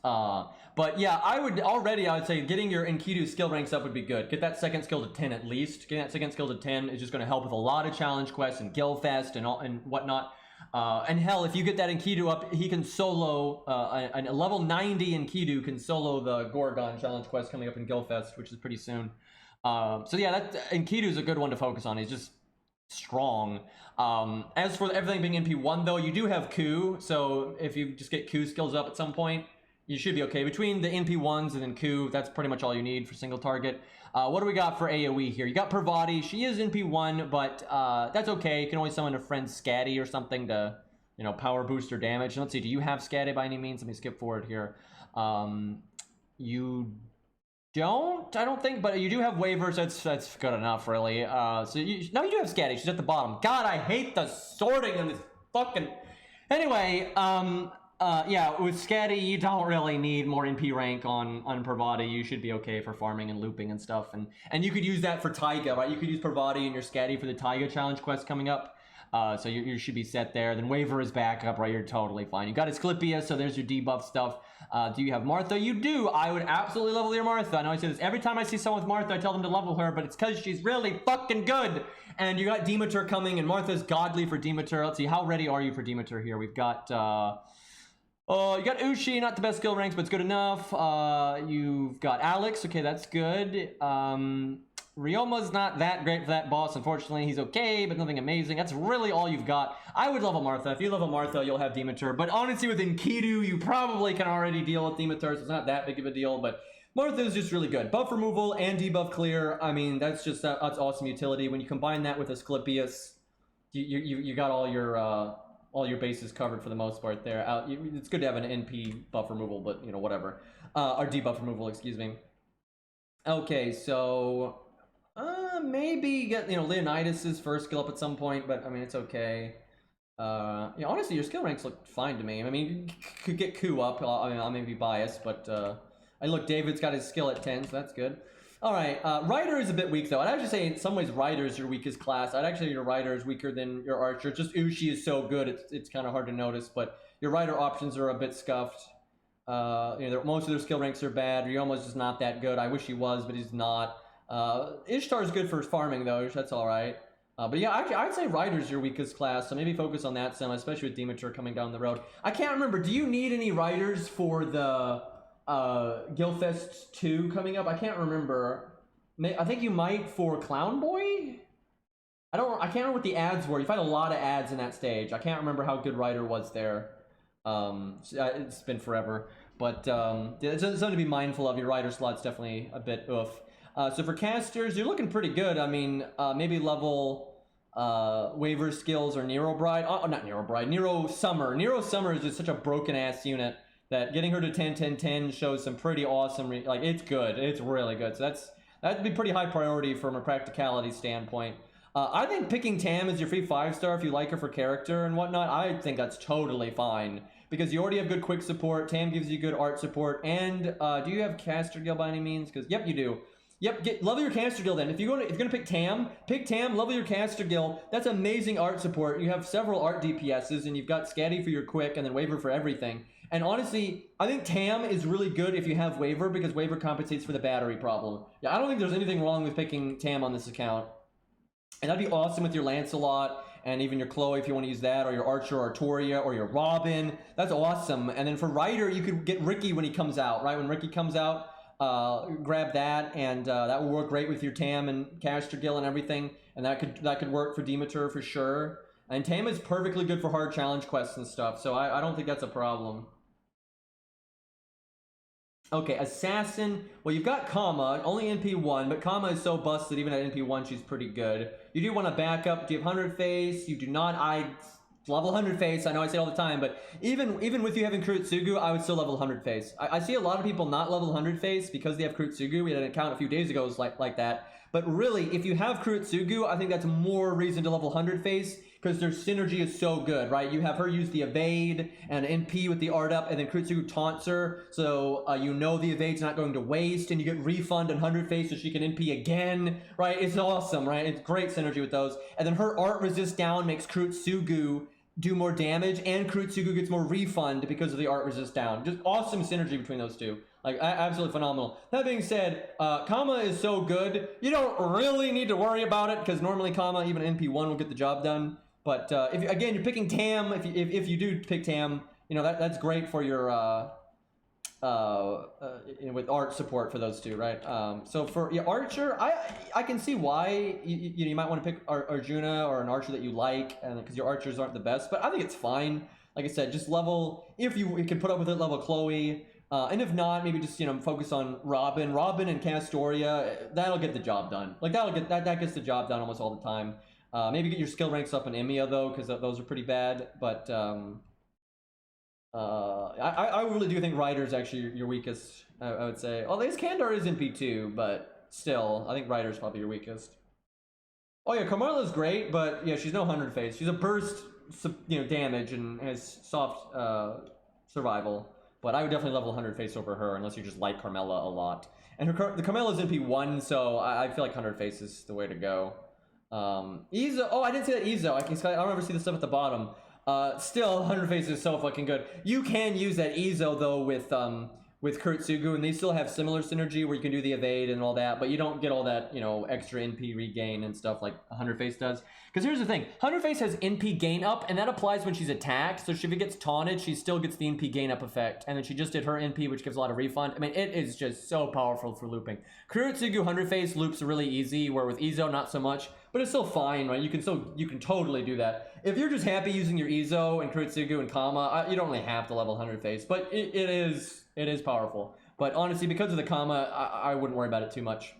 But yeah, I would say getting your Enkidu skill ranks up would be good. Get that second skill to 10 at least. Getting that second skill to 10 is just going to help with a lot of challenge quests and Gilfest and whatnot. And hell, if you get that Enkidu up, he can solo, a level 90 Enkidu can solo the Gorgon challenge quest coming up in Gilfest, which is pretty soon. So yeah, Enkidu is a good one to focus on. He's just strong. As for everything being NP1, though, you do have Ku, so if you just get Ku skills up at some point, you should be okay. Between the NP1s and then Ku, that's pretty much all you need for single target. What do we got for AoE here? You got Parvati. She is NP1, but that's okay. You can always summon a friend Scatty or something to, you know, power boost her damage. Let's see, do you have Scatty by any means? Let me skip forward here. You don't, I don't think, but you do have waivers. That's good enough, really. No, you do have Scatty. She's at the bottom. God, I hate the sorting in this fucking... Anyway, yeah, with Scatty, you don't really need more NP rank on Parvati. You should be okay for farming and looping and stuff. And you could use that for Taiga, right? You could use Parvati and your Scatty for the Taiga challenge quest coming up. So you should be set there. Then Waver is back up, right? You're totally fine. You got Asclepius, so there's your debuff stuff. Do you have Martha? You do. I would absolutely level your Martha. I know I say this every time I see someone with Martha, I tell them to level her, but it's because she's really fucking good. And you got Demeter coming, and Martha's godly for Demeter. Let's see, how ready are you for Demeter here? We've got, you got Ushi, not the best skill ranks, but it's good enough. You've got Alex, okay, that's good. Ryoma's not that great for that boss, unfortunately. He's okay, but nothing amazing. That's really all you've got. I would level Martha. If you level Martha, you'll have Demeter. But honestly, with Enkidu, you probably can already deal with Demeter, so it's not that big of a deal. But Martha is just really good. Buff removal and debuff clear. I mean, that's just that's awesome utility. When you combine that with Asclepius, you got all your bases covered for the most part there. It's good to have an NP buff removal, but, you know, whatever. Or debuff removal, excuse me. Okay, so... maybe get, you know, Leonidas's first skill up at some point, but I mean, it's okay. Yeah, honestly, your skill ranks look fine to me. I mean, you could get Ku up. I mean, I may be biased, but I look, David's got his skill at 10, so that's good. All right, Rider is a bit weak though. I'd actually say in some ways Rider is your weakest class. I'd actually say your Rider is weaker than your Archer. Just Ushi is so good, it's kind of hard to notice, but your Rider options are a bit scuffed. You know, most of their skill ranks are bad. Ryoma's just not that good. I wish he was, but he's not. Ishtar's good for farming though, that's alright. But yeah, actually, I'd say Rider's your weakest class, so maybe focus on that some, especially with Demeter coming down the road. I can't remember, do you need any Riders for the Guildfest 2 coming up? I can't remember. I think you might for Clown Boy? I can't remember what the ads were. You find a lot of ads in that stage. I can't remember how good Rider was there. It's been forever. But it's something to be mindful of. Your Rider slot's definitely a bit oof. So for casters, you're looking pretty good. I mean, maybe level Waver skills or Nero Bride. Oh, not Nero Bride, Nero Summer. Nero Summer is just such a broken ass unit that getting her to 10, 10, 10 shows some pretty awesome, like, it's good. It's really good. So that'd be pretty high priority from a practicality standpoint. I think picking Tam as your free 5-star if you like her for character and whatnot, I think that's totally fine. Because you already have good quick support, Tam gives you good art support, and do you have Caster Guild by any means? Because, yep, you do. Yep, level your Caster Guild then. If you're gonna pick Tam, level your Caster Guild. That's amazing art support. You have several art DPSs, and you've got Scatty for your quick, and then Waver for everything. And honestly, I think Tam is really good if you have Waver, because Waver compensates for the battery problem. Yeah, I don't think there's anything wrong with picking Tam on this account. And that'd be awesome with your Lancelot, and even your Chloe if you want to use that, or your Archer or Artoria, or your Robin. That's awesome. And then for Rider, you could get Ricky when he comes out, right? When Ricky comes out, grab that, and that will work great with your Tam and Caster Guild and everything, and that could work for Demeter for sure. And Tam is perfectly good for hard challenge quests and stuff, so I don't think that's a problem. Okay, Assassin. Well, you've got Kama, only NP1, but Kama is so busted, even at NP1, she's pretty good. You do want to back up. Do you have 100 face? You do not. I level 100 face. I know I say it all the time, but even with you having Kurutsugu, I would still level 100 face. I see a lot of people not level 100 face because they have Kurutsugu. We had an account a few days ago like that. But really, if you have Kurutsugu, I think that's more reason to level 100 face, because their synergy is so good, right? You have her use the evade and NP with the art up, and then Kurutsugu taunts her, so you know the evade's not going to waste, and you get refund on 100 face so she can NP again, right? It's awesome, right? It's great synergy with those. And then her art resist down makes Kurutsugu do more damage, and Kurutsugu gets more refund because of the art resist down. Just awesome synergy between those two. Like, absolutely phenomenal. That being said, Kama is so good, you don't really need to worry about it, because normally Kama, even NP1, will get the job done. But if again, you're picking Tam, if you do pick Tam, you know, that's great for your you know, with art support for those two, right? So for Archer, I can see why you might want to pick Arjuna or an Archer that you like, and because your Archers aren't the best, but I think it's fine. Like I said, just level, if you can put up with it, level Chloe, and if not, maybe just, you know, focus on Robin and Castoria. That'll get the job done. Like that gets the job done almost all the time. Maybe get your skill ranks up in Emiya though, because those are pretty bad. But I really do think Rider is actually your weakest. I would say. Although Iskandar is in P2, but still, I think Rider is probably your weakest. Oh yeah, Carmela's great, but yeah, she's no 100 face. She's a burst, you know, damage and has soft survival. But I would definitely level 100 face over her, unless you just like Carmela a lot. And the Carmela's in P1, so I feel like 100 face is the way to go. Ezo. Oh, I didn't see that Ezo. I don't ever see the stuff at the bottom. Still, 100 Face is so fucking good. You can use that Ezo though with Kurtsugu, and they still have similar synergy where you can do the evade and all that, but you don't get all that, you know, extra NP regain and stuff like 100 Face does. Because here's the thing, 100 Face has NP gain up, and that applies when she's attacked, so if she gets taunted, she still gets the NP gain up effect, and then she just did her NP, which gives a lot of refund. I mean, it is just so powerful for looping. Kurtsugu 100 Face loops really easy, where with Ezo, not so much, but it's still fine, right? You can totally do that. If you're just happy using your Ezo and Kurtsugu and Kama, you don't really have to level 100 Face, but it is powerful. But honestly, because of the Kama, I wouldn't worry about it too much.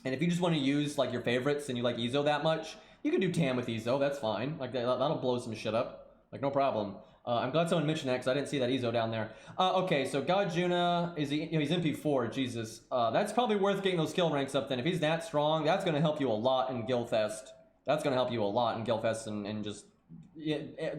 And if you just want to use like your favorites and you like Ezo that much, you can do Tam with Ezo, that's fine. Like that'll blow some shit up, like no problem. I'm glad someone mentioned that because I didn't see that Ezo down there. Okay, so GodJuna is he's MP4, Jesus. That's probably worth getting those skill ranks up then. If he's that strong, that's going to help you a lot in Guildfest. That's going to help you a lot in Guildfest and just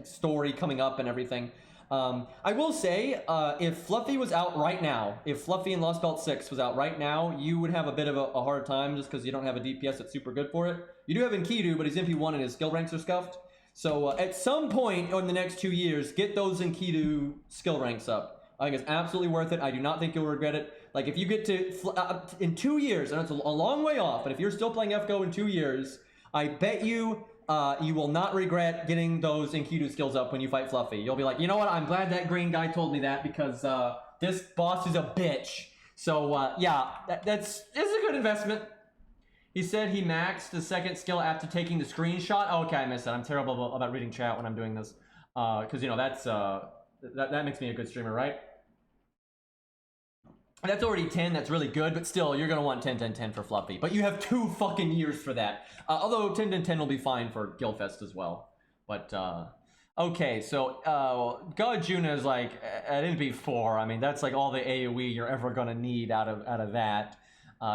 story coming up and everything. I will say, if Fluffy was out right now, if Fluffy in Lost Belt 6 was out right now, you would have a bit of a hard time just because you don't have a DPS that's super good for it. You do have Enkidu, but he's MP1 and his skill ranks are scuffed. So at some point in the next 2 years, get those Enkidu skill ranks up. I think it's absolutely worth it. I do not think you'll regret it. Like if you get to, in 2 years, and it's a long way off, but if you're still playing FGO in 2 years, I bet you you will not regret getting those Enkidu skills up when you fight Fluffy. You'll be like, you know what? I'm glad that green guy told me that because this boss is a bitch. So yeah, it's a good investment. He said he maxed the second skill after taking the screenshot. Oh, okay, I missed that. I'm terrible about reading chat when I'm doing this because you know that's that makes me a good streamer, right? That's already 10, that's really good, but still, you're gonna want 10, 10, 10 for Fluffy. But you have 2 fucking years for that. Although 10, 10, 10 will be fine for Guildfest as well. But, okay, so, GodJuna is like, at NP4, I mean, that's like all the AoE you're ever gonna need out of that.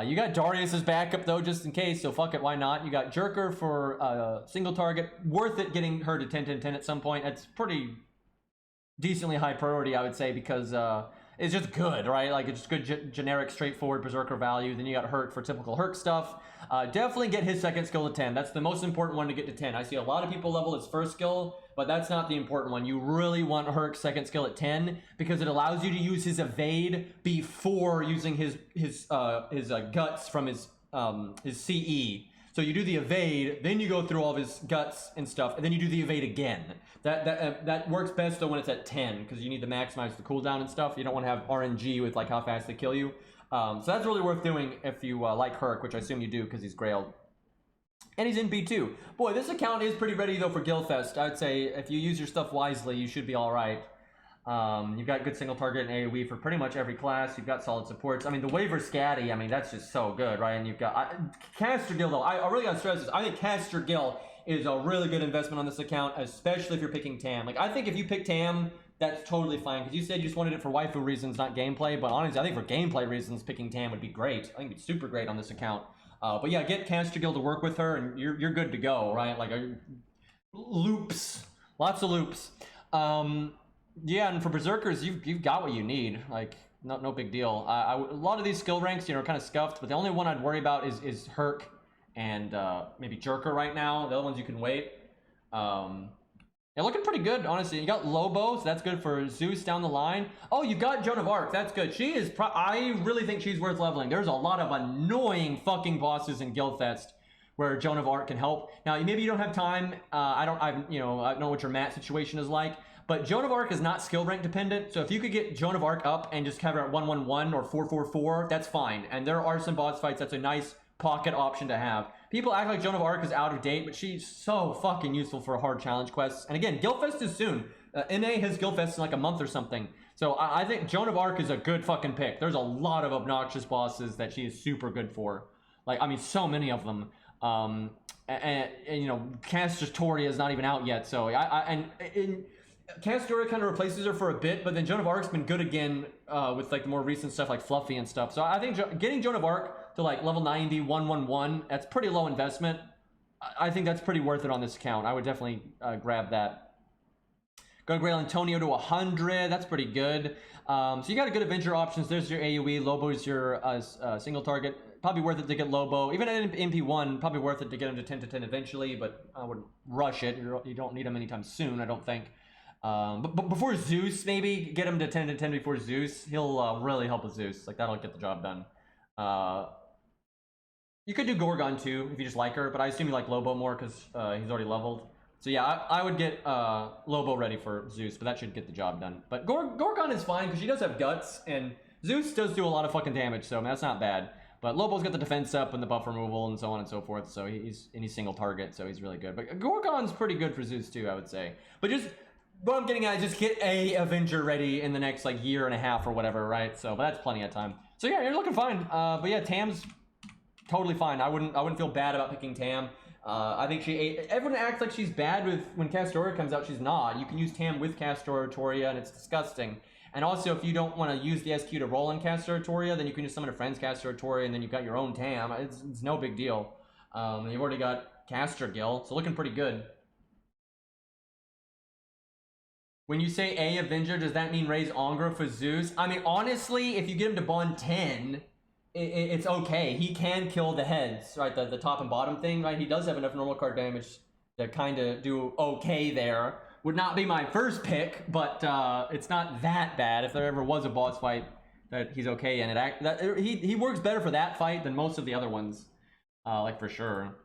You got Darius's backup though, just in case, so fuck it, why not? You got Jerker for single target, worth it getting her to 10, 10, 10 at some point. It's pretty decently high priority, I would say, because, it's just good, right? Like, it's just good, generic, straightforward Berserker value. Then you got Herc for typical Herc stuff. Definitely get his second skill to 10. That's the most important one to get to 10. I see a lot of people level his first skill, but that's not the important one. You really want Herc's second skill at 10 because it allows you to use his evade before using his guts from his CE. So you do the evade, then you go through all of his guts and stuff, and then you do the evade again. That works best though when it's at 10, because you need to maximize the cooldown and stuff. You don't want to have RNG with like how fast they kill you. So that's really worth doing if you like Herc, which I assume you do because he's grailed. And he's in B2. Boy, this account is pretty ready though for Guildfest. I'd say if you use your stuff wisely, you should be alright. You've got good single target and AoE for pretty much every class. You've got solid supports. I mean, the waiver scatty, I mean, that's just so good, right? And you've got Caster Gill, though. I really got to stress this. I think Caster Gill is a really good investment on this account, especially if you're picking Tam. Like, I think if you pick Tam, that's totally fine, because you said you just wanted it for waifu reasons, not gameplay. But honestly, I think for gameplay reasons, picking Tam would be great. I think it's super great on this account. But yeah, get Caster Gill to work with her, and you're good to go, right? Like, loops. Lots of loops. Yeah, and for Berserkers, you've got what you need. Like, no big deal. A lot of these skill ranks, you know, are kind of scuffed, but the only one I'd worry about is Herc and maybe Jerker right now. The other ones you can wait. They're looking pretty good, honestly. You got Lobo, so that's good for Zeus down the line. Oh, you got Joan of Arc. That's good. She is. I really think she's worth leveling. There's a lot of annoying fucking bosses in Guildfest where Joan of Arc can help. Now, maybe you don't have time. I don't know what your mat situation is like. But Joan of Arc is not skill rank dependent, so if you could get Joan of Arc up and just have her at 111 or 444, that's fine. And there are some boss fights that's a nice pocket option to have. People act like Joan of Arc is out of date, but she's so fucking useful for hard challenge quests. And again, Guildfest is soon. NA has Guildfest in like a month or something. So I think Joan of Arc is a good fucking pick. There's a lot of obnoxious bosses that she is super good for. Like, I mean, so many of them. And you know, Caster's Toria is not even out yet, so Castoria kind of replaces her for a bit, but then Joan of Arc's been good again with like the more recent stuff like Fluffy and stuff. So I think getting Joan of Arc to like level 90, 111, that's pretty low investment. I think that's pretty worth it on this account. I would definitely grab that. Go Grail Antonio to 100. That's pretty good. So you got a good Avenger options. There's your AoE. Lobo's your single target. Probably worth it to get Lobo. Even at MP1, probably worth it to get him to 10 to 10 eventually, but I wouldn't rush it. You don't need him anytime soon, I don't think. But before Zeus, maybe get him to 10 to 10 before Zeus. He'll really help with Zeus. Like, that'll get the job done. You could do Gorgon too if you just like her, but I assume you like Lobo more because he's already leveled. So yeah, I would get Lobo ready for Zeus, but that should get the job done. But Gorgon is fine because she does have guts, and Zeus does do a lot of fucking damage, so I mean, that's not bad. But Lobo's got the defense up and the buff removal and so on and so forth, so he's single target, so he's really good. But Gorgon's pretty good for Zeus too, I would say. But just what I'm getting at is just get a Avenger ready in the next like year and a half or whatever, right? So, but that's plenty of time. So yeah, you're looking fine. But yeah, Tam's totally fine. I wouldn't feel bad about picking Tam. I think everyone acts like she's bad when Castoria comes out. She's not. You can use Tam with Castoria, and it's disgusting. And also, if you don't want to use the SQ to roll in Castoria, then you can just summon a friend's Castoria, and then you've got your own Tam. It's no big deal. You've already got Castergil, so looking pretty good. When you say A Avenger, does that mean raise Angra for Zeus? I mean, honestly, if you get him to bond 10, it's okay. He can kill the heads, right? The top and bottom thing, right? He does have enough normal card damage to kind of do okay there. Would not be my first pick, but it's not that bad. If there ever was a boss fight that he's okay in, he works better for that fight than most of the other ones, like for sure.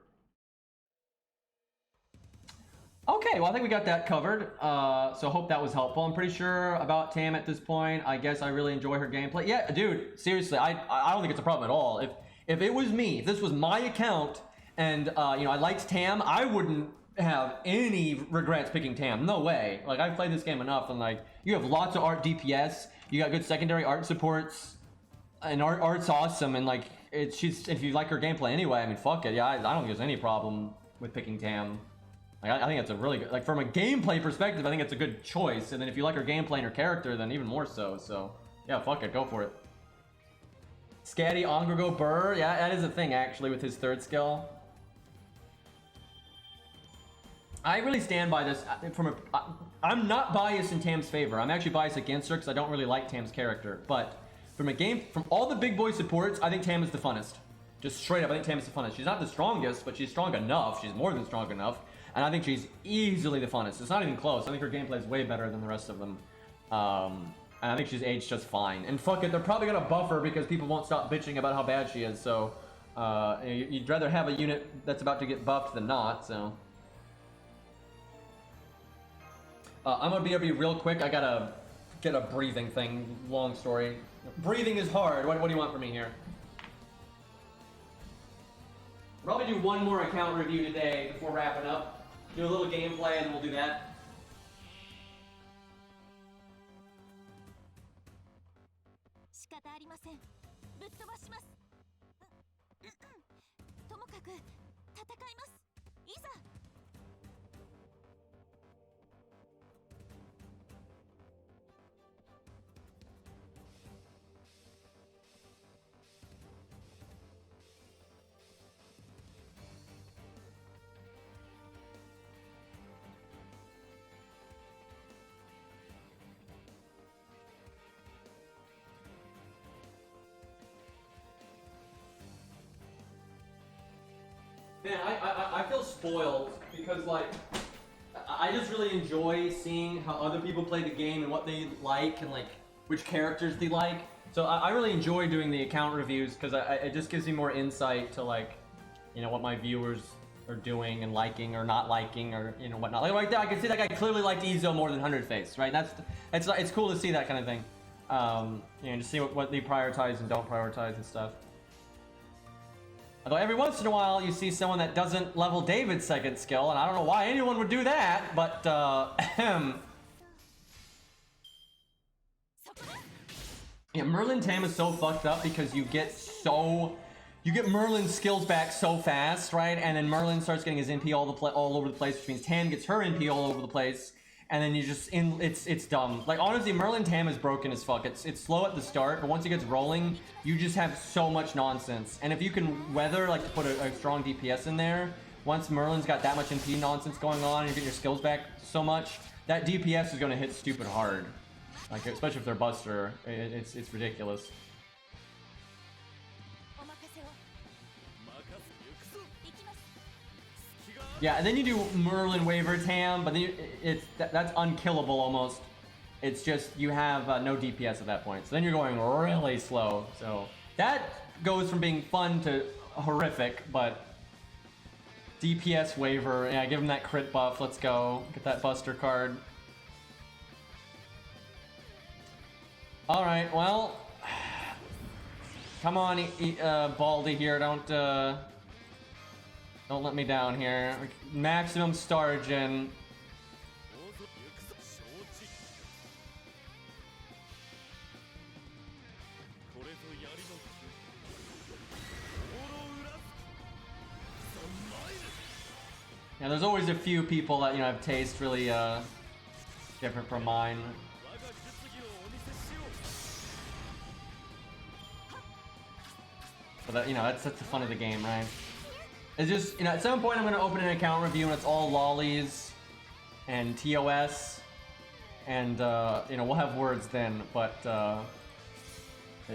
Okay, well I think we got that covered, so hope that was helpful. I'm pretty sure about Tam at this point. I guess I really enjoy her gameplay. Yeah, dude, seriously, I don't think it's a problem at all. If it was me, if this was my account, and you know, I liked Tam, I wouldn't have any regrets picking Tam. No way. Like, I've played this game enough, and like, you have lots of art DPS, you got good secondary art supports, and art's awesome, and like, if you like her gameplay anyway, I mean, fuck it. Yeah, I don't think there's any problem with picking Tam. Like, I think it's a really good, like, from a gameplay perspective, I think it's a good choice. And then if you like her gameplay and her character, then even more so. So, yeah, fuck it, go for it. Scatty, Angra, go Burr. Yeah, that is a thing, actually, with his third skill. I really stand by this. I'm not biased in Tam's favor. I'm actually biased against her because I don't really like Tam's character. But from all the big boy supports, I think Tam is the funnest. Just straight up, I think Tam is the funnest. She's not the strongest, but she's strong enough. She's more than strong enough. And I think she's easily the funnest. It's not even close. I think her gameplay is way better than the rest of them. And I think she's aged just fine. And fuck it, they're probably gonna buff her because people won't stop bitching about how bad she is. So, you'd rather have a unit that's about to get buffed than not, so. I'm gonna BRB real quick. I gotta get a breathing thing. Long story. Breathing is hard. What do you want from me here? Probably do one more account review today before wrapping up. Do a little gameplay and we'll do that. Man, I feel spoiled because, like, I just really enjoy seeing how other people play the game and what they like and, like, which characters they like. So I really enjoy doing the account reviews because it just gives me more insight to, like, you know, what my viewers are doing and liking or not liking or, you know, whatnot. Like, right there, I can see that guy clearly liked Ezo more than 100 Face, right? It's cool to see that kind of thing. You know, to see what they prioritize and don't prioritize and stuff. Although every once in a while you see someone that doesn't level David's second skill, and I don't know why anyone would do that, but yeah, Merlin Tam is so fucked up because you get Merlin's skills back so fast, right? And then Merlin starts getting his NP all over the place, which means Tam gets her NP all over the place. And then you just it's dumb. Like, honestly, Merlin Tam is broken as fuck. It's slow at the start, but once it gets rolling, you just have so much nonsense. And if you can weather, like, to put a strong DPS in there, once Merlin's got that much NP nonsense going on and you get your skills back so much, that DPS is going to hit stupid hard. Like, especially if they're Buster, it's ridiculous. Yeah, and then you do Merlin Waver Tam, but then that's unkillable almost. It's just you have no DPS at that point, so then you're going really slow. So that goes from being fun to horrific, but DPS Waver, yeah, give him that crit buff. Let's go get that Buster card. All right, well, come on, Baldy here. Don't let me down here. Maximum Stargen. Yeah, there's always a few people that, you know, have taste really different from mine. But that, you know, that's the fun of the game, right? It's just, you know, at some point I'm going to open an account review and it's all lollies and TOS, and you know, we'll have words then, but I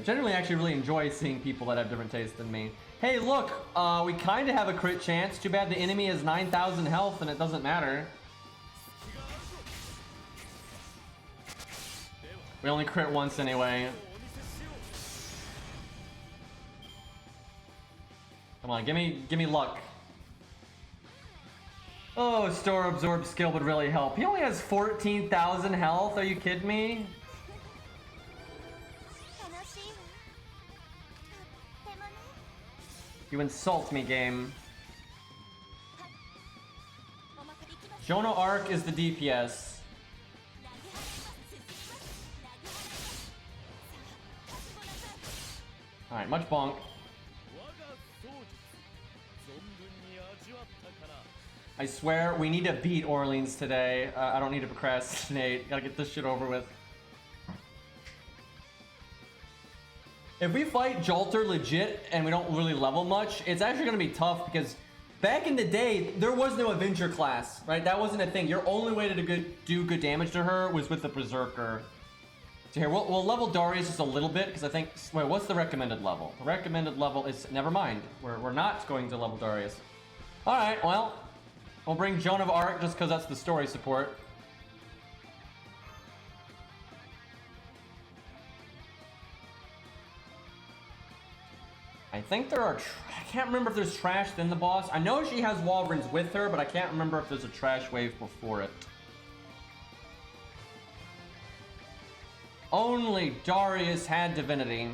generally actually really enjoy seeing people that have different tastes than me. Hey, look, we kind of have a crit chance. Too bad the enemy has 9,000 health and it doesn't matter. We only crit once anyway. Come on, give me luck. Oh, Store Absorb skill would really help. He only has 14,000 health. Are you kidding me? You insult me, game. Jonah Arc is the DPS. Alright, much bonk. I swear, we need to beat Orleans today. I don't need to procrastinate. Gotta get this shit over with. If we fight Jolter legit and we don't really level much, it's actually gonna be tough because back in the day, there was no Avenger class, right? That wasn't a thing. Your only way to do good damage to her was with the Berserker. So here, we'll level Darius just a little bit because I think, wait, what's the recommended level? The recommended level is, never mind. We're not going to level Darius. All right, well, we'll bring Joan of Arc just because that's the story support. I think there are, I can't remember if there's trash in the boss. I know she has Wyverns with her, but I can't remember if there's a trash wave before it. Only Darius had divinity.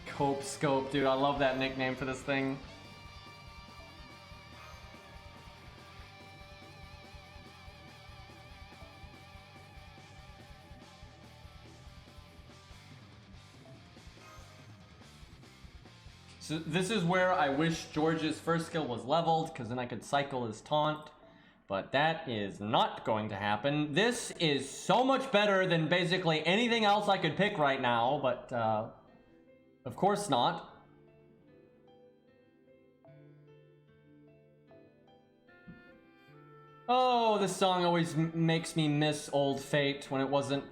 Cope Scope, dude, I love that nickname for this thing. So this is where I wish George's first skill was leveled, because then I could cycle his taunt. But that is not going to happen. This is so much better than basically anything else I could pick right now, but of course not. Oh, this song always makes me miss old Fate when it wasn't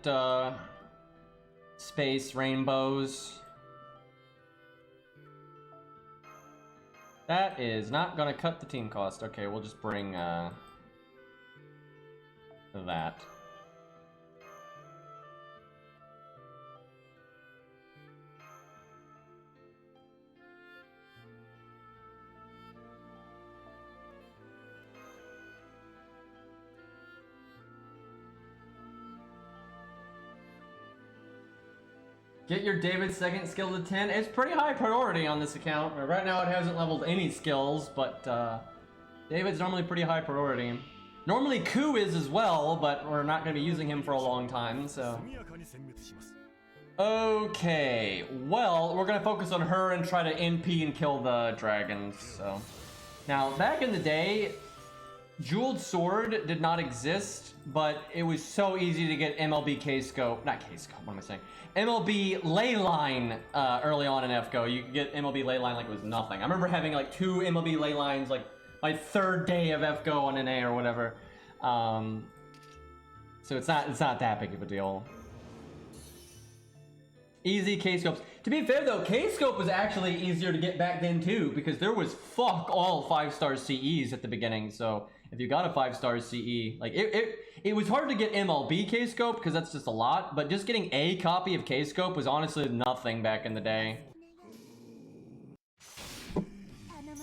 Space Rainbows. That is not gonna cut the team cost. Okay, we'll just bring that. Get your David's second skill to 10. It's pretty high priority on this account. Right now it hasn't leveled any skills, but David's normally pretty high priority. Normally Ku is as well, but we're not going to be using him for a long time, so... Okay, well, we're going to focus on her and try to NP and kill the dragons, so... Now, back in the day, Jeweled Sword did not exist, but it was so easy to get MLB K-Scope. Not K-Scope, what am I saying? MLB Leyline early on in FGO. You could get MLB Leyline like it was nothing. I remember having like 2 MLB Leylines like my 3rd day of FGO on NA or whatever. So it's not that big of a deal. Easy K-Scopes. To be fair though, K-Scope was actually easier to get back then too, because there was fuck all 5-star CEs at the beginning. So if you got a 5-star CE, like it was hard to get MLB K-Scope because that's just a lot, but just getting a copy of K-Scope was honestly nothing back in the day.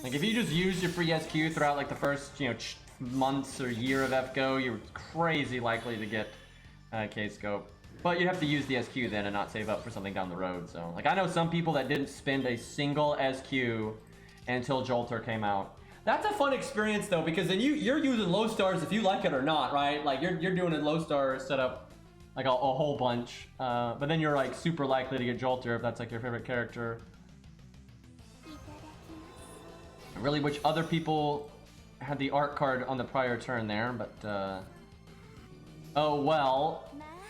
Like if you just used your free SQ throughout like the first, you know, months or year of FGO, you're crazy likely to get K-Scope. But you have to use the SQ then and not save up for something down the road. So, like, I know some people that didn't spend a single SQ until Jolter came out. That's a fun experience though, because then you're using low stars if you like it or not, right? Like you're doing a low star setup like a whole bunch, but then you're like super likely to get Jolter if that's like your favorite character. I really wish other people had the art card on the prior turn there, but oh well.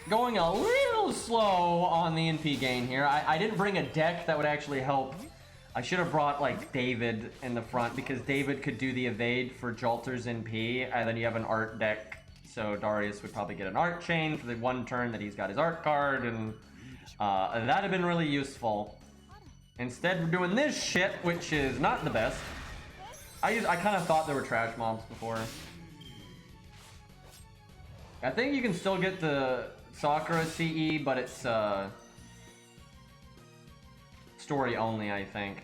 Going a little slow on the NP gain here. I didn't bring a deck that would actually help. I should have brought like David in the front because David could do the evade for Jolter's NP, and then you have an art deck. So Darius would probably get an art chain for the one turn that he's got his art card, and that'd have been really useful. Instead, we're doing this shit, which is not the best. I kind of thought there were trash mobs before. I think you can still get the Sakura CE, but it's story only, I think.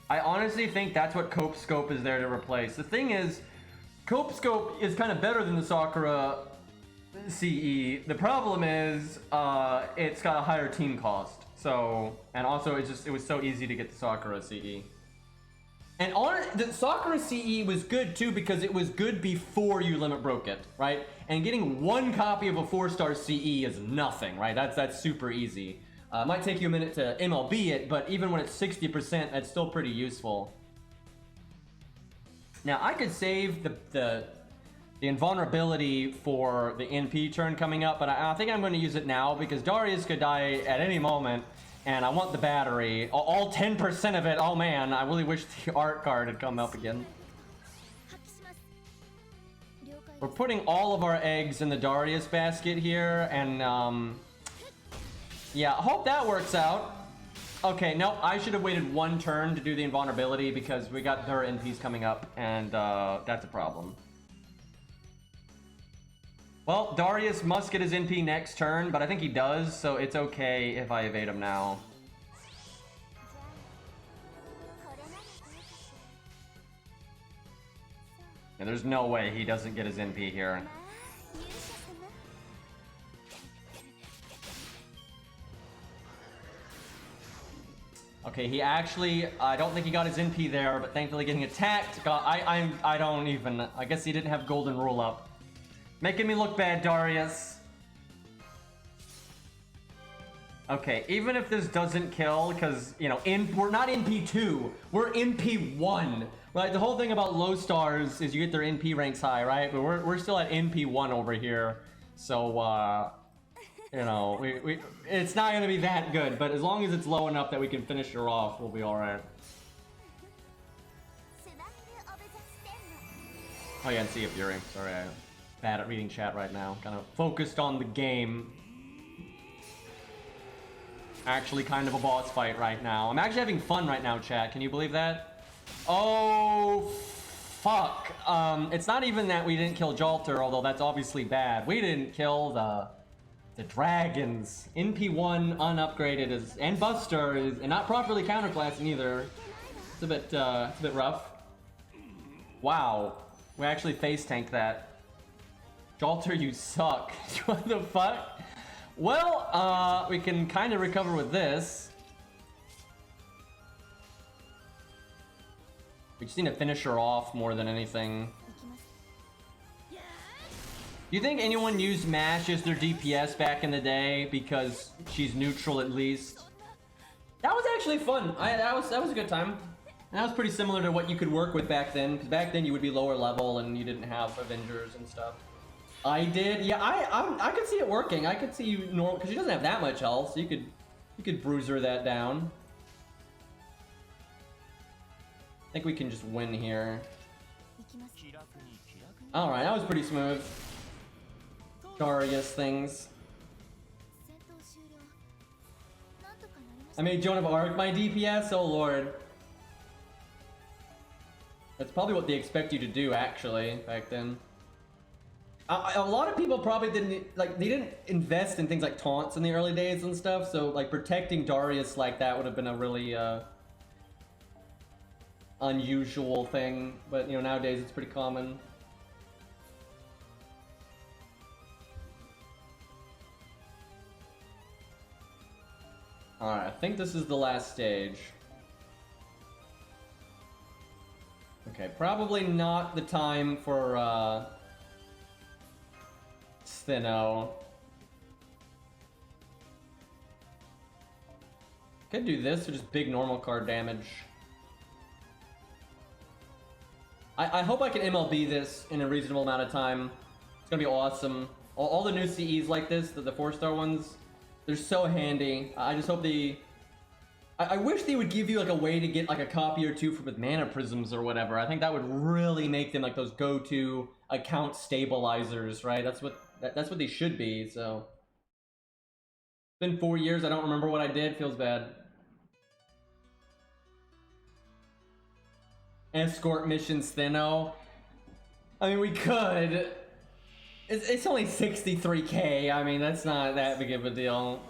I honestly think that's what Cope Scope is there to replace. The thing is, Cope Scope is kind of better than the Sakura CE. The problem is, it's got a higher team cost. So, and also it was so easy to get the Sakura CE. And the Sakura CE was good too because it was good before you limit broke it, right? And getting one copy of a 4-star CE is nothing, right? That's super easy. It might take you a minute to MLB it, but even when it's 60%, that's still pretty useful. Now I could save the invulnerability for the NP turn coming up, but I think I'm going to use it now because Darius could die at any moment. And I want the battery. All 10% of it. Oh man, I really wish the art card had come up again. We're putting all of our eggs in the Darius basket here, and yeah, I hope that works out. Okay, nope, I should have waited one turn to do the invulnerability because we got their NPs coming up, and that's a problem. Well, Darius must get his NP next turn, but I think he does, so it's okay if I evade him now. Yeah, there's no way he doesn't get his NP here. Okay, he actually, I don't think he got his NP there, but thankfully getting attacked. God, I don't even, I guess he didn't have golden rule up. Making me look bad, Darius. Okay, even if this doesn't kill, because, you know, we're not NP2, we're NP1, right? The whole thing about low stars is you get their NP ranks high, right? But we're still at NP1 over here, so, you know, it's not going to be that good, but as long as it's low enough that we can finish her off, we'll be alright. Oh yeah, and Sea of Fury, sorry, I'm bad at reading chat right now, kind of focused on the game. Actually kind of a boss fight right now. I'm actually having fun right now, chat. Can you believe that? Oh, fuck. It's not even that we didn't kill Jolter, although that's obviously bad. We didn't kill the dragons. NP1 unupgraded and Buster is and not properly counterclassing either. It's a bit rough. Wow. We actually face tanked that. Jolter, you suck. What the fuck? Well, we can kind of recover with this. We just need to finish her off more than anything. Do you think anyone used MASH as their DPS back in the day because she's neutral at least? That was actually fun. That was a good time. And that was pretty similar to what you could work with back then, because back then you would be lower level and you didn't have Avengers and stuff. I did, yeah. I could see it working. I could see you normal because she doesn't have that much health, so you could bruiser that down. I think we can just win here. All right, that was pretty smooth. Darius things. I made Joan of Arc my DPS. Oh lord. That's probably what they expect you to do, actually, back then. A lot of people probably didn't, like, they didn't invest in things like taunts in the early days and stuff, so, like, protecting Darius like that would have been a really, unusual thing. But, you know, nowadays it's pretty common. Alright, I think this is the last stage. Okay, probably not the time for, Stheno. Could do this or just big normal card damage. I hope I can MLB this in a reasonable amount of time. It's gonna be awesome. All the new CEs like this, the 4-star ones, they're so handy. I just hope they... I wish they would give you like a way to get like a copy or two with mana prisms or whatever. I think that would really make them like those go-to account stabilizers, right? That's what they should be. So it's been 4 years. I don't remember what I did. Feels bad. Escort missions, Stheno. I mean, we could. It's only 63k. I mean, that's not that big of a deal.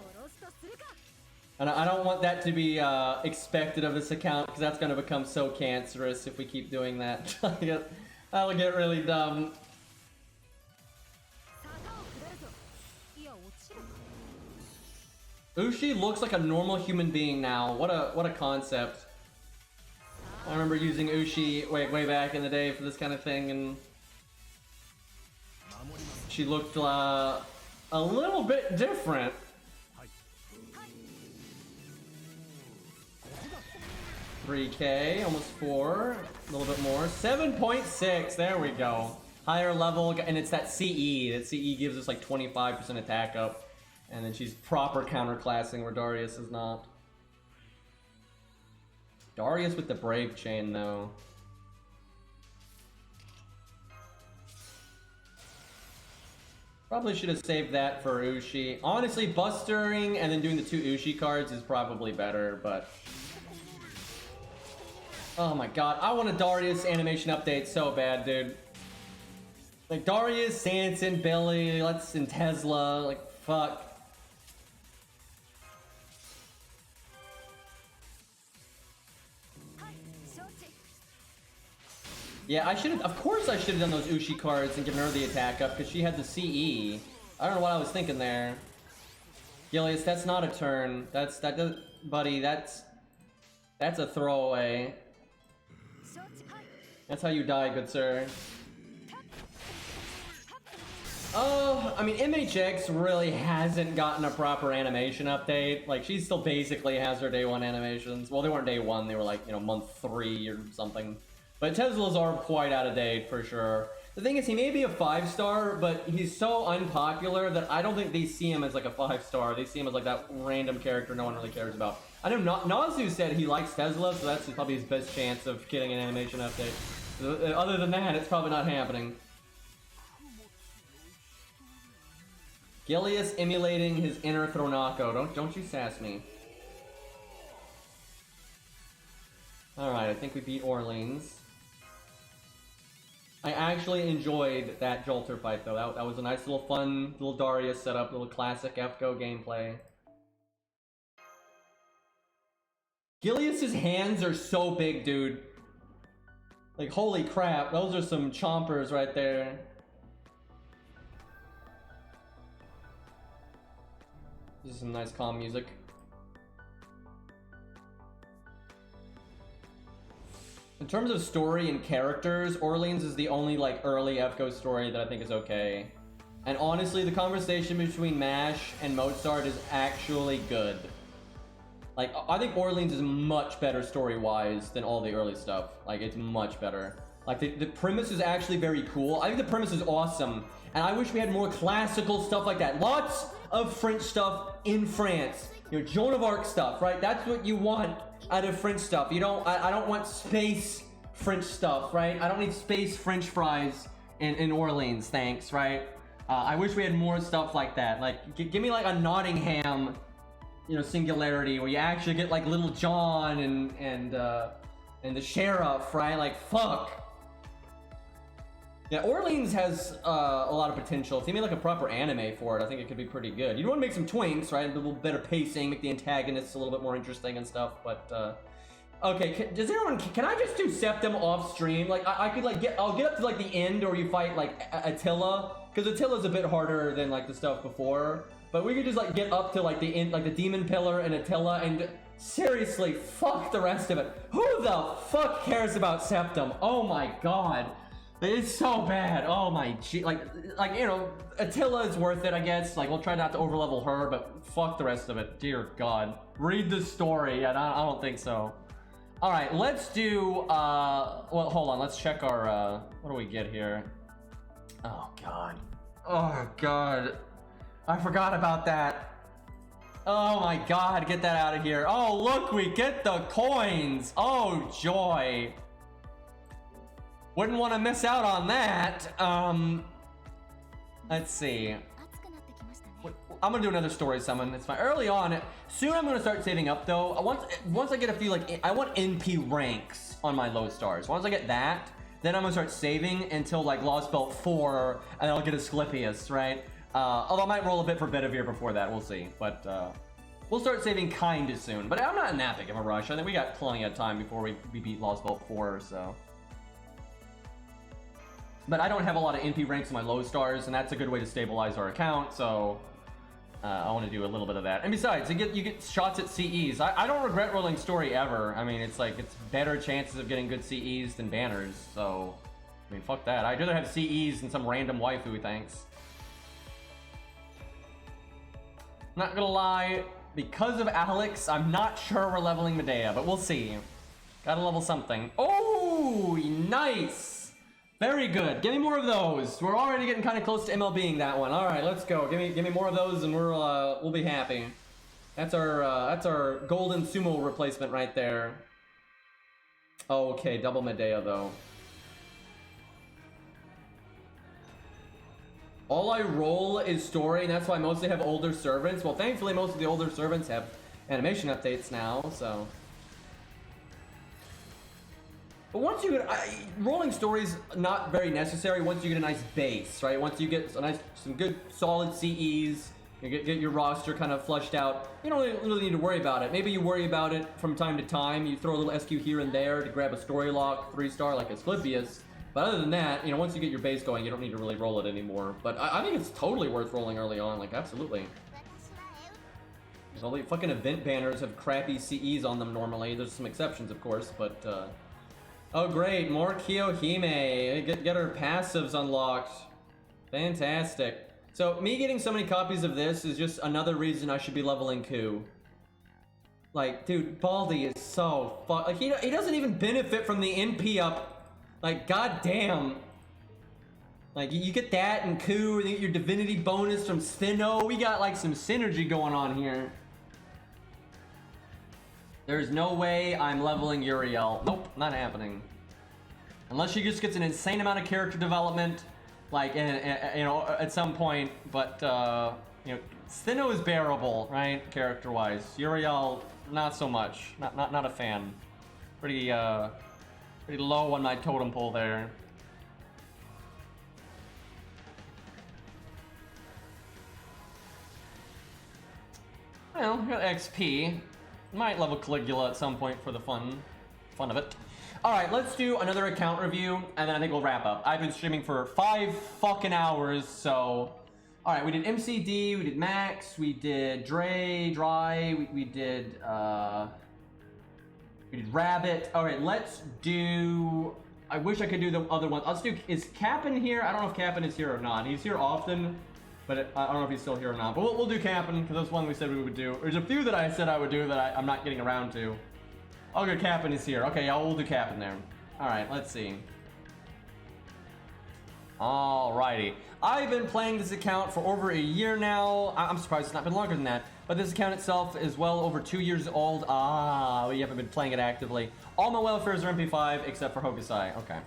And I don't want that to be expected of this account, because that's going to become so cancerous if we keep doing that. That'll get really dumb. Ushi looks like a normal human being now. What a concept. I remember using Ushi way back in the day for this kind of thing, and she looked a little bit different. 3k, almost 4, a little bit more. 7.6, there we go. Higher level, and it's that CE. That CE gives us like 25% attack up. And then she's proper counterclassing where Darius is not. Darius with the Brave Chain, though. Probably should have saved that for Ushi. Honestly, bustering and then doing the 2 Ushi cards is probably better, but... Oh my god, I want a Darius animation update so bad, dude. Like, Darius, Sanson, Billy, and Tesla, like, fuck. Yeah, I should have, of course I should have done those Ushi cards and given her the attack up, because she had the CE. I don't know what I was thinking there. Gilius, that's not a turn. Buddy, that's a throwaway. That's how you die, good sir. Oh, I mean, MHX really hasn't gotten a proper animation update. Like, she still basically has her day 1 animations. Well, they weren't day 1, they were like, you know, month 3 or something. But Tesla's are quite out of date, for sure. The thing is, he may be a 5-star, but he's so unpopular that I don't think they see him as like a 5-star. They see him as like that random character no one really cares about. I know Nazu said he likes Tesla, so that's probably his best chance of getting an animation update. Other than that, it's probably not happening. Gilius emulating his inner Thronako. Don't you sass me. Alright, I think we beat Orleans. I actually enjoyed that Jolter fight, though. That was a nice little fun, little Darius setup, little classic FGO gameplay. Gilius's hands are so big, dude. Like, holy crap, those are some chompers right there. This is some nice calm music. In terms of story and characters, Orleans is the only like early FGO story that I think is okay. And honestly, the conversation between MASH and Mozart is actually good. Like, I think Orleans is much better story-wise than all the early stuff. Like, it's much better. Like, the premise is actually very cool. I think the premise is awesome. And I wish we had more classical stuff like that. Lots of French stuff in France. You know, Joan of Arc stuff, right? That's what you want out of French stuff. You don't, I don't want space French stuff, right? I don't need space French fries in Orleans, thanks, right? I wish we had more stuff like that. Like, give me like a Nottingham, you know, singularity where you actually get like Little John and the sheriff, right? Like, fuck. Yeah, Orleans has a lot of potential. If they made like a proper anime for it, I think it could be pretty good. You want to make some twinks, right? A little better pacing, make the antagonists a little bit more interesting and stuff. But okay, can I just do Septim off stream? Like, I could like I'll get up to like the end, or you fight like Attila, because Attila's a bit harder than like the stuff before. But we could just like get up to like the end, like the Demon Pillar and Attila, and seriously, fuck the rest of it. Who the fuck cares about Septim? Oh my god. It's so bad. Oh my gee, like you know, Attila is worth it, I guess. Like, we'll try not to overlevel her, but fuck the rest of it. Dear God, read the story. I don't think so. All right, let's do. Well, hold on. Let's check our. What do we get here? Oh God. Oh God. I forgot about that. Oh my God, get that out of here. Oh look, we get the coins. Oh joy. Wouldn't want to miss out on that. Let's see. I'm gonna do another story summon. It's fine. Early on, soon I'm gonna start saving up though. Once I get a few, like, I want NP ranks on my low stars. Once I get that, then I'm gonna start saving until like Lost Belt 4, and I'll get Asclepius, right? Although I might roll a bit for Bedivere before that. We'll see. But we'll start saving kinda soon. But I'm not in that big of a rush. I think we got plenty of time before we beat Lost Belt 4, so. But I don't have a lot of NP ranks in my low stars, and that's a good way to stabilize our account, so I want to do a little bit of that. And besides, you get shots at CEs. I don't regret rolling story ever. I mean, it's like, it's better chances of getting good CEs than banners, so I mean, fuck that. I'd rather have CEs than some random waifu, thanks. Not gonna lie, because of Alex, I'm not sure we're leveling Medea, but we'll see. Gotta level something. Oh, nice! Very good. Give me more of those. We're already getting kind of close to MLBing that one. All right, let's go. Give me more of those, and we'll be happy. That's our golden sumo replacement right there. Oh, okay, double Medea though. All I roll is story, and that's why I mostly have older servants. Well, thankfully, most of the older servants have animation updates now, so. But once you get, rolling stories not very necessary once you get a nice base, right? Once you get some good solid CEs, you get your roster kind of flushed out, you don't really need to worry about it. Maybe you worry about it from time to time. You throw a little SQ here and there to grab a story lock 3-star like Asclepius. But other than that, you know, once you get your base going, you don't need to really roll it anymore. But I think it's totally worth rolling early on, like absolutely. Because all the fucking event banners have crappy CEs on them normally. There's some exceptions, of course, but oh great, more Kiyohime. Get her passives unlocked. Fantastic. So me getting so many copies of this is just another reason I should be leveling Ku. Like, dude, Baldi is so like he doesn't even benefit from the NP up. Like, goddamn. Like, you get that and Ku, and you get your divinity bonus from Stheno. We got like some synergy going on here. There's no way I'm leveling Uriel. Nope, not happening. Unless she just gets an insane amount of character development, like, you know, at some point. But, you know, Stheno is bearable, right, character-wise. Uriel, not so much. Not a fan. Pretty low on my totem pole there. Well, we got XP. Might level Caligula at some point for the fun of it. All right, let's do another account review, and then I think we'll wrap up. I've been streaming for 5 fucking hours, so. All right, we did MCD, we did Max, we did Dray, we did Rabbit. All right, let's do. I wish I could do the other one. Let's do. Is Capan here? I don't know if Capan is here or not. He's here often, but I don't know if he's still here or not. But we'll do Capan, because that's one we said we would do. There's a few that I said I would do that I'm not getting around to. Okay, Capan is here. Okay, yeah, we'll do Capan there. Alright, let's see. Alrighty. I've been playing this account for over a year now. I'm surprised it's not been longer than that. But this account itself is well over 2 years old. We haven't been playing it actively. All my welfares are MP5 except for Hokusai. Okay.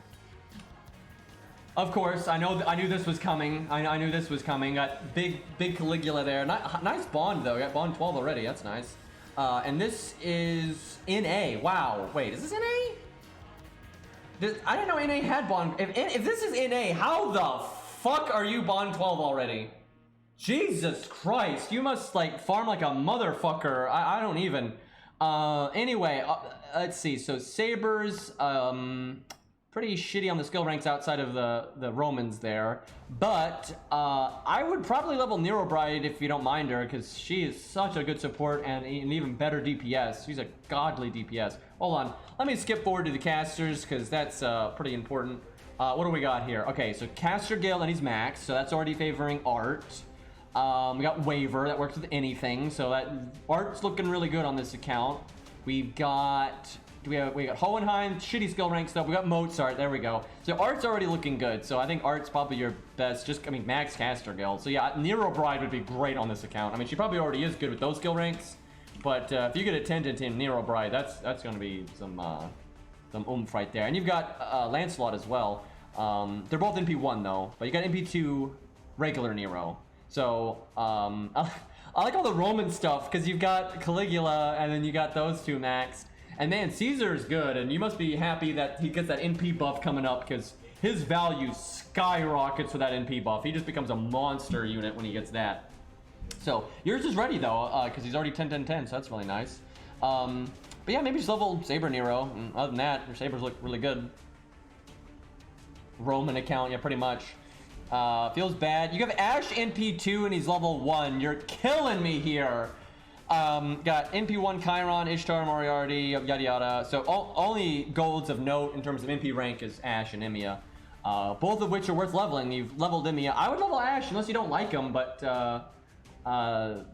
Of course, I knew this was coming. I knew this was coming. Got big Caligula there. Nice bond though. Got bond 12 already. That's nice. And this is NA. Wow. Wait, is this NA? I didn't know NA had bond. If this is NA, how the fuck are you bond 12 already? Jesus Christ, you must like farm like a motherfucker. I don't even. Anyway, let's see. So Sabers, pretty shitty on the skill ranks outside of the Romans there. But I would probably level NeuroBride if you don't mind her, because she is such a good support and an even better DPS. She's a godly DPS. Hold on, let me skip forward to the casters, because that's pretty important. What do we got here? Okay, so Caster Gale, and he's max, so that's already favoring Art. We got Waver, that works with anything, so that Art's looking really good on this account. We've got... we got Hohenheim, shitty skill rank stuff. We got Mozart, there we go. So Art's already looking good, so I think Art's probably your best, max caster guild. So yeah, NeuroBride would be great on this account. I mean, she probably already is good with those skill ranks, but if you get a 10-10 NeuroBride, that's gonna be some oomph right there. And you've got Lancelot as well. They're both NP1 though, but you got NP2 regular Nero. So, I like all the Roman stuff, because you've got Caligula, and then you got those two max. And man, Caesar is good, and you must be happy that he gets that NP buff coming up, because his value skyrockets with that NP buff. He just becomes a monster unit when he gets that. So, yours is ready though, because he's already 10-10-10, so that's really nice. But yeah, maybe just level Saber Nero, and other than that, your Sabers look really good. Roman account, yeah, pretty much. Feels bad. You have Ash NP2 and he's level 1. You're killing me here. Got NP1 Chiron, Ishtar, Moriarty, yada yada. So only golds of note in terms of NP rank is Ash and Emiya. Both of which are worth leveling. You've leveled Emiya. I would level Ash unless you don't like him, but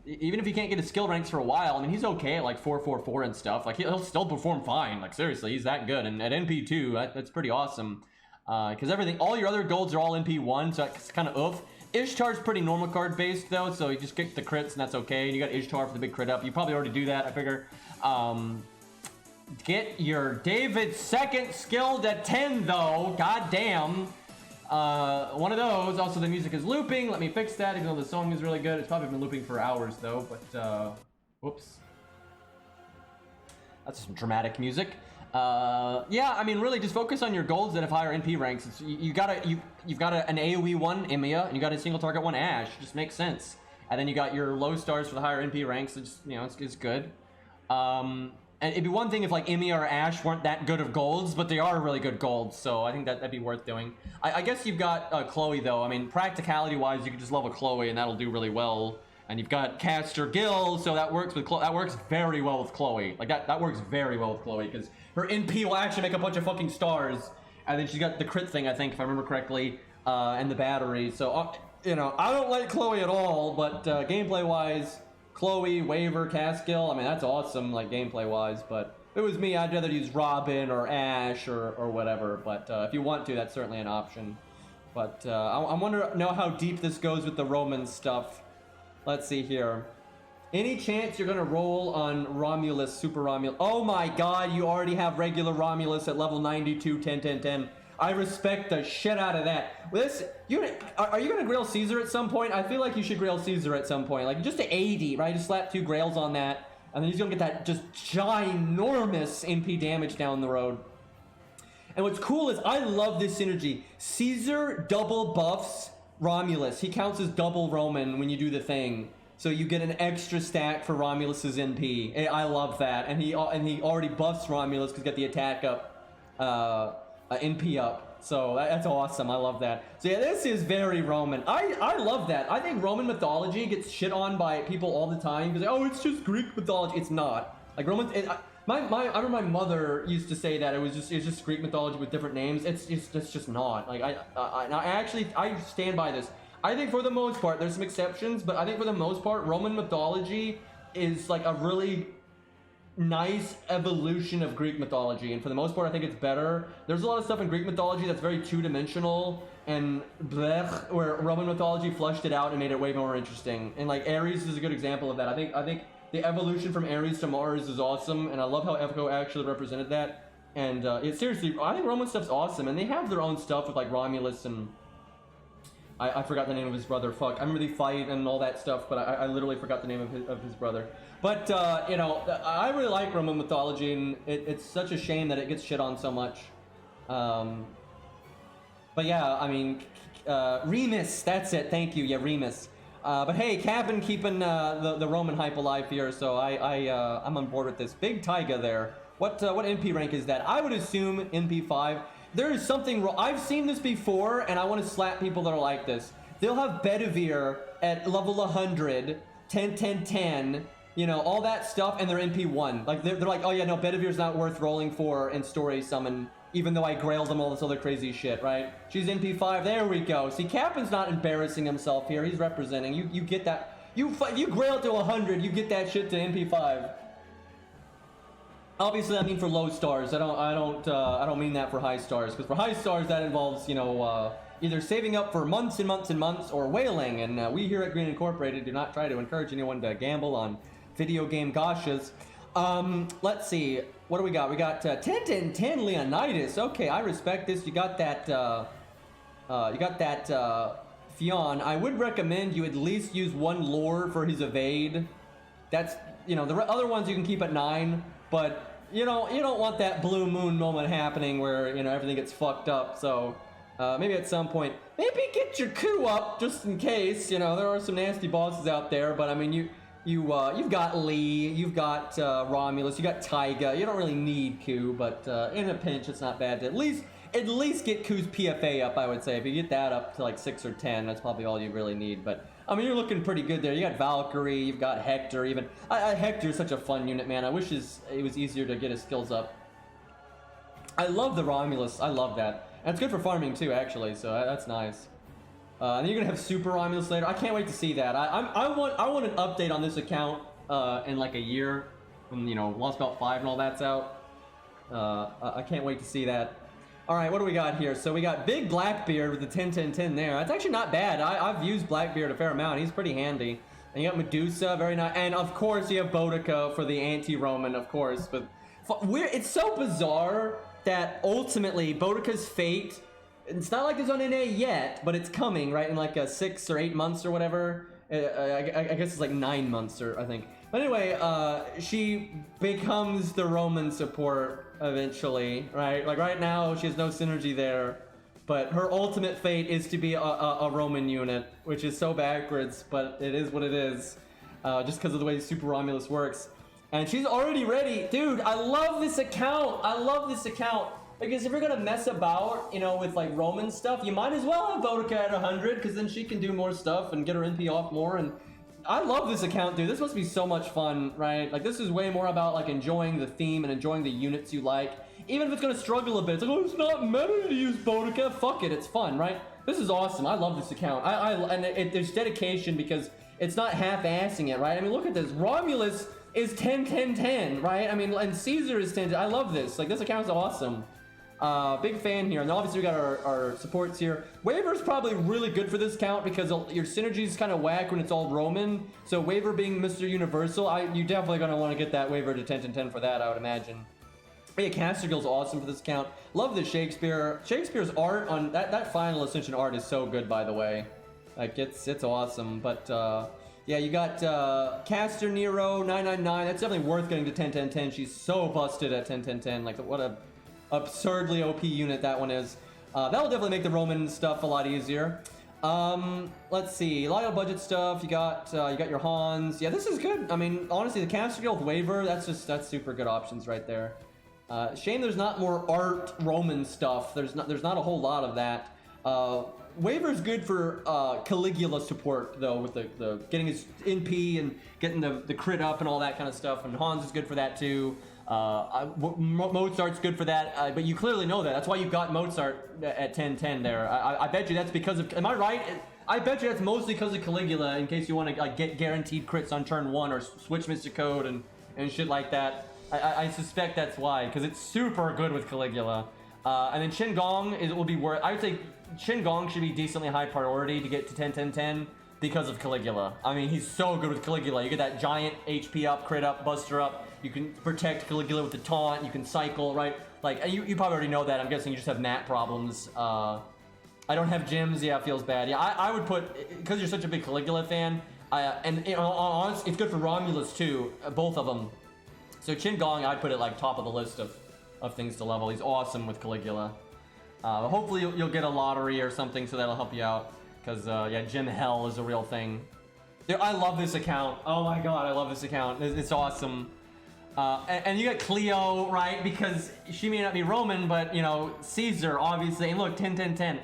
even if you can't get his skill ranks for a while, I mean, he's okay at like 4-4-4 and stuff. Like he'll still perform fine. Like seriously, he's that good. And at NP2, that's pretty awesome. Because all your other golds are all NP1, so it's kind of oof. Ishtar's pretty normal card based though, so you just get the crits and that's okay. And you got Ishtar for the big crit up. You probably already do that, I figure. Get your David second skilled at 10 though. God damn. One of those. Also, the music is looping. Let me fix that, even though the song is really good. It's probably been looping for hours though, but whoops. That's some dramatic music. Yeah, I mean, really, just focus on your golds that have higher NP ranks. You've got an AoE 1 Emiya, and you got a single target 1 Ash. It just makes sense. And then you got your low stars for the higher NP ranks. It's just, it's good. And it'd be one thing if like Emiya or Ash weren't that good of golds, but they are really good golds. So I think that'd be worth doing. I guess you've got Chloe though. I mean, practicality-wise, you could just level Chloe, and that'll do really well. And you've got Caster Gil, so that works with that works very well with Chloe. Like that works very well with Chloe because her NP will actually make a bunch of fucking stars, and then she's got the crit thing, I think, if I remember correctly, and the battery. So I don't like Chloe at all, but gameplay-wise, Chloe, Waver, Caskill, I mean that's awesome, like gameplay-wise. But if it was me, I'd rather use Robin or Ash or whatever. But if you want to, that's certainly an option. But I wonder how deep this goes with the Roman stuff. Let's see here. Any chance you're gonna roll on Romulus, Super Romulus? Oh my god, you already have regular Romulus at level 92, 10-10-10. I respect the shit out of that. Are you gonna Grail Caesar at some point? I feel like you should Grail Caesar at some point. Like just to 80, right? Just slap 2 Grails on that, and then he's gonna get that just ginormous NP damage down the road. And what's cool is I love this synergy. Caesar double buffs Romulus. He counts as double Roman when you do the thing. So you get an extra stack for Romulus's NP. I love that. And he already buffs Romulus because he's got the attack up, NP up. So that's awesome. I love that. So yeah, this is very Roman. I love that. I think Roman mythology gets shit on by people all the time because it's just Greek mythology. It's not. Like Roman. I remember my mother used to say that it's just Greek mythology with different names. It's just not. Like I stand by this. I think for the most part, there's some exceptions, but I think for the most part, Roman mythology is like a really nice evolution of Greek mythology, and for the most part I think it's better. There's a lot of stuff in Greek mythology that's very two-dimensional and blech, where Roman mythology flushed it out and made it way more interesting. And like Ares is a good example of that. I think the evolution from Ares to Mars is awesome, and I love how FGO actually represented that. And seriously, I think Roman stuff's awesome, and they have their own stuff with like Romulus and I forgot the name of his brother. Fuck, I remember they fight and all that stuff, but I literally forgot the name of his brother. But you know, I really like Roman mythology, and it's such a shame that it gets shit on so much. But yeah, I mean, Remus, that's it. Thank you, yeah, Remus. But hey, Capan keeping the Roman hype alive here, so I'm on board with this. Big Taiga there. What MP rank is that? I would assume MP5. There is something wrong. I've seen this before, and I want to slap people that are like this. They'll have Bedivere at level 100, 10, 10, 10, you know, all that stuff, and they're MP1. Like, they're like, oh yeah, no, Bedivere's not worth rolling for in story summon, even though I grailed them all this other crazy shit, right? She's MP5, there we go. See, Capan's not embarrassing himself here, he's representing. You get that. You grail to 100, you get that shit to MP5. Obviously, I mean for low stars. I don't mean that for high stars, because for high stars that involves, you know, either saving up for months and months and months or whaling. And we here at Green Incorporated do not try to encourage anyone to gamble on video game gashas. Let's see, what do we got? We got 10, 10, 10 Leonidas. Okay, I respect this. You got that. Fionn. I would recommend you at least use one lore for his evade. That's, you know, the other ones you can keep at 9, but you don't want that blue moon moment happening where, you know, everything gets fucked up. So maybe at some point, maybe get your coup up just in case. You know, there are some nasty bosses out there, but I mean, you've got Lee, you've got Romulus, you got Taiga. You don't really need coup, but in a pinch, it's not bad to at least get Ku's PFA up, I would say. If you get that up to like 6 or 10, that's probably all you really need. But I mean, you're looking pretty good there. You got Valkyrie, you've got Hector even. Hector's such a fun unit, man. I wish it was easier to get his skills up. I love the Romulus. I love that. And it's good for farming too, actually, so that's nice. And then you're gonna have Super Romulus later. I can't wait to see that. I want an update on this account in like a year, when, you know, Lost Belt 5 and all that's out. I can't wait to see that. All right, what do we got here? So we got Big Blackbeard with the 10, 10, 10 there. That's actually not bad. I've used Blackbeard a fair amount. He's pretty handy. And you got Medusa, very nice. And of course you have Boudica for the anti-Roman, of course. But it's so bizarre that ultimately Boudica's fate, it's not like it's on NA yet, but it's coming, right? In like 6 or 8 months or whatever. I guess it's like 9 months, or I think. But anyway, she becomes the Roman support eventually, right? Like right now, she has no synergy there, but her ultimate fate is to be a Roman unit, which is so backwards, but it is what it is, just because of the way Super Romulus works. And she's already ready. Dude, I love this account. I love this account. Because if you're gonna mess about, you know, with like Roman stuff, you might as well have Boudica at 100, because then she can do more stuff and get her NP off more. And I love this account, dude. This must be so much fun, right? Like, this is way more about like enjoying the theme and enjoying the units you like. Even if it's gonna struggle a bit, it's like, oh, it's not meta to use Boudica. Fuck it, it's fun, right? This is awesome. I love this account. There's dedication, because it's not half-assing it, right? I mean, look at this. Romulus is 10, 10, 10, right? I mean, and Caesar is 10. I love this. Like, this account is awesome. Big fan here. And obviously we got our supports here. Waver's probably really good for this count, because your synergy is kind of whack when it's all Roman. So Waver being Mr. Universal, you're definitely going to want to get that Waver to 10 10 for that, I would imagine. But yeah, Castergill's awesome for this count. Love the Shakespeare. Shakespeare's art on that final Ascension art is so good, by the way. Like, it's awesome. But yeah, you got Caster Nero 999. That's definitely worth getting to 10 10 10. She's so busted at 10 10 10. Like, what a absurdly OP unit that one is. That'll definitely make the Roman stuff a lot easier. Let's see, a lot of budget stuff. You got your Hans. Yeah, this is good. I mean, honestly, the Castergill with Waver, that's super good options right there. Shame there's not more art Roman stuff. There's not a whole lot of that. Waver's good for Caligula support though, with the getting his NP and getting the crit up and all that kind of stuff. And Hans is good for that too. Mozart's good for that, but you clearly know that. That's why you got Mozart at 10-10 there. I bet you that's because of... Am I right? I bet you that's mostly because of Caligula, in case you want to like get guaranteed crits on turn 1 or switch Mystic Code and shit like that. I suspect that's why, because it's super good with Caligula. And then Qin Gong will be worth. I would say Qin Gong should be decently high priority to get to 10-10-10 because of Caligula. I mean, he's so good with Caligula. You get that giant HP up, crit up, buster up. You can protect Caligula with the taunt. You can cycle, right? Like, you probably already know that. I'm guessing you just have nat problems. I don't have gyms. Yeah, it feels bad. Yeah, I would put, because you're such a big Caligula fan, and you know, honestly, it's good for Romulus too, both of them. So Qin Gong, I'd put it like top of the list of things to level. He's awesome with Caligula. Hopefully you'll get a lottery or something, so that'll help you out. Because, yeah, Gym Hell is a real thing. Dude, I love this account. Oh my god, I love this account. It's awesome. And you got Cleo, right? Because she may not be Roman, but, you know, Caesar, obviously. And look, 10-10-10.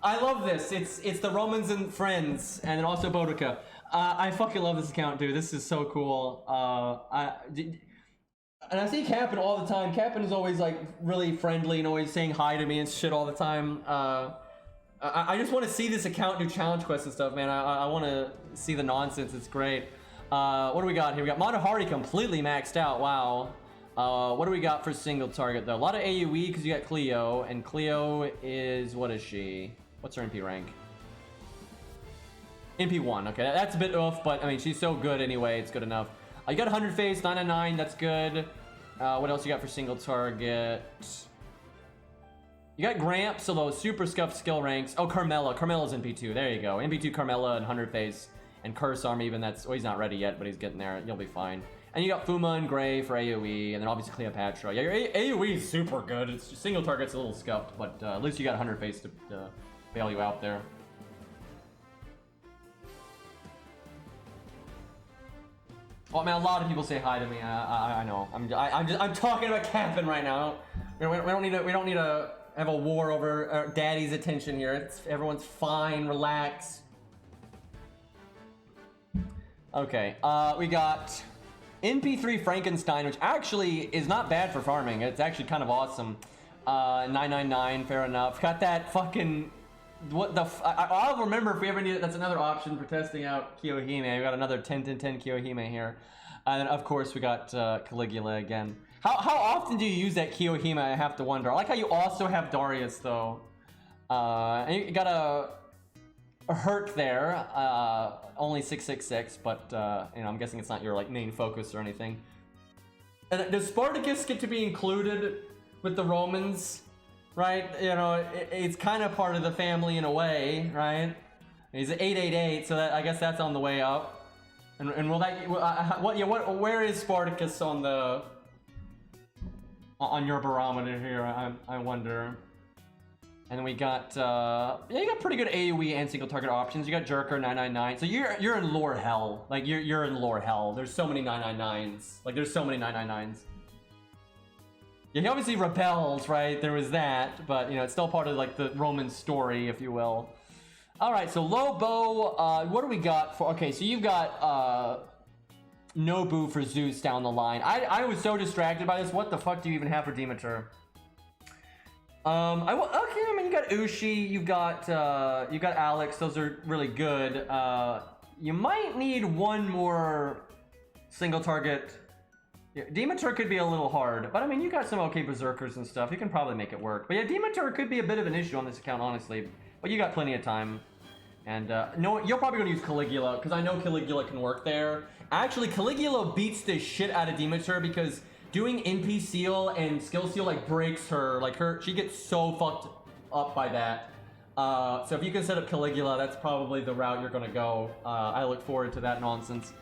I love this. It's the Romans and friends, and then also Boudica. I fucking love this account, dude. This is so cool. And I see Capan all the time. Capan is always like really friendly and always saying hi to me and shit all the time. I just want to see this account do challenge quests and stuff, man. I want to see the nonsense. It's great. What do we got here? We got Matahari completely maxed out. Wow. What do we got for single target though? A lot of AoE because you got Cleo, and Cleo is, what is she? What's her MP rank? MP1. Okay, that's a bit oof, but I mean she's so good anyway. It's good enough. You got 100 face, 999. That's good. What else you got for single target? You got Gramps, although super scuffed skill ranks. Oh, Carmella. Carmella's MP2. There you go. MP2 Carmella and 100 face. And Curse Arm even. That's, oh, he's not ready yet, but he's getting there. You'll be fine. And you got Fuma and Gray for AoE. And then obviously Cleopatra. Yeah, your AoE is super good. It's just, single target's a little scuffed, but at least you got 100 face to bail you out there. Oh man, a lot of people say hi to me. I know. I'm talking about Capan right now. We don't need to have a war over Daddy's attention here. Everyone's fine. Relax. Okay. We got NP3 Frankenstein, which actually is not bad for farming. It's actually kind of awesome. 999, fair enough. Got that fucking. What the I'll remember if we ever need it. That's another option for testing out Kiyohime. We got another 10-10-10 Kiyohime here. And then of course we got Caligula again. How often do you use that Kiyohime? I have to wonder. I like how you also have Darius though. And you got a Hurt there. Only 666, but you know, I'm guessing it's not your like main focus or anything. And does Spartacus get to be included with the Romans? Right, you know, it's kind of part of the family in a way, right? He's 888, so that, I guess that's on the way up. And will that, where is Spartacus on the, on your barometer here? I wonder. And then we got, yeah, you got pretty good AoE and single target options. You got Jerker 999, so you're in lore hell. Like you're in lore hell. There's so many 999s. Like there's so many 999s. Yeah, he obviously rebels, right? There was that, but, you know, it's still part of, like, the Roman story, if you will. All right, so Lobo, what do we got for... Okay, so you've got Nobu for Zeus down the line. I was so distracted by this. What the fuck do you even have for Demeter? Okay, I mean, you got Ushi, you've got Alex. Those are really good. You might need one more single target... Yeah, Demeter could be a little hard, but I mean, you got some okay berserkers and stuff. You can probably make it work. But yeah, Demeter could be a bit of an issue on this account, honestly. But you got plenty of time. And no, you're probably going to use Caligula, because I know Caligula can work there. Actually, Caligula beats the shit out of Demeter, because doing NP Seal and Skill Seal, like, breaks her. Like, she gets so fucked up by that. So if you can set up Caligula, that's probably the route you're going to go. I look forward to that nonsense.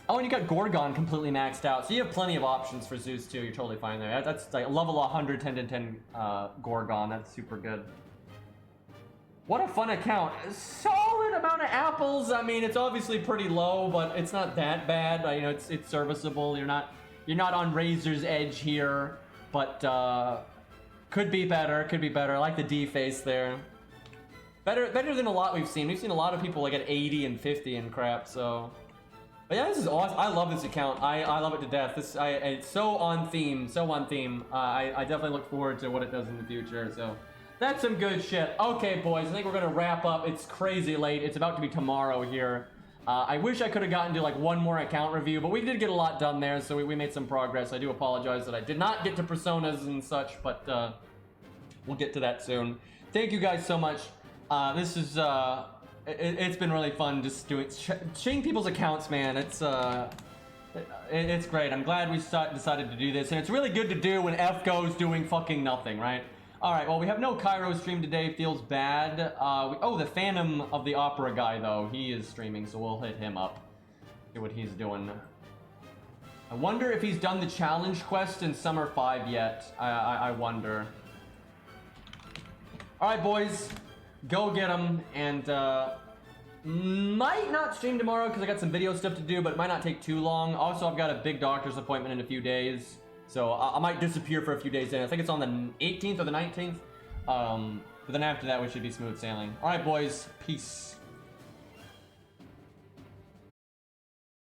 Oh, and you got Gorgon completely maxed out, so you have plenty of options for Zeus too. You're totally fine there. That's like level 100, 10-10 Gorgon. That's super good. What a fun account. Solid amount of apples. I mean, it's obviously pretty low, but it's not that bad. You know, it's serviceable. You're not on razor's edge here, but could be better. Could be better. I like the D face there. Better than a lot we've seen. We've seen a lot of people like at 80 and 50 and crap. So. But yeah, this is awesome. I love this account. I love it to death. It's so on theme. So on theme. I definitely look forward to what it does in the future. So That's some good shit. Okay, boys, I think we're gonna wrap up. It's crazy late. It's about to be tomorrow here. I wish I could have gotten to like one more account review, but we did get a lot done there, so we made some progress. I do apologize that I did not get to personas and such, but we'll get to that soon. Thank you guys so much. This is it's been really fun just doing seeing people's accounts, man. It's great. I'm glad we decided to do this, and it's really good to do when FGO's doing fucking nothing, right? All right, well, we have no Cairo stream today. Feels bad. Oh, the Phantom of the Opera guy, though. He is streaming, so we'll hit him up. See what he's doing. I wonder if he's done the challenge quest in Summer 5 yet. I wonder. All right, boys. Go get him. And might not stream tomorrow because I got some video stuff to do, but it might not take too long. Also, I've got a big doctor's appointment in a few days. So I might disappear for a few days then. I think it's on the 18th or the 19th. But then after that, we should be smooth sailing. All right, boys. Peace.